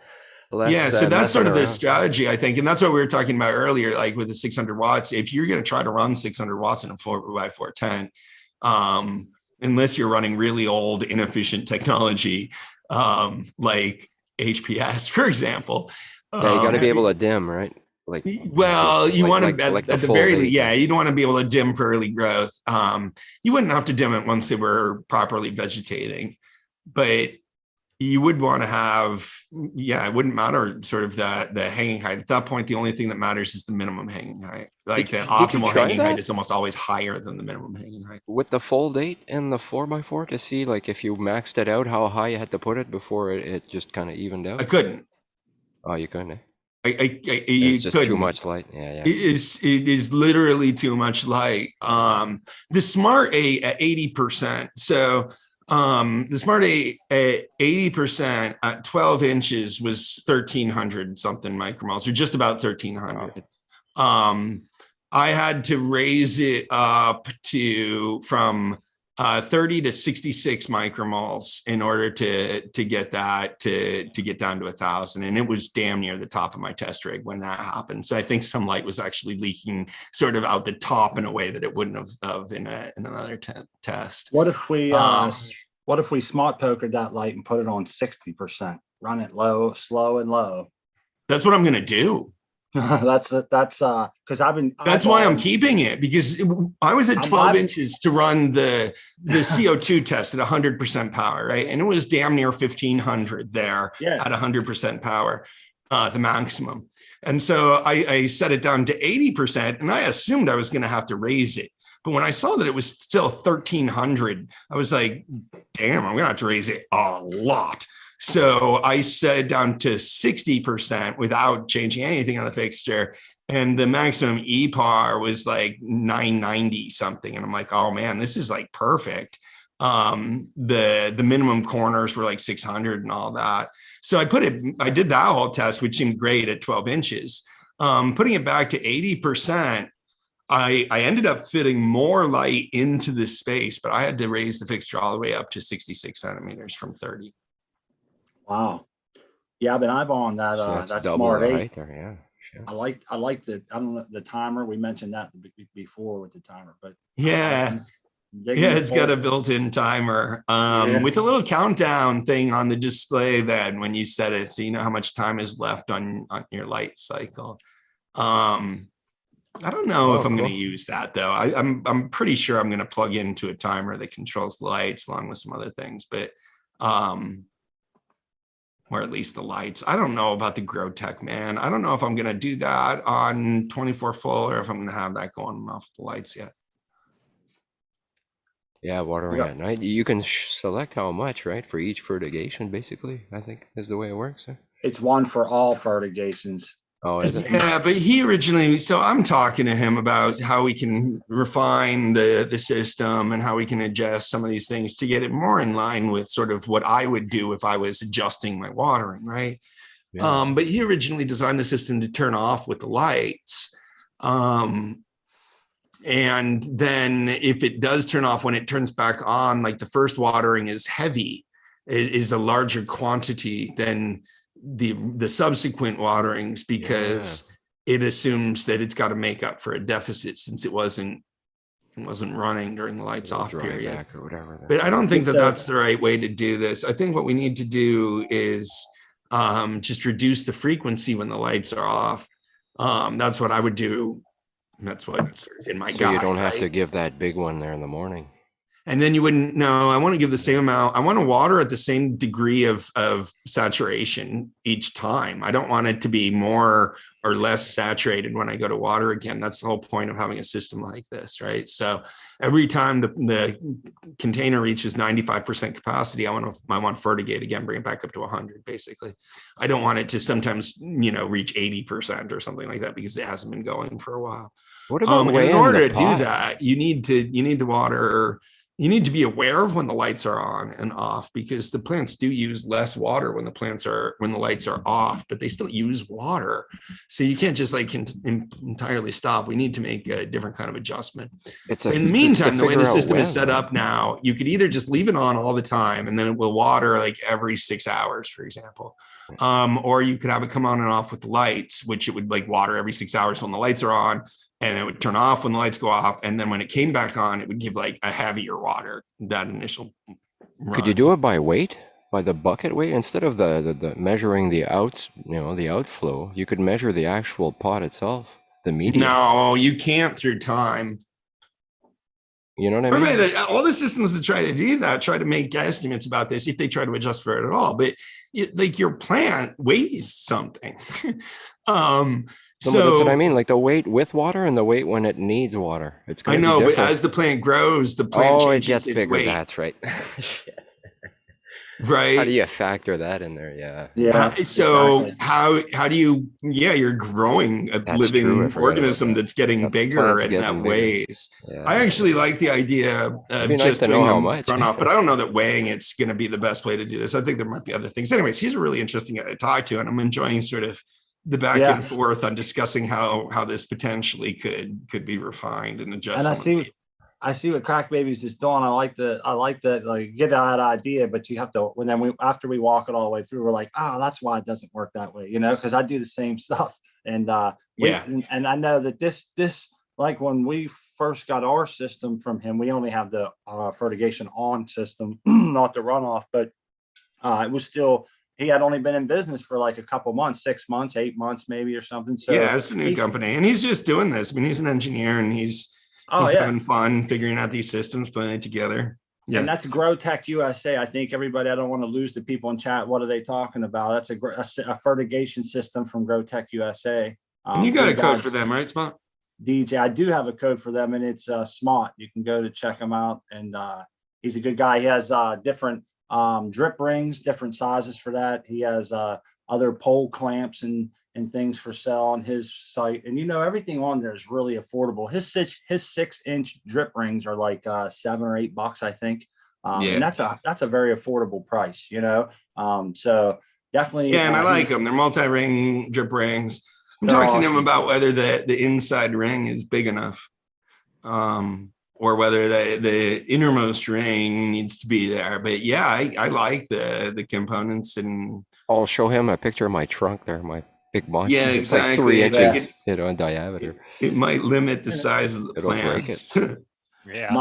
So that's sort of the around. strategy, I think. And that's what we were talking about earlier, like with the 600 watts. If you're going to try to run 600 watts in a 4x4 tent, unless you're running really old, inefficient technology, like HPS, for example. Yeah, you got to be able to dim, right? Like, well, you want to like at the very least, you don't want to be able to dim for early growth. You wouldn't have to dim it once they were properly vegetating, but you would want to have, it wouldn't matter sort of the hanging height. At that point, the only thing that matters is the minimum hanging height. Like the optimal hanging height is almost always higher than the minimum hanging height. With the fold 8 and the 4x4 to see like if you maxed it out, how high you had to put it before it just kind of evened out? I couldn't. Oh, you couldn't? It's just too much light. Yeah. It is literally too much light. The Smart 8 at 80%. So the Smart 8 at 80% at 12 inches was 1300 something micromoles, or just about 1300. Wow. I had to raise it up from 30 to 66 micromoles in order to get that to get down to 1,000, and it was damn near the top of my test rig when that happened. So I think some light was actually leaking sort of out the top in a way that it wouldn't have in another test. What if we smart pokered that light and put it on 60%? Run it low, slow and low. That's what I'm gonna do. That's because that's why I'm keeping it, because I was at 12 inches to run the CO2 test at 100% power, right? And it was damn near 1500 there at 100% power, the maximum. And so I set it down to 80%, and I assumed I was going to have to raise it. But when I saw that it was still 1300, I was like, damn, I'm going to have to raise it a lot. So I set it down to 60% without changing anything on the fixture. And the maximum EPAR was like 990 something. And I'm like, oh man, this is like perfect. The minimum corners were like 600 and all that. So I did that whole test, which seemed great at 12 inches. Putting it back to 80%, I ended up fitting more light into this space, but I had to raise the fixture all the way up to 66 centimeters from 30. Wow. Yeah, I've been eyeballing that, So that's that double Smart the 8. height there, yeah. Sure. I like the, I don't know, the timer. We mentioned that before with the timer, but Yeah. digging Yeah, the it's got a bolt. built-in timer Yeah. with a little countdown thing on the display then when you set it, so you know how much time is left on your light cycle. I don't know if I'm going to use that though. I'm pretty sure I'm going to plug into a timer that controls the lights along with some other things, but or at least the lights. I don't know about the GrowTech, man. I don't know if I'm going to do that on 24 full or if I'm going to have that going off the lights yet. Yeah, watering Yeah. at night. You can select how much, right? For each fertigation, basically, I think is the way it works. Huh? It's one for all fertigations. Oh, is it? Yeah, but he originally, so I'm talking to him about how we can refine the system and how we can adjust some of these things to get it more in line with sort of what I would do if I was adjusting my watering, right? Yeah. But he originally designed the system to turn off with the lights. And then if it does turn off, when it turns back on, like the first watering is heavy, is a larger quantity than the subsequent waterings, because it assumes that it's got to make up for a deficit since it wasn't running during the lights off period or whatever. But I don't think that that's the right way to do this. I think what we need to do is just reduce the frequency when the lights are off. That's what I would do. That's what's in my guide. You don't have to give that big one there in the morning. And then you wouldn't know. I want to give the same amount. I want to water at the same degree of saturation each time. I don't want it to be more or less saturated when I go to water again. That's the whole point of having a system like this, right? So every time the container reaches 95% capacity, I want to fertigate again, bring it back up to 100, basically. I don't want it to sometimes, reach 80% or something like that because it hasn't been going for a while. What about in order to do that, you need to water. You need to be aware of when the lights are on and off, because the plants do use less water when the lights are off, but they still use water. So you can't just entirely stop. We need to make a different kind of adjustment. In the meantime, the way the system is set up now, you could either just leave it on all the time and then it will water like every 6 hours, for example. Or you could have it come on and off with the lights, which it would like water every 6 hours when the lights are on, and it would turn off when the lights go off. And then when it came back on, it would give like a heavier water, that initial run. Could you do it by weight, by the bucket weight, instead of the measuring the the outflow? You could measure the actual pot itself, the medium. No, you can't through time. You know what I mean? All the systems that try to do that try to make estimates about this if they try to adjust for it at all. But like your plant weighs something. So that's what I mean, like the weight with water and the weight when it needs water. It's I know, but as the plant grows, the plant changes it gets its bigger. weight. That's right. Right. How do you factor that in there? Yeah. Yeah. So exactly. how do you? Yeah, you're growing a living organism that's getting bigger and that weighs. Yeah. I actually like the idea of just to know doing how a much runoff, but I don't know that weighing it's going to be the best way to do this. I think there might be other things. Anyways, he's a really interesting guy to talk to, and I'm enjoying sort of the back and forth on discussing how this potentially could be refined and adjusted. And I see what Crack Babies is doing. I like that, like, get that idea, but you have to, after we walk it all the way through, we're like, that's why it doesn't work that way, because I do the same stuff. And and I know that this, like when we first got our system from him, we only have the fertigation on system, not the runoff, but it was still, he had only been in business for like a couple months, 6 months, 8 months, maybe, or something. So yeah, it's a new company, and he's just doing this. I mean, he's an engineer, and he's having fun figuring out these systems, putting it together. Yeah, and that's GrowTech USA. I think everybody. I don't want to lose the people in chat. What are they talking about? That's a fertigation system from GrowTech USA. And you got a code for them, right, Smart? DJ, I do have a code for them, and it's Smart. You can go to check him out, and he's a good guy. He has different drip rings, different sizes for that. He has other pole clamps and things for sale on his site, and everything on there is really affordable. His 6-inch drip rings are like $7 or $8, I think. Yeah. And that's a very affordable price, you know? So definitely. Yeah, and I like them. They're multi-ring drip rings. I'm They're talking to him awesome. about whether the inside ring is big enough, or whether the innermost ring needs to be there. But yeah, I like the components, and I'll show him a picture of my trunk there, my big bunch. yeah, It's like exactly. 3 I think inches, in diameter. it might limit the size of the It'll break it. plants. Yeah.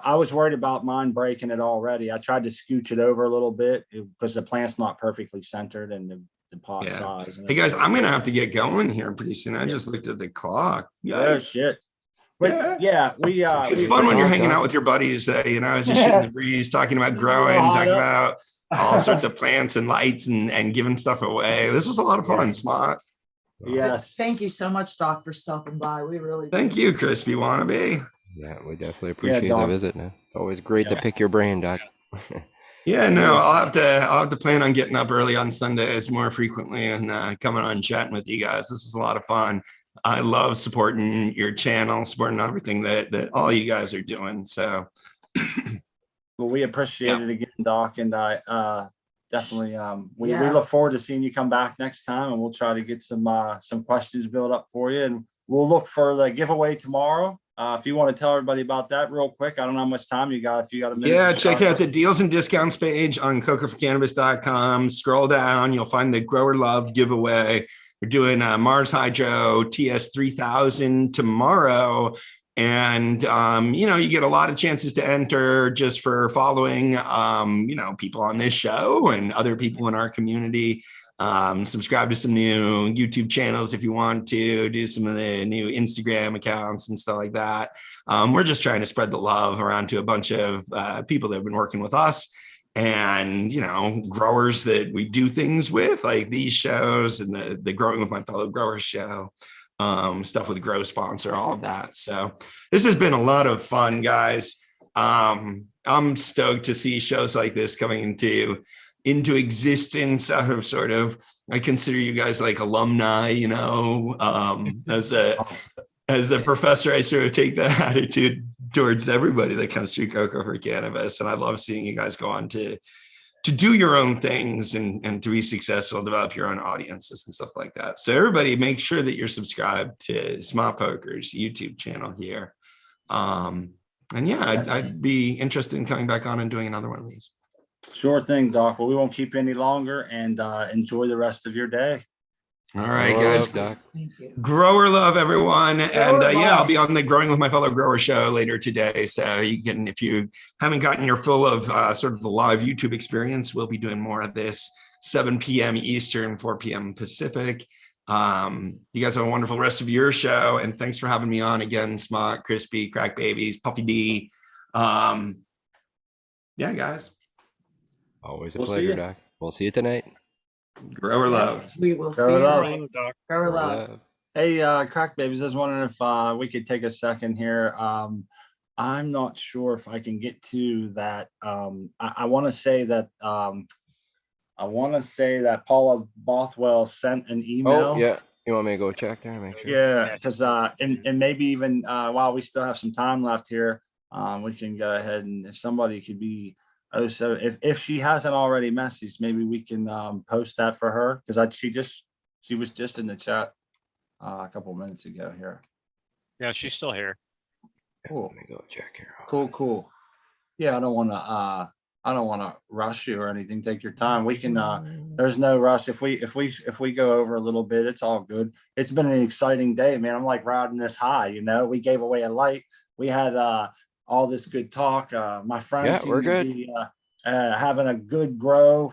I was worried about mine breaking it already. I tried to scooch it over a little bit because the plant's not perfectly centered and the pot Yeah. size. And Hey guys, everything. I'm gonna have to get going here pretty soon. I just looked at the clock. Oh shit. But yeah, It's fun when you're hanging out with your buddies, just shooting the breeze, talking about growing, talking about all sorts of plants and lights and giving stuff away. This was a lot of fun, Smart. Yes. Thank you so much, Doc, for stopping by. We really do. Thank you, Crispy Wannabe. Yeah, we definitely appreciate the Doc. visit. Man. It's always great to pick your brain, Doc. Yeah, no, I'll have to plan on getting up early on Sundays more frequently and coming on and chatting with you guys. This was a lot of fun. I love supporting your channel, supporting everything that all you guys are doing. So Well, we appreciate it again, Doc, and I definitely we Yeah. look forward to seeing you come back next time, and we'll try to get some questions built up for you, and we'll look for the giveaway tomorrow. If you want to tell everybody about that real quick, I don't know how much time you got. If you got a minute. yeah, to check start. out the deals and discounts page on cocoforcannabis.com. Scroll down, you'll find the Grower Love giveaway. We're doing Mars Hydro TS300 tomorrow. And, you get a lot of chances to enter just for following, people on this show and other people in our community. Subscribe to some new YouTube channels if you want to, do some of the new Instagram accounts and stuff like that. We're just trying to spread the love around to a bunch of people that have been working with us and, growers that we do things with, like these shows and the Growing with My Fellow Growers show, stuff with Grow Sponsor, all of that. So this has been a lot of fun, guys. I'm stoked to see shows like this coming into existence out of sort of, I consider you guys like alumni, as a professor, I sort of take that attitude towards everybody that comes through Coco for Cannabis. And I love seeing you guys go on to do your own things and to be successful, develop your own audiences and stuff like that. So everybody make sure that you're subscribed to Smart Poker's YouTube channel here. And yeah, I'd be interested in coming back on and doing another one of these. Sure thing, Doc. Well, we won't keep you any longer, and enjoy the rest of your day. All right, Grower guys. Love, Doc. Thank you. Grower love, everyone. And Grower I'll love. be on the Growing with My Fellow Grower show later today. So if you haven't gotten your full of sort of the live YouTube experience, we'll be doing more of this 7 p.m. Eastern, 4 p.m. Pacific. You guys have a wonderful rest of your show. And thanks for having me on again, Smart, Crispy, Crack Babies, Puffy D. Yeah, guys. Always a We'll see pleasure, you. Doc. We'll see you tonight. Grower love. Yes, we will see Grower you love. later. Doc. Grower Grower love. Love. Hey, Crack Babies, I was wondering if we could take a second here. I'm not sure if I can get to that. I want to say that Paula Bothwell sent an email. Oh, yeah. You want me to go check there? Make sure. Yeah, because and maybe even while we still have some time left here, we can go ahead and if somebody could be so if she hasn't already messaged, maybe we can post that for her because she was just in the chat a couple minutes ago here. Yeah, she's still here. Cool. Let me go check here. Cool. Yeah, I don't want to rush you or anything. Take your time. We can there's no rush. If we go over a little bit, it's all good. It's been an exciting day, man. I'm like riding this high, we gave away a light. We had all this good talk. My friends Yeah, we're good. to be having a good grow,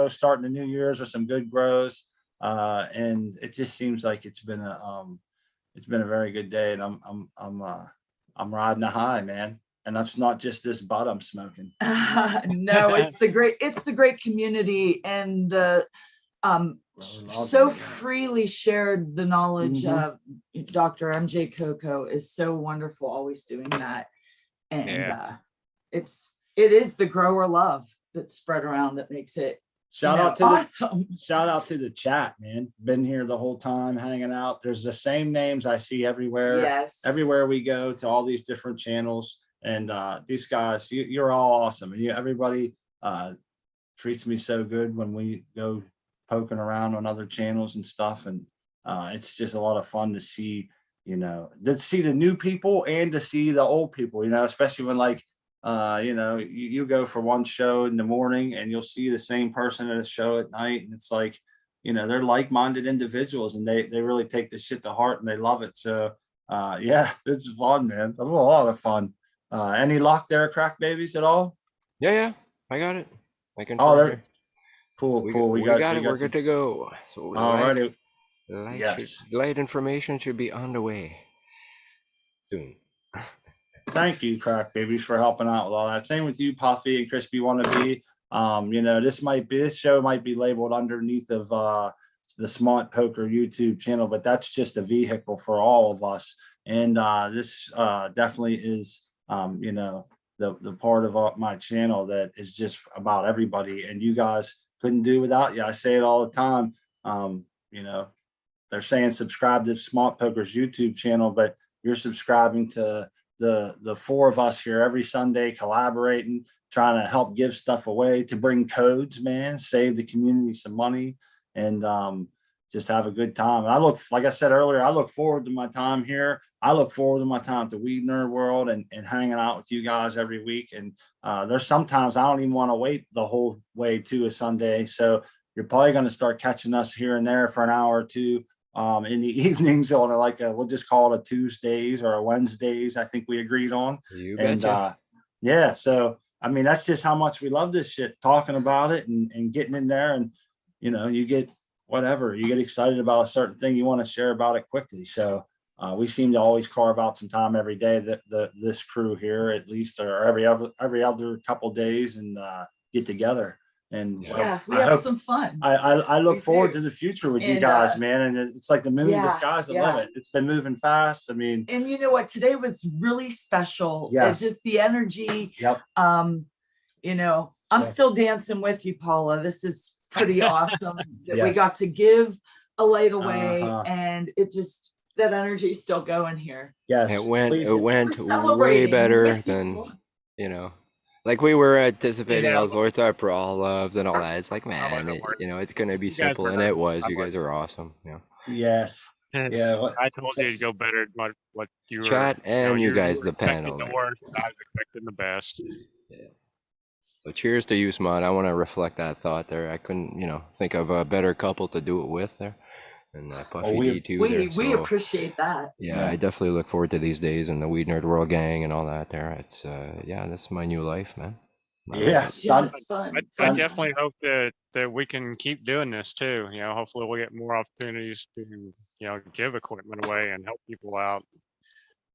starting the New Year's with some good grows. And it just seems like it's been a very good day, and I'm riding a high, man. And that's not just this butt I'm smoking. No, it's the great community and the so freely shared the knowledge of Dr. MJ Coco is so wonderful, always doing that. And it is the grower love that's spread around that makes it Shout out to the chat, man. Been here the whole time hanging out. There's the same names I see everywhere. Yes. Everywhere we go to all these different channels. And these guys, you're all awesome. Everybody treats me so good when we go poking around on other channels and stuff. And it's just a lot of fun to see, to see the new people and to see the old people, especially when like, you go for one show in the morning and you'll see the same person at a show at night. And it's like, they're like-minded individuals and they really take this shit to heart and they love it. So yeah, it's fun, man. A lot of fun. Any luck there, crack babies at all? Yeah, I got it. I can. Oh, they're cool. We got it. We're good to go. So alrighty. Light information should be on the way soon. Thank you, crack babies, for helping out with all that. Same with you, Puffy and Crispy Wannabe. This show might be labeled underneath of the Smart Poker YouTube channel, but that's just a vehicle for all of us. And this definitely is, the part of my channel that is just about everybody. And you guys couldn't do without you. I say it all the time. They're saying subscribe to Smart Poker's YouTube channel, but you're subscribing to the four of us here every Sunday, collaborating, trying to help give stuff away, to bring codes, man, save the community some money, and just have a good time. And like I said earlier, I look forward to my time here. I look forward to my time at the Weed Nerd World and hanging out with you guys every week. And there's sometimes I don't even want to wait the whole way to a Sunday. So you're probably going to start catching us here and there for an hour or two in the evenings on we'll just call it a Tuesdays or a Wednesdays. I think we agreed on. You betcha. Yeah. So, I mean, that's just how much we love this shit, talking about it and getting in there. And, you get whatever, you get excited about a certain thing, you want to share about it quickly. So we seem to always carve out some time every day, this crew here, at least, or every other couple days, and get together. And yeah, we have some fun. I look forward to the future with you guys, man. And it's like the moon in the skies. I love it. It's been moving fast. I mean, and you know what? Today was really special. Yes. It's just the energy. Yep. I'm still dancing with you, Paula. This is pretty awesome that we got to give a light away, and that energy is still going here. Yes, it went way better than like we were anticipating all sorts of brawl loves and all that. It's like, man, it's gonna be simple, and it was. You guys are awesome. Yes. Yeah. I told you to go better than what you were. Chat and you guys, the panel. The worst. I was expecting the best. Yeah. So cheers to you, Smart. I want to reflect that thought there. I couldn't, think of a better couple to do it with there. And Puffy D too. We appreciate that. Yeah, I definitely look forward to these days and the Weed Nerd World gang and all that there. It's that's my new life, man. It's fun. I definitely hope that we can keep doing this too. Hopefully we'll get more opportunities to give equipment away and help people out.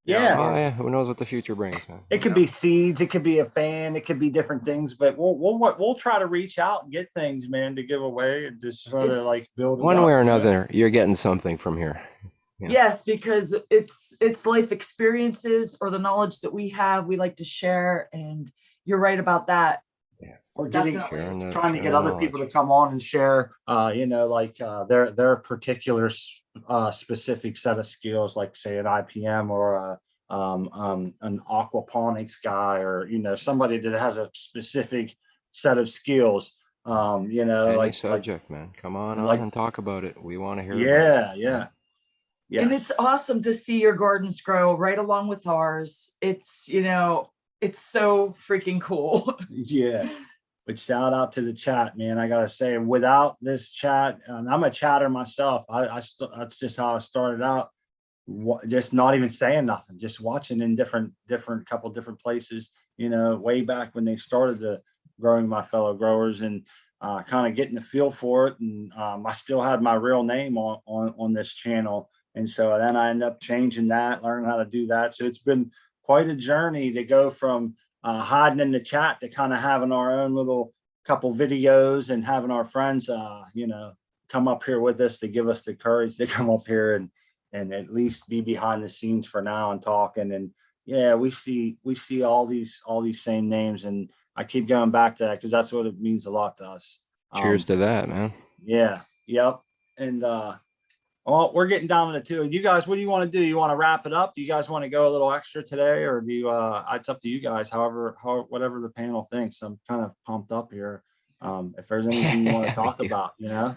Yeah. Who knows what the future brings, man? It could be seeds, it could be a fan, it could be different things, but we'll try to reach out and get things, man, to give away and just sort of like build one way or another. You're getting something from here. Yes, because it's life experiences or the knowledge that we have, we like to share, and you're right about that. Yeah, we're trying to get other people to come on and share, their particular specific set of skills, like say an IPM or an aquaponics guy, or somebody that has a specific set of skills. Any subject, man. Come on and talk about it. We want to hear. Yeah. Yes. And it's awesome to see your gardens grow right along with ours. It's it's so freaking cool. Yeah. But shout out to the chat, man. I gotta say, without this chat, and I'm a chatter myself. That's just how I started out. Just not even saying nothing, just watching in couple different places. Way back when they started the growing my fellow growers, and kind of getting the feel for it. And I still had my real name on this channel, and so then I ended up changing that, learning how to do that. So it's been quite a journey to go from hiding in the chat to kind of having our own little couple videos and having our friends, come up here with us to give us the courage to come up here and at least be behind the scenes for now and talking. And yeah, we see all these same names, and I keep going back to that because that's what it means a lot to us. Cheers to that, man. Yeah. Yep. And Well, we're getting down to the two. You guys, what do you want to do? You want to wrap it up? Do you guys want to go a little extra today, or do you? It's up to you guys. Whatever the panel thinks. I'm kind of pumped up here. If there's anything you want to talk about, you know.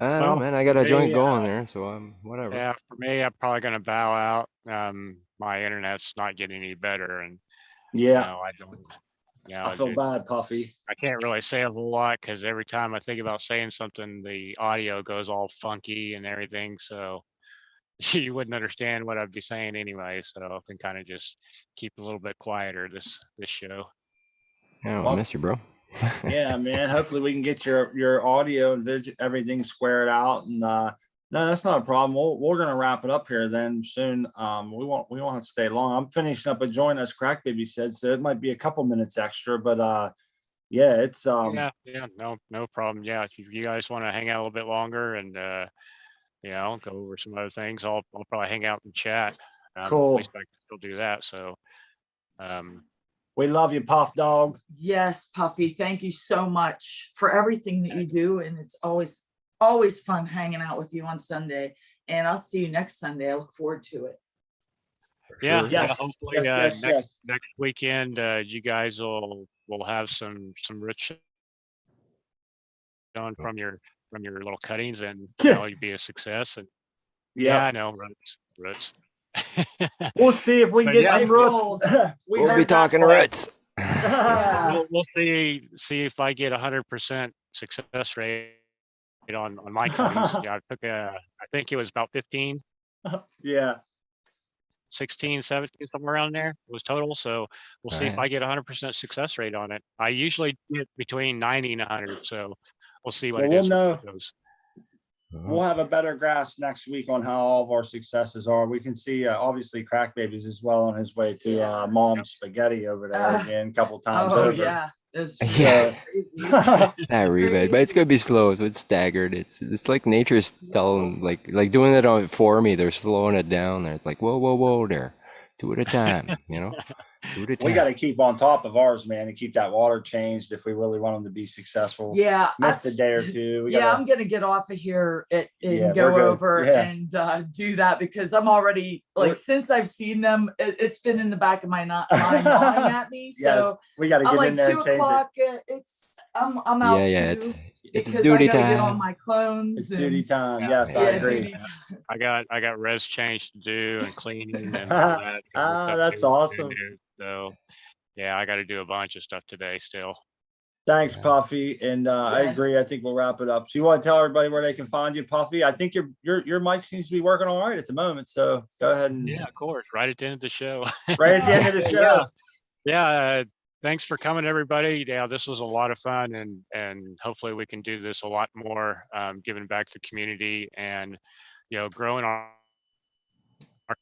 I don't know, Well, man. I got a joint yeah. going there, so whatever. Yeah, for me, I'm probably gonna bow out. My internet's not getting any better, and Yeah, I don't. I feel bad, Puffy. I can't really say a whole lot because every time I think about saying something, the audio goes all funky and everything. So you wouldn't understand what I'd be saying anyway. So I can kind of just keep a little bit quieter this show. Yeah, I Well, miss you, bro. Yeah, man. Hopefully we can get your audio and everything squared out. And no, that's not a problem. We're gonna wrap it up here then soon. We won't have to stay long. I'm finishing up a joint, as Crack Baby said, so it might be a couple minutes extra, but yeah, it's Yeah, no problem. Yeah, if you guys want to hang out a little bit longer and I'll go over some other things. I'll probably hang out and chat. Cool. At least I can still do that. So we love you, Puff Dog. Yes, Puffy. Thank you so much for everything that you do. And it's always fun hanging out with you on Sunday. And I'll see you next Sunday. I look forward to it. yeah, Yes. hopefully Yes. next weekend you guys will have some rich on from your little cuttings, and you'll be a success. And yeah, I know roots. We'll see if we can But get yeah, some roots. We'll be talking roots. We'll see if I get 100% success rate on my cuttings. Yeah, I think it was about 15, Yeah. 16, 17, somewhere around there was total. So we'll see if I get 100% success rate on it. I usually get between 90 and 100. So we'll see what it is. We'll know. We'll have a better grasp next week on how all of our successes are. We can see, obviously, Crack Baby's is well on his way to Mom's Spaghetti over there again a couple times over. Yeah. Yeah. Crazy. Not really, but it's gonna be slow, so it's staggered. It's like nature's telling, like doing it for me. They're slowing it down there. It's like whoa there, 2 at a time. 2 at a time. We got to keep on top of ours, man, and keep that water changed if we really want them to be successful. Yeah. Missed a day or two. I'm gonna get off of here and Yeah, go we're good. over Yeah. and do that, because I'm already since I've seen them, it's been in the back of my mind gnawing at me. Yes, So we got to I'm get like in there 2 and change it. o'clock. I'm out. Yeah, too, it's because duty I gotta time. get on my clones. It's and- duty time. Yeah. Yes, I Yeah, agree. duty time. I got res change to do and cleaning and all that. That's awesome. So yeah, I got to do a bunch of stuff today still. Thanks, Puffy. And I Yes. agree. I think we'll wrap it up. So you want to tell everybody where they can find you, Puffy? I think your mic seems to be working all right at the moment. So go ahead and Yeah, of course. Right at the end of the show. right at the end of the show. Yeah. Thanks for coming, everybody. Yeah, this was a lot of fun, and hopefully we can do this a lot more, giving back to the community and growing our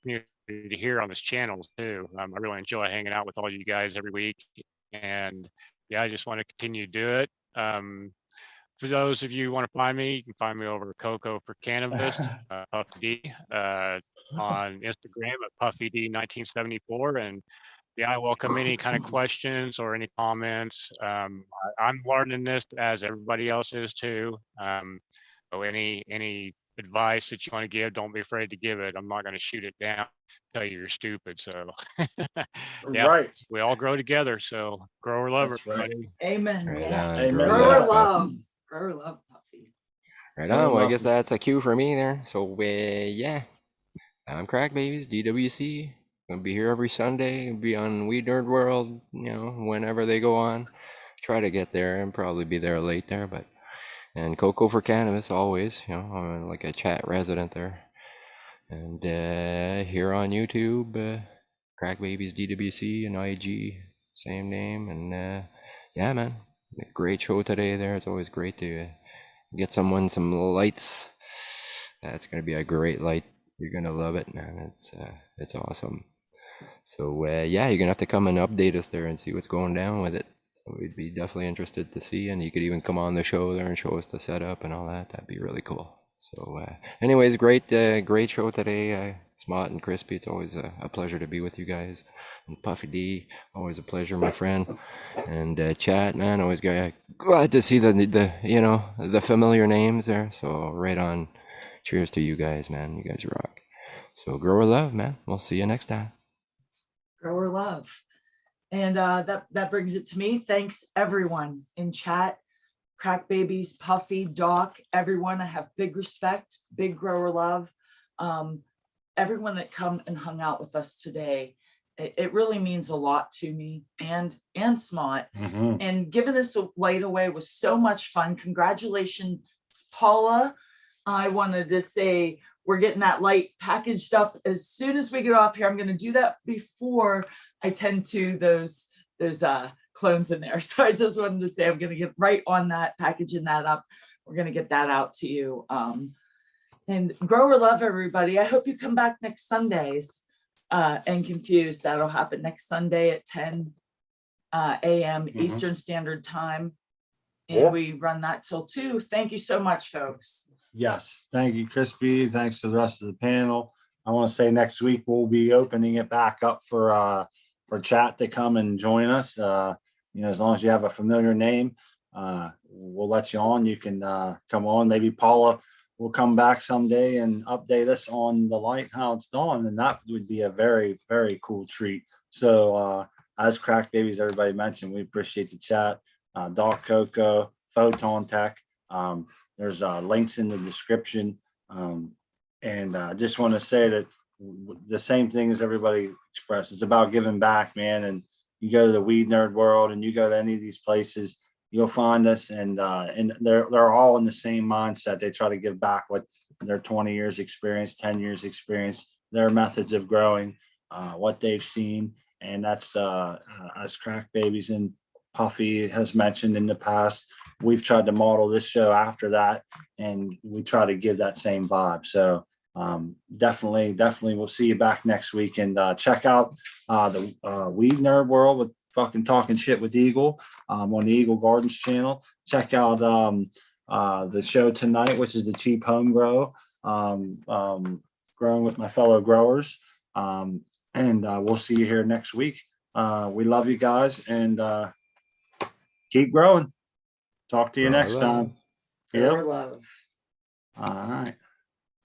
community here on this channel too. I really enjoy hanging out with all you guys every week, and yeah, I just want to continue to do it. For those of you who want to find me, you can find me over at Coco for Cannabis, Puffy D, on Instagram at Puffy D 1974, and yeah, I welcome any kind of questions or any comments. I'm learning this as everybody else is too. So any advice that you want to give, don't be afraid to give it. I'm not going to shoot it down, tell you you're stupid. So yeah, Right. we all grow together. So grow or love, That's right. everybody. Amen. Right Yes. on, Amen. Grow Yeah. or love. Grow or love, Puffy. Right on. Well, I guess that's a cue for me there. So yeah, I'm Crack Babies, DWC. Gonna be here every Sunday. Be on Weed Nerd World, whenever they go on. Try to get there and probably be there late there, but and Coco for Cannabis always. I'm like a chat resident there. And here on YouTube, Crack Babies DWC and IG, same name. And yeah, man, a great show today there. It's always great to get someone some lights. That's gonna be a great light. You're gonna love it, man. It's awesome. So yeah, you're gonna have to come and update us there and see what's going down with it. We'd be definitely interested to see, and you could even come on the show there and show us the setup and all that. That'd be really cool. So anyways, great show today. Smart and crispy. It's always a pleasure to be with you guys. And Puffy D, always a pleasure, my friend. And chat, man, always glad to see the familiar names there. So right on cheers to you guys, man. You guys rock. So grow a love, man. We'll see you next time. Grower love. And that brings it to me. Thanks everyone in chat, Crack Babies, Puffy, Doc, everyone. I have big respect, big grower love. Everyone that come and hung out with us today. It really means a lot to me and Smart. And giving this light away was so much fun. Congratulations, Paula. I wanted to say we're getting that light packaged up as soon as we get off here. I'm going to do that before I tend to those clones in there. So I just wanted to say I'm going to get right on that, packaging that up. We're going to get that out to you. And grower love, everybody. I hope you come back next Sundays. And Confused. That'll happen next Sunday at 10 a.m. Eastern Standard Time. And we run that till 2. Thank you so much, folks. Yes. Thank you, Crispy. Thanks to the rest of the panel. I want to say next week we'll be opening it back up for chat to come and join us. As long as you have a familiar name, we'll let you on. You can come on. Maybe Paula will come back someday and update us on the light, how it's done. And that would be a very, very cool treat. So as Crack Babies, everybody mentioned, we appreciate the chat. Doc Coco, Photontek. There's links in the description. And I just want to say that the same thing as everybody expressed. It's about giving back, man. And you go to the weed nerd world and you go to any of these places, you'll find us, and they're all in the same mindset. They try to give back what their 20 years experience, 10 years experience, their methods of growing, what they've seen. And that's as Crack Babies and Puffy has mentioned in the past, we've tried to model this show after that, and we try to give that same vibe. So definitely we'll see you back next week, and check out the Weed Nerd World with fucking Talking Shit with Eagle on the Eagle Gardens channel. Check out the show tonight, which is the Cheap Home Grow, growing with my fellow growers. And we'll see you here next week. We love you guys, and keep growing. Talk to you next time. Grower love. All right.